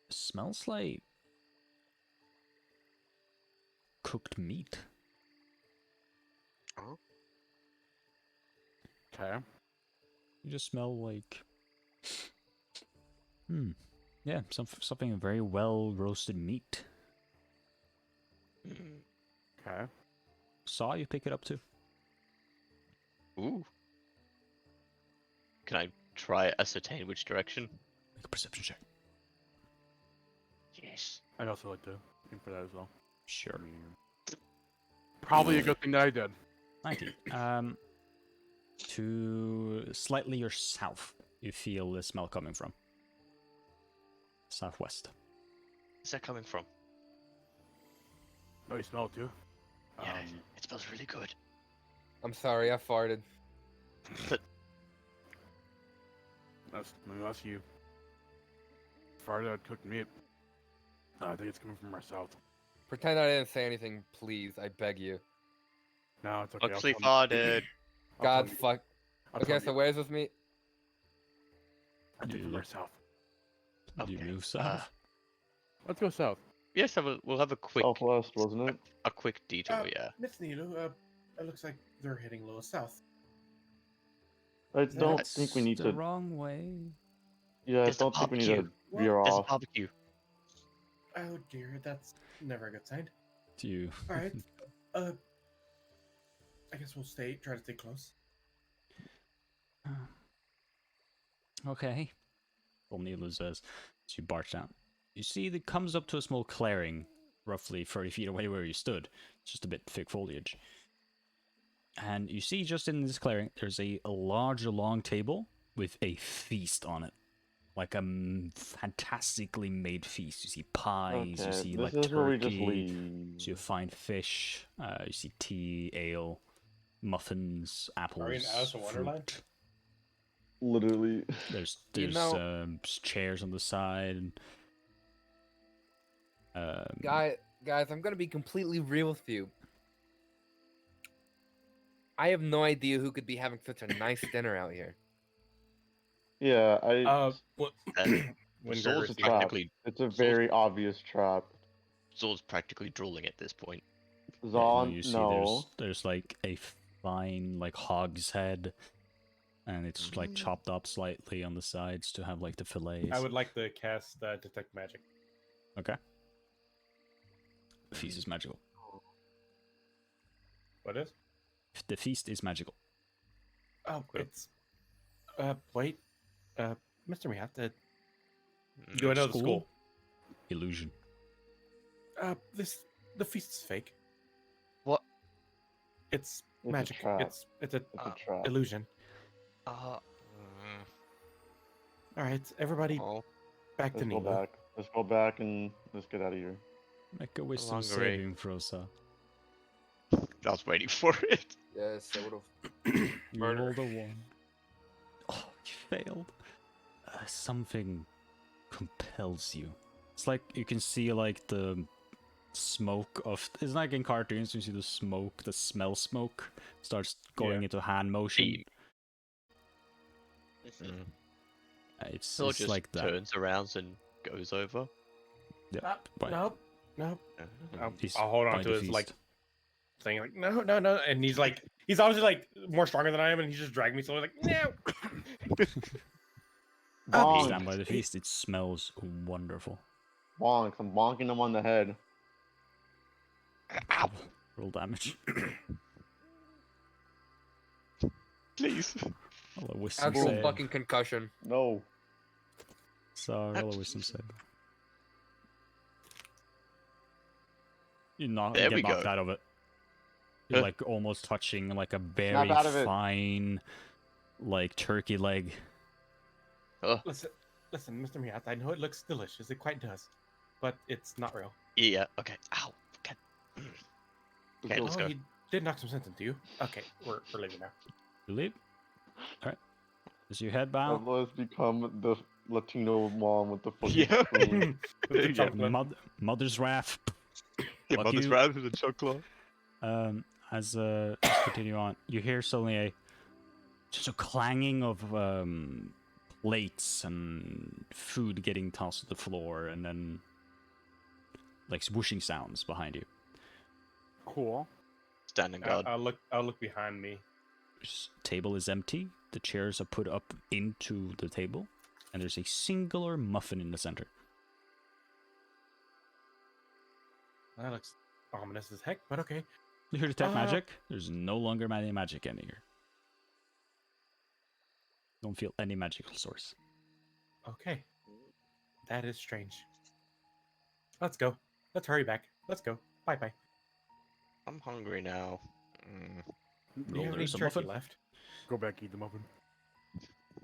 Speaker 1: smells like cooked meat.
Speaker 8: Oh?
Speaker 7: Okay.
Speaker 1: You just smell like, yeah, something very well roasted meat.
Speaker 7: Okay.
Speaker 1: Saw, you pick it up too.
Speaker 3: Ooh. Can I try ascertain which direction?
Speaker 1: Make a perception check.
Speaker 3: Yes.
Speaker 7: I'd also like to aim for that as well.
Speaker 1: Sure.
Speaker 7: I mean, probably a good thing that I did.
Speaker 1: 19. To slightly your south, you feel the smell coming from. Southwest.
Speaker 3: Where's that coming from?
Speaker 7: Oh, you smell it too?
Speaker 3: Yeah, it smells really good.
Speaker 6: I'm sorry, I farted.
Speaker 7: Unless you farted out cooked meat. I think it's coming from our south.
Speaker 6: Pretend I didn't say anything, please. I beg you.
Speaker 7: No, it's okay.
Speaker 3: Huxley
Speaker 7: I'll tell
Speaker 3: farted.
Speaker 7: I'll
Speaker 6: God
Speaker 7: tell you.
Speaker 6: fuck.
Speaker 7: I'll
Speaker 6: Okay,
Speaker 7: tell
Speaker 6: so
Speaker 7: you.
Speaker 6: where's this meat?
Speaker 7: I did from
Speaker 1: Yeah.
Speaker 7: our south.
Speaker 1: Do you
Speaker 3: Okay,
Speaker 1: move south?
Speaker 7: Let's go south.
Speaker 3: Yes, we'll have a quick
Speaker 2: Southwest, wasn't it?
Speaker 3: a quick detour. Yeah.
Speaker 9: Miss Nilu, it looks like they're heading lower south.
Speaker 2: I don't
Speaker 1: That's
Speaker 2: think we need
Speaker 1: the
Speaker 2: to.
Speaker 1: wrong way.
Speaker 2: Yeah, I
Speaker 3: There's a
Speaker 2: don't think we need to
Speaker 3: barbecue.
Speaker 2: veer
Speaker 3: There's a
Speaker 2: off.
Speaker 3: barbecue.
Speaker 9: Oh dear, that's never a good sign.
Speaker 1: Do you?
Speaker 9: All right, I guess we'll try to stay close.
Speaker 1: Okay. Well, Neela says, as you barge down. You see, it comes up to a small clearing, roughly 30 feet away where you stood. Just a bit thick foliage. And you see, just in this clearing, there's a large, long table with a feast on it. Like a fantastically made feast. You see pies, you
Speaker 2: Okay,
Speaker 1: see
Speaker 2: this
Speaker 1: like
Speaker 2: is where we just
Speaker 1: turkey,
Speaker 2: leave.
Speaker 1: so you find fish, you see tea, ale, muffins, apples,
Speaker 9: Are we in Alice in Wonderland?
Speaker 1: fruit.
Speaker 2: Literally.
Speaker 1: There's
Speaker 6: You know-
Speaker 1: chairs on the side.
Speaker 6: Guys, I'm gonna be completely real with you. I have no idea who could be having such a nice dinner out here.
Speaker 2: Yeah,
Speaker 9: What? When
Speaker 3: Zor's
Speaker 9: Gregor's
Speaker 2: a trap.
Speaker 3: practically
Speaker 2: It's a very obvious trap.
Speaker 3: Zor's practically drooling at this point.
Speaker 2: Zon,
Speaker 1: You see,
Speaker 2: no.
Speaker 1: there's like a fine like hog's head, and it's like chopped up slightly on the sides to have like the fillets.
Speaker 9: I would like to cast detect magic.
Speaker 1: Okay. The feast is magical.
Speaker 9: What is?
Speaker 1: The feast is magical.
Speaker 9: Oh,
Speaker 3: Cool.
Speaker 9: it's. Wait. Mr. Mihat, do I know the school?
Speaker 1: Illusion.
Speaker 9: The feast is fake.
Speaker 3: What?
Speaker 9: It's
Speaker 2: It's
Speaker 9: magic.
Speaker 2: a trap.
Speaker 9: It's a
Speaker 2: It's a trap.
Speaker 9: illusion. All right, everybody,
Speaker 3: Oh,
Speaker 9: back to
Speaker 2: Let's go
Speaker 9: Nemo.
Speaker 2: back. Let's go back and let's get out of here.
Speaker 1: Make a wisdom
Speaker 3: hungry.
Speaker 1: saving, Frosa.
Speaker 3: I was waiting for it.
Speaker 6: Yes, I would have.
Speaker 1: You
Speaker 6: Murder.
Speaker 1: rolled a 1. Oh, you failed. Something compels you. It's like you can see like the smoke of. It's like in cartoons. You see the smoke, the smell smoke starts going into hand motion.
Speaker 3: Beam. Mm.
Speaker 1: It's
Speaker 3: So it just
Speaker 1: like that.
Speaker 3: turns around and goes over.
Speaker 1: Yeah. Right.
Speaker 9: Nope.
Speaker 1: He's
Speaker 9: I'll hold on
Speaker 1: by
Speaker 9: to
Speaker 1: the
Speaker 9: his
Speaker 1: feast.
Speaker 9: like thing, like no, and he's like, he's obviously like more stronger than I am, and he's just dragging me slowly, like no.
Speaker 2: Bonk.
Speaker 1: Stand by the feast. It smells wonderful.
Speaker 2: Bonk. I'm bonking him on the head.
Speaker 1: Roll damage.
Speaker 3: Please.
Speaker 1: Roll a wisdom
Speaker 6: Actual
Speaker 1: save.
Speaker 6: fucking concussion.
Speaker 2: No.
Speaker 1: So roll a wisdom save. You
Speaker 3: There
Speaker 1: get
Speaker 3: we
Speaker 1: knocked
Speaker 3: go.
Speaker 1: out of it. You're like almost touching like a very
Speaker 2: out of it.
Speaker 1: fine, like turkey leg.
Speaker 9: Listen, Mr. Miat, I know it looks delicious. It quite does, but it's not real.
Speaker 3: Yeah. Okay. Ow. Okay. Okay, let's
Speaker 9: Oh,
Speaker 3: go.
Speaker 9: he did knock some sense into you. Okay, we're leaving now.
Speaker 1: You leave. All right. As you head bound,
Speaker 2: Pablo has become the Latino mom with the fucking
Speaker 3: Yeah.
Speaker 2: spoon.
Speaker 9: With the
Speaker 3: Yeah.
Speaker 9: chocolate.
Speaker 1: mother's wrath.
Speaker 3: Yeah,
Speaker 1: Fuck
Speaker 3: mother's
Speaker 1: you.
Speaker 3: wrath with a chocolate.
Speaker 1: As continue on, you hear suddenly just a clanging of plates and food getting tossed to the floor, and then like swooshing sounds behind you.
Speaker 7: Cool.
Speaker 3: Standing guard.
Speaker 9: I'll look behind me.
Speaker 1: Table is empty. The chairs are put up into the table, and there's a singular muffin in the center.
Speaker 9: That looks ominous as heck, but okay.
Speaker 1: You hear detect magic? There's no longer any magic in here. Don't feel any magical source.
Speaker 9: Okay. That is strange. Let's go. Let's hurry back. Let's go. Bye bye.
Speaker 3: I'm hungry now.
Speaker 9: Do you have any
Speaker 1: there's a
Speaker 9: turkey
Speaker 1: muffin.
Speaker 9: left?
Speaker 7: Go back, eat the muffin.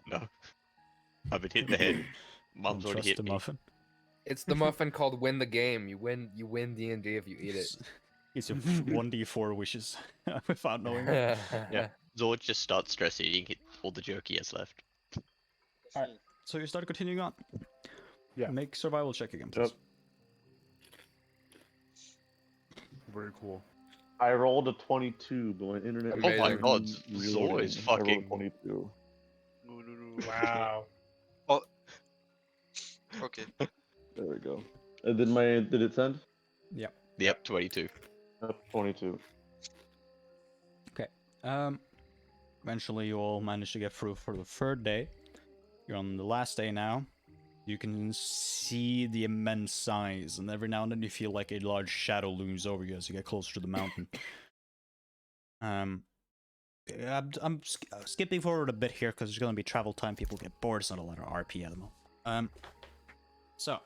Speaker 3: No. I've been hit in the head. Mum's
Speaker 1: Don't
Speaker 3: already
Speaker 1: trust
Speaker 3: hit
Speaker 1: the
Speaker 3: me.
Speaker 1: muffin.
Speaker 6: It's the muffin called win the game. You win D&D if you eat it.
Speaker 1: It's your 1d4 wishes without knowing it.
Speaker 3: Yeah. Zord just starts stress eating all the jerky he has left.
Speaker 1: Alright, so you start continuing on.
Speaker 7: Yeah.
Speaker 1: Make survival check again, please.
Speaker 7: Very cool.
Speaker 2: I rolled a 22, but my internet.
Speaker 6: Oh my
Speaker 2: is
Speaker 3: God,
Speaker 2: reloading.
Speaker 3: Zor is
Speaker 2: I rolled a
Speaker 3: fucking-
Speaker 2: 22.
Speaker 9: Wow.
Speaker 8: Okay.
Speaker 2: There we go. And then did it send?
Speaker 3: Yep, 22.
Speaker 2: 22.
Speaker 1: Eventually you all manage to get through for the third day. You're on the last day now. You can see the immense size, and every now and then you feel like a large shadow looms over you as you get closer to the mountain. I'm skipping forward a bit here because there's going to be travel time. People get bored. It's not a lot of RP at the moment. So,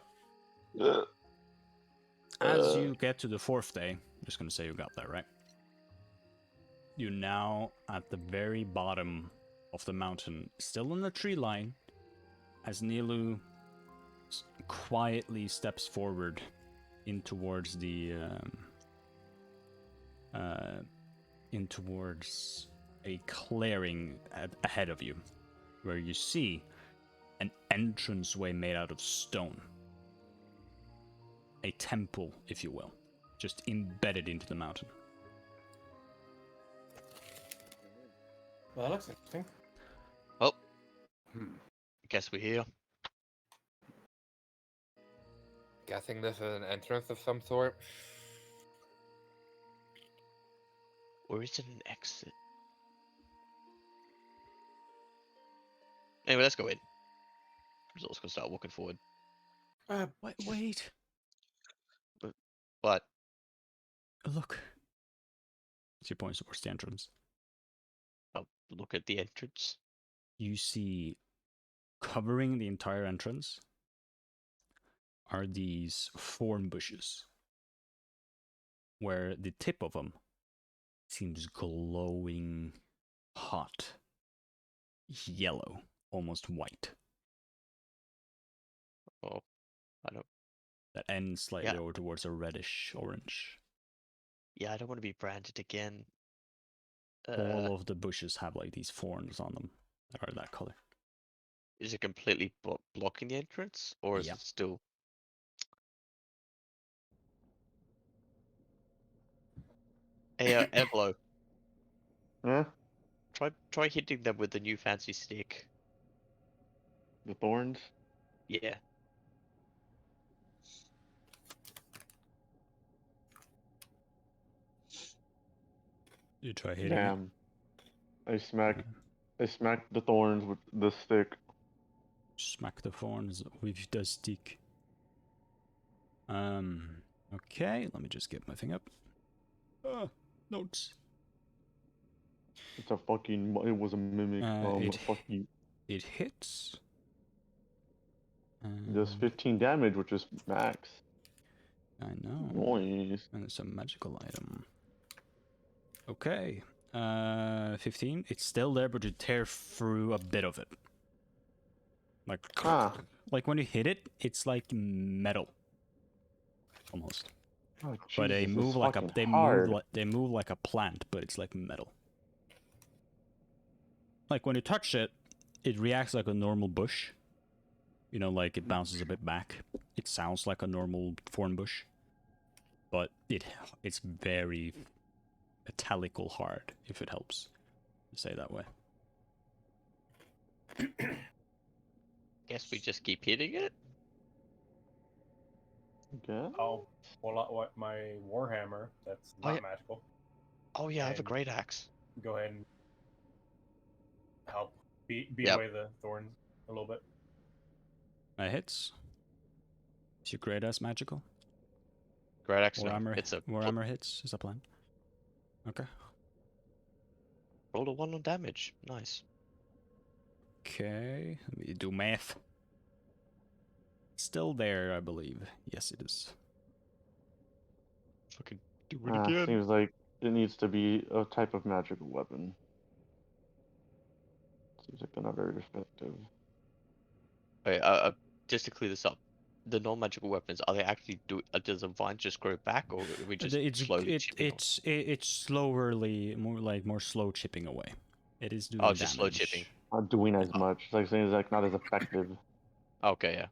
Speaker 1: as you get to the fourth day, I'm just going to say you got there, right? You're now at the very bottom of the mountain, still in the tree line, as Nilu quietly steps forward in towards in towards a clearing ahead of you, where you see an entranceway made out of stone. A temple, if you will, just embedded into the mountain.
Speaker 9: Well, that looks interesting.
Speaker 3: Well,
Speaker 7: Hmm.
Speaker 3: guess we're here.
Speaker 6: Guessing this is an entrance of some sort.
Speaker 3: Or is it an exit? Anyway, let's go in. Results gonna start walking forward.
Speaker 1: Wait.
Speaker 3: But
Speaker 1: Look. She points towards the entrance.
Speaker 3: I'll look at the entrance.
Speaker 1: You see, covering the entire entrance are these thorn bushes, where the tip of them seems glowing hot, yellow, almost white.
Speaker 3: Oh, I don't.
Speaker 1: That ends slightly
Speaker 3: Yeah.
Speaker 1: over towards a reddish orange.
Speaker 3: Yeah, I don't want to be branded again.
Speaker 1: All of the bushes have like these thorns on them that are that color.
Speaker 3: Is it completely blocking the entrance, or is
Speaker 1: Yeah.
Speaker 3: it still? Hey, Evlo,
Speaker 2: Huh?
Speaker 3: try hitting them with the new fancy stick.
Speaker 2: The thorns?
Speaker 3: Yeah.
Speaker 1: You try hitting it.
Speaker 2: Damn. I smacked the thorns with the stick.
Speaker 1: Smack the thorns with the stick. Okay, let me just get my thing up. Notes.
Speaker 2: It's a fucking. It was a mimic. Fuck you.
Speaker 1: It hits.
Speaker 2: Does 15 damage, which is max.
Speaker 1: I know.
Speaker 2: Noise.
Speaker 1: And it's a magical item. Okay. 15. It's still there, but you tear through a bit of it. Like when you hit it, it's like metal. Almost.
Speaker 2: Oh,
Speaker 1: But they
Speaker 2: Jesus,
Speaker 1: move
Speaker 2: it's
Speaker 1: like a
Speaker 2: fucking
Speaker 1: they
Speaker 2: hard.
Speaker 1: move like a plant, but it's like metal. Like when you touch it, it reacts like a normal bush. You know, like it bounces a bit back. It sounds like a normal thorn bush, but it's very metallical hard, if it helps to say that way.
Speaker 3: Guess we just keep hitting it.
Speaker 2: Okay.
Speaker 9: I'll pull out my warhammer. That's
Speaker 3: Oh,
Speaker 9: not
Speaker 3: yeah.
Speaker 9: magical.
Speaker 3: Oh yeah, I have a
Speaker 9: And
Speaker 3: great axe.
Speaker 9: Go ahead and help beat
Speaker 3: Yep.
Speaker 9: away the thorns a little bit.
Speaker 1: It hits. Is your great ass magical?
Speaker 3: Great axe.
Speaker 1: War
Speaker 3: No,
Speaker 1: armor.
Speaker 3: it's a
Speaker 1: War armor hits. Is that plan? Okay.
Speaker 3: roll a 1 on damage. Nice.
Speaker 1: Okay. Let me do math. Still there, I believe. Yes, it is.
Speaker 3: Fucking do it again.
Speaker 2: Seems like it needs to be a type of magical weapon. Seems like they're not very effective.
Speaker 3: Wait, just to clear this up, the non-magical weapons, are they actually does the vine just grow back, or are we just slowly chipping off?
Speaker 1: It's slowly more slow chipping away. It is doing
Speaker 3: Oh,
Speaker 1: damage.
Speaker 3: just slow chipping.
Speaker 2: Not doing as much. It's like saying it's like not as effective.
Speaker 3: Okay, yeah.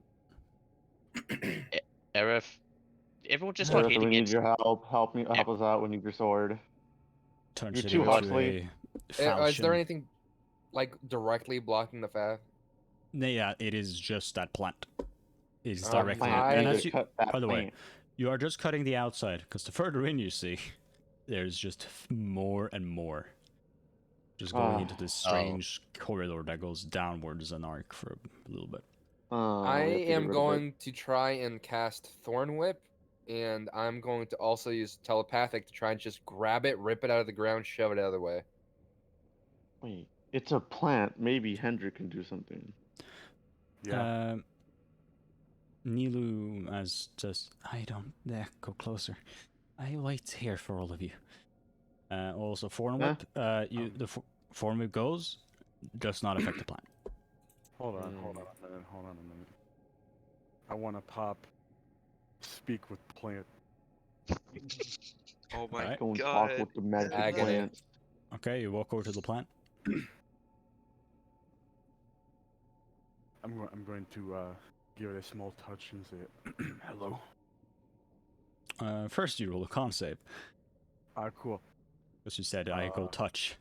Speaker 3: RF, everyone just
Speaker 2: Sarah,
Speaker 3: start
Speaker 2: so we
Speaker 3: hitting
Speaker 2: need
Speaker 3: it.
Speaker 2: your help. Help us out. We need your sword.
Speaker 1: Turns
Speaker 2: You're
Speaker 1: it
Speaker 2: too
Speaker 1: into
Speaker 2: hustly.
Speaker 1: a
Speaker 6: Is there
Speaker 1: falchion.
Speaker 6: anything like directly blocking the path?
Speaker 1: Yeah, it is just that plant. It is
Speaker 2: That
Speaker 1: directly.
Speaker 2: plant.
Speaker 1: And
Speaker 2: We need
Speaker 1: as
Speaker 2: to
Speaker 1: you,
Speaker 2: cut that
Speaker 1: by the way,
Speaker 2: plant.
Speaker 1: you are just cutting the outside, because the further in you see, there's just more and more. Just going into this strange corridor that goes downwards an arc for a little bit.
Speaker 6: I
Speaker 2: We have to get
Speaker 6: am
Speaker 2: rid of it.
Speaker 6: going to try and cast Thorn Whip, and I'm going to also use telepathic to try and just grab it, rip it out of the ground, shove it out of the way.
Speaker 2: Wait, it's a plant. Maybe Hendrik can do something.
Speaker 7: Yeah.
Speaker 1: Nilu as just go closer. I wait here for all of you. Also, Form Whip. The Form Whip goes, does not affect the plant.
Speaker 7: Hold on a minute. I want to pop speak with plant.
Speaker 8: Oh my
Speaker 1: Alright.
Speaker 2: Go and
Speaker 8: god.
Speaker 2: talk with the magic
Speaker 6: Agony.
Speaker 2: plants.
Speaker 1: Okay, you walk over to the plant.
Speaker 7: I'm going to give it a small touch and say, hello.
Speaker 1: First, you roll a con save.
Speaker 7: Cool.
Speaker 1: Because you said I go touch.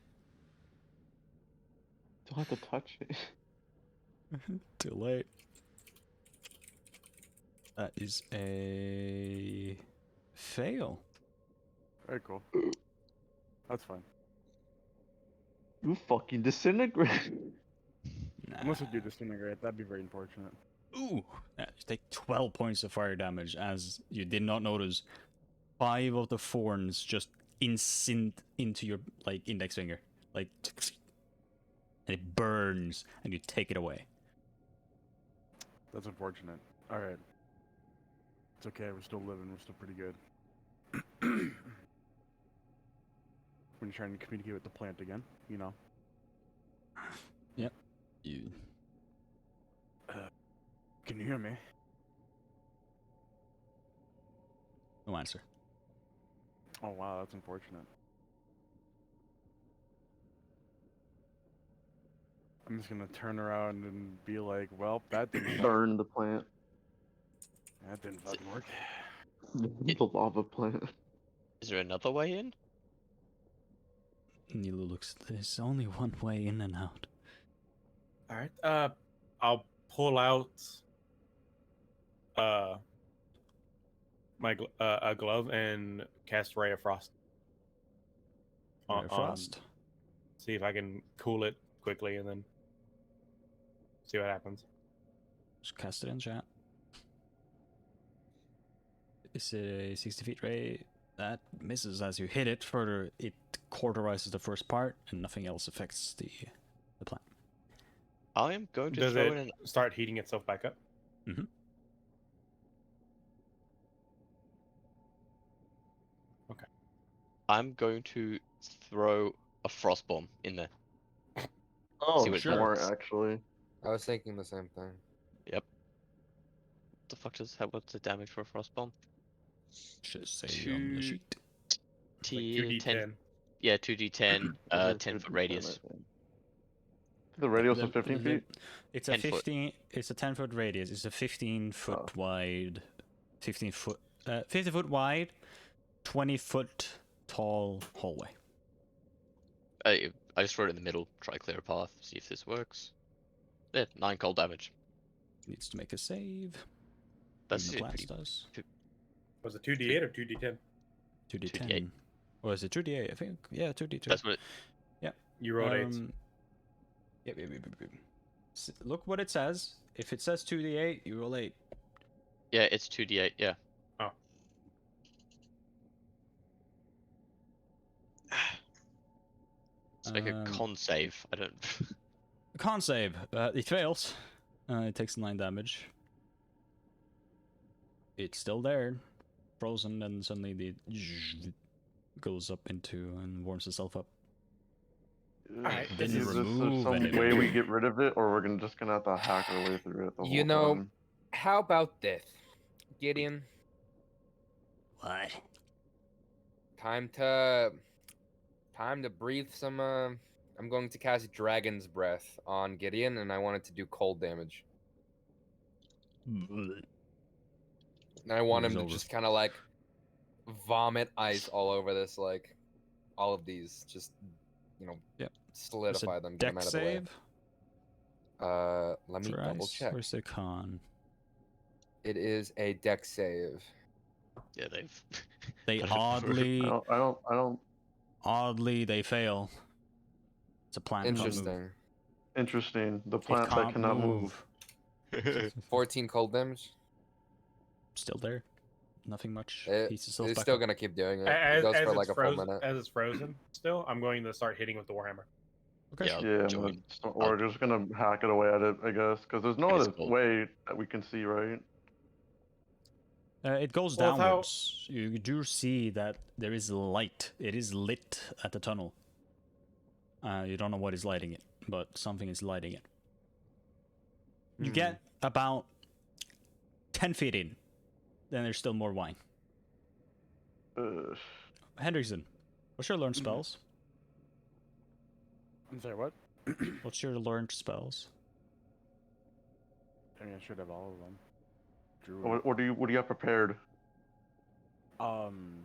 Speaker 2: Don't have to touch it.
Speaker 1: Too late. That is a fail.
Speaker 7: Very cool. That's fine.
Speaker 2: You fucking disintegrate.
Speaker 7: Unless I do disintegrate, that'd be very unfortunate.
Speaker 1: Ooh! You take 12 points of fire damage as you did not notice 5 of the thorns just insint into your index finger. And it burns and you take it away.
Speaker 7: That's unfortunate. Alright. It's okay, we're still living, we're still pretty good. When you're trying to communicate with the plant again, you know.
Speaker 1: Yep. You.
Speaker 7: Can you hear me?
Speaker 1: No answer.
Speaker 7: Oh wow, that's unfortunate. I'm just gonna turn around and be like, well, that didn't work.
Speaker 2: Burn the plant.
Speaker 7: That didn't fucking work.
Speaker 2: The lava plant.
Speaker 3: Is there another way in?
Speaker 1: Nilo looks. There's only one way in and out.
Speaker 9: All right. I'll pull out a glove and cast Ray of Frost.
Speaker 1: Ray of Frost.
Speaker 9: See if I can cool it quickly, and then see what happens.
Speaker 1: Just cast it in chat. It's a 60 feet ray that misses as you hit it. Further, it cauterizes the first part, and nothing else affects the plant.
Speaker 3: I am going to
Speaker 9: Does
Speaker 3: throw
Speaker 9: it
Speaker 3: in an.
Speaker 9: start heating itself back up?
Speaker 1: Mm-hmm.
Speaker 9: Okay.
Speaker 3: I'm going to throw a frost bomb in there.
Speaker 2: Oh,
Speaker 3: See what
Speaker 2: more
Speaker 3: happens.
Speaker 2: actually.
Speaker 6: I was thinking the same thing.
Speaker 3: Yep. What the fuck does that? What's the damage for a frost bomb?
Speaker 1: Should say on the sheet.
Speaker 9: Like
Speaker 3: 10. Yeah, 2d10. 10-foot radius.
Speaker 2: The radius is 15 feet.
Speaker 1: It's a
Speaker 3: 10 foot.
Speaker 1: 15. It's a 10-foot radius. It's a 15-foot wide. 15 foot wide, 20-foot tall hallway.
Speaker 3: I just throw it in the middle. Try to clear a path. See if this works. There, 9 cold damage.
Speaker 1: Needs to make a save.
Speaker 3: That's
Speaker 1: Even the
Speaker 3: pretty.
Speaker 1: blast does.
Speaker 9: Was it 2d8 or 2d10?
Speaker 1: 2d10. Or is it 2d8? I think. Yeah, 2d10.
Speaker 3: That's what.
Speaker 9: You rolled 8s.
Speaker 1: Yep. Look what it says. If it says 2d8, you roll 8.
Speaker 3: Yeah, it's 2d8. Yeah.
Speaker 9: Oh.
Speaker 3: Let's make a con save. I don't.
Speaker 1: Con save. It fails. It takes 9 damage. It's still there, frozen, and suddenly it goes up into and warms itself up.
Speaker 9: Alright,
Speaker 2: Is
Speaker 1: Didn't
Speaker 2: this
Speaker 1: remove
Speaker 2: some
Speaker 1: anything.
Speaker 2: way we get rid of it, or we're just gonna have to hack our way through it the
Speaker 6: You
Speaker 2: whole
Speaker 6: know,
Speaker 2: time?
Speaker 6: how about this, Gideon?
Speaker 10: What?
Speaker 6: Time to breathe some. I'm going to cast Dragon's Breath on Gideon, and I want it to do cold damage. And I want him to just kind of like vomit ice all over this, like all of these, just solidify them, get them out of the way.
Speaker 1: Save.
Speaker 6: Let me double check.
Speaker 1: Where's the con?
Speaker 6: It is a dex save.
Speaker 3: Yeah, they've.
Speaker 1: They oddly.
Speaker 2: I don't.
Speaker 1: Oddly, they fail. It's a plant.
Speaker 6: Interesting.
Speaker 2: Interesting. The plant that cannot move.
Speaker 6: 14 cold damage.
Speaker 1: Still there. Nothing much.
Speaker 6: It's still gonna keep doing it. It goes for like a full minute.
Speaker 9: As it's frozen, still, I'm going to start hitting with the warhammer.
Speaker 1: Okay.
Speaker 3: Yeah,
Speaker 2: we're just gonna hack it away at it, I guess, because there's no other way that we can see, right?
Speaker 1: It goes
Speaker 9: Well,
Speaker 1: downwards. You do see that there is light. It is lit at the tunnel. You don't know what is lighting it, but something is lighting it. You get about 10 feet in. Then there's still more wine. Hendrickson, what's your learned spells?
Speaker 7: I'm sorry, what?
Speaker 1: What's your learned spells?
Speaker 7: I mean, I should have all of them.
Speaker 2: What do you have prepared?
Speaker 1: I'm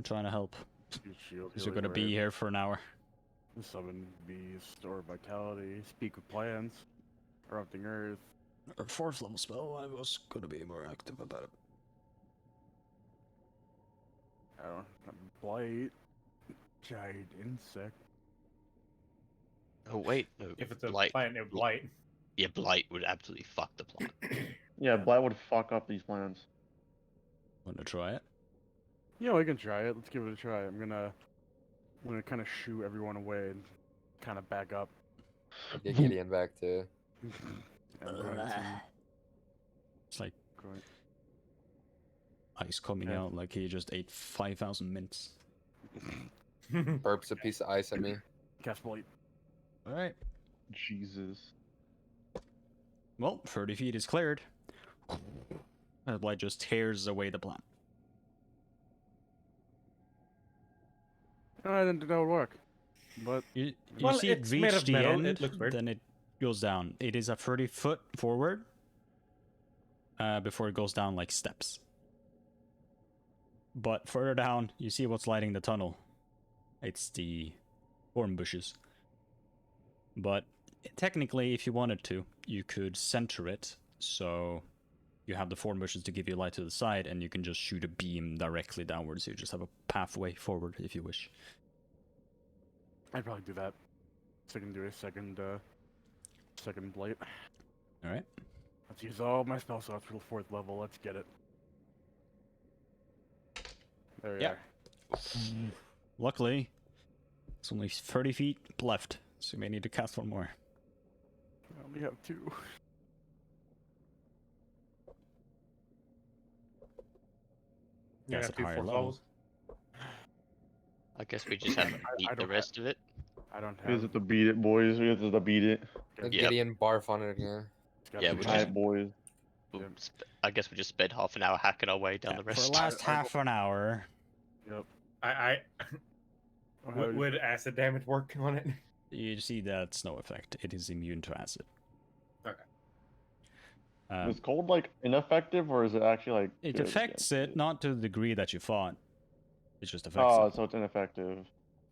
Speaker 1: trying to help.
Speaker 7: Shield
Speaker 1: Because you're going to be here for an hour.
Speaker 7: Summon beast, store vitality, speak with plants, erupting earth.
Speaker 1: A 4th level spell, I was going to be more active about it.
Speaker 7: I don't know, blight, giant insect.
Speaker 3: Oh wait, no.
Speaker 9: If it's a
Speaker 3: blight.
Speaker 9: plant, it would blight.
Speaker 3: Yeah, blight would absolutely fuck the plant.
Speaker 2: Yeah, blight would fuck up these plants.
Speaker 1: Want to try it?
Speaker 7: Yeah, we can try it. Let's give it a try. I'm gonna kind of shoo everyone away and kind of back up.
Speaker 6: Get Gideon back too.
Speaker 1: It's like ice coming out like he just ate 5,000 mints.
Speaker 6: Burps a piece of ice at me.
Speaker 7: Cast blight.
Speaker 1: Alright.
Speaker 2: Jesus.
Speaker 1: Well, 30 feet is cleared. The blight just tears away the plant.
Speaker 7: I didn't know it would work. But
Speaker 1: You
Speaker 9: Well,
Speaker 1: see it
Speaker 9: it's made
Speaker 1: reach
Speaker 9: of
Speaker 1: the
Speaker 9: metal,
Speaker 1: end,
Speaker 9: it looks weird.
Speaker 1: then it goes down. It is a 30-foot forward before it goes down like steps. But further down, you see what's lighting the tunnel. It's the thorn bushes. But technically, if you wanted to, you could center it so you have the thorn bushes to give you light to the side, and you can just shoot a beam directly downwards. So you just have a pathway forward if you wish.
Speaker 7: I'd probably do that. So I can do a second blight.
Speaker 1: All right.
Speaker 7: Let's use all my spell slots for the 4th level. Let's get it. There we
Speaker 1: Yeah.
Speaker 7: are.
Speaker 1: Luckily, it's only 30 feet left, so you may need to cast one more.
Speaker 7: I only have 2.
Speaker 9: Yeah,
Speaker 1: That's at
Speaker 9: two
Speaker 1: higher
Speaker 9: fourth
Speaker 1: level.
Speaker 9: levels.
Speaker 3: I guess we just haven't beat
Speaker 7: I
Speaker 3: the
Speaker 7: don't
Speaker 3: rest of it.
Speaker 7: I don't
Speaker 2: We
Speaker 7: have.
Speaker 2: have to beat it, boys. We have to beat it.
Speaker 6: Let
Speaker 3: Yep.
Speaker 6: Gideon barf on it again.
Speaker 3: Yeah, we
Speaker 2: Alright, boys.
Speaker 3: We'll I guess we just spent half an hour hacking our way down
Speaker 1: Yeah,
Speaker 3: the
Speaker 1: for
Speaker 3: rest.
Speaker 1: the last half an hour,
Speaker 7: Yep.
Speaker 9: I would acid damage work on it?
Speaker 1: you see that's no effect. It is immune to acid.
Speaker 9: Okay.
Speaker 2: Is cold like ineffective, or is it actually like?
Speaker 1: It
Speaker 2: good
Speaker 1: affects
Speaker 2: against
Speaker 1: it, not to the degree that you fought. It just affects
Speaker 2: Oh,
Speaker 1: it.
Speaker 2: so it's ineffective.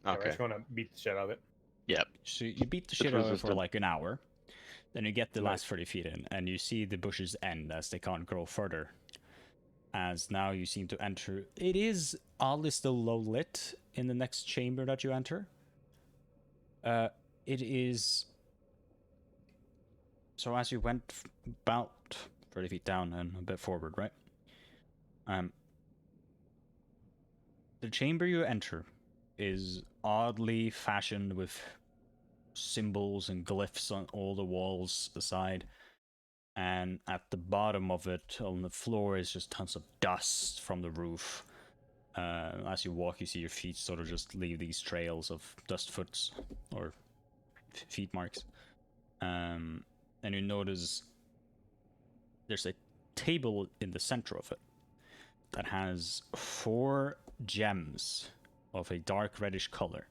Speaker 9: Yeah, we're
Speaker 3: Okay.
Speaker 9: just gonna beat the shit out of it.
Speaker 3: Yep.
Speaker 1: So you beat the shit out of it for
Speaker 2: resistant.
Speaker 1: like an hour. Then you get the
Speaker 7: Right.
Speaker 1: last 30 feet in, and you see the bushes end as they can't grow further. As now you seem to enter. It is oddly still low lit in the next chamber that you enter. It is. So as you went about 30 feet down and a bit forward, right? The chamber you enter is oddly fashioned with symbols and glyphs on all the walls aside. And at the bottom of it, on the floor, is just tons of dust from the roof. As you walk, you see your feet sort of just leave these trails of dust foots or feet marks. And you notice there's a table in the center of it that has 4 gems of a dark reddish color,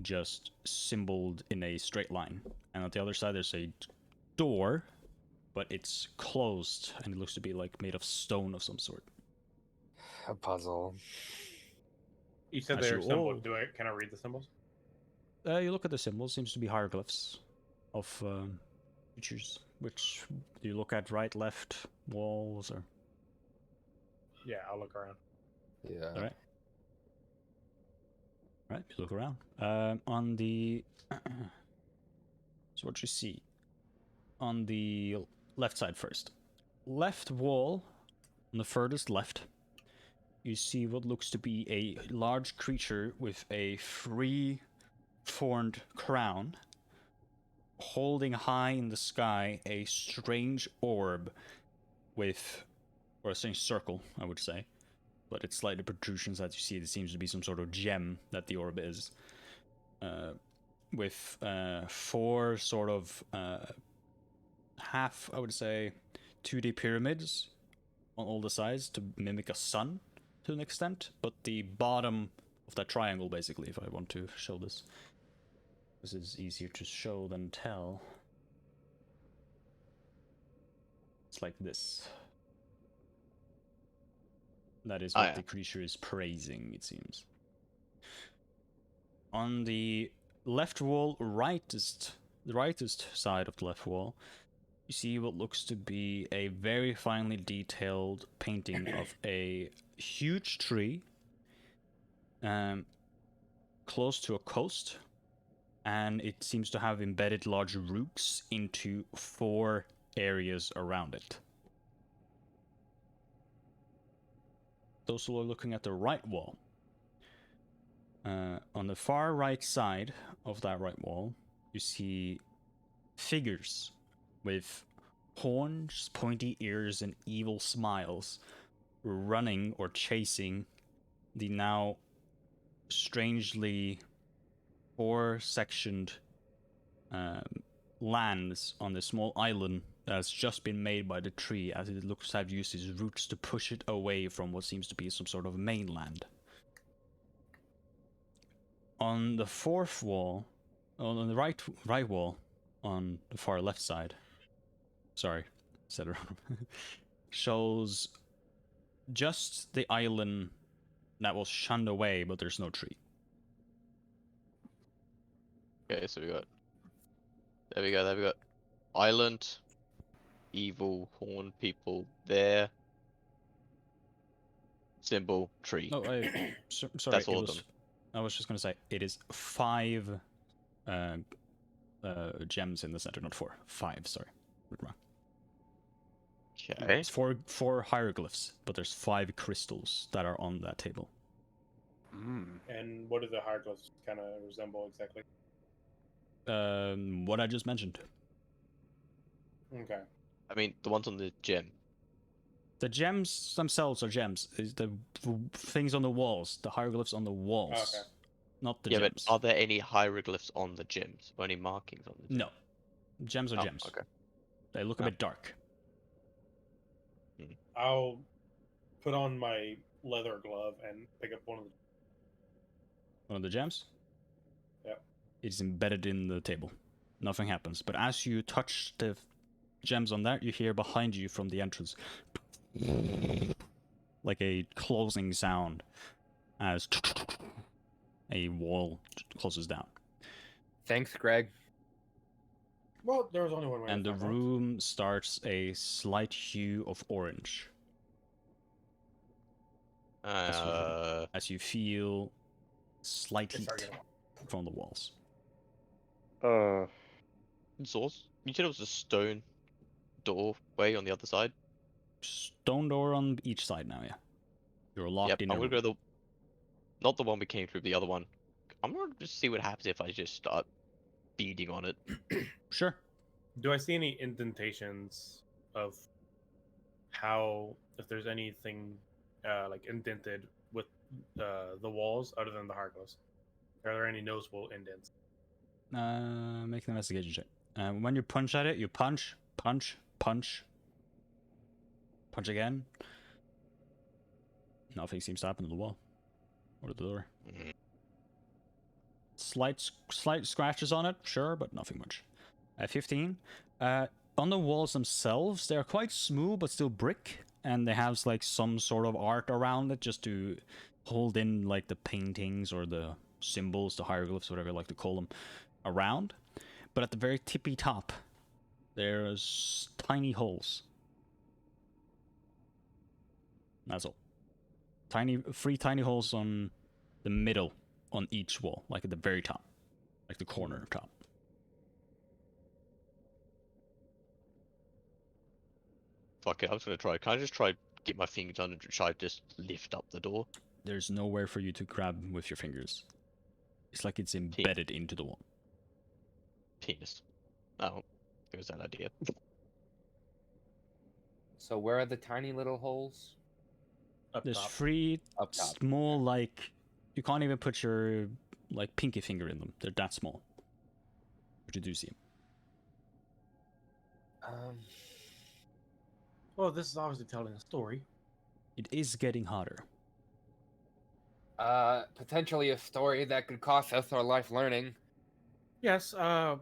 Speaker 1: just symboled in a straight line. And at the other side, there's a door, but it's closed, and it looks to be like made of stone of some sort.
Speaker 6: A puzzle.
Speaker 9: You said
Speaker 1: As
Speaker 9: they're
Speaker 1: you
Speaker 9: symbols.
Speaker 1: all-
Speaker 9: Can I read the symbols?
Speaker 1: You look at the symbols, seems to be hieroglyphs of creatures. Which do you look at? Right, left, walls, or?
Speaker 9: Yeah, I'll look around.
Speaker 6: Yeah.
Speaker 1: All right. Right, you look around. On the so what you see on the left side first, left wall, on the furthest left, you see what looks to be a large creature with a 3-horned crown, holding high in the sky a strange orb with, or a strange circle, I would say. But it's slightly protrusions as you see. It seems to be some sort of gem that the orb is. With 4 sort of half, I would say, 2D pyramids on all the sides to mimic a sun to an extent. But the bottom of that triangle, basically, if I want to show this. This is easier to show than tell. It's like this. That is what the creature is praising, it seems. On the left wall, the rightest side of the left wall, you see what looks to be a very finely detailed painting of a huge tree close to a coast, and it seems to have embedded large roots into 4 areas around it. Those who are looking at the right wall, on the far right side of that right wall, you see figures with horns, pointy ears, and evil smiles running or chasing the now strangely 4-sectioned lands on the small island that's just been made by the tree, as it looks to have used its roots to push it away from what seems to be some sort of mainland. On the fourth wall, on the right wall, on the far left side. Sorry, said it wrong. Shows just the island that was shunned away, but there's no tree.
Speaker 3: Okay, so we got. There we go. There we go. Island, evil horn people there. Symbol tree.
Speaker 1: No, sorry.
Speaker 3: That's all of them.
Speaker 1: I was just gonna say it is 5 gems in the center, not 4. 5. Sorry, wrong.
Speaker 3: Okay.
Speaker 1: It's four hieroglyphs, but there's 5 crystals that are on that table.
Speaker 9: And what do the hieroglyphs kind of resemble exactly?
Speaker 1: What I just mentioned.
Speaker 9: Okay.
Speaker 3: I mean, the ones on the gem.
Speaker 1: The gems themselves are gems. Is the things on the walls, the hieroglyphs on the walls,
Speaker 9: Okay.
Speaker 1: not the
Speaker 3: Yeah,
Speaker 1: gems.
Speaker 3: but are there any hieroglyphs on the gems? Or any markings on the gems?
Speaker 1: No, gems are
Speaker 3: Oh,
Speaker 1: gems.
Speaker 3: okay.
Speaker 1: They look a
Speaker 3: Oh.
Speaker 1: bit dark.
Speaker 9: I'll put on my leather glove and pick up one of the.
Speaker 1: Gems?
Speaker 9: Yeah.
Speaker 1: It's embedded in the table. Nothing happens. But as you touch the gems on that, you hear behind you from the entrance like a closing sound as a wall closes down.
Speaker 6: Thanks, Greg.
Speaker 9: Well, there was only one way.
Speaker 1: And
Speaker 9: to
Speaker 1: the
Speaker 9: find out.
Speaker 1: room starts a slight hue of orange as you feel slight
Speaker 9: It's
Speaker 1: heat
Speaker 9: already gone.
Speaker 1: from the walls.
Speaker 3: Source? You said it was a stone doorway on the other side?
Speaker 1: Stone door on each side now, yeah. You're locked
Speaker 3: Yep,
Speaker 1: in
Speaker 3: I'm
Speaker 1: a
Speaker 3: gonna
Speaker 1: room.
Speaker 3: go not the one we came through, the other one. I'm gonna just see what happens if I just start beating on it.
Speaker 1: Sure.
Speaker 9: Do I see any indentations of how, if there's anything like indented with the walls other than the hieroglyphs? Are there any noticeable indents?
Speaker 1: Make an investigation check. When you punch at it, you punch, punch, punch, punch again. Nothing seems to happen to the wall or the door.
Speaker 3: Mhm.
Speaker 1: Slight scratches on it, sure, but nothing much. 15. On the walls themselves, they're quite smooth, but still brick, and they have like some sort of art around it just to hold in like the paintings or the symbols, the hieroglyphs, whatever you like to call them, around. But at the very tippy top, there's tiny holes. That's all. 3 tiny holes on the middle on each wall, like at the very top, like the corner top.
Speaker 3: Fuck it, I was gonna try. Can I just try get my fingers under and try to just lift up the door?
Speaker 1: There's nowhere for you to grab with your fingers. It's like it's embedded into the wall.
Speaker 3: Penis. Oh, there's that idea.
Speaker 6: So where are the tiny little holes?
Speaker 9: Up
Speaker 1: There's
Speaker 9: top.
Speaker 1: 3
Speaker 6: Up top.
Speaker 1: small, like, you can't even put your like pinky finger in them. They're that small. But you do see them.
Speaker 9: Well, this is obviously telling a story.
Speaker 1: It is getting hotter.
Speaker 6: Potentially a story that could cost us our life learning.
Speaker 9: Yes, the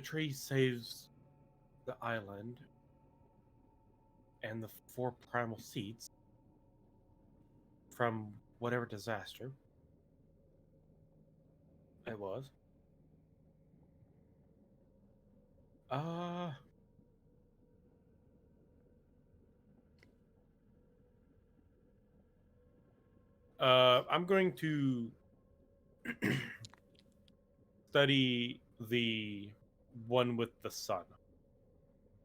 Speaker 9: tree saves the island and the 4 primal seeds from whatever disaster it was. I'm going to study the one with the sun.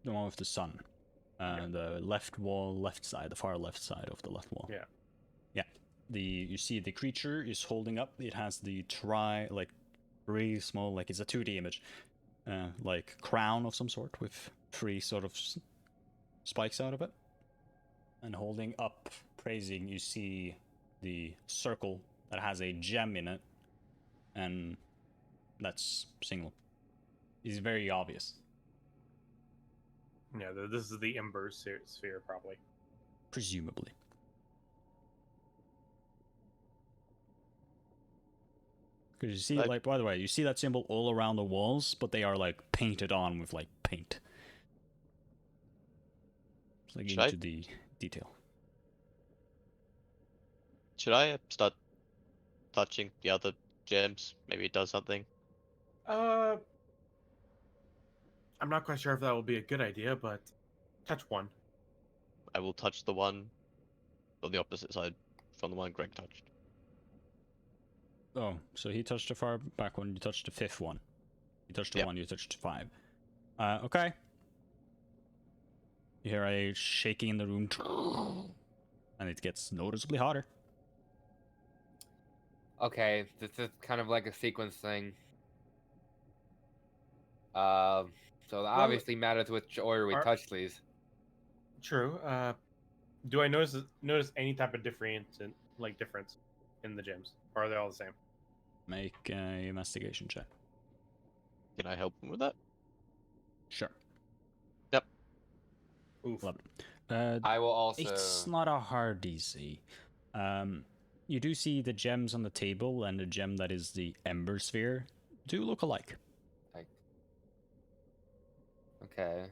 Speaker 1: The one with the sun. The left wall, left side, the far left side of the left wall.
Speaker 9: Yeah.
Speaker 1: Yeah. You see the creature is holding up. It has the really small, like it's a 2D image, like crown of some sort with 3 sort of spikes out of it. And holding up, praising, you see the circle that has a gem in it, and that's single. It's very obvious.
Speaker 9: Yeah, this is the Embers sphere, probably.
Speaker 1: Presumably. Because you see,
Speaker 3: Like-
Speaker 1: like, by the way, you see that symbol all around the walls, but they are like painted on with like paint. It's like
Speaker 3: Should I-
Speaker 1: into the detail.
Speaker 3: Should I start touching the other gems? Maybe it does something.
Speaker 9: I'm not quite sure if that will be a good idea, but touch one.
Speaker 3: I will touch the one on the opposite side from the one Greg touched.
Speaker 1: Oh, so he touched the far back one, you touched the 5th one. You touched the
Speaker 3: Yep.
Speaker 1: one, you touched the 5. Okay. You hear a shaking in the room, and it gets noticeably hotter.
Speaker 6: Okay, this is kind of like a sequence thing. So it obviously matters which order we
Speaker 9: are-
Speaker 6: touch these.
Speaker 9: True. Do I notice any type of difference in the gems, or are they all the same?
Speaker 1: Make a investigation check.
Speaker 3: Can I help him with that?
Speaker 1: Sure.
Speaker 9: Oof.
Speaker 1: 11.
Speaker 6: I will also.
Speaker 1: It's not a hard DC. You do see the gems on the table and the gem that is the Ember Sphere do look alike.
Speaker 6: Okay.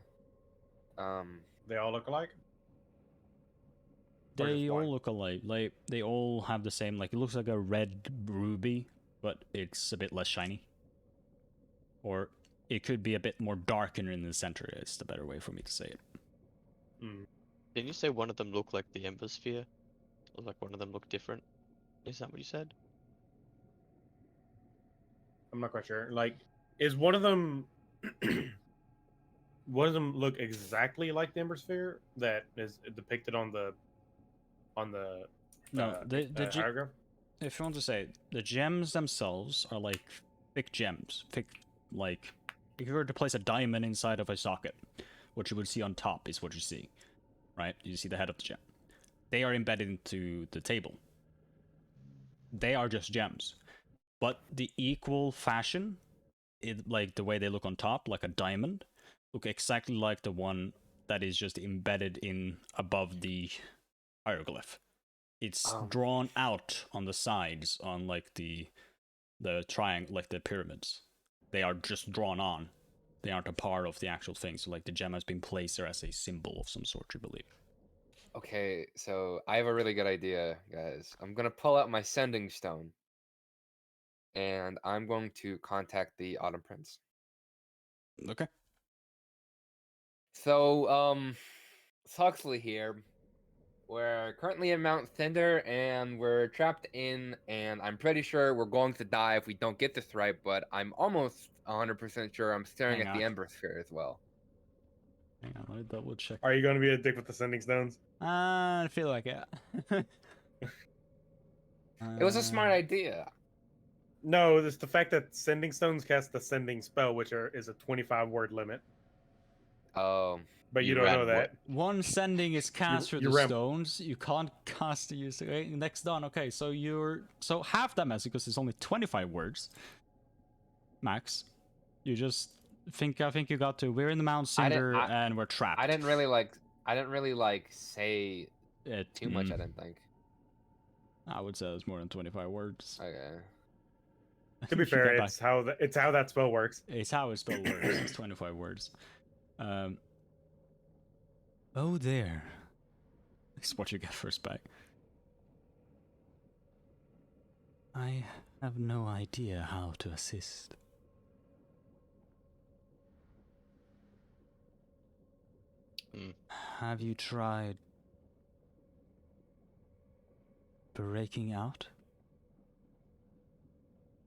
Speaker 9: They all look alike. Or
Speaker 1: They
Speaker 9: just
Speaker 1: all
Speaker 9: one?
Speaker 1: look alike. Like they all have the same. Like it looks like a red ruby, but it's a bit less shiny. Or it could be a bit more darker in the center. Is the better way for me to say it.
Speaker 9: Hmm.
Speaker 3: Didn't you say one of them looked like the Ember Sphere? Or like one of them looked different? Is that what you said?
Speaker 9: I'm not quite sure. Like, is one of them? One of them look exactly like the Ember Sphere that is depicted on the
Speaker 1: No, the
Speaker 9: hieroglyph?
Speaker 1: if you want to say, the gems themselves are like thick gems. Thick, like, if you were to place a diamond inside of a socket, what you would see on top is what you see, right? You see the head of the gem. They are embedded into the table. They are just gems. But the equal fashion, like the way they look on top, like a diamond, look exactly like the one that is just embedded in above the hieroglyph. It's drawn out on the sides, on like the triangle, like the pyramids. They are just drawn on. They aren't a part of the actual thing. So like the gem has been placed there as a symbol of some sort, you believe.
Speaker 6: Okay, so I have a really good idea, guys. I'm gonna pull out my sending stone, and I'm going to contact the Autumn Prince.
Speaker 1: Okay.
Speaker 6: So, it's Huxley here. We're currently in Mount Cinder, and we're trapped in, and I'm pretty sure we're going to die if we don't get this right, but I'm almost 100% sure I'm staring
Speaker 1: Hang
Speaker 6: at the
Speaker 1: on.
Speaker 6: Ember Sphere as well.
Speaker 1: Hang on, let me double check.
Speaker 9: Are you going to be a dick with the sending stones?
Speaker 1: I feel like it.
Speaker 6: It was a smart idea.
Speaker 9: No, it's the fact that sending stones cast the sending spell, which is a 25-word limit.
Speaker 6: Oh.
Speaker 9: But you don't know that.
Speaker 1: One sending is cast for the
Speaker 9: ram-
Speaker 1: stones. You can't cast the use. Okay, next done. Okay, so so half that message because it's only 25 words. Max, you just I think you got to. We're in the Mount Cinder and we're trapped.
Speaker 6: I didn't really like say
Speaker 1: it
Speaker 6: too much. I didn't think.
Speaker 1: I would say it's more than 25 words.
Speaker 6: Okay.
Speaker 9: To be fair, it's how that spell works.
Speaker 1: It's how a spell works. It's 25 words. Oh, there. That's what you get first back. I have no idea how to assist. Have you tried breaking out?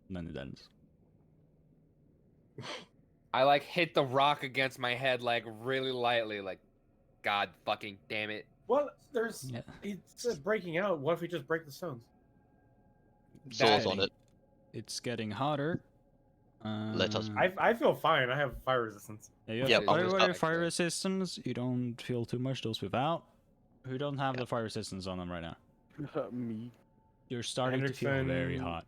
Speaker 1: And then it ends.
Speaker 6: I like hit the rock against my head like really lightly, like, God fucking damn it.
Speaker 9: Well, it's breaking out. What if we just break the stones?
Speaker 3: Soul's on it.
Speaker 1: It's getting hotter.
Speaker 3: Let us.
Speaker 9: I feel fine. I have fire resistance.
Speaker 1: Yeah,
Speaker 3: Yeah, I'll
Speaker 1: everybody
Speaker 3: just-
Speaker 1: fire resistance. You don't feel too much. Those without, who don't have the fire resistance on them right now.
Speaker 7: Me.
Speaker 1: You're starting to feel very
Speaker 9: Hendrickson,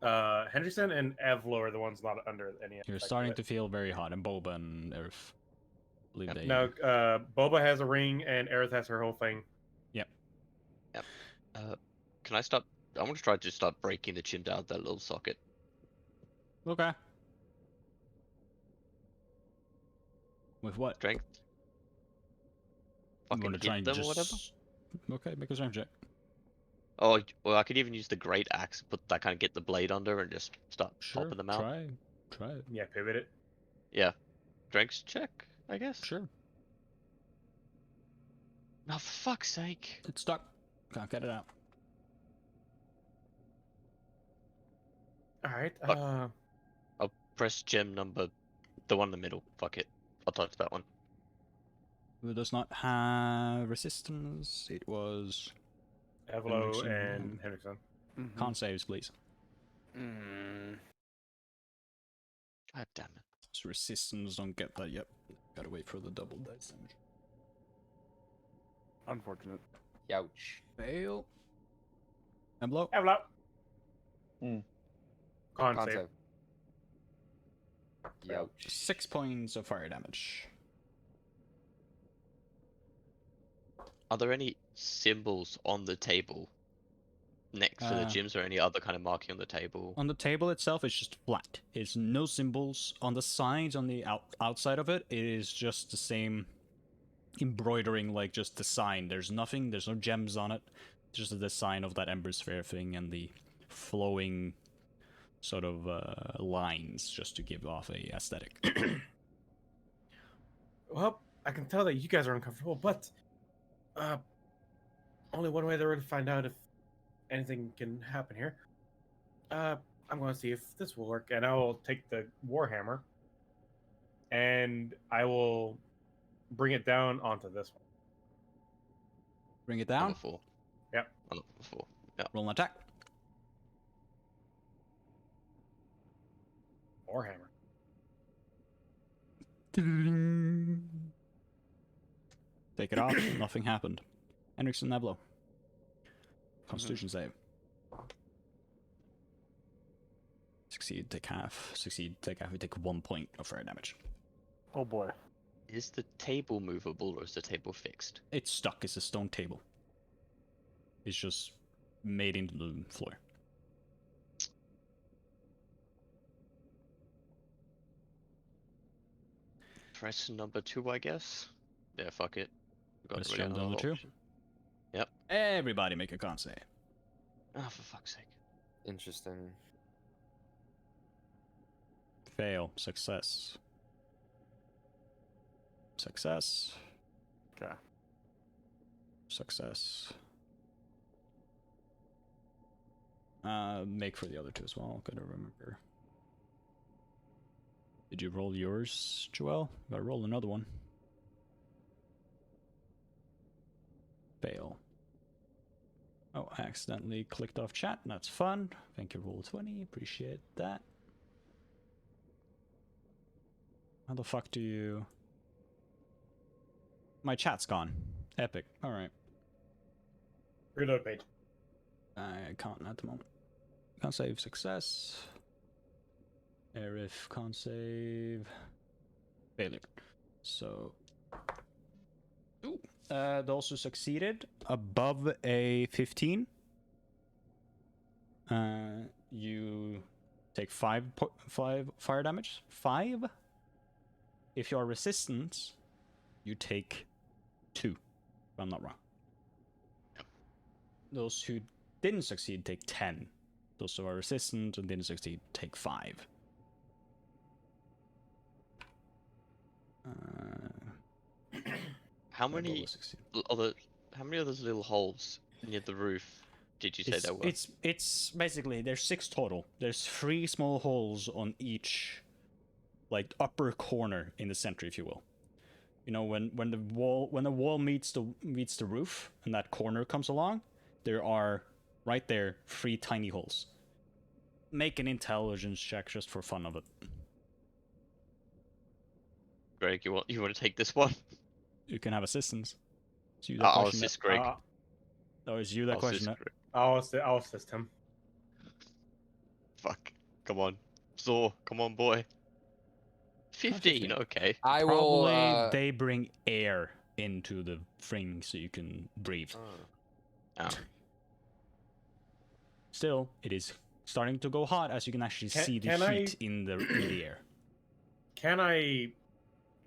Speaker 1: hot.
Speaker 9: Henderson and Evlo are the ones not under any.
Speaker 1: You're
Speaker 9: effect
Speaker 1: starting
Speaker 9: of
Speaker 1: to
Speaker 9: it.
Speaker 1: feel very hot, and Boba and Earth. Believe they.
Speaker 9: No, Boba has a ring and Aerith has her whole thing.
Speaker 3: Can I start? I want to try to start breaking the chim out of that little socket.
Speaker 1: Okay. With what?
Speaker 3: Strength.
Speaker 1: You
Speaker 3: Fucking
Speaker 1: want to try
Speaker 3: hit
Speaker 1: and
Speaker 3: them or whatever.
Speaker 1: just... Okay, make a strength check.
Speaker 3: Oh, well, I could even use the great axe, put that kind of get the blade under and just start
Speaker 1: Sure,
Speaker 3: popping them out.
Speaker 1: try it.
Speaker 9: Yeah, pivot it.
Speaker 3: Yeah. Strength check, I guess.
Speaker 1: Sure.
Speaker 3: Oh, for fuck's sake.
Speaker 1: It's stuck. Can't get it out.
Speaker 9: All right.
Speaker 3: Fuck. I'll press gem number, the one in the middle. Fuck it. I'll touch that one.
Speaker 1: Who does not have resistance? It was
Speaker 9: Evelo
Speaker 1: Henriksen.
Speaker 9: and Henriksen.
Speaker 1: Con saves, please.
Speaker 3: God damn it.
Speaker 1: So resistance, don't get that yet. Gotta wait for the double dice damage.
Speaker 7: Unfortunate.
Speaker 6: Ouch.
Speaker 1: Fail. And blow.
Speaker 9: Evelo.
Speaker 2: Hmm.
Speaker 9: Con
Speaker 6: Con
Speaker 9: save.
Speaker 6: save. Youch.
Speaker 1: 6 points of fire damage.
Speaker 3: Are there any symbols on the table next to the gyms or any other kind of marking on the table?
Speaker 1: On the table itself, it's just flat. It's no symbols. On the sides, on the outside of it, it is just the same embroidering, like just the sign. There's nothing, there's no gems on it. Just the sign of that Ember Sphere thing and the flowing sort of lines just to give off a aesthetic.
Speaker 9: Well, I can tell that you guys are uncomfortable, but only one way there to find out if anything can happen here. I'm going to see if this will work, and I will take the Warhammer, and I will bring it down onto this one.
Speaker 1: Bring it down.
Speaker 3: Number 4.
Speaker 9: Yep.
Speaker 3: Number 4. Yeah.
Speaker 1: Roll an attack.
Speaker 9: Warhammer.
Speaker 1: Take it off. Nothing happened. Henriksen Neblo. Constitution save. Succeed, take half. Succeed, take half. You take 1 point of fire damage.
Speaker 7: Oh boy.
Speaker 3: Is the table movable or is the table fixed?
Speaker 1: It's stuck. It's a stone table. It's just made into the floor.
Speaker 3: Press number 2, I guess. Yeah, fuck it.
Speaker 1: Press
Speaker 3: really
Speaker 1: gem
Speaker 3: another
Speaker 1: number 2.
Speaker 3: option. Yep.
Speaker 1: Everybody make a con save.
Speaker 3: Oh, for fuck's sake.
Speaker 6: Interesting.
Speaker 1: Fail. Success. Success.
Speaker 7: Okay.
Speaker 1: Success. Make for the other two as well. Gotta remember. Did you roll yours, Joel? Gotta roll another one. Fail. Oh, I accidentally clicked off chat. That's fun. Thank you, Roll20. Appreciate that. How the fuck do you... My chat's gone. Epic. Alright.
Speaker 9: Reload page.
Speaker 1: I can't at the moment. Can't save success. Arif can't save. Failure. So. Ooh. They also succeeded above a 15. You take 5 fire damage. 5. If you are resistant, you take 2. If I'm not wrong. Those who didn't succeed take 10. Those who are resistant and didn't succeed take 5.
Speaker 3: How many how many of those little holes near the roof did you say there were?
Speaker 1: It's basically there's 6 total. There's 3 small holes on each, like upper corner in the center, if you will. You know, when the wall meets the roof and that corner comes along, there are right there 3 tiny holes. Make an intelligence check just for fun of it.
Speaker 3: Greg, you want to take this one?
Speaker 1: You can have assistance. It's you that
Speaker 3: I'll
Speaker 1: question
Speaker 3: assist Greg.
Speaker 1: Oh, it's you that
Speaker 3: I'll
Speaker 1: question.
Speaker 3: assist Greg.
Speaker 9: I'll assist him.
Speaker 3: Fuck. Come on. Zor, come on, boy. 15, okay.
Speaker 6: I
Speaker 1: Probably
Speaker 6: will.
Speaker 1: they bring air into the thing so you can breathe.
Speaker 3: Oh.
Speaker 1: Still, it is starting to go hot as you can actually see the
Speaker 9: can
Speaker 1: heat in the air.
Speaker 9: Can I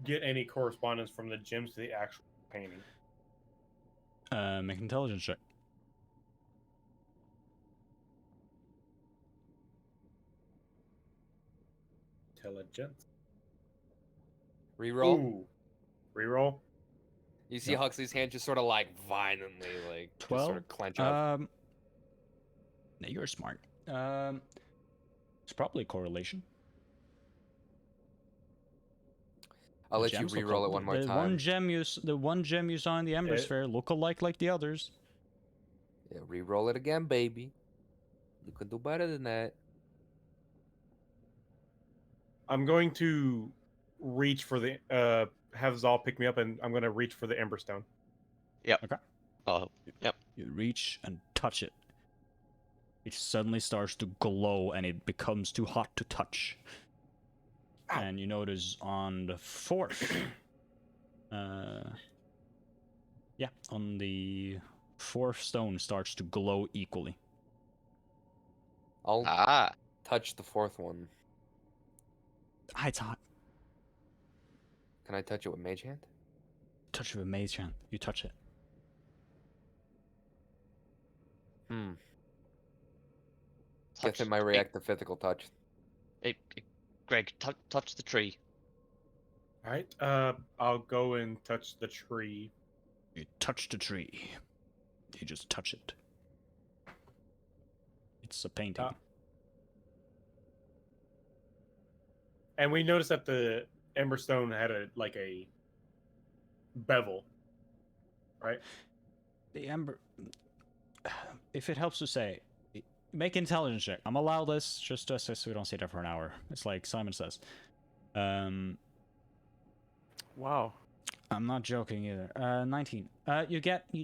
Speaker 9: get any correspondence from the gems to the actual painting?
Speaker 1: Make an intelligence check.
Speaker 9: Intelligence.
Speaker 6: Reroll.
Speaker 9: Ooh. Reroll.
Speaker 6: You see
Speaker 1: No.
Speaker 6: Huxley's hand just sort of like violently, like just
Speaker 1: 12.
Speaker 6: sort of clench up.
Speaker 1: No, you're smart. It's probably a correlation.
Speaker 6: I'll
Speaker 1: The
Speaker 6: let you
Speaker 1: gems look
Speaker 6: reroll it one more
Speaker 1: the
Speaker 6: time.
Speaker 1: the one gem you saw in the Embers Fair look alike like the others.
Speaker 6: Yeah, reroll it again, baby. You can do better than that.
Speaker 9: I'm going to reach for the have Zal pick me up, and I'm going to reach for the Ember Stone.
Speaker 3: Yep.
Speaker 1: Okay.
Speaker 3: Oh, yep.
Speaker 1: You reach and touch it. It suddenly starts to glow and it becomes too hot to touch.
Speaker 9: Ow.
Speaker 1: And you notice on the fourth, on the fourth stone starts to glow equally.
Speaker 6: I'll
Speaker 3: Ah.
Speaker 6: touch the fourth one.
Speaker 1: Ah, it's hot.
Speaker 6: Can I touch it with Mage Hand?
Speaker 1: Touch it with Mage Hand. You touch it.
Speaker 6: Guess it might react to physical touch.
Speaker 3: Hey, Greg, touch the tree.
Speaker 9: All right. I'll go and touch the tree.
Speaker 1: You touch the tree. You just touch it. It's a painting.
Speaker 9: And we noticed that the Ember Stone had a bevel, right?
Speaker 1: The Ember... If it helps to say, make an intelligence check. I'm allow this just so we don't sit there for an hour. It's like Simon says.
Speaker 7: Wow.
Speaker 1: I'm not joking either. 19.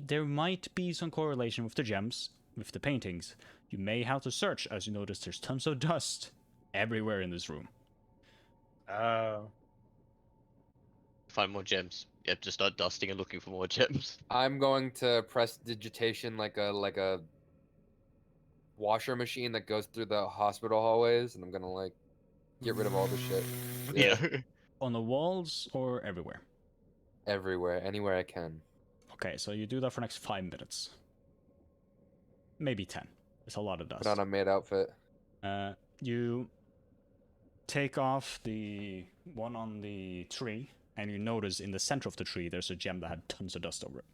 Speaker 1: There might be some correlation with the gems, with the paintings. You may have to search, as you notice there's tons of dust everywhere in this room.
Speaker 3: Find more gems. Yep, just start dusting and looking for more gems.
Speaker 6: I'm going to press digitation like a washer machine that goes through the hospital hallways, and I'm gonna like get rid of all the shit
Speaker 3: Yeah.
Speaker 1: On the walls or everywhere?
Speaker 6: everywhere, anywhere I can.
Speaker 1: Okay, so you do that for the next 5 minutes. Maybe 10. It's a lot of dust.
Speaker 6: Put on a maid outfit.
Speaker 1: You take off the one on the tree, and you notice in the center of the tree there's a gem that had tons of dust over it.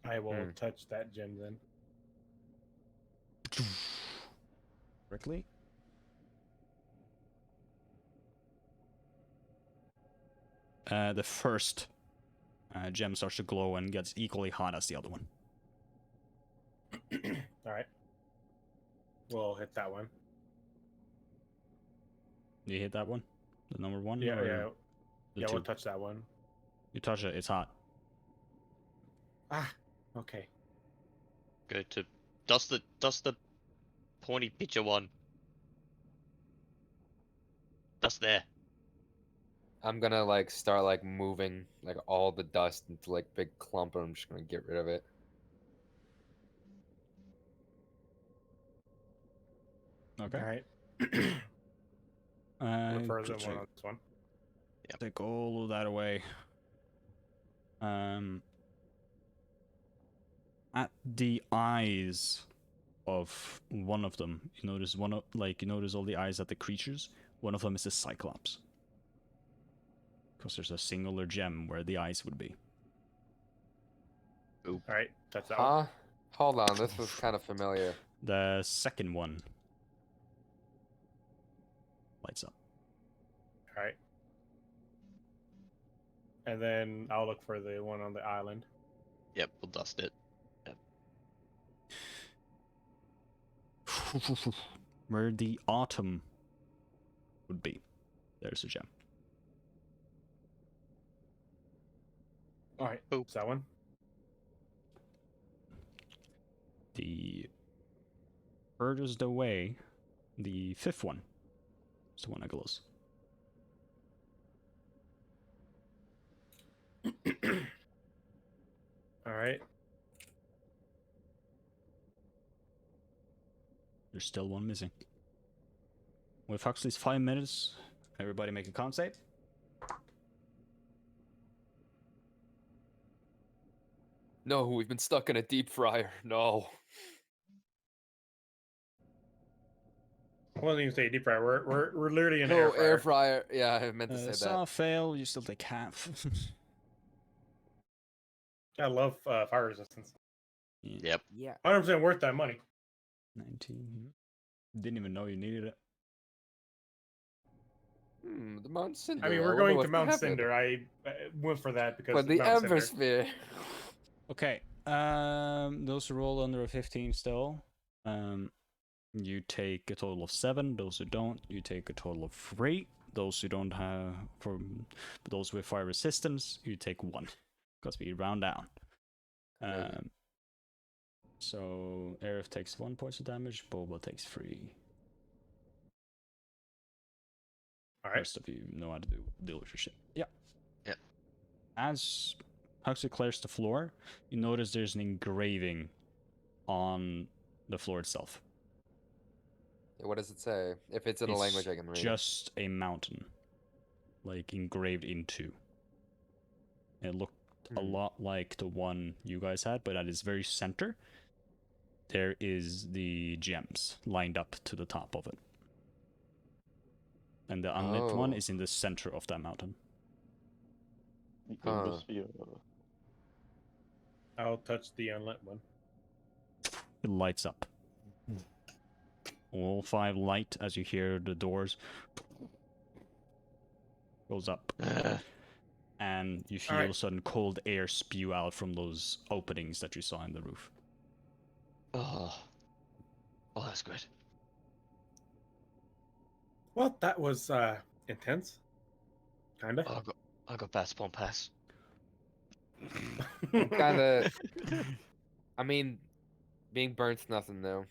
Speaker 9: I will touch that gem then.
Speaker 1: Quickly. The first gem starts to glow and gets equally hot as the other one.
Speaker 9: All right. We'll hit that one.
Speaker 1: You hit that one? The number one?
Speaker 9: Yeah,
Speaker 1: or
Speaker 9: yeah.
Speaker 1: the
Speaker 9: Yeah,
Speaker 1: two?
Speaker 9: we'll touch that one.
Speaker 1: You touch it, it's hot.
Speaker 9: Ah, okay.
Speaker 3: Go to dust the pointy picture one. Dust there.
Speaker 6: I'm gonna like start like moving like all the dust into like big clump, and I'm just gonna get rid of it.
Speaker 1: Okay.
Speaker 9: All right.
Speaker 1: Uh,
Speaker 9: Further
Speaker 1: take-
Speaker 9: one on this one.
Speaker 1: Take all of that away. At the eyes of one of them, you notice you notice all the eyes at the creatures. One of them is a Cyclops, because there's a singular gem where the eyes would be.
Speaker 9: All right, touch that one.
Speaker 6: Huh? Hold on, this was kind of familiar.
Speaker 1: The second one lights up.
Speaker 9: All right. And then I'll look for the one on the island.
Speaker 3: Yep, we'll dust it.
Speaker 1: Where the autumn would be, there's a gem.
Speaker 9: All right. Oops, that one.
Speaker 1: The furthest away, the fifth one, is the one that glows.
Speaker 9: All right.
Speaker 1: There's still one missing. With Huxley's 5 minutes, everybody make a con save.
Speaker 6: No, we've been stuck in a deep fryer. No.
Speaker 9: I wasn't even say deep fryer. We're literally in an
Speaker 6: No,
Speaker 9: air fryer.
Speaker 6: air fryer. Yeah, I meant to say
Speaker 1: Saw
Speaker 6: that.
Speaker 1: fail, you still take half.
Speaker 9: I love fire resistance.
Speaker 3: Yep.
Speaker 6: Yeah.
Speaker 9: 100% worth that money.
Speaker 1: 19. Didn't even know you needed it.
Speaker 6: The Mount Cinder.
Speaker 9: I mean, we're
Speaker 6: wonder
Speaker 9: going
Speaker 6: what's
Speaker 9: to
Speaker 6: gonna
Speaker 9: Mount
Speaker 6: happen.
Speaker 9: Cinder. I went for that because
Speaker 6: For
Speaker 9: of
Speaker 6: the
Speaker 9: Mount Cinder.
Speaker 6: Ember Sphere.
Speaker 1: Okay, those who roll under a 15 still, you take a total of 7. Those who don't, you take a total of 3. Those who don't have, for those with fire resistance, you take 1, because we round down. So Aerith takes 1 point of damage, Boba takes 3.
Speaker 9: Alright.
Speaker 1: Rest of you know how to deal with your shit. Yeah.
Speaker 3: Yep.
Speaker 1: As Huxley clears the floor, you notice there's an engraving on the floor itself.
Speaker 6: What does it say? If it's in a language I can read.
Speaker 1: Just a mountain, like engraved into. It looked a lot like the one you guys had, but at its very center, there is the gems lined up to the top of it. And the unlit one is in the center of that mountain.
Speaker 2: The Ember Sphere.
Speaker 9: I'll touch the unlit one.
Speaker 1: It lights up. All 5 light as you hear the doors goes up. And you feel sudden cold air spew out from those openings that you saw in the roof.
Speaker 3: Oh, that's good.
Speaker 9: Well, that was intense. Kinda.
Speaker 3: Oh, I got bad spawn pass.
Speaker 6: Kinda. I mean, being burnt's nothing though.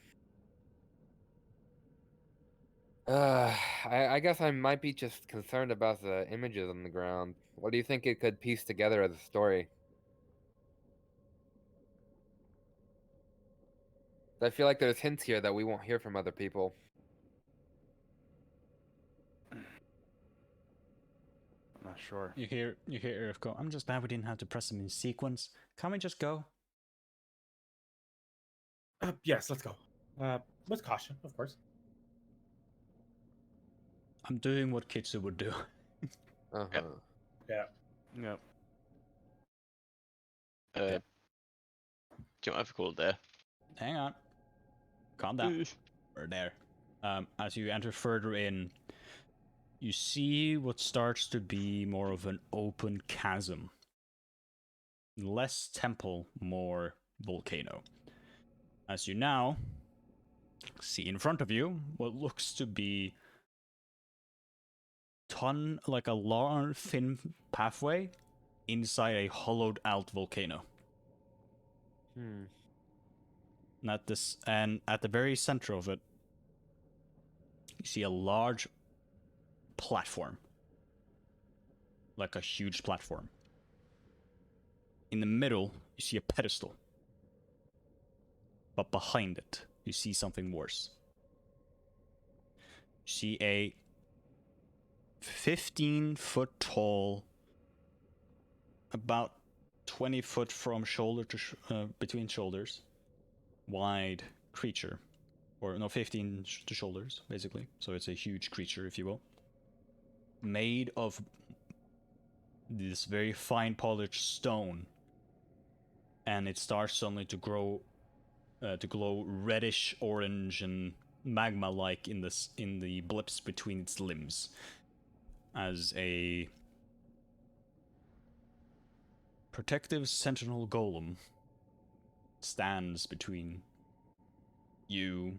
Speaker 6: I guess I might be just concerned about the images on the ground. What do you think it could piece together as a story? I feel like there's hints here that we won't hear from other people.
Speaker 7: I'm not sure.
Speaker 1: You hear Earth go, I'm just glad we didn't have to press them in sequence. Can't we just go?
Speaker 9: Yes, let's go. With caution, of course.
Speaker 1: I'm doing what Kitsu would do.
Speaker 9: Yeah.
Speaker 7: Yep.
Speaker 3: Do you want to call it there?
Speaker 1: Hang on. Calm down. We're there. As you enter further in, you see what starts to be more of an open chasm. Less temple, more volcano. As you now see in front of you what looks to be like a long, thin pathway inside a hollowed out volcano. And at the very center of it, you see a large platform. Like a huge platform. In the middle, you see a pedestal. But behind it, you see something worse. You see a 15-foot tall, about 20 foot from shoulder to between shoulders, wide creature, or no, 15 to shoulders basically. So it's a huge creature, if you will, made of this very fine polished stone, and it starts suddenly to glow reddish orange and magma-like in the blips between its limbs, as a protective sentinel golem stands between you,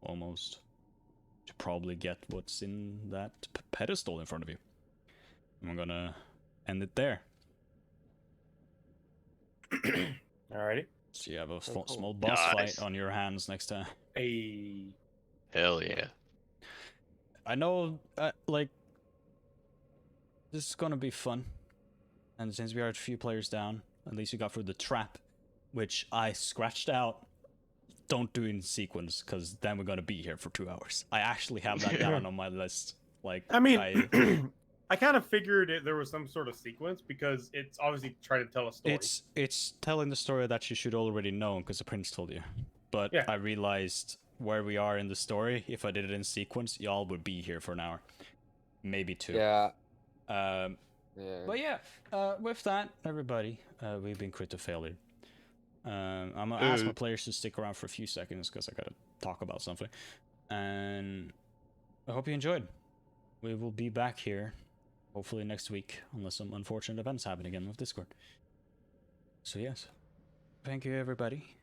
Speaker 1: almost, to probably get what's in that pedestal in front of you. I'm gonna end it there.
Speaker 9: Alrighty.
Speaker 1: So you have a
Speaker 6: cool.
Speaker 1: small boss fight on your hands next time.
Speaker 3: Hell yeah.
Speaker 1: I know, this is gonna be fun. And since we are a few players down, at least we got through the trap, which I scratched out don't do it in sequence, because then we're gonna be here for 2 hours. I actually have that down on my list. Like,
Speaker 9: I mean, I kind of figured there was some sort of sequence because it's obviously trying to tell a story.
Speaker 1: It's telling the story that you should already know because the prince told you. But
Speaker 9: Yeah.
Speaker 1: I realized where we are in the story. If I did it in sequence, y'all would be here for an hour, maybe 2.
Speaker 6: Yeah.
Speaker 1: Yeah.
Speaker 6: Yeah.
Speaker 1: But yeah, with that, everybody, we've been CritToFailure. I'm gonna ask my players to stick around for a few seconds because I gotta talk about something. And I hope you enjoyed. We will be back here, hopefully next week, unless some unfortunate events happen again with Discord. So yes, thank you everybody.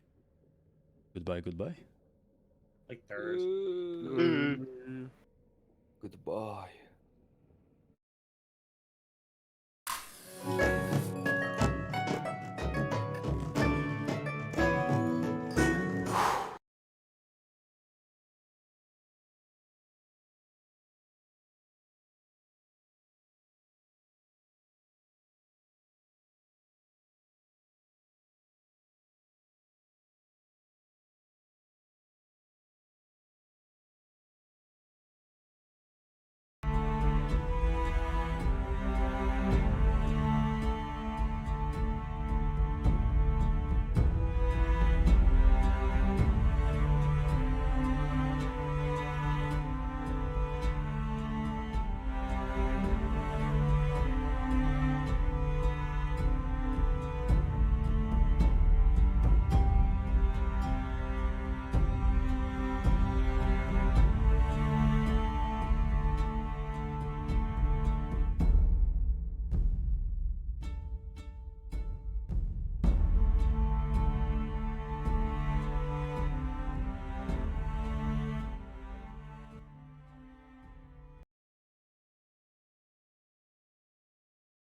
Speaker 1: Goodbye, goodbye.
Speaker 9: Like third.
Speaker 6: Goodbye.